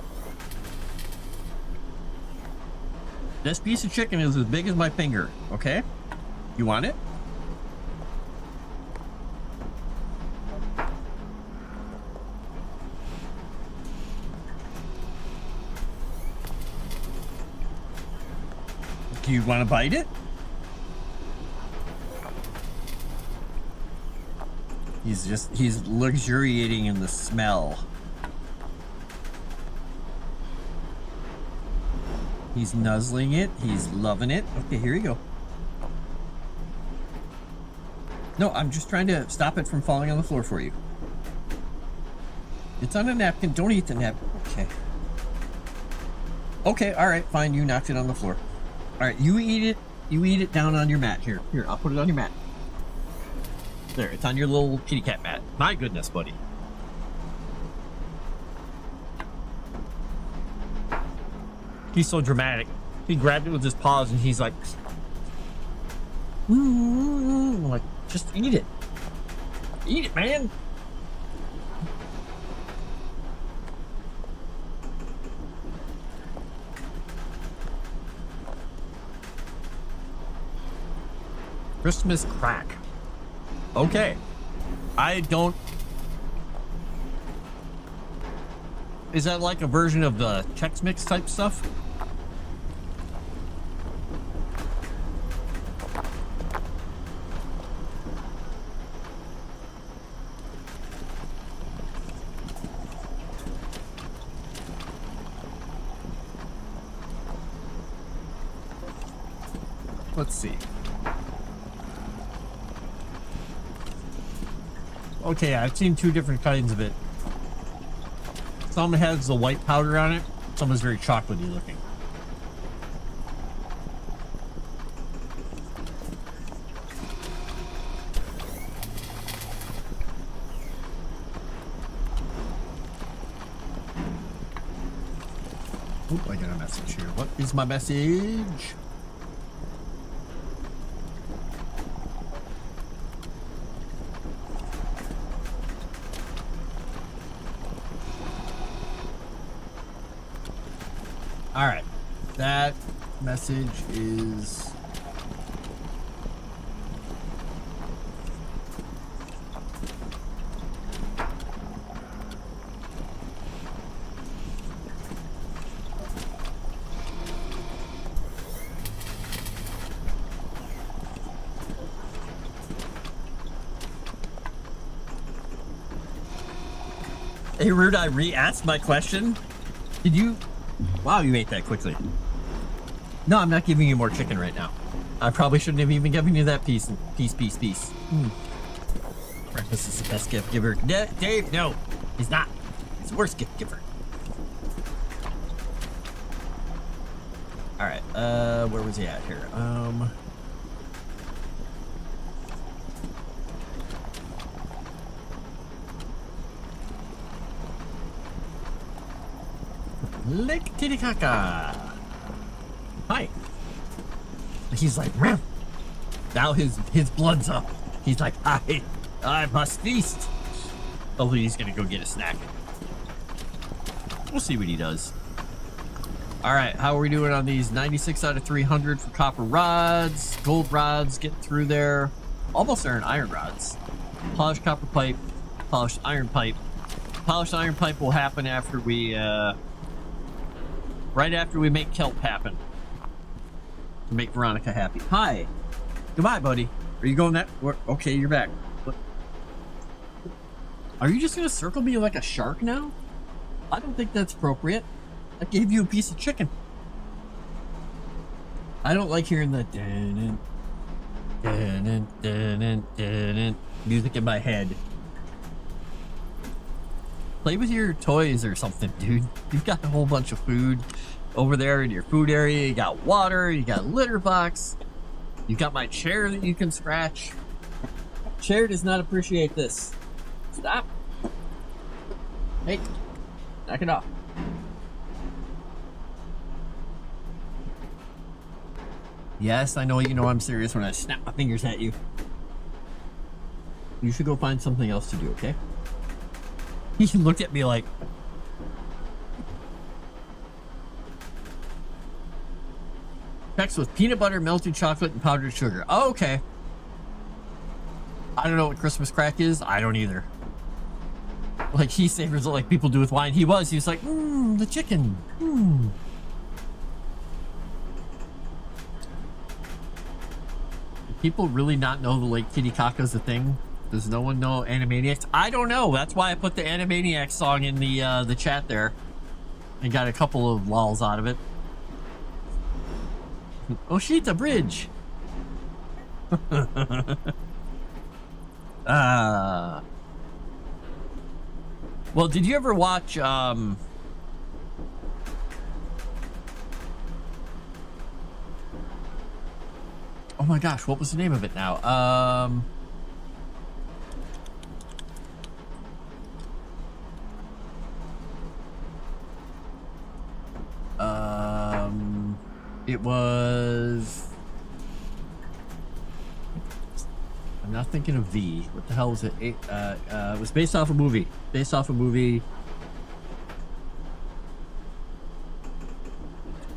This piece of chicken is as big as my finger, okay? You want it? Do you want to bite it? He's luxuriating in the smell. He's nuzzling it. He's loving it. Okay, here you go. No, I'm just trying to stop it from falling on the floor for you. It's on a napkin. Don't eat the napkin. Okay. Okay, all right, fine. You knocked it on the floor. All right, you eat it. You eat it down on your mat. Here, I'll put it on your mat. There, it's on your little kitty cat mat. My goodness, buddy. He's so dramatic. He grabbed it with his paws and he's like, I'm like, just eat it. Eat it, man. Christmas crack. Okay. I don't... Is that like a version of the Chex Mix type stuff? Let's see. Okay, I've seen two different kinds of it. Some has the white powder on it. Some is very chocolatey looking. Oh, I got a message here. What is my message? All right, that message is Hey, Rude, I re-asked my question. Did you... Wow, you ate that quickly. No, I'm not giving you more chicken right now. I probably shouldn't have even given you that piece. Piece. Breakfast is the best gift giver. Dave, no, he's not. He's the worst gift giver. All right, where was he at here? Lick Titicaca. Hi. He's like, Ram. Now his blood's up. He's like, I must feast. Oh, he's gonna go get a snack. We'll see what he does. All right, how are we doing on these? 96 out of 300 for copper rods. Gold rods getting through there. almost earn iron rods. Polished copper pipe, polished iron pipe. Polished iron pipe will happen after we, right after we make kelp happen. To make Veronica happy. Hi. Goodbye, buddy. Are you going that? Okay, you're back. What? Are you just gonna circle me like a shark now? I don't think that's appropriate. I gave you a piece of chicken. I don't like hearing the music in my head. Play with your toys or something, dude. You've got a whole bunch of food over there in your food area. You got water, you got a litter box. You got my chair that you can scratch. Chair does not appreciate this. Stop. Hey, knock it off. Yes, I know you know I'm serious when I snap my fingers at you. You should go find something else to do, okay? He looked at me like... Chex with peanut butter, melted chocolate, and powdered sugar. Oh, okay. I don't know what Christmas crack is. I don't either. Like, he savors it like people do with wine. He was like, the chicken. Do people really not know the Lake Titicaca's a thing? Does no one know Animaniacs? I don't know. That's why I put the Animaniacs song in the chat there. And got a couple of lols out of it. Oshita Bridge. Well, did you ever watch oh my gosh, what was the name of it now? It was... I'm not thinking of V. What the hell was it? It was based off a movie.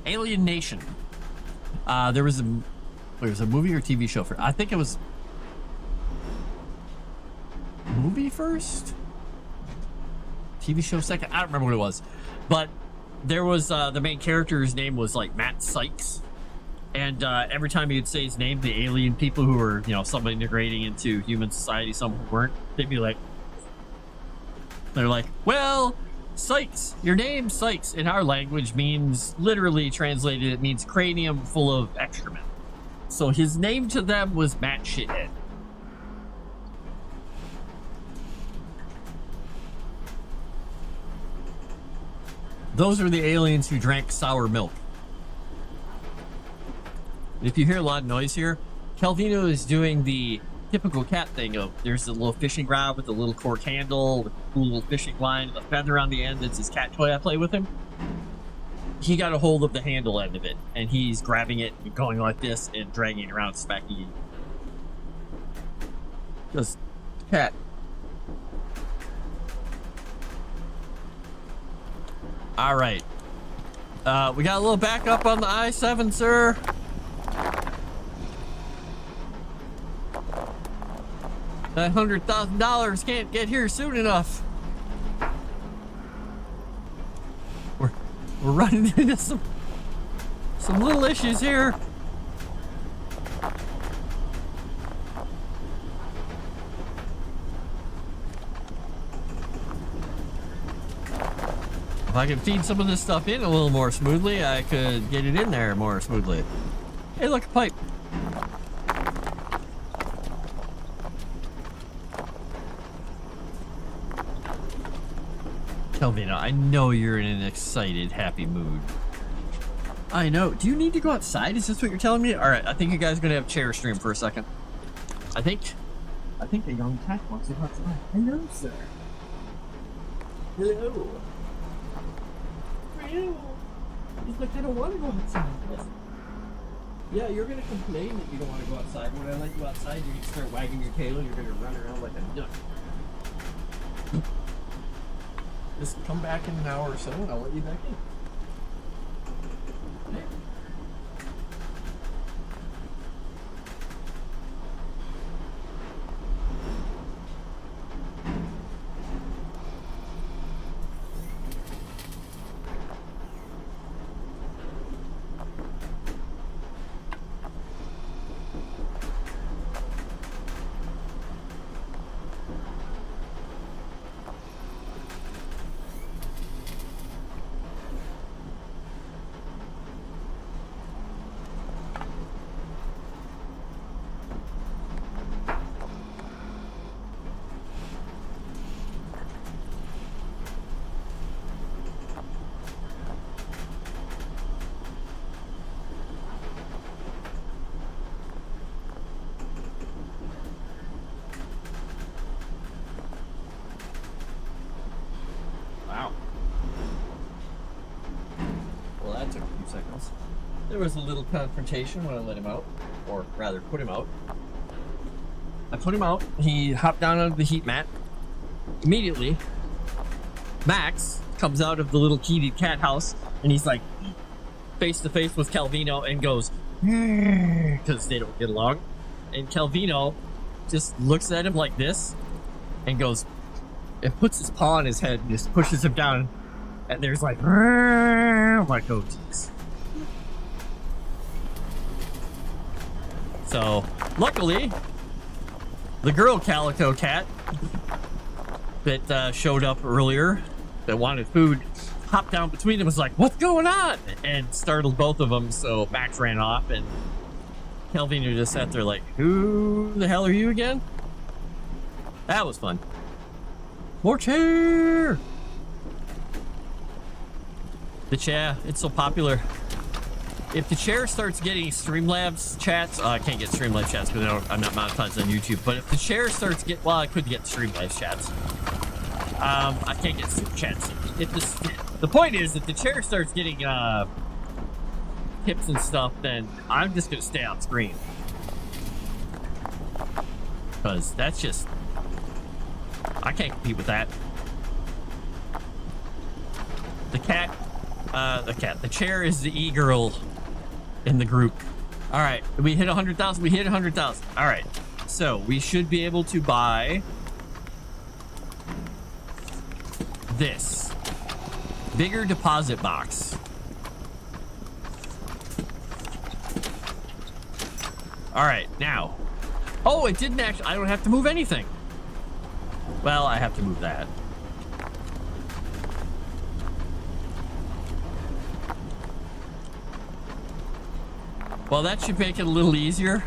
Alien Nation. There was a movie or TV show for... I think it was... Movie first? TV show second? I don't remember what it was. But there was... the main character's name was like Matt Sykes. And every time you'd say his name, the alien people who were, you know, some integrating into human society, some who weren't, they'd be like... They're like, well... Sykes, your name Sykes in our language means, literally translated, it means cranium full of excrement. So his name to them was Matt Shithead. Those are the aliens who drank sour milk. If you hear a lot of noise here, Calvino is doing the typical cat thing of there's a little fishing rod with a little cork handle, with a cool little fishing line, with a feather on the end. That's his cat toy I play with him. He got a hold of the handle end of it, and he's grabbing it and going like this and dragging it around, smacking it. Just cat. All right. We got a little backup on the I-7, sir. That $100,000 can't get here soon enough. We're running into some little issues here. If I could feed some of this stuff in a little more smoothly, I could get it in there more smoothly. Hey, look, a pipe. Calvino, I know you're in an excited, happy mood. I know. Do you need to go outside? Is this what you're telling me? All right, I think you guys are gonna have chair stream for a second. I think the young cat wants to go outside. Hello, sir. Hello. Hello. He's like, I don't want to go outside. Yeah, you're gonna complain that you don't want to go outside. When I let you outside, you're gonna start wagging your tail and you're gonna run around like a duck. Just come back in an hour or so and I'll let you back in. Okay. took a few seconds. There was a little confrontation when I let him out, or rather put him out. I put him out. He hopped down onto the heat mat. Immediately, Max comes out of the little kitty cat house, and he's like face to face with Calvino and goes, because they don't get along. And Calvino just looks at him like this and goes, and puts his paw on his head and just pushes him down. And there's like, like, oh, geez. So, luckily, the girl calico cat that showed up earlier that wanted food hopped down between them, was like, what's going on? And startled both of them. So Max ran off, and Calvino just sat there like, who the hell are you again? That was fun. More chair! The chair, it's so popular. If the chair starts getting Streamlabs chats, I can't get Streamlabs chats because I'm not monetized on YouTube, but if the chair starts well, I could get Streamlabs chats. I can't get super chats. The point is, if the chair starts getting tips and stuff, then I'm just gonna stay on screen. Because that's just, I can't compete with that. The chair is the e-girl in the group. All right, we hit 100,000. We hit 100,000. All right, so we should be able to buy this bigger deposit box. All right, now. Oh, it didn't actually. I don't have to move anything. Well, I have to move that. Well, that should make it a little easier.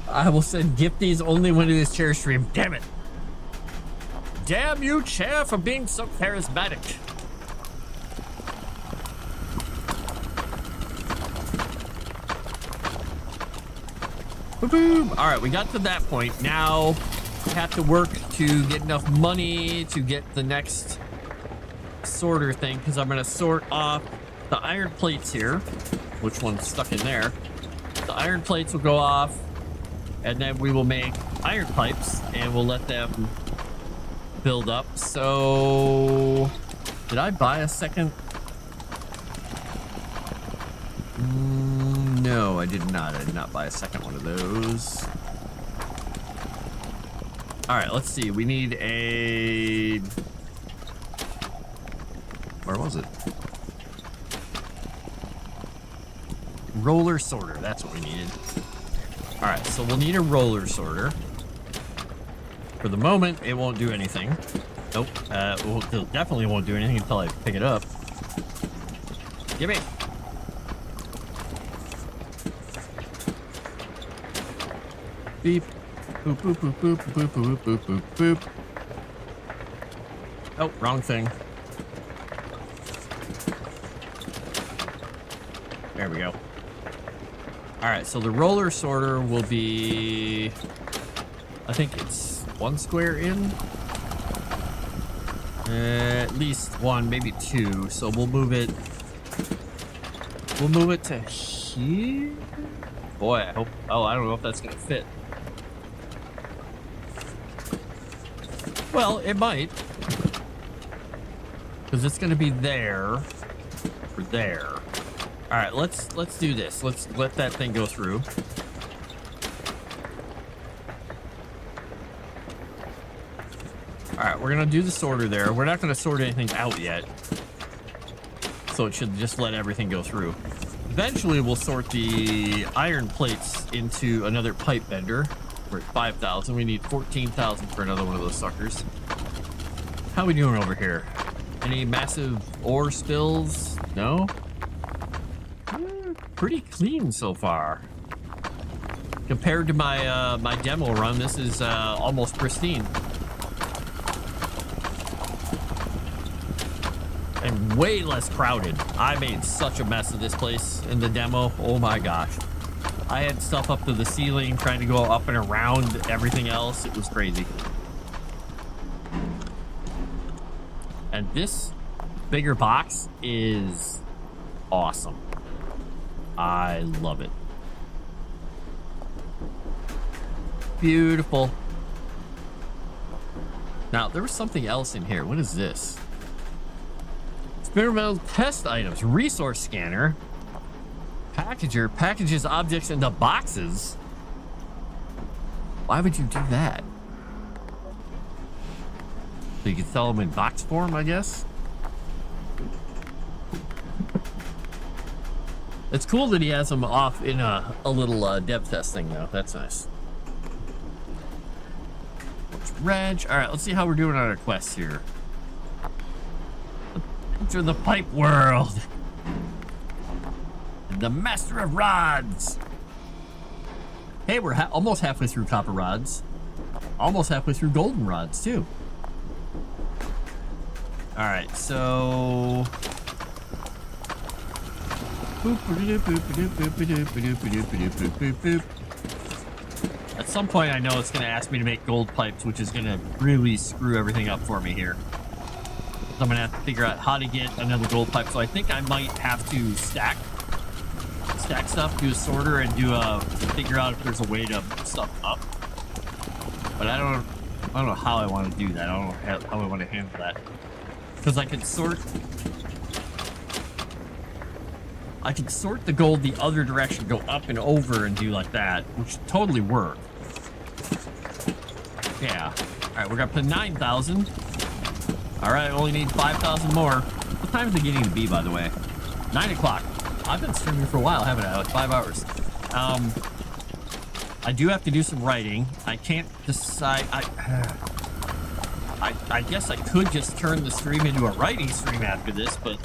I will send gifties only when it is chair stream. Damn it. Damn you, chair, for being so charismatic. Boom. All right, we got to that point. Now we have to work to get enough money to get the next sorter thing, because I'm going to sort off the iron plates here. Which one's stuck in there? The iron plates will go off, and then we will make iron pipes, and we'll let them build up. So, did I buy a second? No, I did not. I did not buy a second one of those. All right, let's see. We need a... Where was it? Roller sorter. That's what we needed. All right, so we'll need a roller sorter. For the moment, it won't do anything. Nope. It definitely won't do anything until I pick it up. Give me. Beep. Boop, boop, boop, boop, boop, boop, boop, boop, boop. Oh, wrong thing. There we go. All right, so the roller sorter will be, I think it's 1 square in. At least 1, maybe 2. So we'll move it. We'll move it to here. Boy, I hope. Oh, I don't know if that's gonna fit. Well, it might, because it's gonna be there or there. All right, let's do this. Let's let that thing go through. All right, we're gonna do the sorter there. We're not gonna sort anything out yet, so it should just let everything go through. Eventually, we'll sort the iron plates into another pipe bender. We're at 5,000. We need 14,000 for another one of those suckers. How we doing over here? Any massive ore spills? No? Pretty clean so far. Compared to my my demo run, this is almost pristine. And way less crowded. I made such a mess of this place in the demo. Oh my gosh. I had stuff up to the ceiling trying to go up and around everything else. It was crazy. And this bigger box is awesome. I love it. Beautiful. Now, there was something else in here. What is this? Experimental test items. Resource scanner. Packager. Packages objects into boxes. Why would you do that? So you can sell them in box form, I guess? It's cool that he has them off in a little dev test thing, though. That's nice. Reg. All right, let's see how we're doing on our quests here. Enter the pipe world. The master of rods. Hey, we're almost halfway through copper rods. Almost halfway through golden rods, too. All right, so... At some point, I know it's going to ask me to make gold pipes, which is going to really screw everything up for me here. So I'm going to have to figure out how to get another gold pipe. So I think I might have to stack stuff, do a sorter, and figure out if there's a way to put stuff up. But I don't know how I want to do that. I don't know how I want to handle that. Because I could sort the gold the other direction, go up and over and do like that, which would totally work. Yeah. All right, we're gonna put 9,000. All right, only need 5,000 more. What time is it getting to be, by the way? 9 o'clock. I've been streaming for a while, haven't I? Like 5 hours. I do have to do some writing. I can't decide. I guess I could just turn the stream into a writing stream after this, but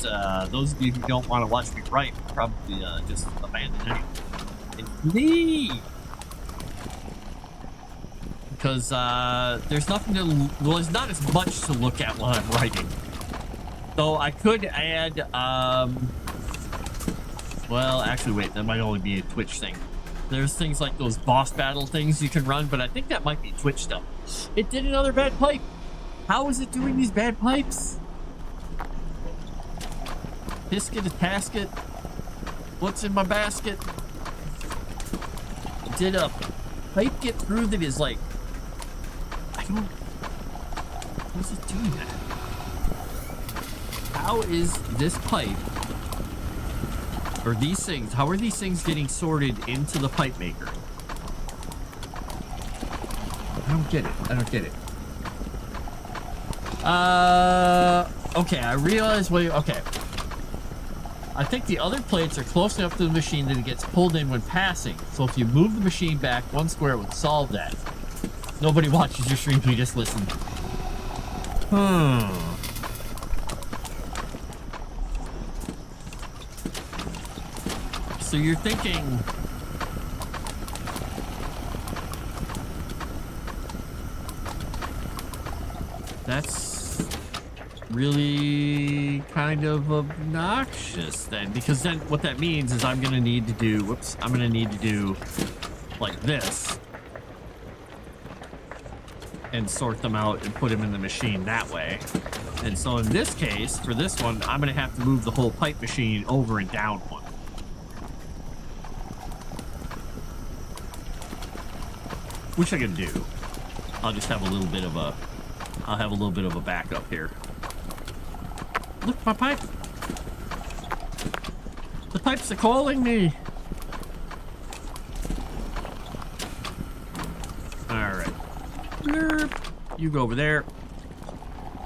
those of you who don't want to watch me write will probably just abandon it. Me! Because there's nothing to... Well, there's not as much to look at while I'm writing. So I could add... well, actually, wait. That might only be a Twitch thing. There's things like those boss battle things you can run, but I think that might be Twitch stuff. It did another bad pipe. How is it doing these bad pipes? Biscuit, a tasket. What's in my basket? Did a pipe get through that is like... I don't... How is it doing that? How is this pipe... Or these things... How are these things getting sorted into the pipe maker? I don't get it. I don't get it. Okay, I realize okay. I think the other plates are close enough to the machine that it gets pulled in when passing. So if you move the machine back 1 square, it would solve that. Nobody watches your stream, we just listen. So you're thinking... That's really kind of obnoxious then, because then what that means is I'm gonna need to do like this and sort them out and put them in the machine that way. And so in this case, for this one, I'm gonna have to move the whole pipe machine over and down one. Which I can do. I'll just have a little bit of a backup here. Look, my pipe. The pipes are calling me. All right. You go over there.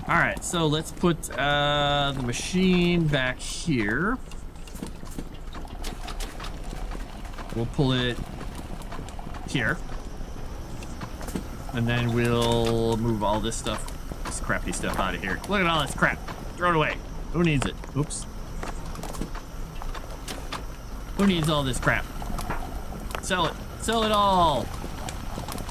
All right, so let's put the machine back here. We'll pull it here. And then we'll move all this stuff, this crappy stuff out of here. Look at all this crap. Throw it away. Who needs it? Oops. Who needs all this crap? Sell it. Sell it all.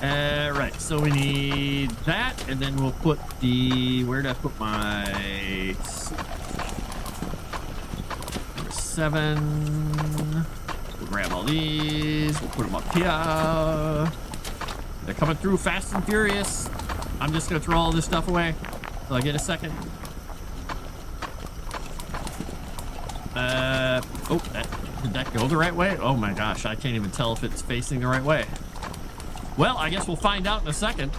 Right, so we need that, and then we'll put the... Where did I put my... Number 7. We'll grab all these. We'll put them up here. They're coming through fast and furious. I'm just going to throw all this stuff away till I get a second. Oh, did that go the right way? Oh my gosh, I can't even tell if it's facing the right way. Well, I guess we'll find out in a second.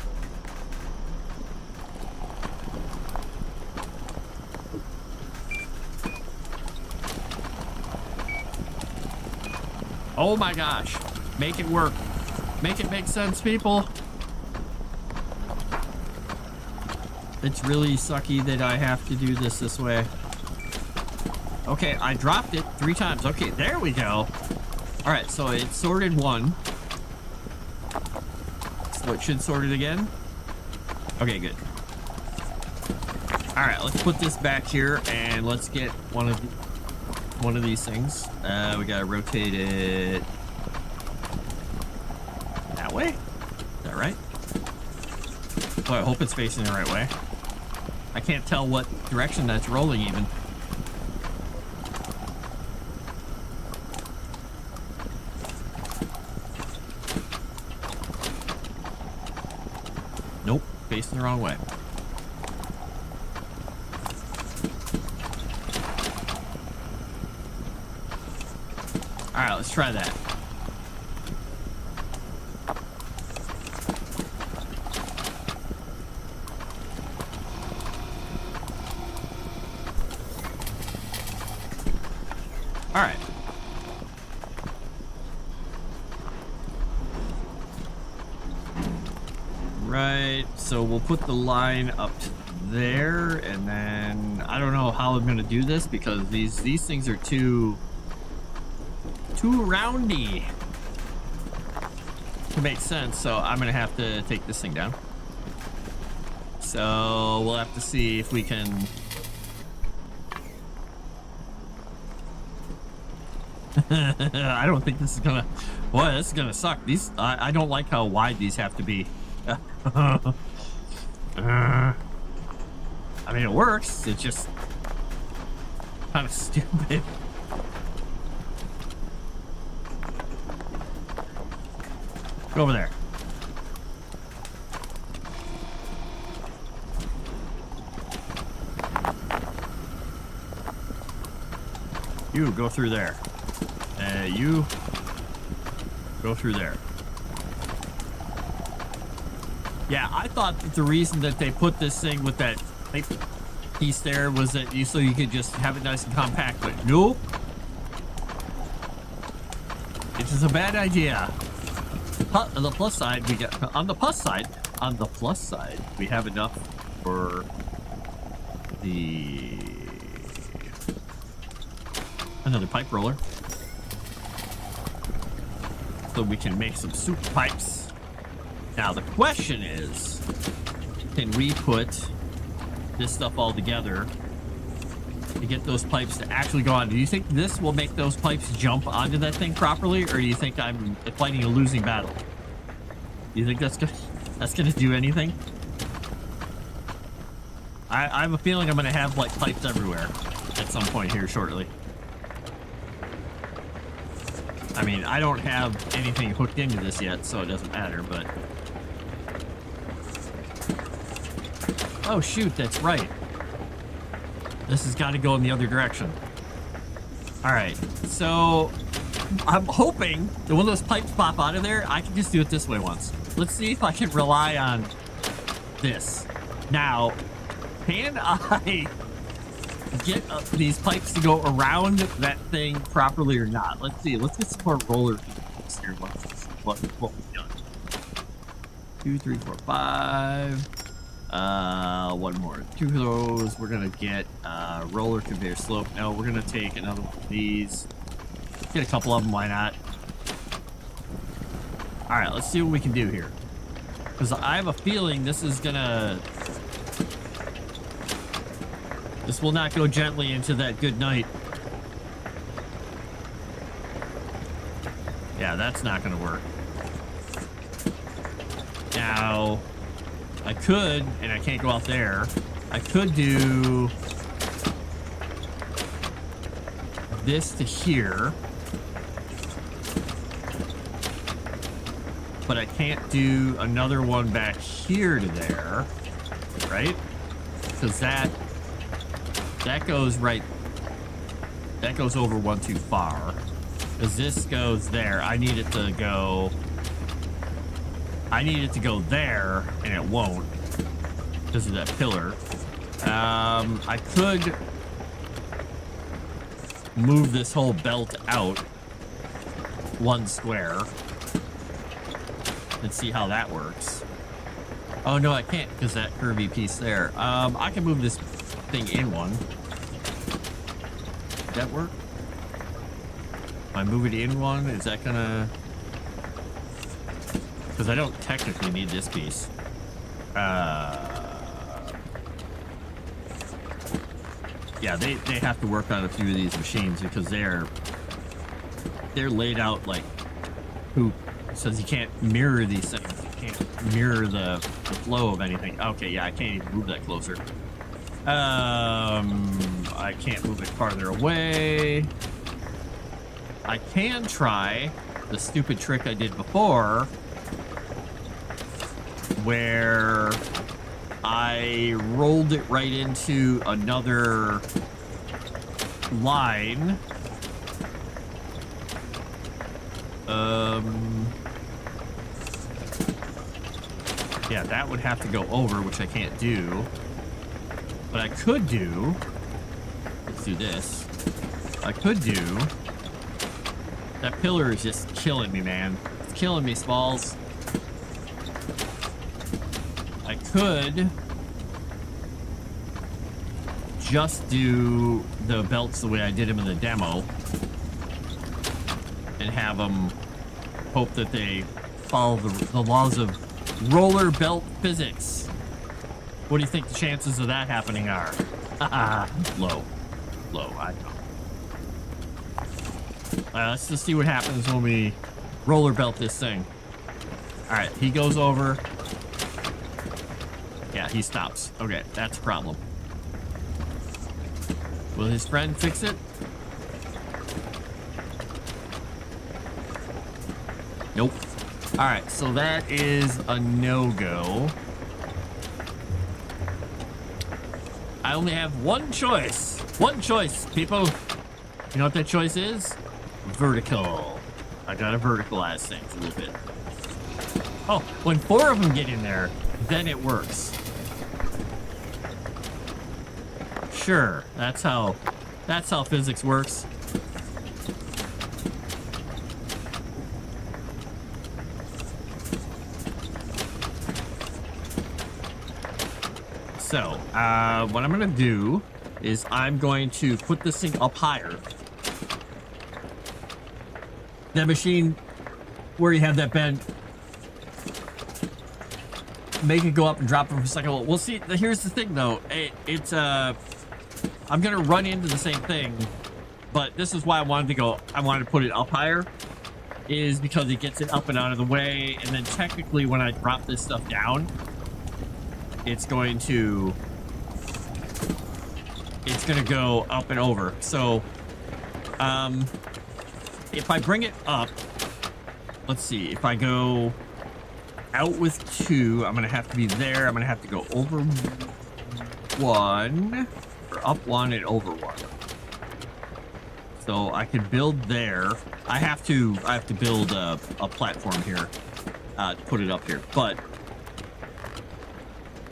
Oh my gosh. Make it work. Make it make sense, people. It's really sucky that I have to do this way. Okay, I dropped it 3 times. Okay, there we go. All right, so it sorted 1. So it should sort it again. Okay, good. All right, let's put this back here and let's get one of these things. We gotta rotate it that way. Is that right? Oh, I hope it's facing the right way. I can't tell what direction that's rolling even. Nope, facing the wrong way. All right, let's try that. All right. Right, so we'll put the line up to there, and then I don't know how I'm gonna do this because these things are too roundy to make sense, so I'm gonna have to take this thing down. So we'll have to see if we can I don't think this is gonna boy, this is gonna suck. These I don't like how wide these have to be. I mean, it works. It's just kind of stupid. Go over there. You go through there. You go through there. Yeah, I thought that the reason that they put this thing with that piece there was that so you could just have it nice and compact, but nope. It is a bad idea. On the plus side, we have enough for another pipe roller. So we can make some soup pipes. Now the question is, can we put this stuff all together to get those pipes to actually go on? Do you think this will make those pipes jump onto that thing properly, or do you think I'm fighting a losing battle? Do you think that's gonna do anything? I have a feeling I'm gonna have like pipes everywhere at some point here shortly. I mean, I don't have anything hooked into this yet, so it doesn't matter, but... Oh, shoot, that's right. This has got to go in the other direction. All right, so I'm hoping that when those pipes pop out of there, I can just do it this way once. Let's see if I can rely on this. Now, can I get these pipes to go around that thing properly or not? Let's see. Let's get some more roller here. What we've done. 2, 3, 4, 5. One more. 2 of those. We're gonna get roller conveyor slope. No, we're gonna take another one of these. Get a couple of them. Why not? All right. Let's see what we can do here. Because I have a feeling this is gonna. This will not go gently into that good night. Yeah, that's not going to work. Now, I could, and I can't go out there, I could do this to here. But I can't do another one back here to there, right? Because that goes right That goes over one too far. Because this goes there. I need it to go there, and it won't. Because of that pillar. I could move this whole belt out one square and see how that works. Oh no, I can't because that curvy piece there. I can move this thing in one. Did that work? If I move it in one, is that gonna... Because I don't technically need this piece. Yeah, they have to work on a few of these machines because they're laid out like poop. It says you can't mirror these things. You can't mirror the flow of anything. Okay, yeah, I can't even move that closer. I can't move it farther away. I can try the stupid trick I did before where I rolled it right into another line. Yeah, that would have to go over, which I can't do. But I could do... Let's do this. I could do... That pillar is just killing me, man. It's killing me, Smalls. I could just do the belts the way I did them in the demo and have them hope that they follow the laws of roller belt physics. What do you think the chances of that happening are? Low. Low, I know. Let's just see what happens when we roller belt this thing. Alright, he goes over. Yeah, he stops. Okay, that's a problem. Will his friend fix it? Nope. Alright, so that is a no-go. I only have one choice. One choice, people. You know what that choice is? Vertical. I gotta verticalize things a little bit. Oh, when 4 of them get in there, then it works. Sure, that's how physics works. So, what I'm gonna do is I'm going to put this thing up higher. That machine where you have that bend, make it go up and drop it for a second. We'll see. Here's the thing though. I'm gonna run into the same thing, but this is why I wanted to put it up higher, is because it gets it up and out of the way, and then technically when I drop this stuff down, it's going to go up and over. So, if I bring it up, let's see, if I go out with 2, I'm gonna have to be there. I'm gonna have to go over 1, or up 1 and over 1. So I could build there. I have to build a platform here to put it up here. But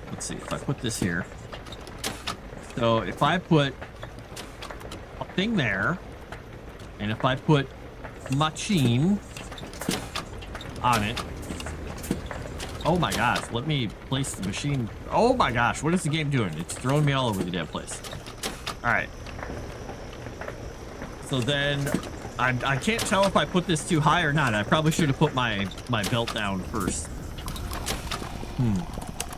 let's see if I put this here. So if I put a thing there, and if I put machine on it. Oh my gosh, let me place the machine. Oh my gosh, what is the game doing? It's throwing me all over the damn place. All right. So then I can't tell if I put this too high or not. I probably should have put my belt down first.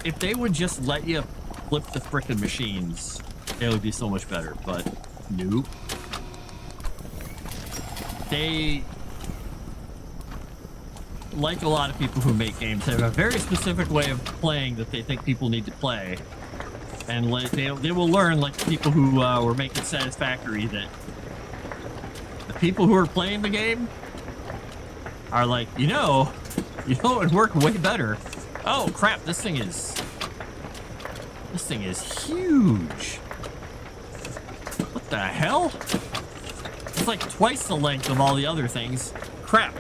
If they would just let you flip the frickin' machines, it would be so much better, but nope. They, like a lot of people who make games, have a very specific way of playing that they think people need to play. And they will learn, like the people who were making Satisfactory, that the people who are playing the game are like, you know, it would work way better. Oh crap, this thing is huge. What the hell? It's like twice the length of all the other things. Crap.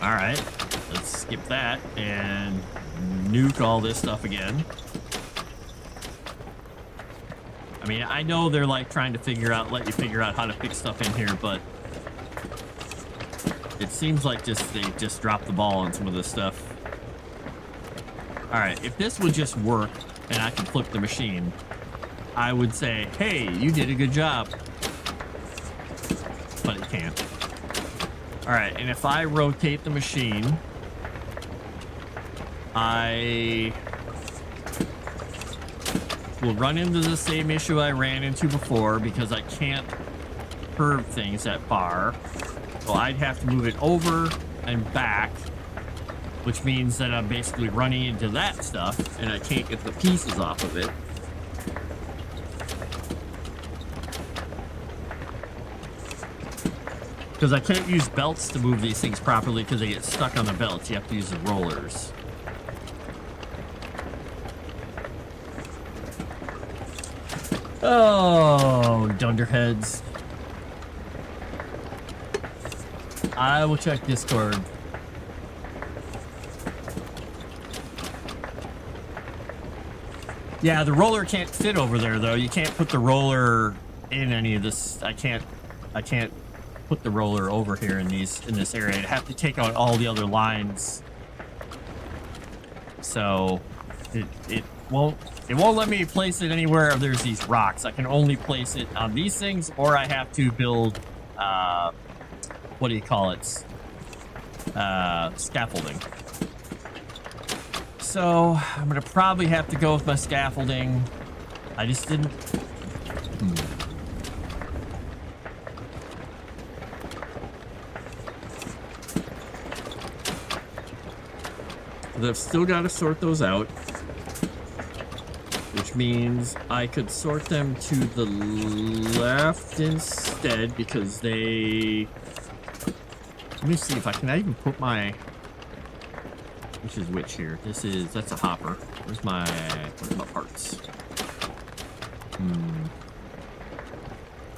All right, let's skip that and nuke all this stuff again. I mean, I know they're like trying to let you figure out how to fix stuff in here, but it seems like they just dropped the ball on some of this stuff. All right, if this would just work and I could flip the machine, I would say, hey, you did a good job. But it can't. All right, and if I rotate the machine, I will run into the same issue I ran into before because I can't curve things that far. So I'd have to move it over and back, which means that I'm basically running into that stuff and I can't get the pieces off of it. Because I can't use belts to move these things properly because they get stuck on the belts. You have to use the rollers. Oh, dunderheads. I will check Discord. Yeah, the roller can't fit over there, though. You can't put the roller in any of this. I can't put the roller over here in this area. I'd have to take out all the other lines. So it won't let me place it anywhere if there's these rocks. I can only place it on these things, or I have to build what do you call it? Scaffolding. So I'm gonna probably have to go with my scaffolding. I just didn't. I've still got to sort those out, which means I could sort them to the left instead because they. Let me see if I can even put my. Which is which here? That's a hopper. Where's my parts?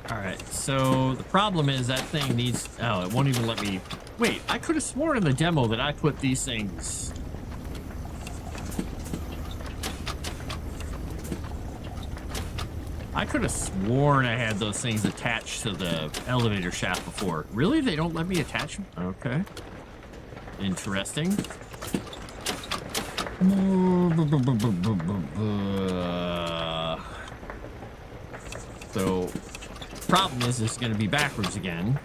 All right. So the problem is that thing needs. Oh, it won't even let me. Wait, I could have sworn in the demo that I put these things. I could have sworn I had those things attached to the elevator shaft before. Really? They don't let me attach them? Okay. Interesting. So, problem is it's going to be backwards again.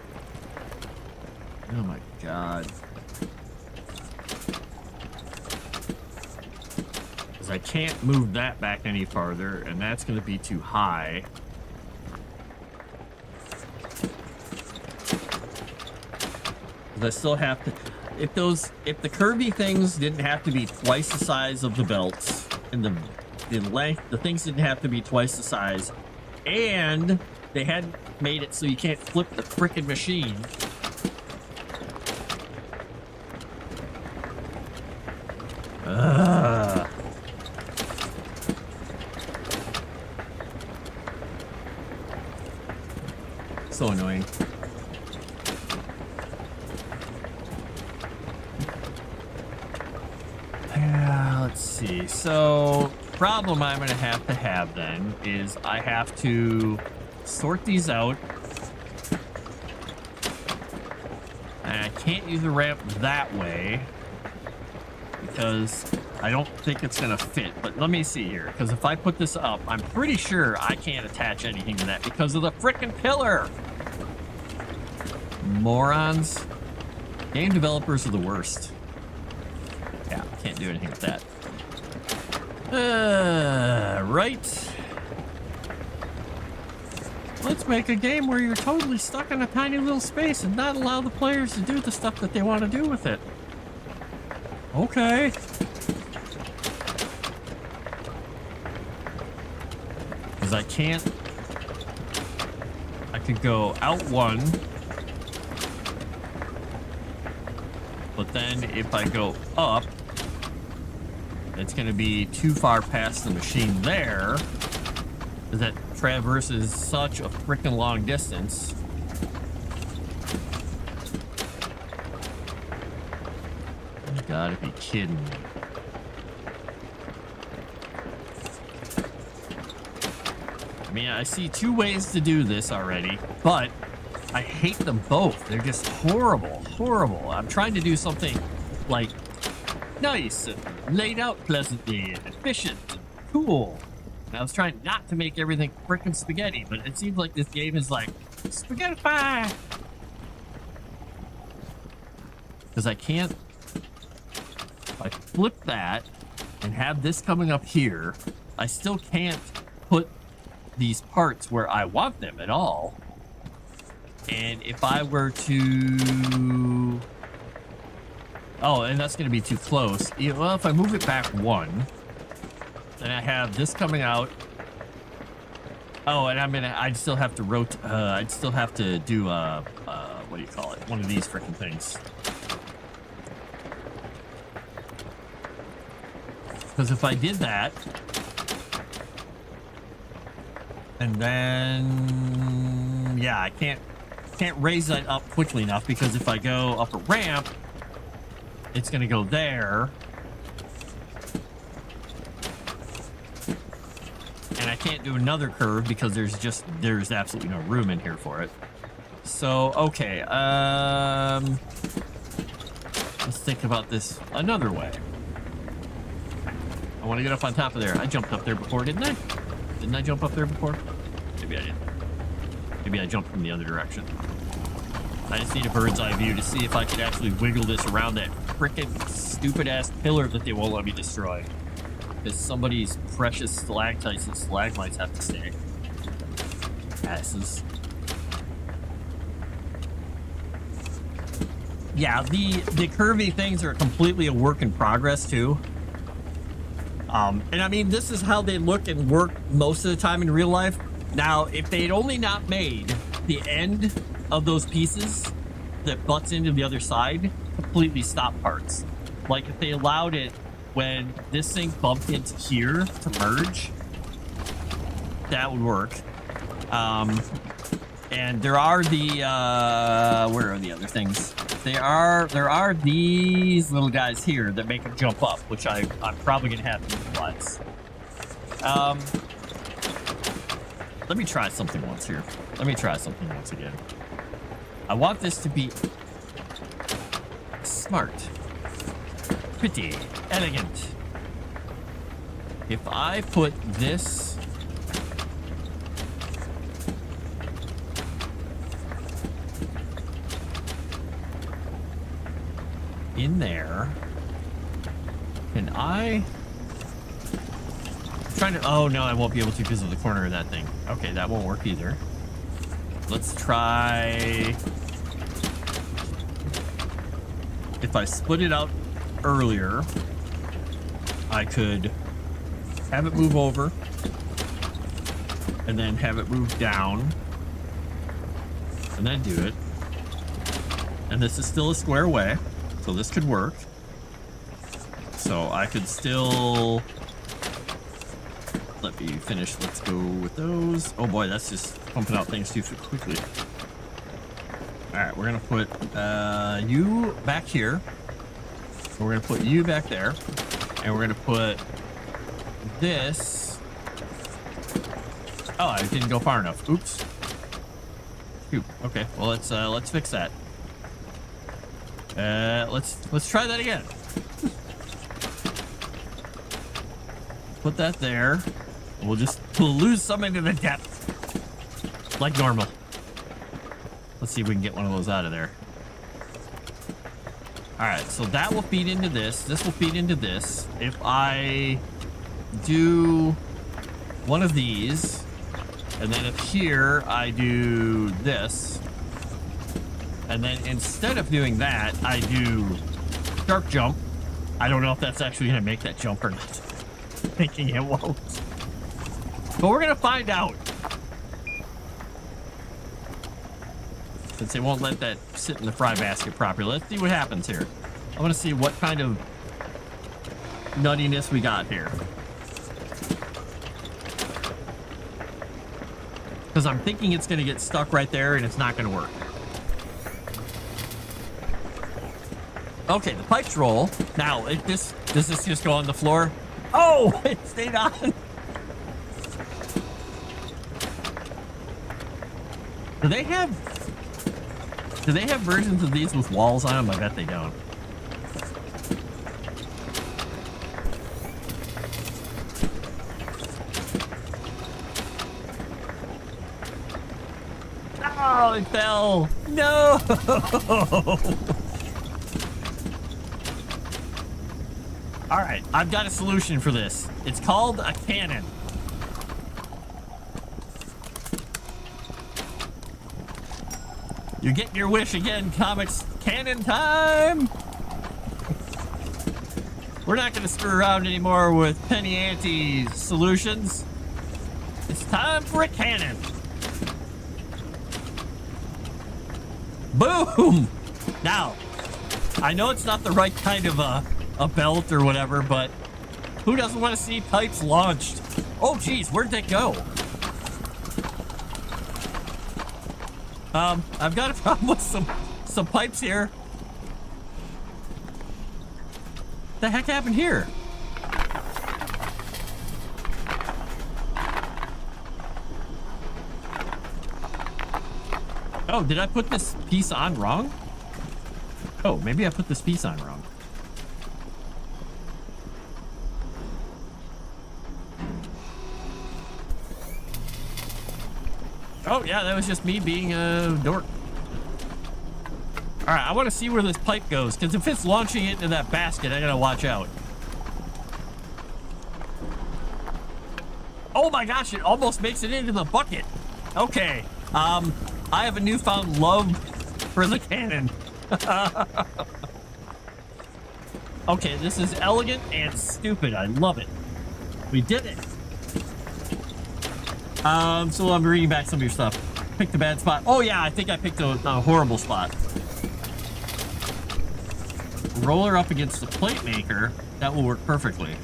Oh my god. I can't move that back any farther, and that's going to be too high. I still have to. If the curvy things didn't have to be twice the size of the belts, and the things didn't have to be twice the size, and they hadn't made it so you can't flip the frickin' machine. So annoying. Yeah, let's see. So, problem I'm going to have then is I have to sort these out. And I can't use the ramp that way because I don't think it's going to fit. But let me see here, because if I put this up, I'm pretty sure I can't attach anything to that because of the frickin' pillar. Morons. Game developers are the worst. Yeah, can't do anything with that. Right. Let's make a game where you're totally stuck in a tiny little space and not allow the players to do the stuff that they want to do with it. Okay. Because I can't. I could go out one. But then if I go up, It's going to be too far past the machine there. Because that traverses such a freaking long distance. You gotta be kidding me. I mean, I see two ways to do this already, but I hate them both. They're just horrible, horrible. I'm trying to do something like nice and laid out pleasantly and efficient and cool. And I was trying not to make everything frickin' spaghetti, but it seems like this game is like spaghetti pie. Because I can't. If I flip that and have this coming up here, I still can't put these parts where I want them at all. And if I were to... Oh, and that's going to be too close. Well, if I move it back one, then I have this coming out. Oh, and I'd still have to rotate. I'd still have to do, what do you call it? One of these freaking things. Because if I did that, and then, yeah, I can't raise that up quickly enough, because if I go up a ramp, it's going to go there. And I can't do another curve because there's absolutely no room in here for it. So, okay, let's think about this another way. I want to get up on top of there. I jumped up there before, didn't I? Didn't I jump up there before? Maybe I did. Maybe I jumped from the other direction. I just need a bird's eye view to see if I could actually wiggle this around that frickin' stupid ass pillar that they won't let me destroy. Because somebody's precious stalactites and stalagmites have to stay. Asses. Yeah, the curvy things are completely a work in progress too. And I mean, this is how they look and work most of the time in real life. Now, if they'd only not made the end of those pieces that butts into the other side completely stop parts. Like if they allowed it when this thing bumped into here to merge, that would work. And there are the, where are the other things? There are these little guys here that make them jump up, which I'm probably gonna have to utilize. Let me try something once here. Let me try something once again. I want this to be smart, pretty, elegant. If I put this in there, can I... I'm trying to... Oh, no, I won't be able to because of the corner of that thing. Okay, that won't work either. Let's try... If I split it out earlier, I could have it move over and then have it move down and then do it. And this is still a square way, so this could work. So I could still... Let me finish. Let's go with those. Oh boy, that's just pumping out things too quickly. All right, we're gonna put you back here. We're gonna put you back there, and we're gonna put this. Oh, I didn't go far enough. Oops. Shoot. Okay. Well, let's fix that. Let's try that again. Put that there. We'll lose some into the depth, like normal. Let's see if we can get one of those out of there. All right, so that will feed into this. This will feed into this. If I do one of these, and then if here I do this, and then instead of doing that, I do shark jump. I don't know if that's actually going to make that jump or not. Thinking it won't. But we're going to find out. Since they won't let that sit in the fry basket properly. Let's see what happens here. I want to see what kind of nuttiness we got here. Because I'm thinking it's going to get stuck right there and it's not going to work. Okay, the pipes roll. Now, does this just go on the floor? Oh, it stayed on. Do they have versions of these with walls on them? I bet they don't. Oh, it fell. No. All right, I've got a solution for this. It's called a cannon. You're getting your wish again, comics. Cannon time! We're not going to screw around anymore with penny ante solutions. It's time for a cannon. Boom! Now, I know it's not the right kind of a belt or whatever, but who doesn't want to see pipes launched? Oh, geez, where'd they go? I've got a problem with some pipes here. What the heck happened here? Oh, did I put this piece on wrong? Oh, maybe I put this piece on wrong. Oh, yeah, that was just me being a dork. All right, I want to see where this pipe goes, because if it's launching it into that basket, I gotta watch out. Oh my gosh, it almost makes it into the bucket. Okay, I have a newfound love for the cannon. Okay, this is elegant and stupid. I love it. We did it. So I'm reading back some of your stuff. Picked a bad spot. Oh yeah, I think I picked a horrible spot. Roller up against the plate maker. That will work perfectly.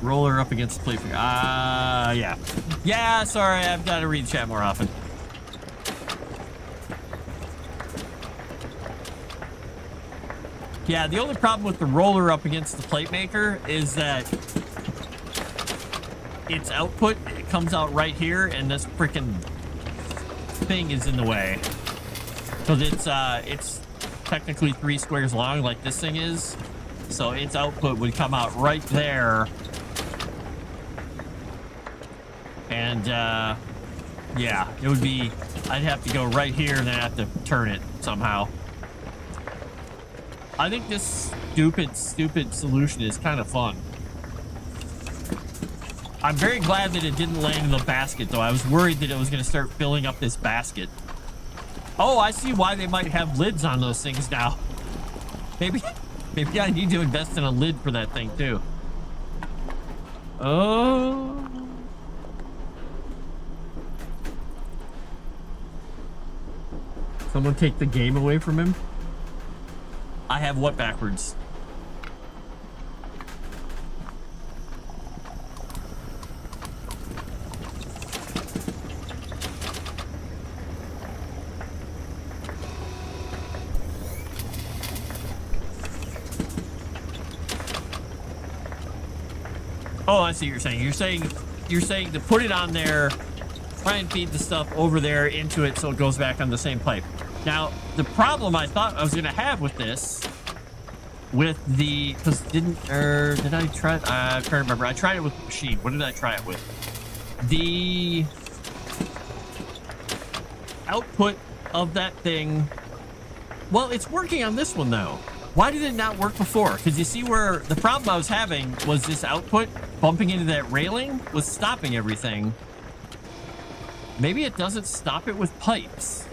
Roller up against the plate maker. Yeah. Yeah, sorry, I've got to read chat more often. Yeah, the only problem with the roller up against the plate maker is that its output, it comes out right here, and this freaking thing is in the way. Because it's technically 3 squares long, like this thing is. So its output would come out right there. And yeah, it would be, I'd have to go right here and then have to turn it somehow. I think this stupid solution is kind of fun. I'm very glad that it didn't land in the basket, though. I was worried that it was going to start filling up this basket. Oh, I see why they might have lids on those things now. Maybe I need to invest in a lid for that thing, too. Oh. Someone take the game away from him? I have what backwards? Oh, I see what you're saying. You're saying to put it on there, try and feed the stuff over there into it so it goes back on the same pipe. Now, the problem I thought I was going to have with this, with the, because did I try it? I'm trying to remember. I tried it with the machine. What did I try it with? The output of that thing. Well, it's working on this one, though. Why did it not work before? Because you see where the problem I was having was this output bumping into that railing was stopping everything. Maybe it doesn't stop it with pipes.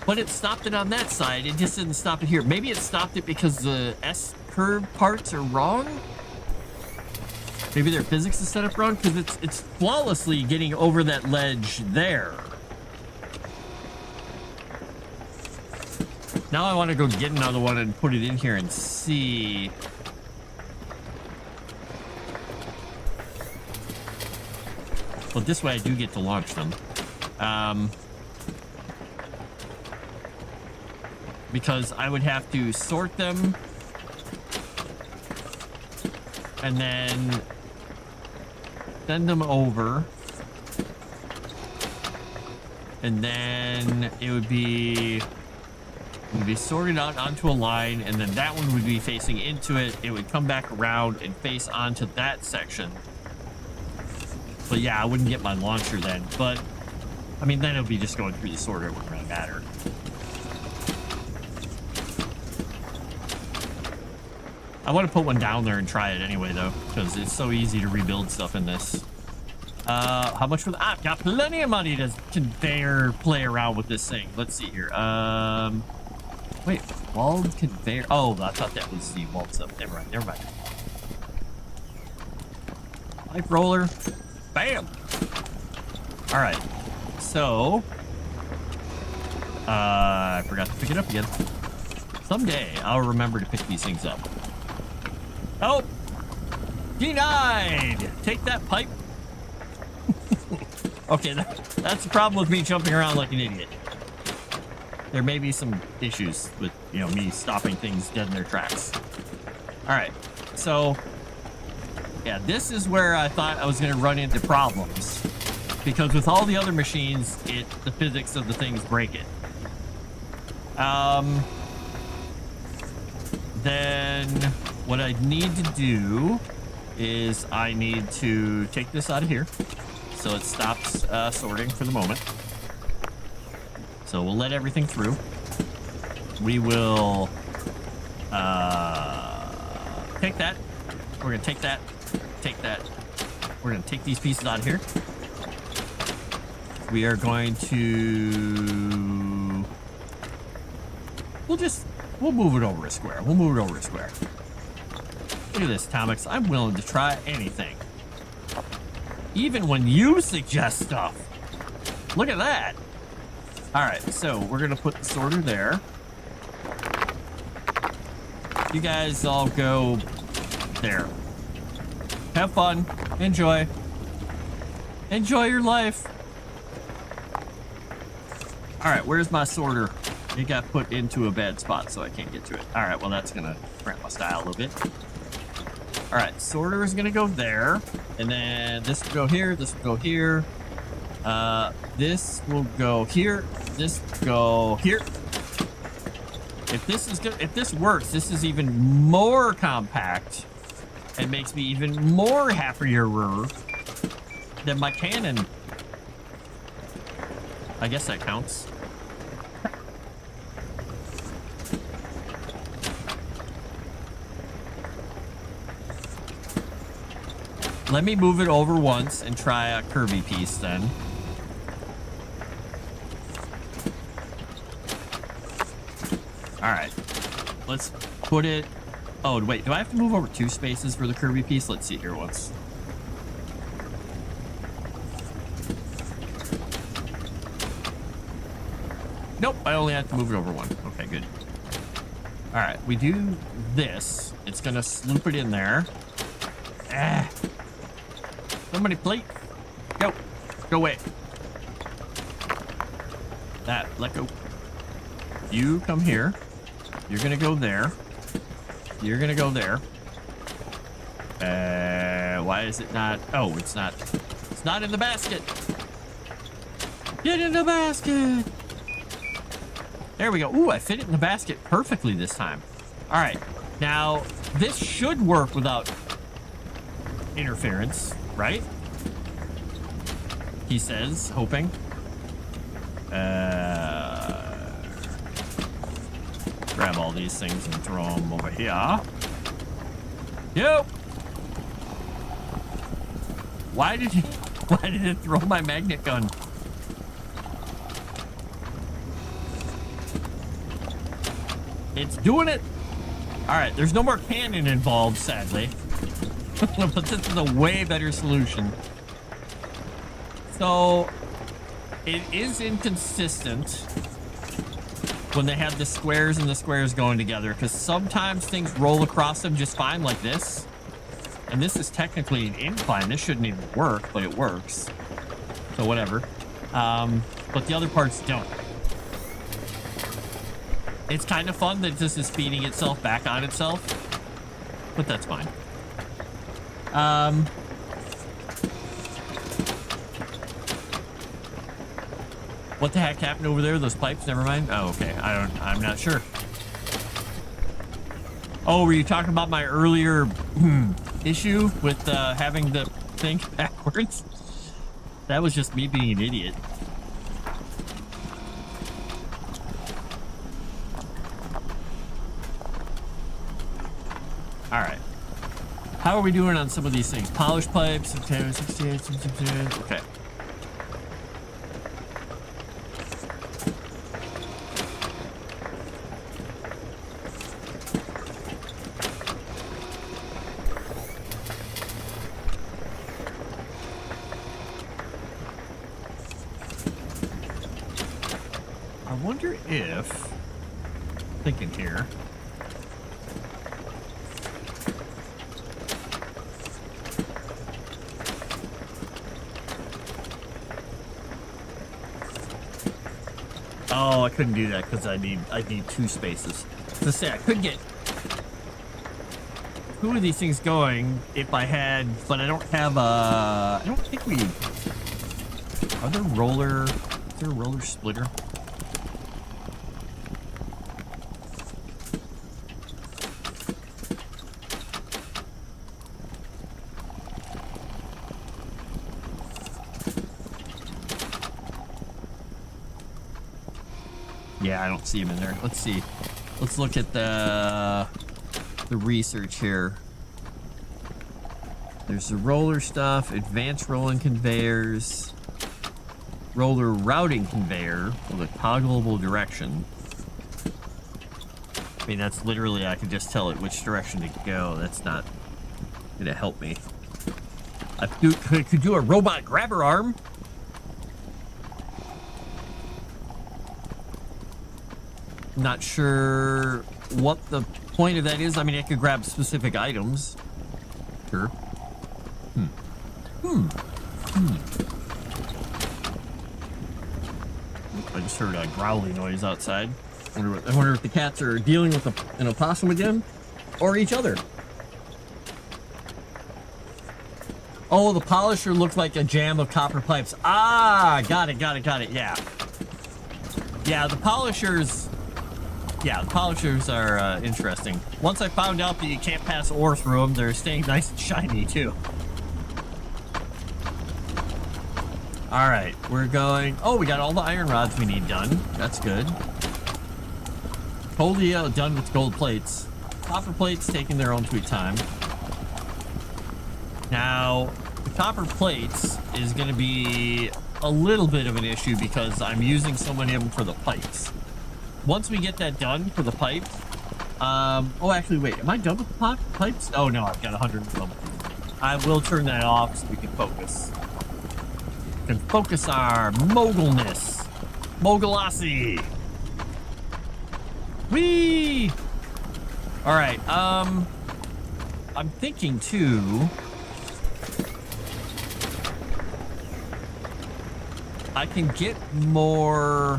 But it stopped it on that side. It just didn't stop it here. Maybe it stopped it because the S-curve parts are wrong? Maybe their physics is set up wrong? Because it's flawlessly getting over that ledge there. Now I want to go get another one and put it in here and see. Well, this way I do get to launch them. Because I would have to sort them and then send them over. And then it would be sorted out onto a line, and then that one would be facing into it. It would come back around and face onto that section. But yeah, I wouldn't get my launcher then. But I mean, then it would be just going through the sorter. It wouldn't really matter. I want to put one down there and try it anyway, though, because it's so easy to rebuild stuff in this. How much for the... I've got plenty of money to conveyor play around with this thing. Let's see here. Wait, walled conveyor. Oh, I thought that was the walled stuff. Never mind, never mind. Pipe roller. Bam! All right. So, I forgot to pick it up again. Someday, I'll remember to pick these things up. Oh! Denied! Take that pipe. Okay, that's the problem with me jumping around like an idiot. There may be some issues with, you know, me stopping things dead in their tracks. All right, so yeah, this is where I thought I was going to run into problems, because with all the other machines, the physics of the things break it. Then what I need to do is I need to take this out of here. So it stops sorting for the moment. So we'll let everything through. We will take that. We're going to take that. Take that. We're going to take these pieces out of here. We are going to... We'll move it over a square. We'll move it over a square. Look at this, Tomix. I'm willing to try anything. Even when you suggest stuff. Look at that. All right, so we're going to put the sorter there. You guys all go there. Have fun. Enjoy. Enjoy your life. All right, where's my sorter? It got put into a bad spot, so I can't get to it. All right, well, that's going to cramp my style a little bit. All right, sorter is going to go there. And then this will go here. This will go here. This will go here. This will go here. If this is good, if this works, this is even more compact and makes me even more happier than my cannon. I guess that counts. Let me move it over once and try a Kirby piece then. All right, let's put it. Oh, wait, do I have to move over 2 spaces for the Kirby piece? Let's see here once. Nope, I only have to move it over 1. Okay, good. All right, we do this. It's gonna sloop it in there. Ah. Somebody plate. Go. Go away. That. Let go. You come here. You're going to go there. You're going to go there. Why is it not? Oh, it's not. It's not in the basket. Get in the basket. There we go. Ooh, I fit it in the basket perfectly this time. All right. Now, this should work without interference. Right? He says, hoping. Grab all these things and throw them over here. Yep. Why did it throw my magnet gun? It's doing it. All right, there's no more cannon involved, sadly. But this is a way better solution. So, it is inconsistent. when they have the squares and the squares going together, because sometimes things roll across them just fine like this. And this is technically an incline. This shouldn't even work, but it works. So whatever. But the other parts don't. It's kind of fun that this is feeding itself back on itself, but that's fine. What the heck happened over there? Those pipes? Never mind. Oh, okay. I'm not sure. Oh, were you talking about my earlier issue with having the thing backwards? That was just me being an idiot. All right. How are we doing on some of these things? Polished pipes, 68, 68. Okay. I wonder if, thinking here, oh, I couldn't do that because I need 2 spaces. To say I could get 2 of these things going if I had, but I don't have I don't think we. Are there roller? Is there a roller splitter? Yeah, I don't see him in there. Let's see. Let's look at the research here. There's the roller stuff, advanced rolling conveyors, roller routing conveyor with a toggleable direction. I mean, that's literally, I can just tell it which direction to go. That's not gonna help me. I could do a robot grabber arm. Not sure what the point of that is. I mean, I could grab specific items. Sure. I just heard a growly noise outside. I wonder if the cats are dealing with an opossum again, or each other. Oh, the polisher looked like a jam of copper pipes. Ah, got it. Yeah. Yeah, the polishers. Yeah, the polishers are interesting. Once I found out that you can't pass ore through them, they're staying nice and shiny, too. All right, we're going... Oh, we got all the iron rods we need done. That's good. Totally done with gold plates. Copper plates taking their own sweet time. Now, the copper plates is going to be a little bit of an issue because I'm using so many of them for the pipes. Once we get that done for the pipes, oh, actually, wait, am I done with the pipes? Oh, no, I've got 100 of them. I will turn that off so we can focus. We can focus our mogulness. Mogulosity. Whee! All right, I'm thinking, too, I can get more...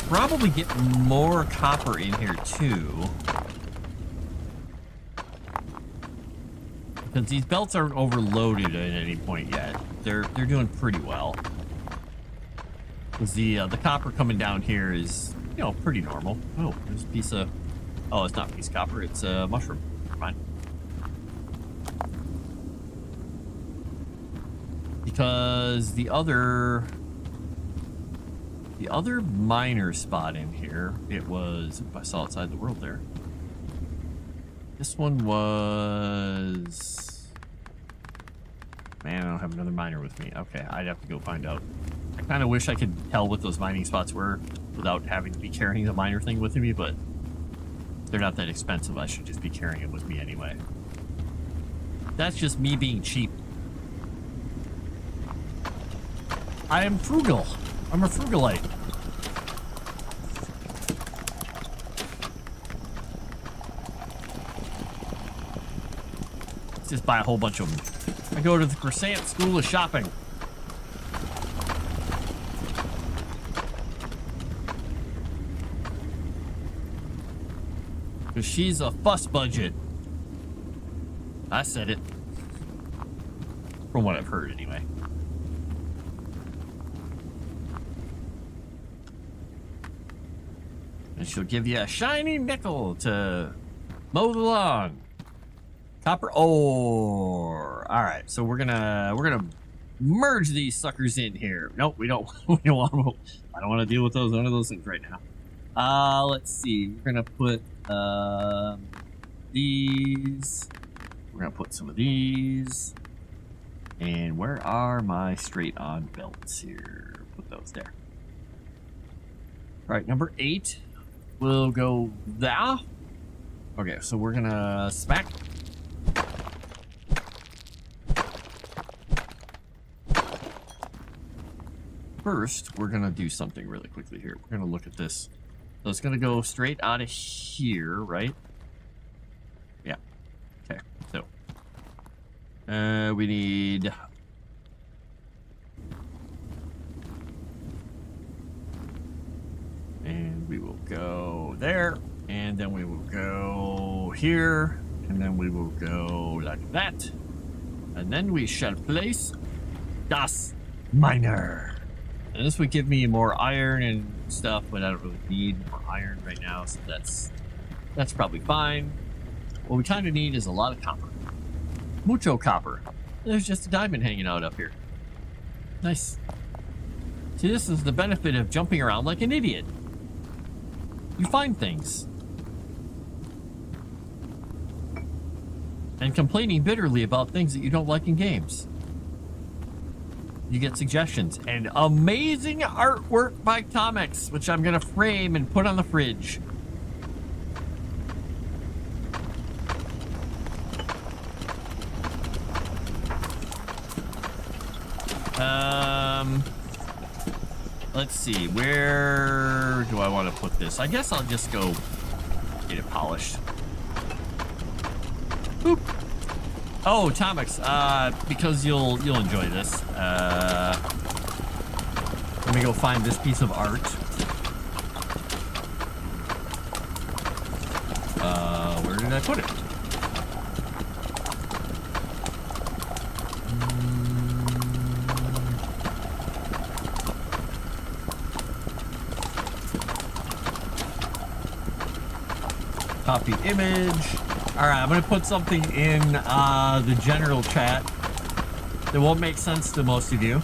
Probably get more copper in here too, because these belts aren't overloaded at any point yet. They're doing pretty well. Because the copper coming down here is, you know, pretty normal. Oh, there's a piece of, oh, it's not a piece of copper, it's a mushroom. Never mind. Because the other miner spot in here, it was, I saw outside the world there. This one was, man, I don't have another miner with me. Okay, I'd have to go find out. I kind of wish I could tell what those mining spots were without having to be carrying the miner thing with me, but they're not that expensive. I should just be carrying it with me anyway. That's just me being cheap. I am frugal. I'm a frugalite. just buy a whole bunch of them. I go to the Croissant School of Shopping. Because she's a fuss budget. I said it. From what I've heard, anyway. And she'll give you a shiny nickel to mow the lawn. Copper ore. All right, so we're gonna merge these suckers in here. Nope, we don't. We don't want. I don't want to deal with those. One of those things right now. Let's see. We're gonna put these. We're gonna put some of these. And where are my straight-on belts here? Put those there. All right, number 8 will go there. Okay, so we're gonna smack. First, we're gonna do something really quickly here. We're gonna look at this. So it's gonna go straight out of here, right? Yeah. Okay. So we need and we will go there, and then we will go here, and then we will go like that, and then we shall place das Miner. And this would give me more iron and stuff, but I don't really need more iron right now, so that's probably fine. What we kind of need is a lot of copper. Mucho copper. There's just a diamond hanging out up here. Nice. See, this is the benefit of jumping around like an idiot. You find things. And complaining bitterly about things that you don't like in games. You get suggestions and amazing artwork by Tomix, which I'm gonna frame and put on the fridge. Let's see, where do I want to put this? I guess I'll just go get it polished. Boop. Oh, Tomix, because you'll enjoy this. Let me go find this piece of art. Where did I put it? Copy image. All right, I'm gonna put something in the general chat that won't make sense to most of you.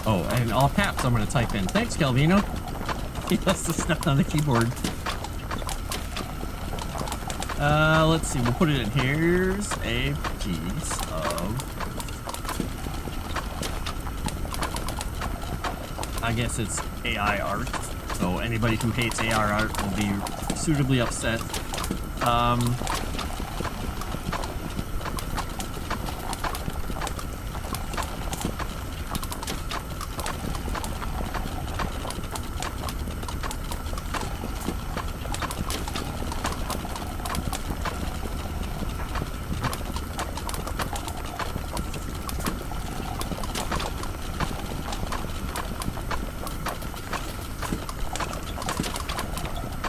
Oh, and all caps I'm gonna type in. Thanks, Calvino. He must have stepped on the keyboard. Let's see, we'll put it in. Here's a piece of, I guess it's AI art. So anybody who hates AI art will be suitably upset.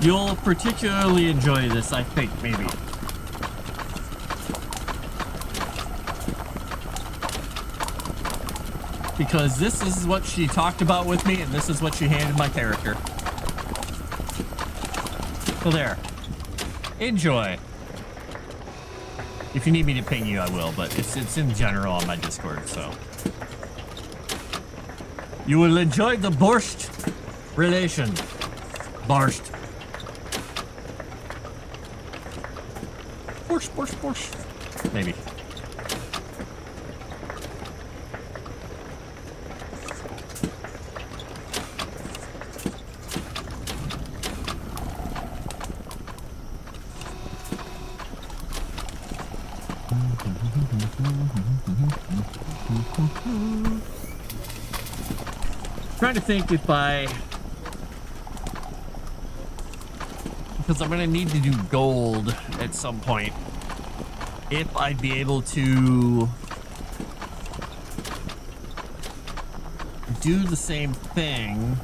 You'll particularly enjoy this, I think, maybe. Because this is what she talked about with me, and this is what she handed my character. So there. Enjoy. If you need me to ping you, I will, but it's in general on my Discord, so. You will enjoy the borscht relation. Borscht. Borscht. Maybe. Trying to think if because I'm gonna need to do gold at some point, if I'd be able to do the same thing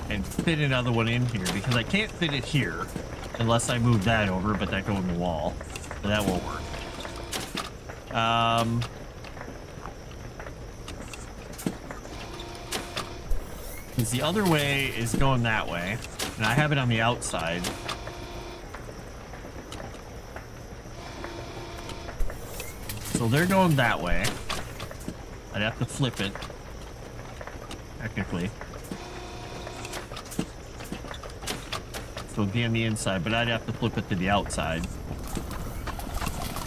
and fit another one in here, because I can't fit it here unless I move that over, but that goes in the wall, so that won't work. Because the other way is going that way, and I have it on the outside. So they're going that way. I'd have to flip it, technically. So it'd be on the inside, but I'd have to flip it to the outside.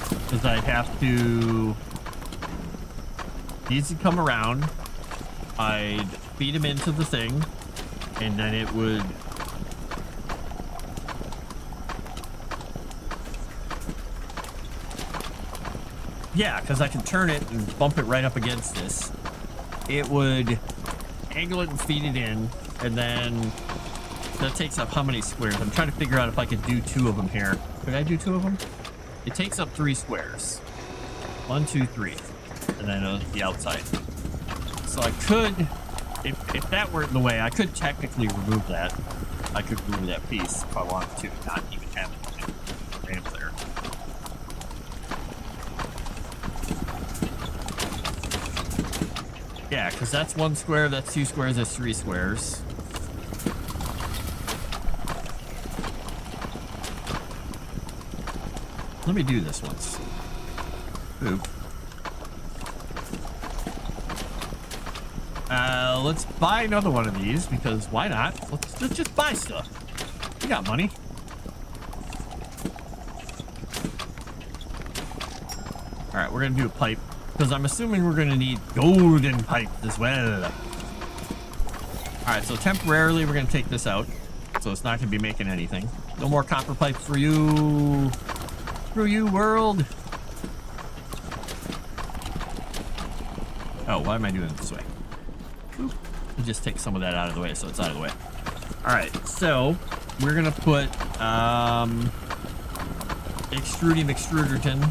Because I'd have to... These would come around. I'd feed them into the thing, and then it would... Yeah, because I can turn it and bump it right up against this. It would angle it and feed it in, and then that takes up how many squares? I'm trying to figure out if I could do 2 of them here. Could I do 2 of them? It takes up 3 squares. 1, 2, 3. And then the outside. So I could, if that were in the way, I could technically remove that. I could remove that piece if I wanted to, not even have it ramp there. Yeah, because that's 1 square, that's 2 squares, that's 3 squares. Let me do this once. Oop. Let's buy another one of these, because why not? Let's just buy stuff. We got money. Alright, we're gonna do a pipe, because I'm assuming we're gonna need golden pipe as well. Alright, so temporarily we're gonna take this out, so it's not gonna be making anything. No more copper pipe for you. Screw you, world. Oh, why am I doing it this way? Oop. We'll just take some of that out of the way so it's out of the way. Alright, so we're gonna put extruding extruderton.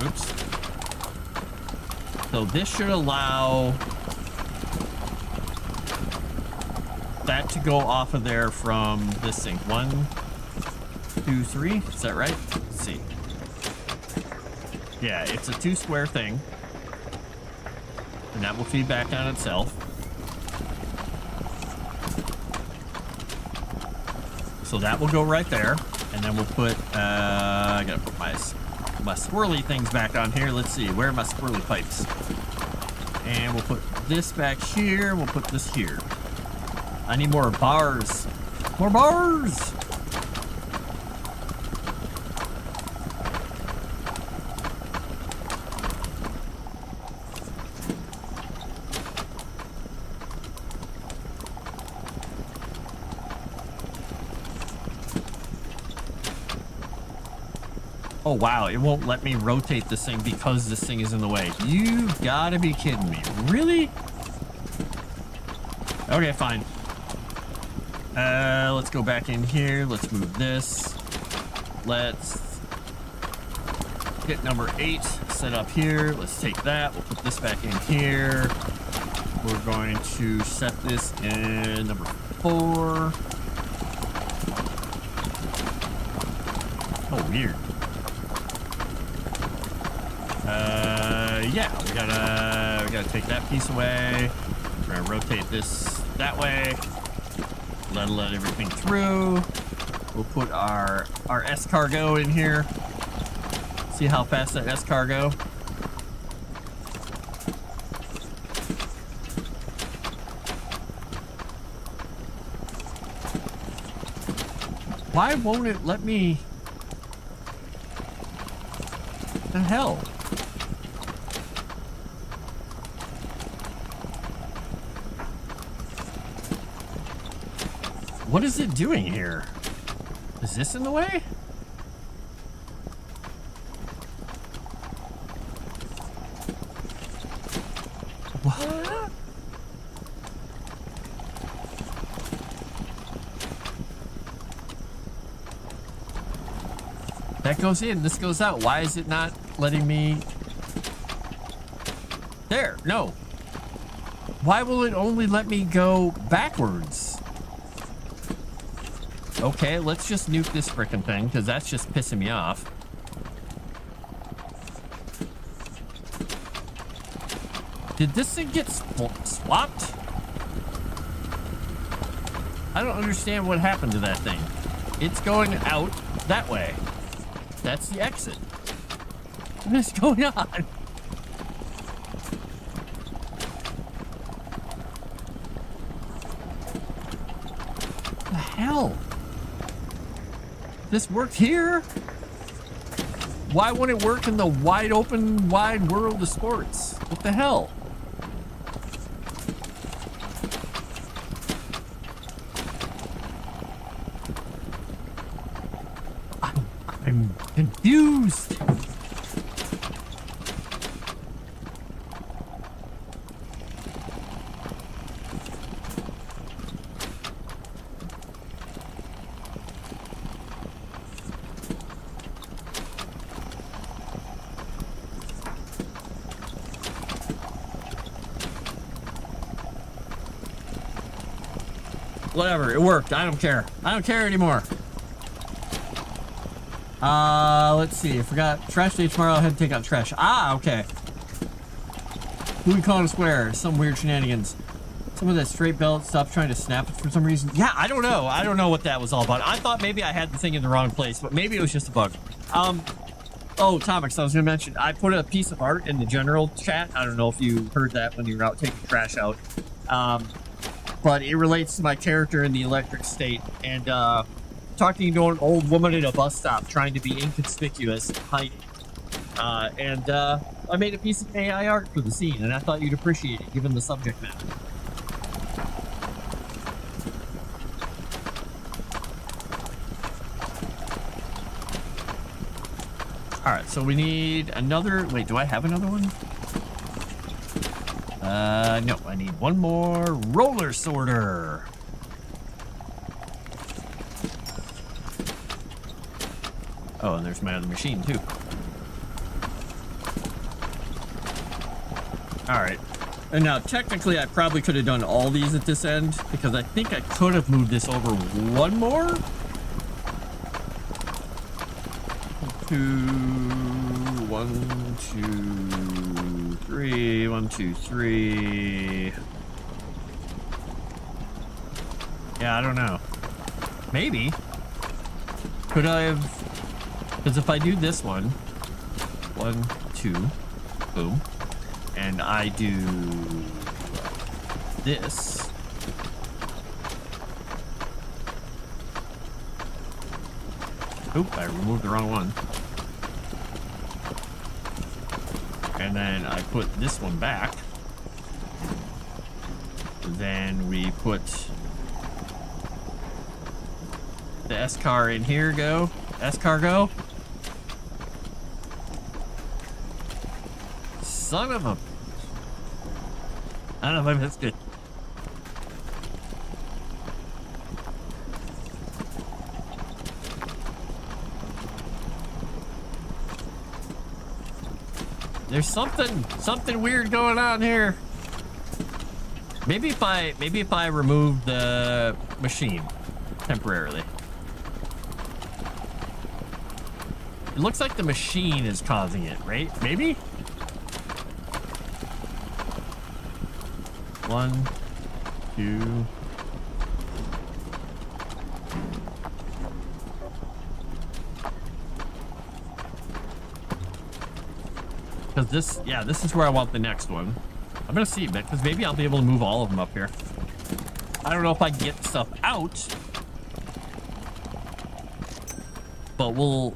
Oops. So this should allow that to go off of there from this thing. 1, 2, 3. Is that right? Let's see. Yeah, it's a 2 square thing. And that will feed back on itself. So that will go right there. And then we'll put, I gotta put my swirly things back on here. Let's see, where are my swirly pipes? And we'll put this back here. We'll put this here. I need more bars. More bars! Oh wow, it won't let me rotate this thing because this thing is in the way. You've gotta be kidding me. Really? Okay, fine. Let's go back in here. Let's move this. Let's get number 8 set up here. Let's take that. We'll put this back in here. We're going to set this in number 4. Oh, weird. Yeah, we gotta take that piece away. We're gonna rotate this that way. Let everything through. We'll put our S-cargo in here. See how fast that S-cargo. Why won't it let me? The hell? What is it doing here? Is this in the way? That goes in, this goes out. Why is it not letting me? There, no. Why will it only let me go backwards? Okay, let's just nuke this frickin' thing, because that's just pissing me off. Did this thing get swapped? I don't understand what happened to that thing. It's going out that way. That's the exit. What is going on? The hell? This worked here? Why wouldn't it work in the wide open, wide world of sports? What the hell? I'm confused. Whatever, it worked. I don't care. I don't care anymore. Let's see. I forgot. Trash day tomorrow. I had to take out trash. Ah, okay. Louis Collins Square. Some weird shenanigans. Some of that straight belt stopped trying to snap it for some reason. Yeah, I don't know. I don't know what that was all about. I thought maybe I had the thing in the wrong place, but maybe it was just a bug. Oh, Tomix, I was going to mention, I put a piece of art in the general chat. I don't know if you heard that when you were out taking trash out. But it relates to my character in the electric state. And, talking to an old woman at a bus stop trying to be inconspicuous, hiding. I made a piece of AI art for the scene, and I thought you'd appreciate it, given the subject matter. Alright, so we need another... Wait, do I have another one? No, I need one more roller sorter. Oh, and there's my other machine, too. Alright. And now, technically, I probably could have done all these at this end, because I think I could have moved this over one more. 1, 2, 3. 1, 2, 3. Yeah, I don't know. Maybe. Could I have... Because if I do this one, 1, 2, boom, and I do this, oop, I removed the wrong one, and then I put this one back, then we put the S-car in here, go, S-car go. Son of a... I don't know if I missed it. There's something weird going on here. Maybe if I remove the machine temporarily. It looks like the machine is causing it, right? Maybe? 1, 2. Because this, yeah, this is where I want the next one. I'm gonna see, because maybe I'll be able to move all of them up here. I don't know if I can get stuff out, but we'll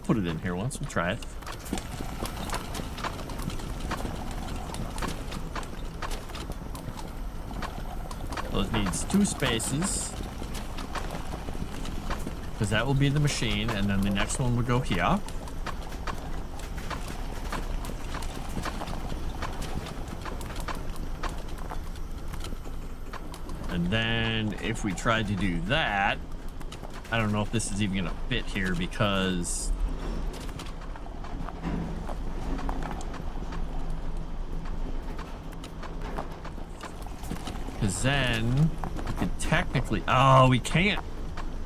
put it in here once. We'll try it. So it needs 2 spaces, because that will be the machine, and then the next one would go here. And then if we tried to do that, I don't know if this is even gonna fit here because then we could technically, oh, we can't,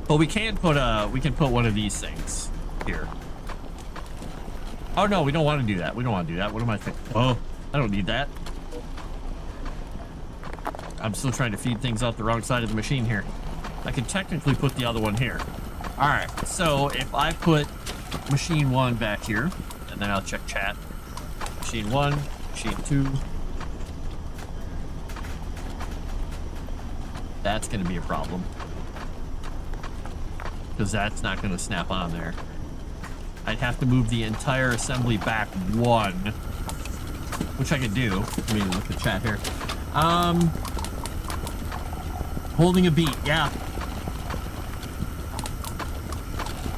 but we can put one of these things here. Oh no, we don't want to do that. We don't want to do that. What am I thinking? Oh, I don't need that. I'm still trying to feed things out the wrong side of the machine here. I can technically put the other one here. All right, so if I put machine 1 back here, and then I'll check chat. Machine 1, machine 2. That's going to be a problem. Because that's not going to snap on there. I'd have to move the entire assembly back 1. Which I could do. Let me look at chat here. Holding a beat, yeah.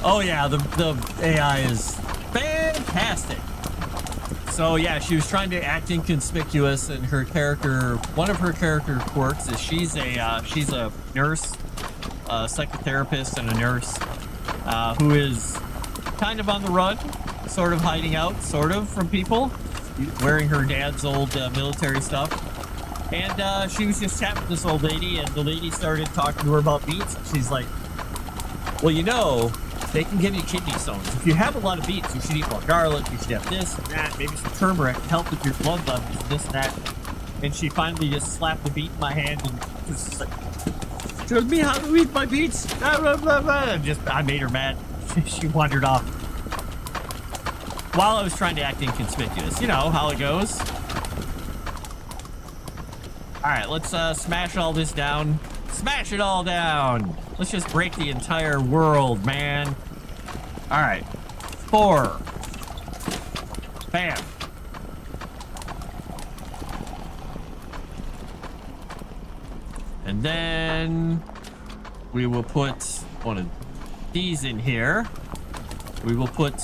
Oh yeah, the AI is fantastic. So yeah, she was trying to act inconspicuous, and her character, one of her character quirks is she's a nurse, a psychotherapist and a nurse, who is kind of on the run, sort of hiding out, sort of, from people, wearing her dad's old military stuff. And she was just chatting with this old lady, and the lady started talking to her about beets. And she's like, well, you know, they can give you kidney stones. If you have a lot of beets, you should eat more garlic, you should have this and that, maybe some turmeric to help with your blood levels, this and that. And she finally just slapped the beet in my hand and just like, show me how to eat my beets. Blah, blah, blah, blah. And I made her mad. She wandered off. While I was trying to act inconspicuous. You know how it goes. Alright, let's smash all this down. Smash it all down. Let's just break the entire world, man. Alright. 4. Bam. And then we will put one of these in here. We will put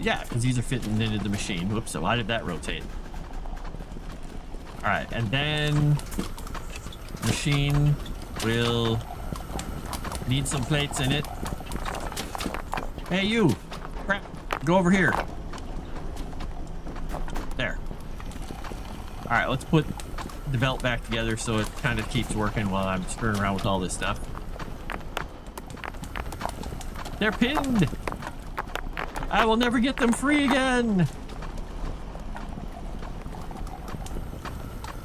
yeah, because these are fitting into the machine. Whoops, so why did that rotate? All right, and then machine will need some plates in it. Hey, you! Crap, go over here. There. All right, let's put the belt back together so it kind of keeps working while I'm screwing around with all this stuff. They're pinned! I will never get them free again!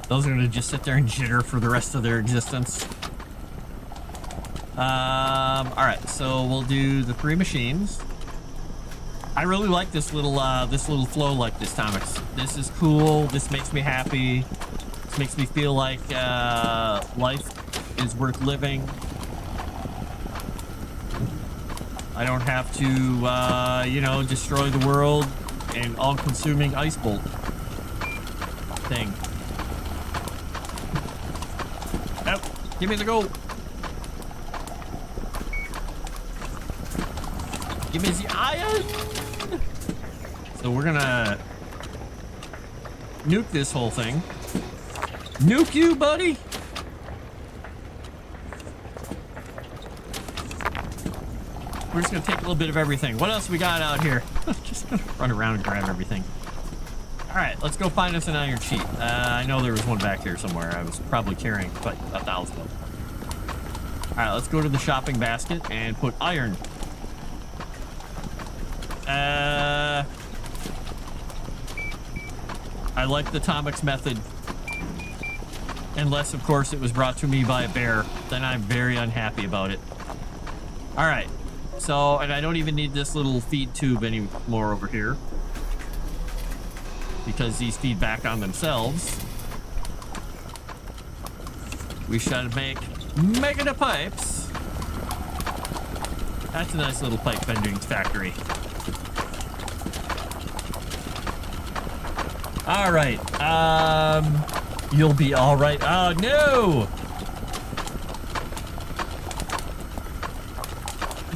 Those are gonna just sit there and jitter for the rest of their existence. Alright, so we'll do the 3 machines. I really like this little flow like this, Thomas. This is cool, this makes me happy. This makes me feel like life is worth living. I don't have to, you know, destroy the world in all-consuming ice bolt thing. Nope. Give me the gold. Give me the iron. So we're gonna nuke this whole thing. Nuke you, buddy. We're just gonna take a little bit of everything. What else we got out here? Just gonna run around and grab everything. All right, let's go find us an iron sheet. I know there was one back here somewhere. I was probably carrying like 1,000 of them. All right, let's go to the shopping basket and put iron. I like the Tomix method. Unless, of course, it was brought to me by a bear. Then I'm very unhappy about it. All right. So, and I don't even need this little feed tube anymore over here. Because these feed back on themselves. We should make mega pipes. That's a nice little pipe bending factory. All right. You'll be all right. Oh, no.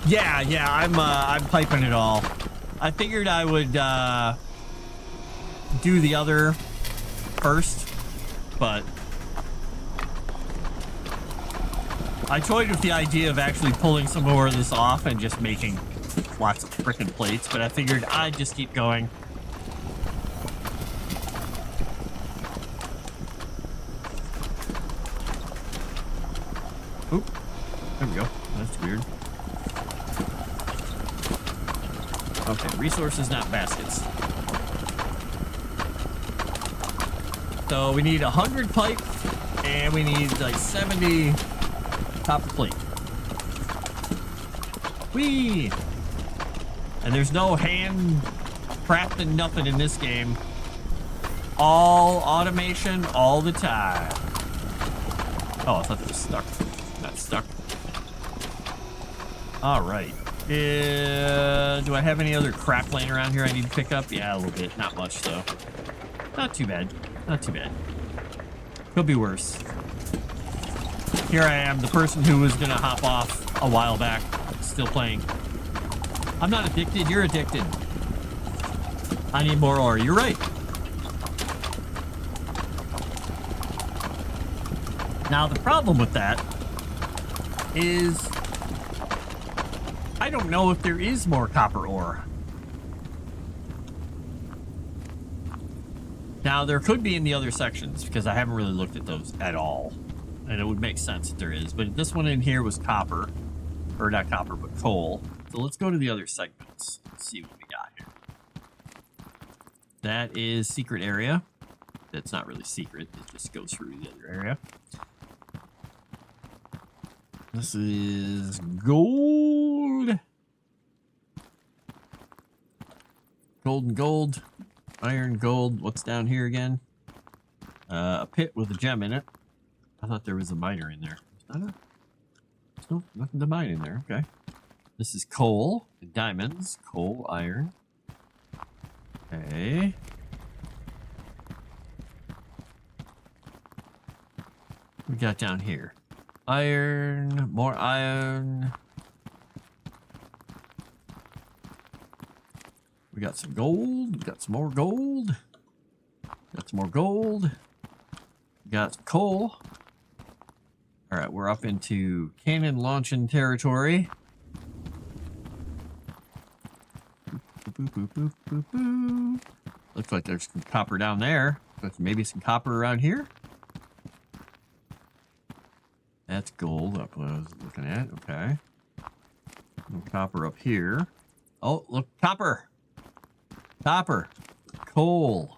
Yeah, I'm piping it all. I figured I would do the other first, but I toyed with the idea of actually pulling some more of this off and just making lots of frickin' plates, but I figured I'd just keep going. Oop. There we go. That's weird. Okay, resources, not baskets. So we need 100 pipe, and we need like 70 copper plate. Whee! And there's no hand crafting nothing in this game. All automation all the time. Oh, I thought it was stuck. Not stuck. All right. Do I have any other crap laying around here I need to pick up? Yeah, a little bit. Not much, though. Not too bad. Not too bad. Could be worse. Here I am, the person who was gonna hop off a while back, still playing. I'm not addicted, you're addicted. I need more ore, you're right. Now, the problem with that is I don't know if there is more copper ore. Now, there could be in the other sections, because I haven't really looked at those at all. And it would make sense if there is. But this one in here was copper. Or not copper, but coal. So let's go to the other segments. Let's see what we got here. That is secret area. That's not really secret. It just goes through the other area. This is gold. Gold and gold. Iron, gold. What's down here again? A pit with a gem in it. I thought there was a miner in there. No, nothing to mine in there. Okay. This is coal and diamonds. Coal, iron. Okay. We got down here. Iron, more iron. We got some gold. We got some more gold. Got some more gold. We got some coal. All right, we're up into cannon launching territory. Boop, boop, boop, boop, boop. Looks like there's some copper down there. But maybe some copper around here. That's gold up what I was looking at. Okay. No copper up here. Oh, look, copper. Copper. Coal.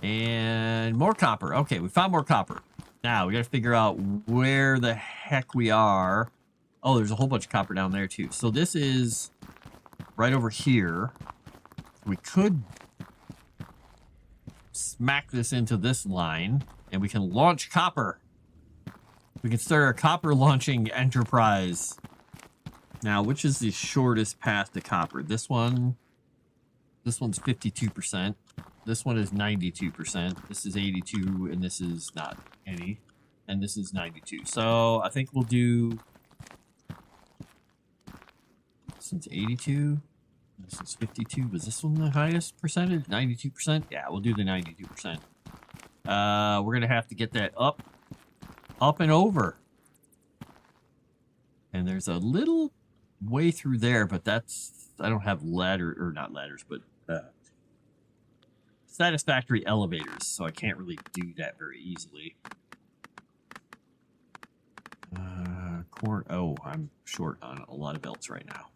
And more copper. Okay, we found more copper. Now, we got to figure out where the heck we are. Oh, there's a whole bunch of copper down there, too. So this is right over here. We could smack this into this line, and we can launch copper. We can start our copper launching enterprise. Now, which is the shortest path to copper? This one's 52%. This one is 92%. This is 82, and this is not any. And this is 92. So I think we'll do. This one's 82. This is 52. Was this one the highest percentage? 92%? Yeah, we'll do the 92%. We're gonna have to get that up and over. And there's a little way through there, but that's I don't have ladder or not ladders, but satisfactory elevators, so I can't really do that very easily. Oh, I'm short on a lot of belts right now.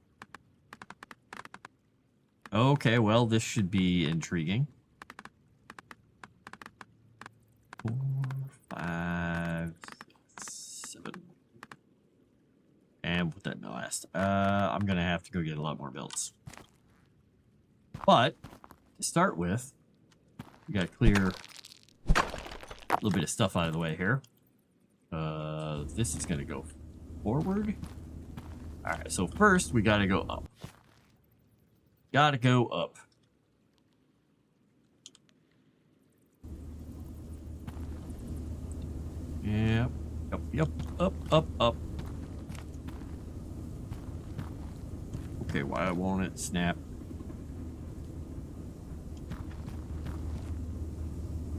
Okay, well, this should be intriguing. 4, 5, 7. And put that in the last. I'm gonna have to go get a lot more belts. But to start with, we gotta clear a little bit of stuff out of the way here. This is gonna go forward. All right, so first we gotta go up. Gotta go up. Yep. Up. Okay, why won't it snap?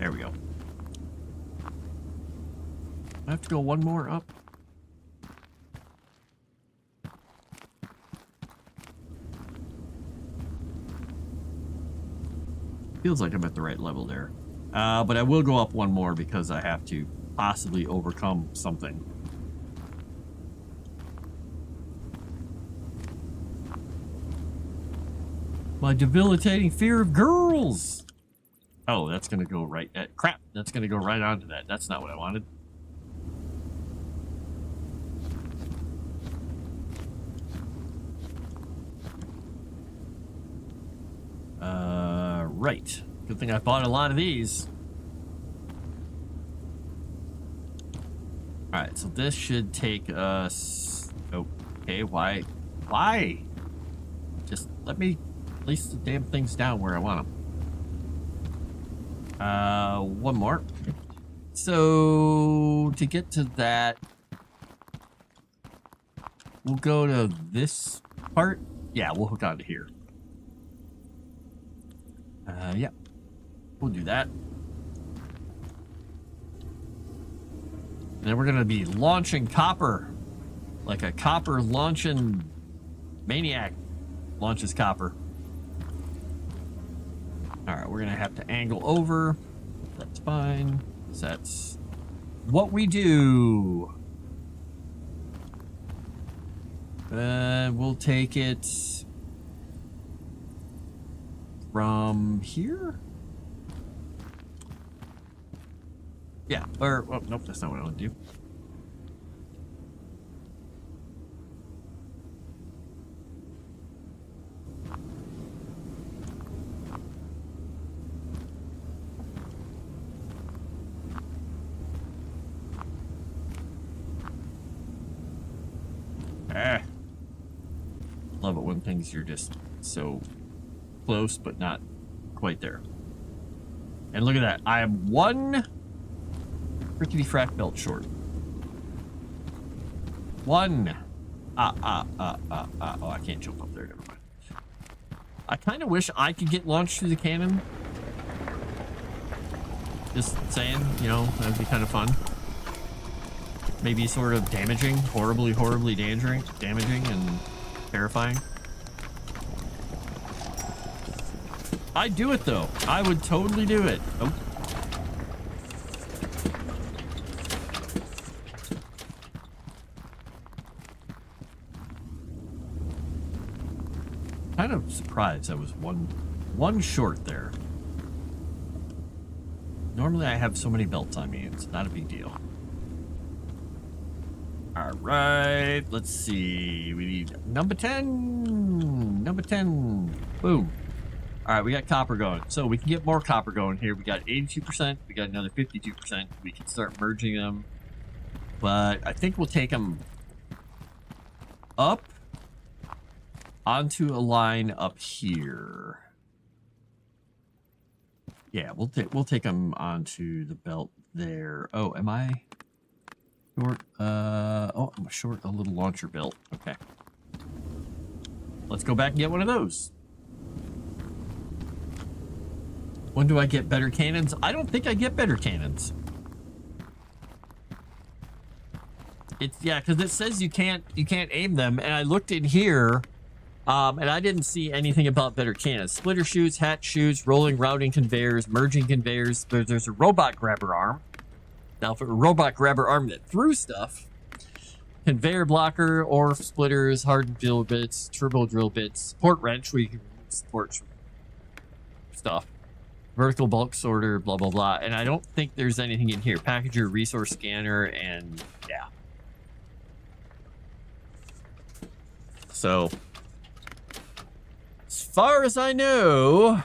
There we go. I have to go one more up. Feels like I'm at the right level there. But I will go up one more because I have to possibly overcome something. My debilitating fear of girls. Oh, that's going to go right at crap. That's going to go right onto that. That's not what I wanted. Right. Good thing I bought a lot of these. All right, so this should take us. Okay, why? Just let me place the damn things down where I want them. One more. So to get to that, we'll go to this part. Yeah, we'll hook onto here. Yeah, we'll do that. And then we're gonna be launching copper, like a copper launching maniac launches copper. All right, we're gonna have to angle over. That's fine. That's what we do. We'll take it from here. Yeah, or oh, nope, that's not what I want to do. Love it when things are just so close, but not quite there. And look at that. I am one rickety frack belt short. One. Oh, I can't jump up there. Never mind. I kind of wish I could get launched through the cannon. Just saying, you know, that would be kind of fun. Maybe sort of damaging, horribly damaging and terrifying. I'd do it though. I would totally do it. Oh. Kind of surprised I was one short there. Normally I have so many belts on me, it's not a big deal. All right, let's see. We need number 10. Number 10. Boom. All right, we got copper going. So we can get more copper going here. We got 82%. We got another 52%. We can start merging them. But I think we'll take them up onto a line up here. Yeah, we'll take them onto the belt there. Oh, am I short? Oh, I'm short a little launcher belt. Okay. Let's go back and get one of those. When do I get better cannons? I don't think I get better cannons. It's yeah, because it says you can't aim them, and I looked in here, and I didn't see anything about better cannons. Splitter chutes, hatch chutes, rolling routing conveyors, merging conveyors. There's a robot grabber arm. Now, for a robot grabber arm that threw stuff, conveyor blocker, or splitters, hardened drill bits, turbo drill bits, support wrench, where you can support stuff, vertical bulk sorter, blah, blah, blah. And I don't think there's anything in here. Packager, resource scanner, and yeah. So, as far as I know,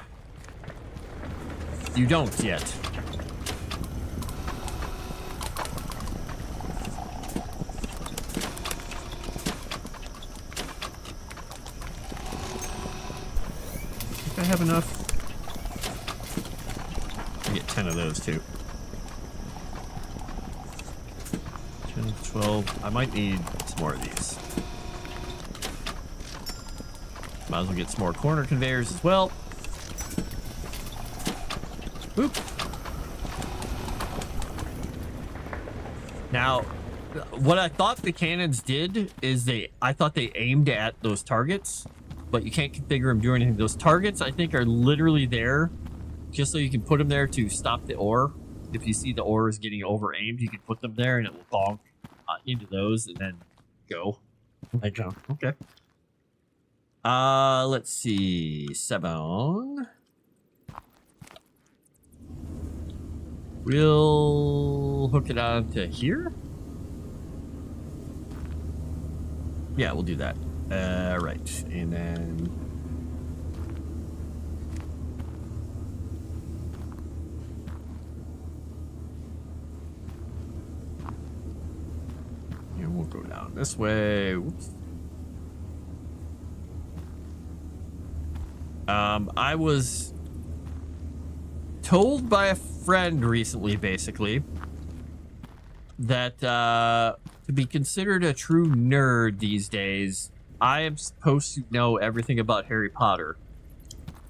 you don't yet. I have enough. I get 10 of those too. 10, 12. I might need some more of these. Might as well get some more corner conveyors as well. Oop. Now, what I thought the cannons did is I thought they aimed at those targets, but you can't configure them doing anything. Those targets, I think, are literally there just so you can put them there to stop the ore. If you see the ore is getting over aimed, you can put them there and it will bonk into those and then go. Like, okay. Let's see. 7. We'll hook it on to here. Yeah, we'll do that. Right. And then... and we'll go down this way. Whoops. I was told by a friend recently, basically, that to be considered a true nerd these days, I am supposed to know everything about Harry Potter.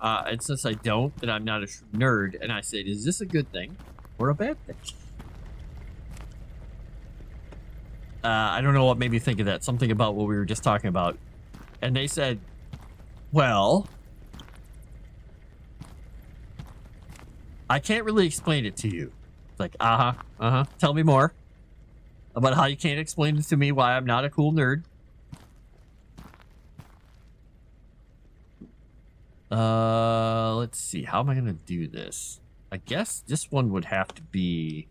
And since I don't, then I'm not a true nerd. And I said, is this a good thing or a bad thing? I don't know what made me think of that. Something about what we were just talking about. And they said, well, I can't really explain it to you. It's like, tell me more about how you can't explain it to me, why I'm not a cool nerd. Let's see. How am I going to do this? I guess this one would have to be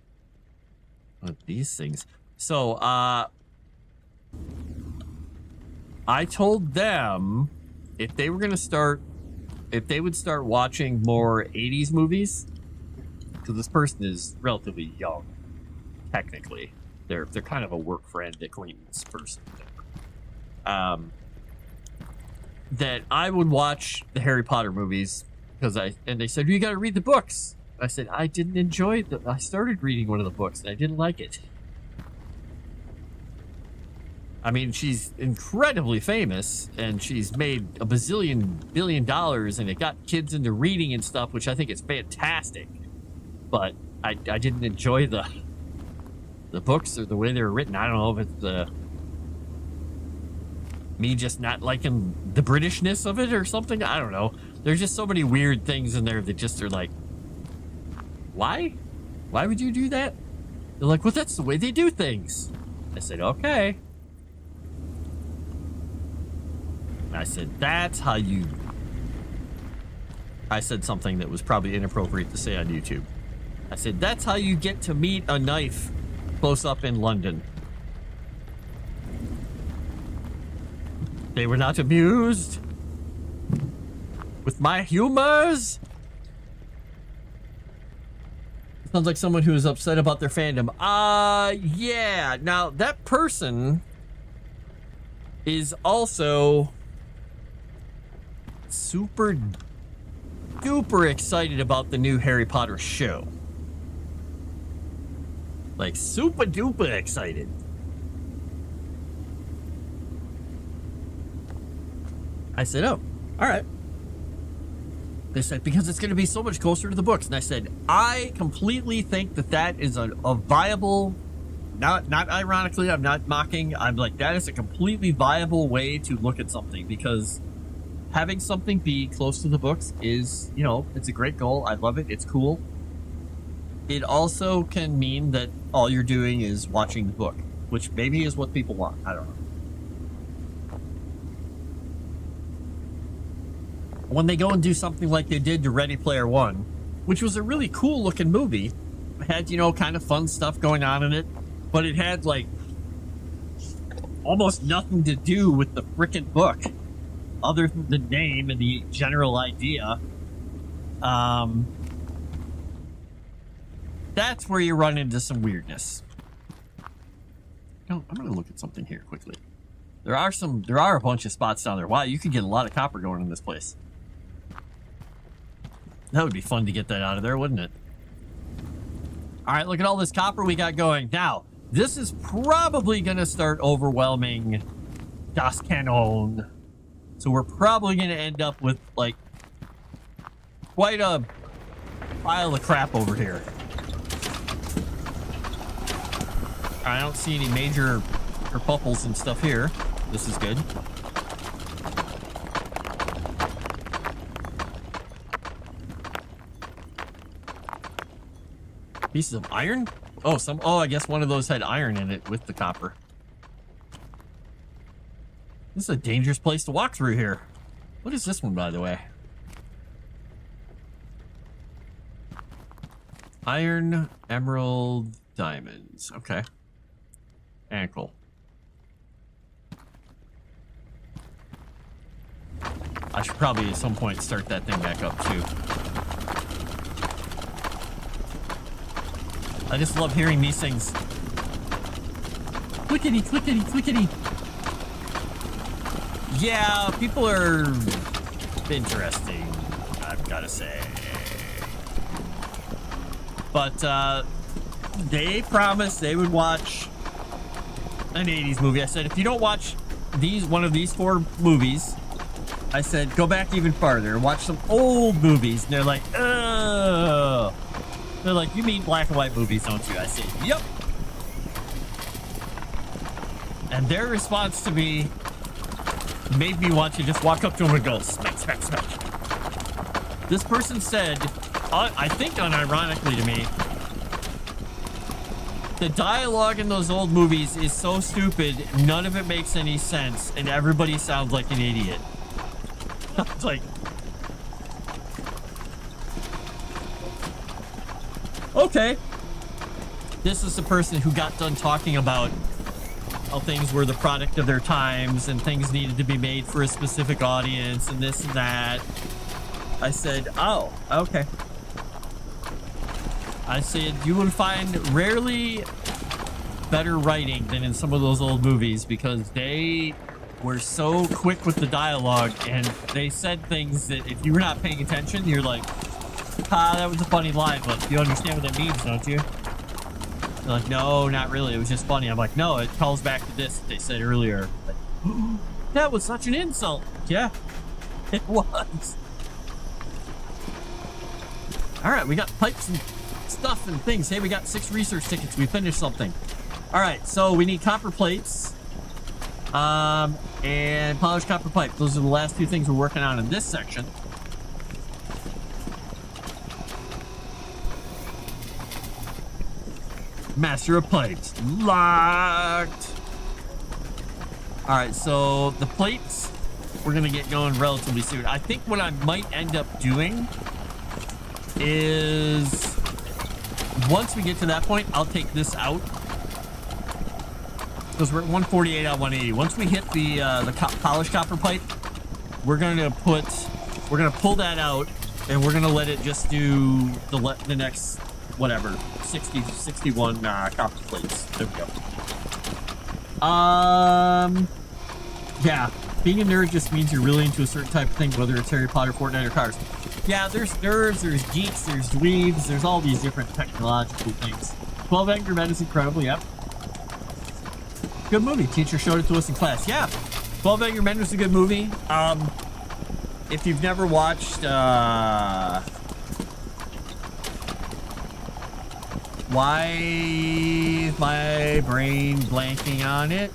one of these things. So, I told them if they were going to start, if they would start watching more 80s movies, because this person is relatively young, technically. They're kind of a work friend, acquaintance person. That I would watch the Harry Potter movies because and they said, you got to read the books. I said, I didn't enjoy I started reading one of the books and I didn't like it. I mean, she's incredibly famous and she's made a billion dollars and it got kids into reading and stuff, which I think is fantastic. But I didn't enjoy the books or the way they were written. I don't know if it's me just not liking the Britishness of it or something. I don't know. There's just so many weird things in there that just are like, why? Why would you do that? They're like, well, that's the way they do things. I said, okay. I said, that's how you... I said something that was probably inappropriate to say on YouTube. I said, that's how you get to meet a knife close up in London. They were not amused with my humors. Sounds like someone who is upset about their fandom. Yeah. Now, that person is also super duper excited about the new Harry Potter show. Like, super duper excited. I said, oh, all right. They said, because it's going to be so much closer to the books. And I said, I completely think that is a viable, not ironically, I'm not mocking. I'm like, that is a completely viable way to look at something, because having something be close to the books is, you know, it's a great goal. I love it. It's cool. It also can mean that all you're doing is watching the book, which maybe is what people want. I don't know. When they go and do something like they did to Ready Player One, which was a really cool looking movie, it had, you know, kind of fun stuff going on in it, but it had like almost nothing to do with the frickin' book other than the name and the general idea. That's where you run into some weirdness. No, I'm gonna look at something here quickly. There are a bunch of spots down there. Wow, you could get a lot of copper going in this place. That would be fun to get that out of there, wouldn't it? All right, look at all this copper we got going. Now, this is probably going to start overwhelming Das Cannon. So we're probably going to end up with, like, quite a pile of crap over here. I don't see any major kerfuffles and stuff here. This is good. Pieces of iron? Oh, I guess one of those had iron in it with the copper. This is a dangerous place to walk through here. What is this one, by the way? Iron, emerald, diamonds. Okay. Ankle. I should probably at some point start that thing back up too. I just love hearing these things. Clickety, clickety, clickety. Yeah, people are interesting, I've got to say. But they promised they would watch an 80s movie. I said, if you don't watch one of these 4 movies, I said, go back even farther and watch some old movies. And they're like, ugh. They're like, you mean black and white movies, don't you? I said, yep. And their response to me made me want to just walk up to him and go, smack, smack, smack. This person said, I think unironically to me, the dialogue in those old movies is so stupid, none of it makes any sense, and everybody sounds like an idiot. It's like, okay. This is the person who got done talking about how things were the product of their times and things needed to be made for a specific audience and this and that. I said, oh, okay. I said, you would find rarely better writing than in some of those old movies because they were so quick with the dialogue and they said things that if you were not paying attention, you're like, that was a funny line, but you understand what that means, don't you? They're like, no, not really. It was just funny. I'm like, no, it calls back to this that they said earlier. Like, that was such an insult. Yeah, it was. All right, we got pipes and stuff and things. Hey, we got 6 research tickets. We finished something. All right, so we need copper plates and polished copper pipe. Those are the last 2 things we're working on in this section. Master of pipes locked. All right, so the plates we're gonna get going relatively soon. I think what I might end up doing is once we get to that point, I'll take this out because we're at 148 out 180. Once we hit the polished copper pipe, we're gonna pull that out and we're gonna let it just do the next whatever 61 copper plates. There we go. Yeah, being a nerd just means you're really into a certain type of thing, whether it's Harry Potter, Fortnite, or cars. Yeah, there's nerds, there's geeks, there's dweebs, there's all these different technological things. 12 Angry Men is incredible, yep. Good movie. Teacher showed it to us in class. Yeah, 12 Angry Men was a good movie. If you've never watched, why is my brain blanking on it?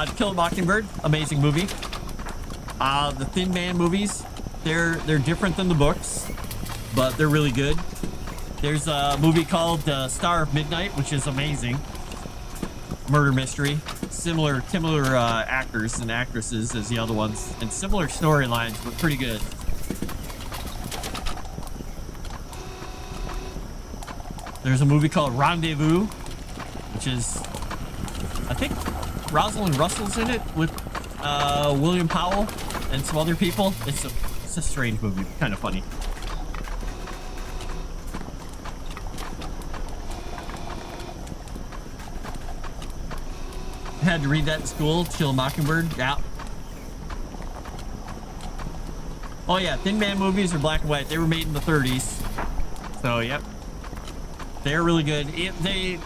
To Kill a Mockingbird, amazing movie. The Thin Man movies, they're different than the books, but they're really good. There's a movie called Star of Midnight, which is amazing. Murder mystery. Similar actors and actresses as the other ones, and similar storylines, but pretty good. There's a movie called Rendezvous, which is, I think, Rosalind Russell's in it with William Powell and some other people. It's a strange movie, kind of funny. Had to read that in school. Kill a Mockingbird. Yeah. Oh yeah, Thin Man movies are black and white. They were made in the 30s. So yep, they're really good. They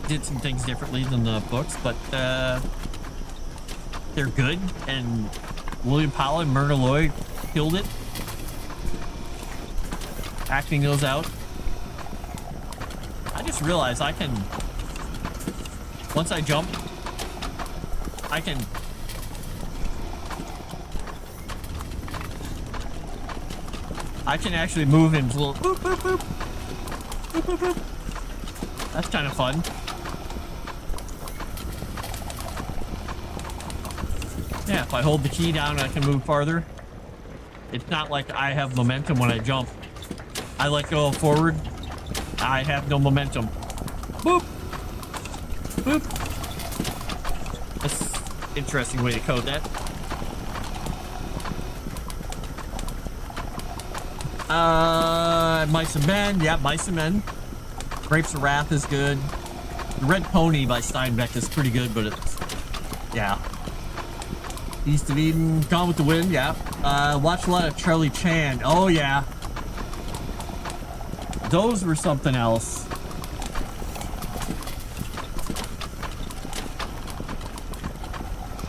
did some things differently than the books, but they're good. And William Powell and Myrna Loy killed it. acting those out. I just realized I can, once I jump, I can actually move in little boop, boop, boop, boop, boop, boop. That's kind of fun. Yeah, if I hold the key down, I can move farther. It's not like I have momentum when I jump. I let go forward. I have no momentum. Boop. Boop. That's an interesting way to code that. Mice and Men. Yeah, Mice and Men. Grapes of Wrath is good. The Red Pony by Steinbeck is pretty good, but it's, yeah. East of Eden, Gone with the Wind, yeah. Watch a lot of Charlie Chan. Oh, yeah. Those were something else.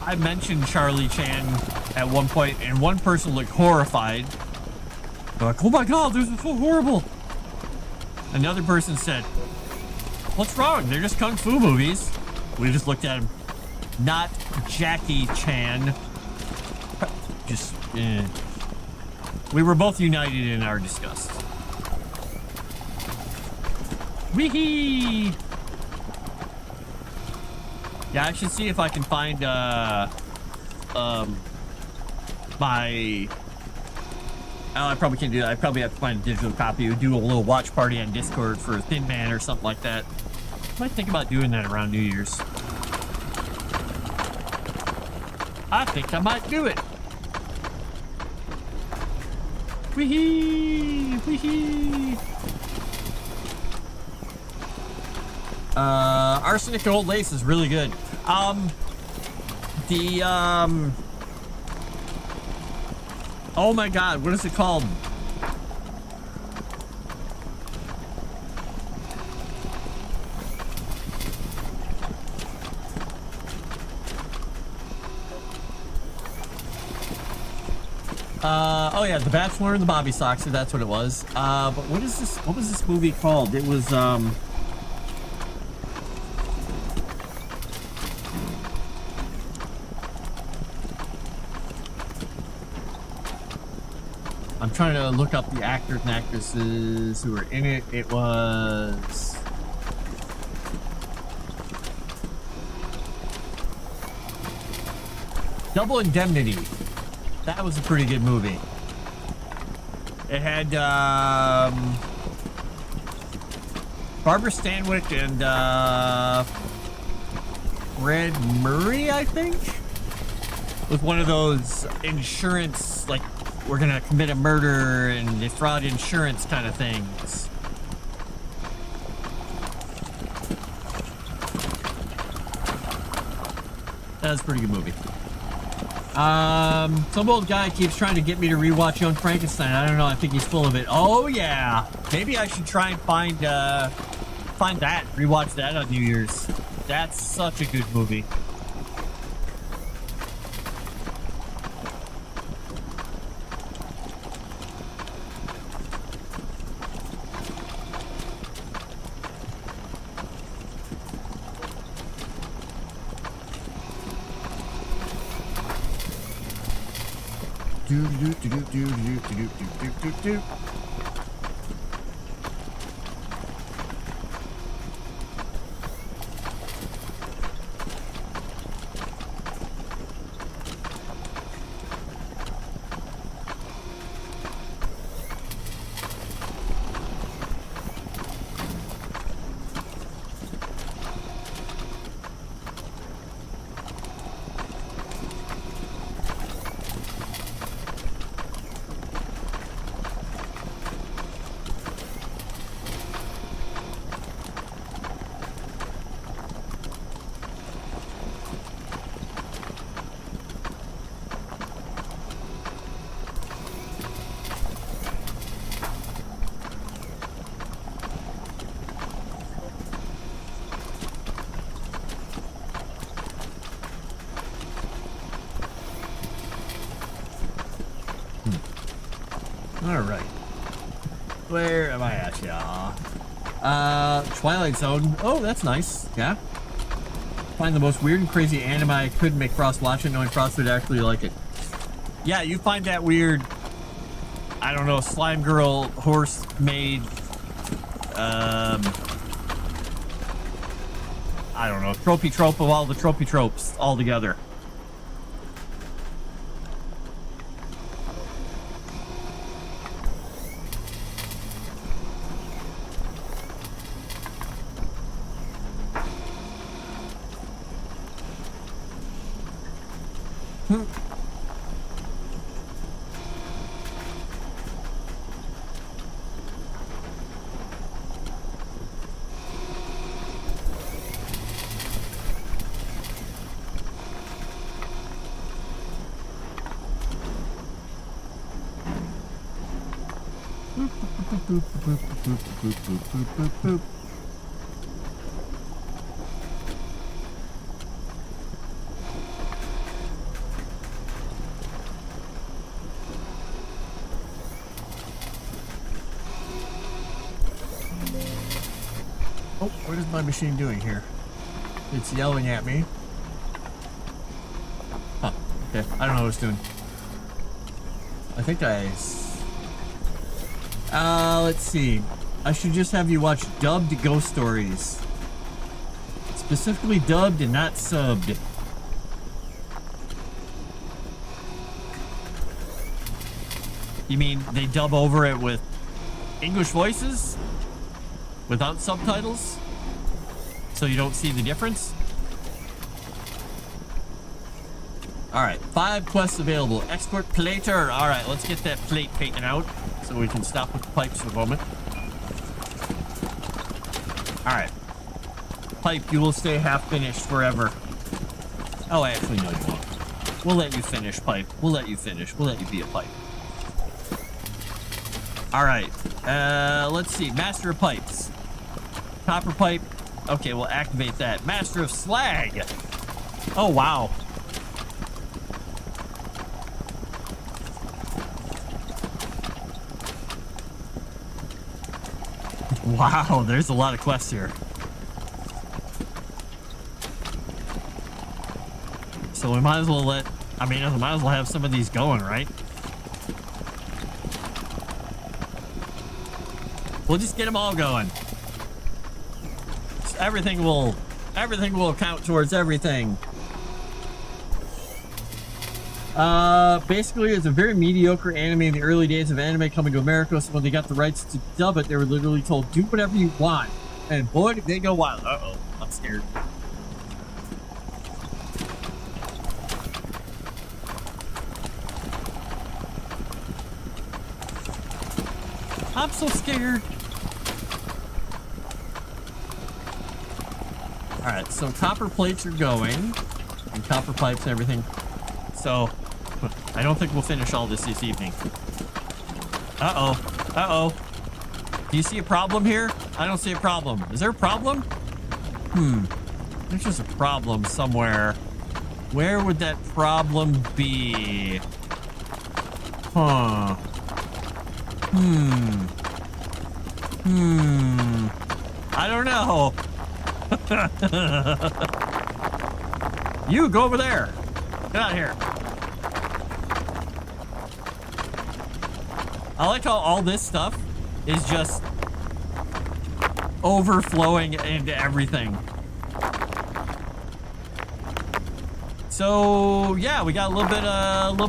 I mentioned Charlie Chan at one point, and one person looked horrified. They're like, oh my god, this is so horrible. Another person said, what's wrong? They're just kung fu movies. We just looked at him. Not Jackie Chan. Just, we were both united in our disgust. Wee-hee! Yeah, I should see if I can find, my... Oh, I probably can't do that. I probably have to find a digital copy. We do a little watch party on Discord for Thin Man or something like that. Might think about doing that around New Year's. I think I might do it. Wee-hee! Wee-hee! Arsenic and Old Lace is really good. Oh my god, what is it called? Oh yeah, The Bachelor and the Bobby Soxer, that's what it was. But what is this? What was this movie called? It was, I'm trying to look up the actors and actresses who were in it. It was... Double Indemnity. That was a pretty good movie. It had Barbara Stanwyck and Fred Murray, I think, with one of those insurance, like, we're gonna commit a murder and defraud insurance kind of things. That was a pretty good movie. Some old guy keeps trying to get me to rewatch Young Frankenstein. I don't know, I think he's full of it. Oh yeah, maybe I should try and find that, rewatch that on New Year's. That's such a good movie. Do. All right. Where am I at, y'all? Twilight Zone. Oh, that's nice. Yeah. Find the most weird and crazy anime I could make Frost watch it, knowing Frost would actually like it. Yeah, you find that weird, I don't know, slime girl horse made, I don't know, tropey trope of all the tropey tropes all together. Oh, what is my machine doing here? It's yelling at me. Huh, okay, I don't know what it's doing. I think let's see. I should just have you watch dubbed ghost stories. Specifically dubbed and not subbed. You mean they dub over it with English voices? Without subtitles? So you don't see the difference? Alright, 5 quests available. Export plater. Alright, let's get that plate taken out so we can stop with the pipes for a moment. Alright. Pipe, you will stay half finished forever. Oh, actually, no, you won't. We'll let you finish, Pipe. We'll let you finish. We'll let you be a pipe. Alright. Let's see. Master of Pipes. Copper pipe. Okay, we'll activate that. Master of Slag. Oh, wow. Wow, there's a lot of quests here. So we might as well we might as well have some of these going, right? We'll just get them all going. Everything will count towards everything. Basically, it's a very mediocre anime in the early days of anime coming to America, so when they got the rights to dub it, they were literally told, do whatever you want. And boy, did they go wild. Uh-oh, I'm scared. I'm so scared. Alright, so copper plates are going, and copper pipes and everything. So, I don't think we'll finish all this evening. Uh-oh. Uh-oh. Do you see a problem here? I don't see a problem. Is there a problem? There's just a problem somewhere. Where would that problem be? Huh. I don't know. You go over there. Get out of here. I like how all this stuff is just overflowing into everything. So yeah, we got a little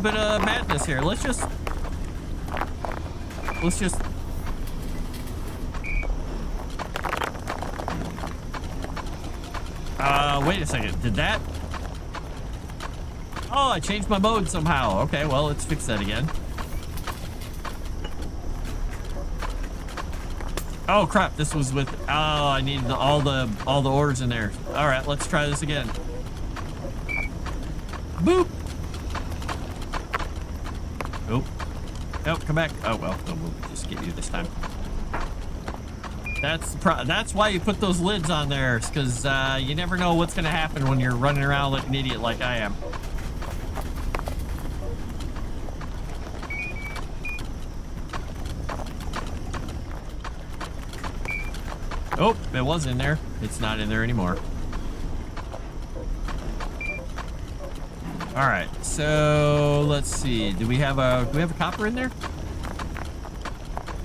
bit of madness here. Let's just wait a second. Did that? Oh, I changed my mode somehow. Okay, well, let's fix that again. Oh crap, this was with, oh, I need all the orders in there. All right, let's try this again. Boop. Oh. Nope, come back. Oh, well, we'll just get you this time. That's why you put those lids on there, because you never know what's going to happen when you're running around like an idiot like I am. Oh, it was in there. It's not in there anymore. All right, so let's see. Do we have a copper in there?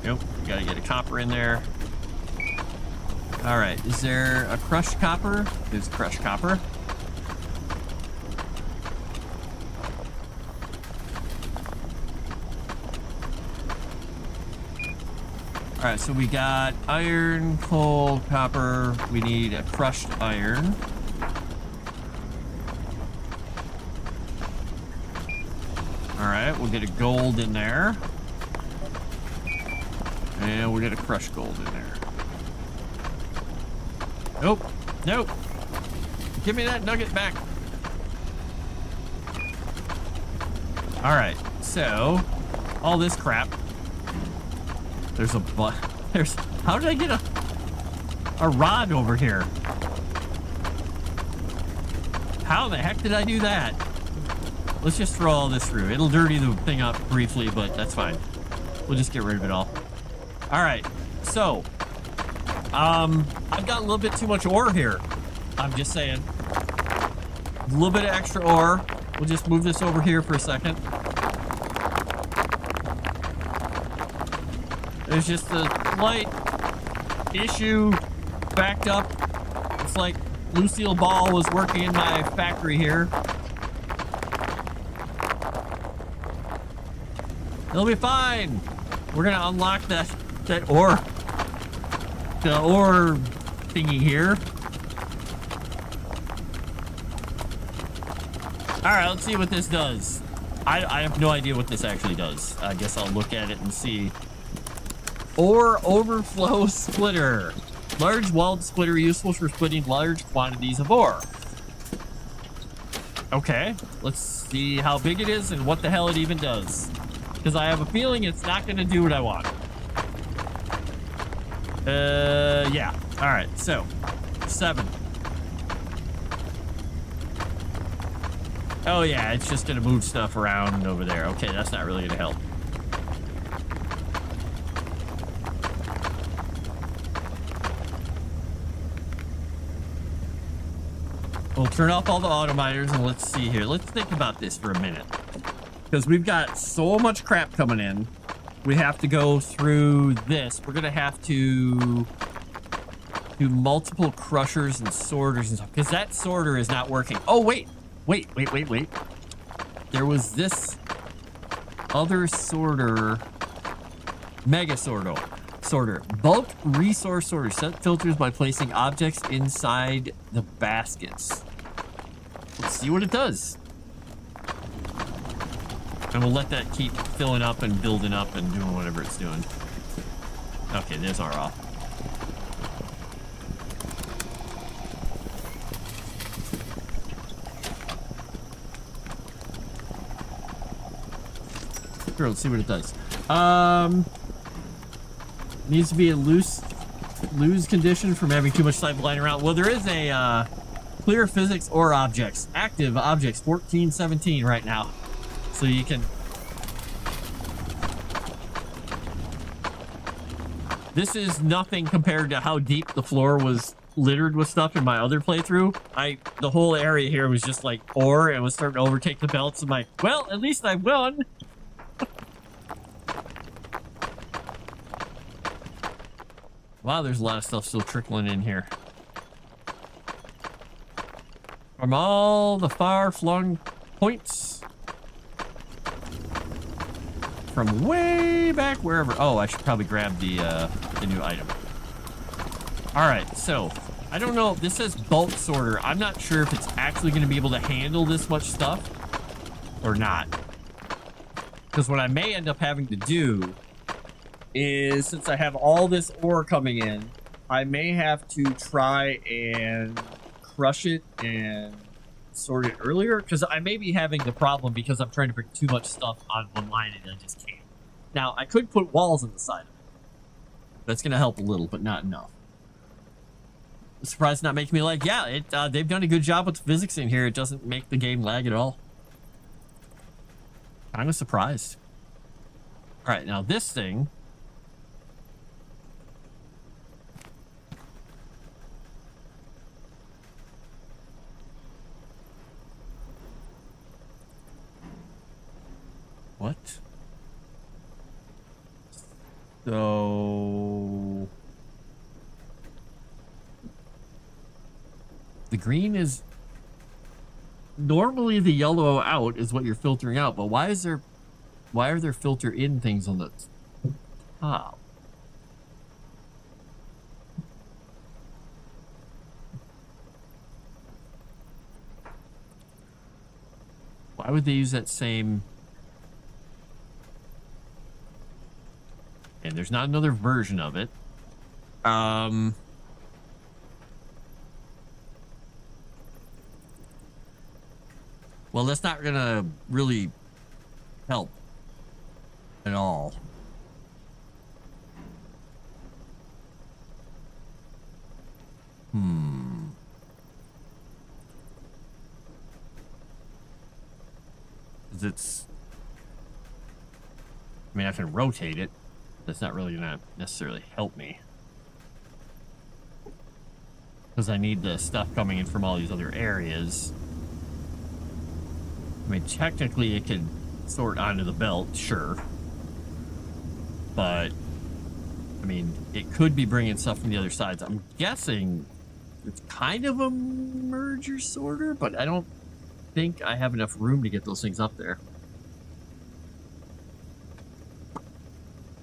Nope. We gotta get a copper in there. All right. Is there a crushed copper? There's crushed copper. All right. So we got iron, coal, copper. We need a crushed iron. All right. We'll get a gold in there. And we'll get a crushed gold in there. Nope. Nope. Give me that nugget back. All right. So, all this crap. There's how did I get a rod over here? How the heck did I do that? Let's just throw all this through. It'll dirty the thing up briefly, but that's fine. We'll just get rid of it all. All right. So, I've got a little bit too much ore here. I'm just saying. A little bit of extra ore. We'll just move this over here for a second. There's just a slight issue backed up. It's like Lucille Ball was working in my factory here. It'll be fine. We're gonna unlock that ore. The ore thingy here. All right, let's see what this does. I have no idea what this actually does. I guess I'll look at it and see. Ore overflow splitter. Large walled splitter useful for splitting large quantities of ore. Okay, let's see how big it is and what the hell it even does. Because I have a feeling it's not going to do what I want. Yeah. All right. So, 7. Oh, yeah. It's just going to move stuff around over there. Okay. That's not really going to help. We'll turn off all the auto miners and let's see here. Let's think about this for a minute. Because we've got so much crap coming in. We have to go through this. We're going to have to do multiple crushers and sorters and stuff. Because that sorter is not working. Oh, wait. Wait. There was this other sorter. Mega sorter. Bulk resource sorter. Set filters by placing objects inside the baskets. Let's see what it does. And we'll let that keep filling up and building up and doing whatever it's doing. Okay, there's our off. Sure, let's see what it does. Needs to be a loose condition from having too much stuff lying around. Well, there is a clear physics or objects. Active objects 1417 right now. So you can... This is nothing compared to how deep the floor was littered with stuff in my other playthrough. The whole area here was just like ore and was starting to overtake the belts. I'm like, well, at least I won. Wow, there's a lot of stuff still trickling in here. From all the far-flung points. From way back wherever. Oh, I should probably grab the new item. All right, so I don't know. This says bulk sorter. I'm not sure if it's actually going to be able to handle this much stuff or not. Because what I may end up having to do is, since I have all this ore coming in, I may have to try and crush it and sort it earlier, because I may be having the problem because I'm trying to bring too much stuff on one line and I just can't. Now, I could put walls on the side of it. That's going to help a little, but not enough. I'm surprised it's not making me like, yeah, they've done a good job with the physics in here. It doesn't make the game lag at all. Kind of surprised. All right, now this thing. What? So the green is normally the yellow out is what you're filtering out, but why are there filter in things on the top? Why would they use that same? And there's not another version of it. Well, that's not gonna really help at all. Hmm. 'Cause it's, I mean, I can rotate it. That's not really gonna necessarily help me. Because I need the stuff coming in from all these other areas. I mean, technically it could sort onto the belt, sure. But, I mean, it could be bringing stuff from the other sides. I'm guessing it's kind of a merger sorter, but I don't think I have enough room to get those things up there.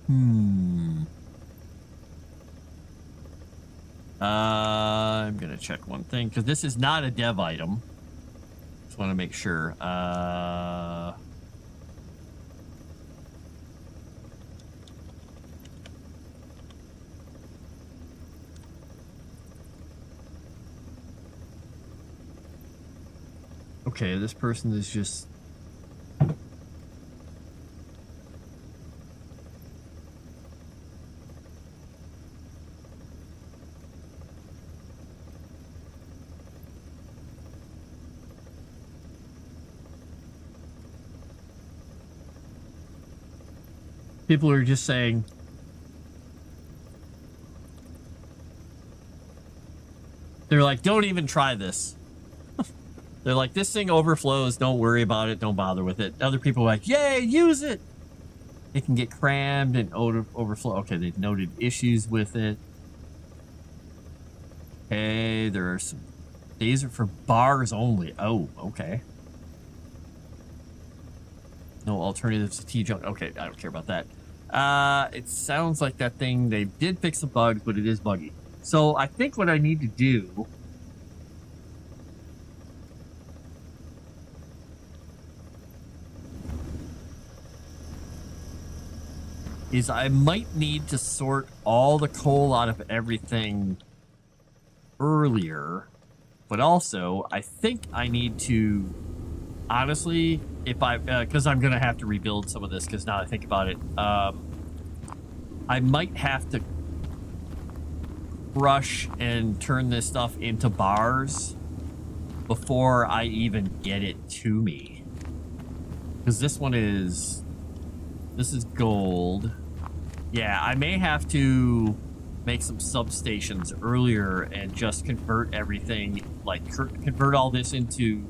I'm gonna check one thing because this is not a dev item. Just want to make sure. Okay, this person is just. People are just saying, they're like, don't even try this. They're like, this thing overflows. Don't worry about it. Don't bother with it. Other people are like, yay, use it. It can get crammed and overflow. Okay, they've noted issues with it. Okay, there are some. These are for bars only. Oh, okay. No alternatives to T-junk. Okay, I don't care about that. It sounds like that thing, they did fix the bugs, but it is buggy. So I think what I need to do is I might need to sort all the coal out of everything earlier, but also I think I need to, honestly, if I, because I'm going to have to rebuild some of this, because now I think about it, I might have to crush and turn this stuff into bars before I even get it to me. Because this is gold. Yeah, I may have to make some substations earlier and just convert everything, like convert all this into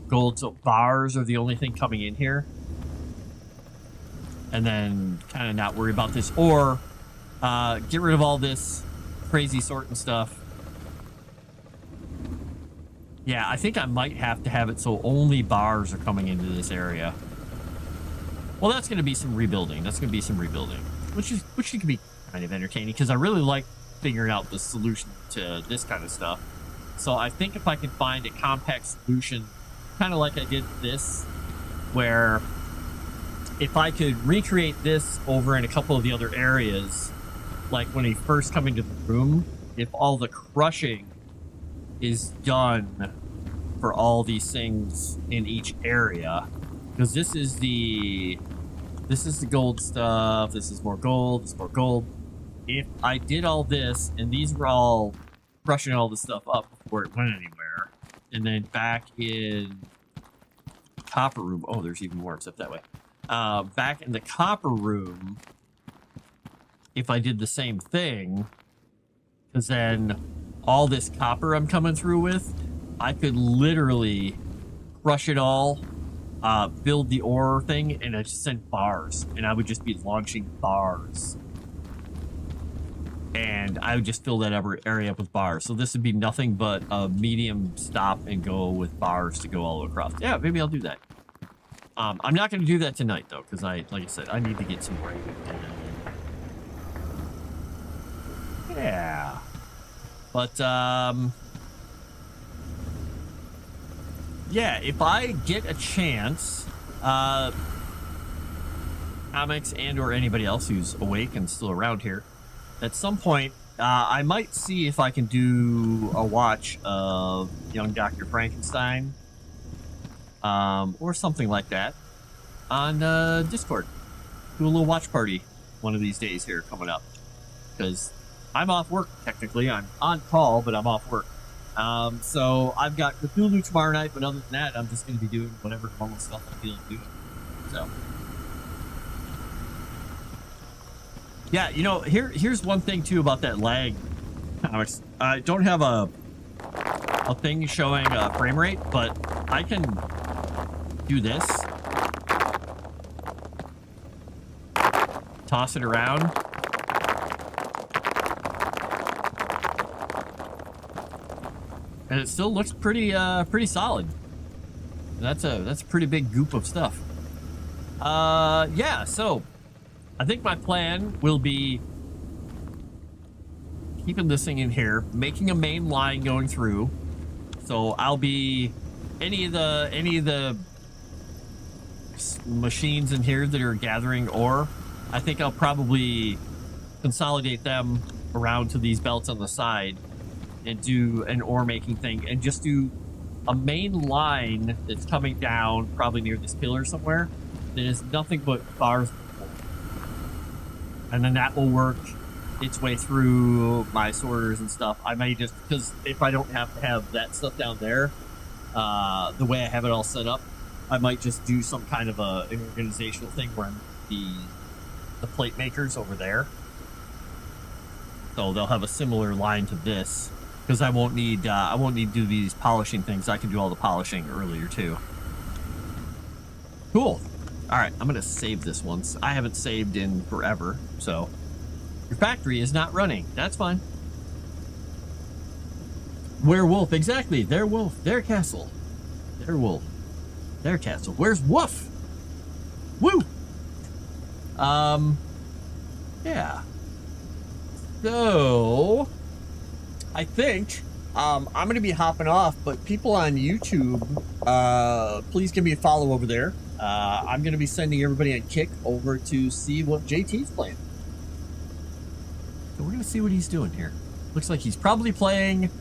gold, so bars are the only thing coming in here, and then kind of not worry about this, or get rid of all this crazy sorting stuff. Yeah, I think I might have to have it so only bars are coming into this area. Well, that's going to be some rebuilding. Which can be kind of entertaining, because I really like figuring out the solution to this kind of stuff. So I think if I can find a compact solution, kind of like I did this, where if I could recreate this over in a couple of the other areas, like when you first come into the room, if all the crushing is done for all these things in each area, because this is the gold stuff, this is more gold, this is more gold. If I did all this, and these were all crushing all this stuff up before it went anywhere, and then back in copper room, oh, there's even more stuff that way. Back in the copper room, if I did the same thing, because then all this copper I'm coming through with, I could literally crush it all build the ore thing, and I just sent bars, and I would just be launching bars. And I would just fill that area up with bars. So this would be nothing but a medium stop and go with bars to go all across. Yeah, maybe I'll do that. I'm not going to do that tonight, though, because like I said, I need to get some break. Yeah. But, yeah, if I get a chance, comics and or anybody else who's awake and still around here, at some point, I might see if I can do a watch of Young Dr. Frankenstein, or something like that, on Discord. Do a little watch party one of these days here coming up, because I'm off work technically. I'm on call, but I'm off work. So I've got Cthulhu tomorrow night, but other than that, I'm just going to be doing whatever normal stuff I feel like doing. So. Yeah, you know, here's one thing too about that lag. I don't have a thing showing frame rate, but I can do this. Toss it around. And it still looks pretty solid. That's a pretty big goop of stuff. Yeah, so I think my plan will be keeping this thing in here, making a main line going through. So I'll be any of the machines in here that are gathering ore, I think I'll probably consolidate them around to these belts on the side and do an ore making thing, and just do a main line that's coming down probably near this pillar somewhere that is nothing but bars. And then that will work its way through my sorters and stuff. I may just, because if I don't have to have that stuff down there, the way I have it all set up, I might just do some kind of an organizational thing where I'm the plate makers over there. So they'll have a similar line to this, because I won't need to do these polishing things. I can do all the polishing earlier too. Cool. All right, I'm gonna save this once. I haven't saved in forever, so your factory is not running. That's fine. Werewolf, exactly. Their wolf, their castle, their wolf, their castle. Where's Woof? Woo. Yeah. So I think I'm gonna be hopping off, but people on YouTube, please give me a follow over there. I'm gonna be sending everybody on Kick over to see what JT's playing. So we're gonna see what he's doing here. Looks like he's probably playing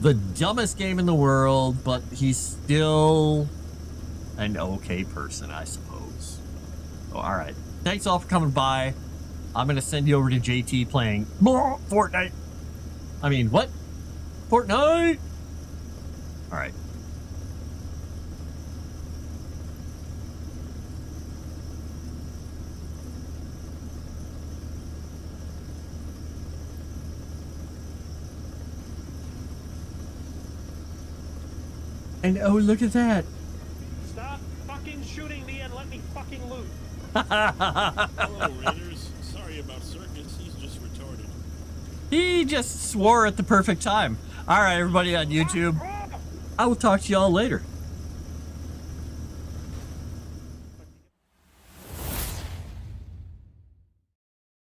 the dumbest game in the world, but he's still an okay person, I suppose. Oh, all right. Thanks all for coming by. I'm gonna send you over to JT playing Fortnite. I mean, what? Fortnite? All right. And oh, look at that. Stop fucking shooting me and let me fucking loot. Hello, Raiders. Sorry about Circus. He's just retarded. He just swore at the perfect time. All right, everybody on YouTube. I will talk to y'all later.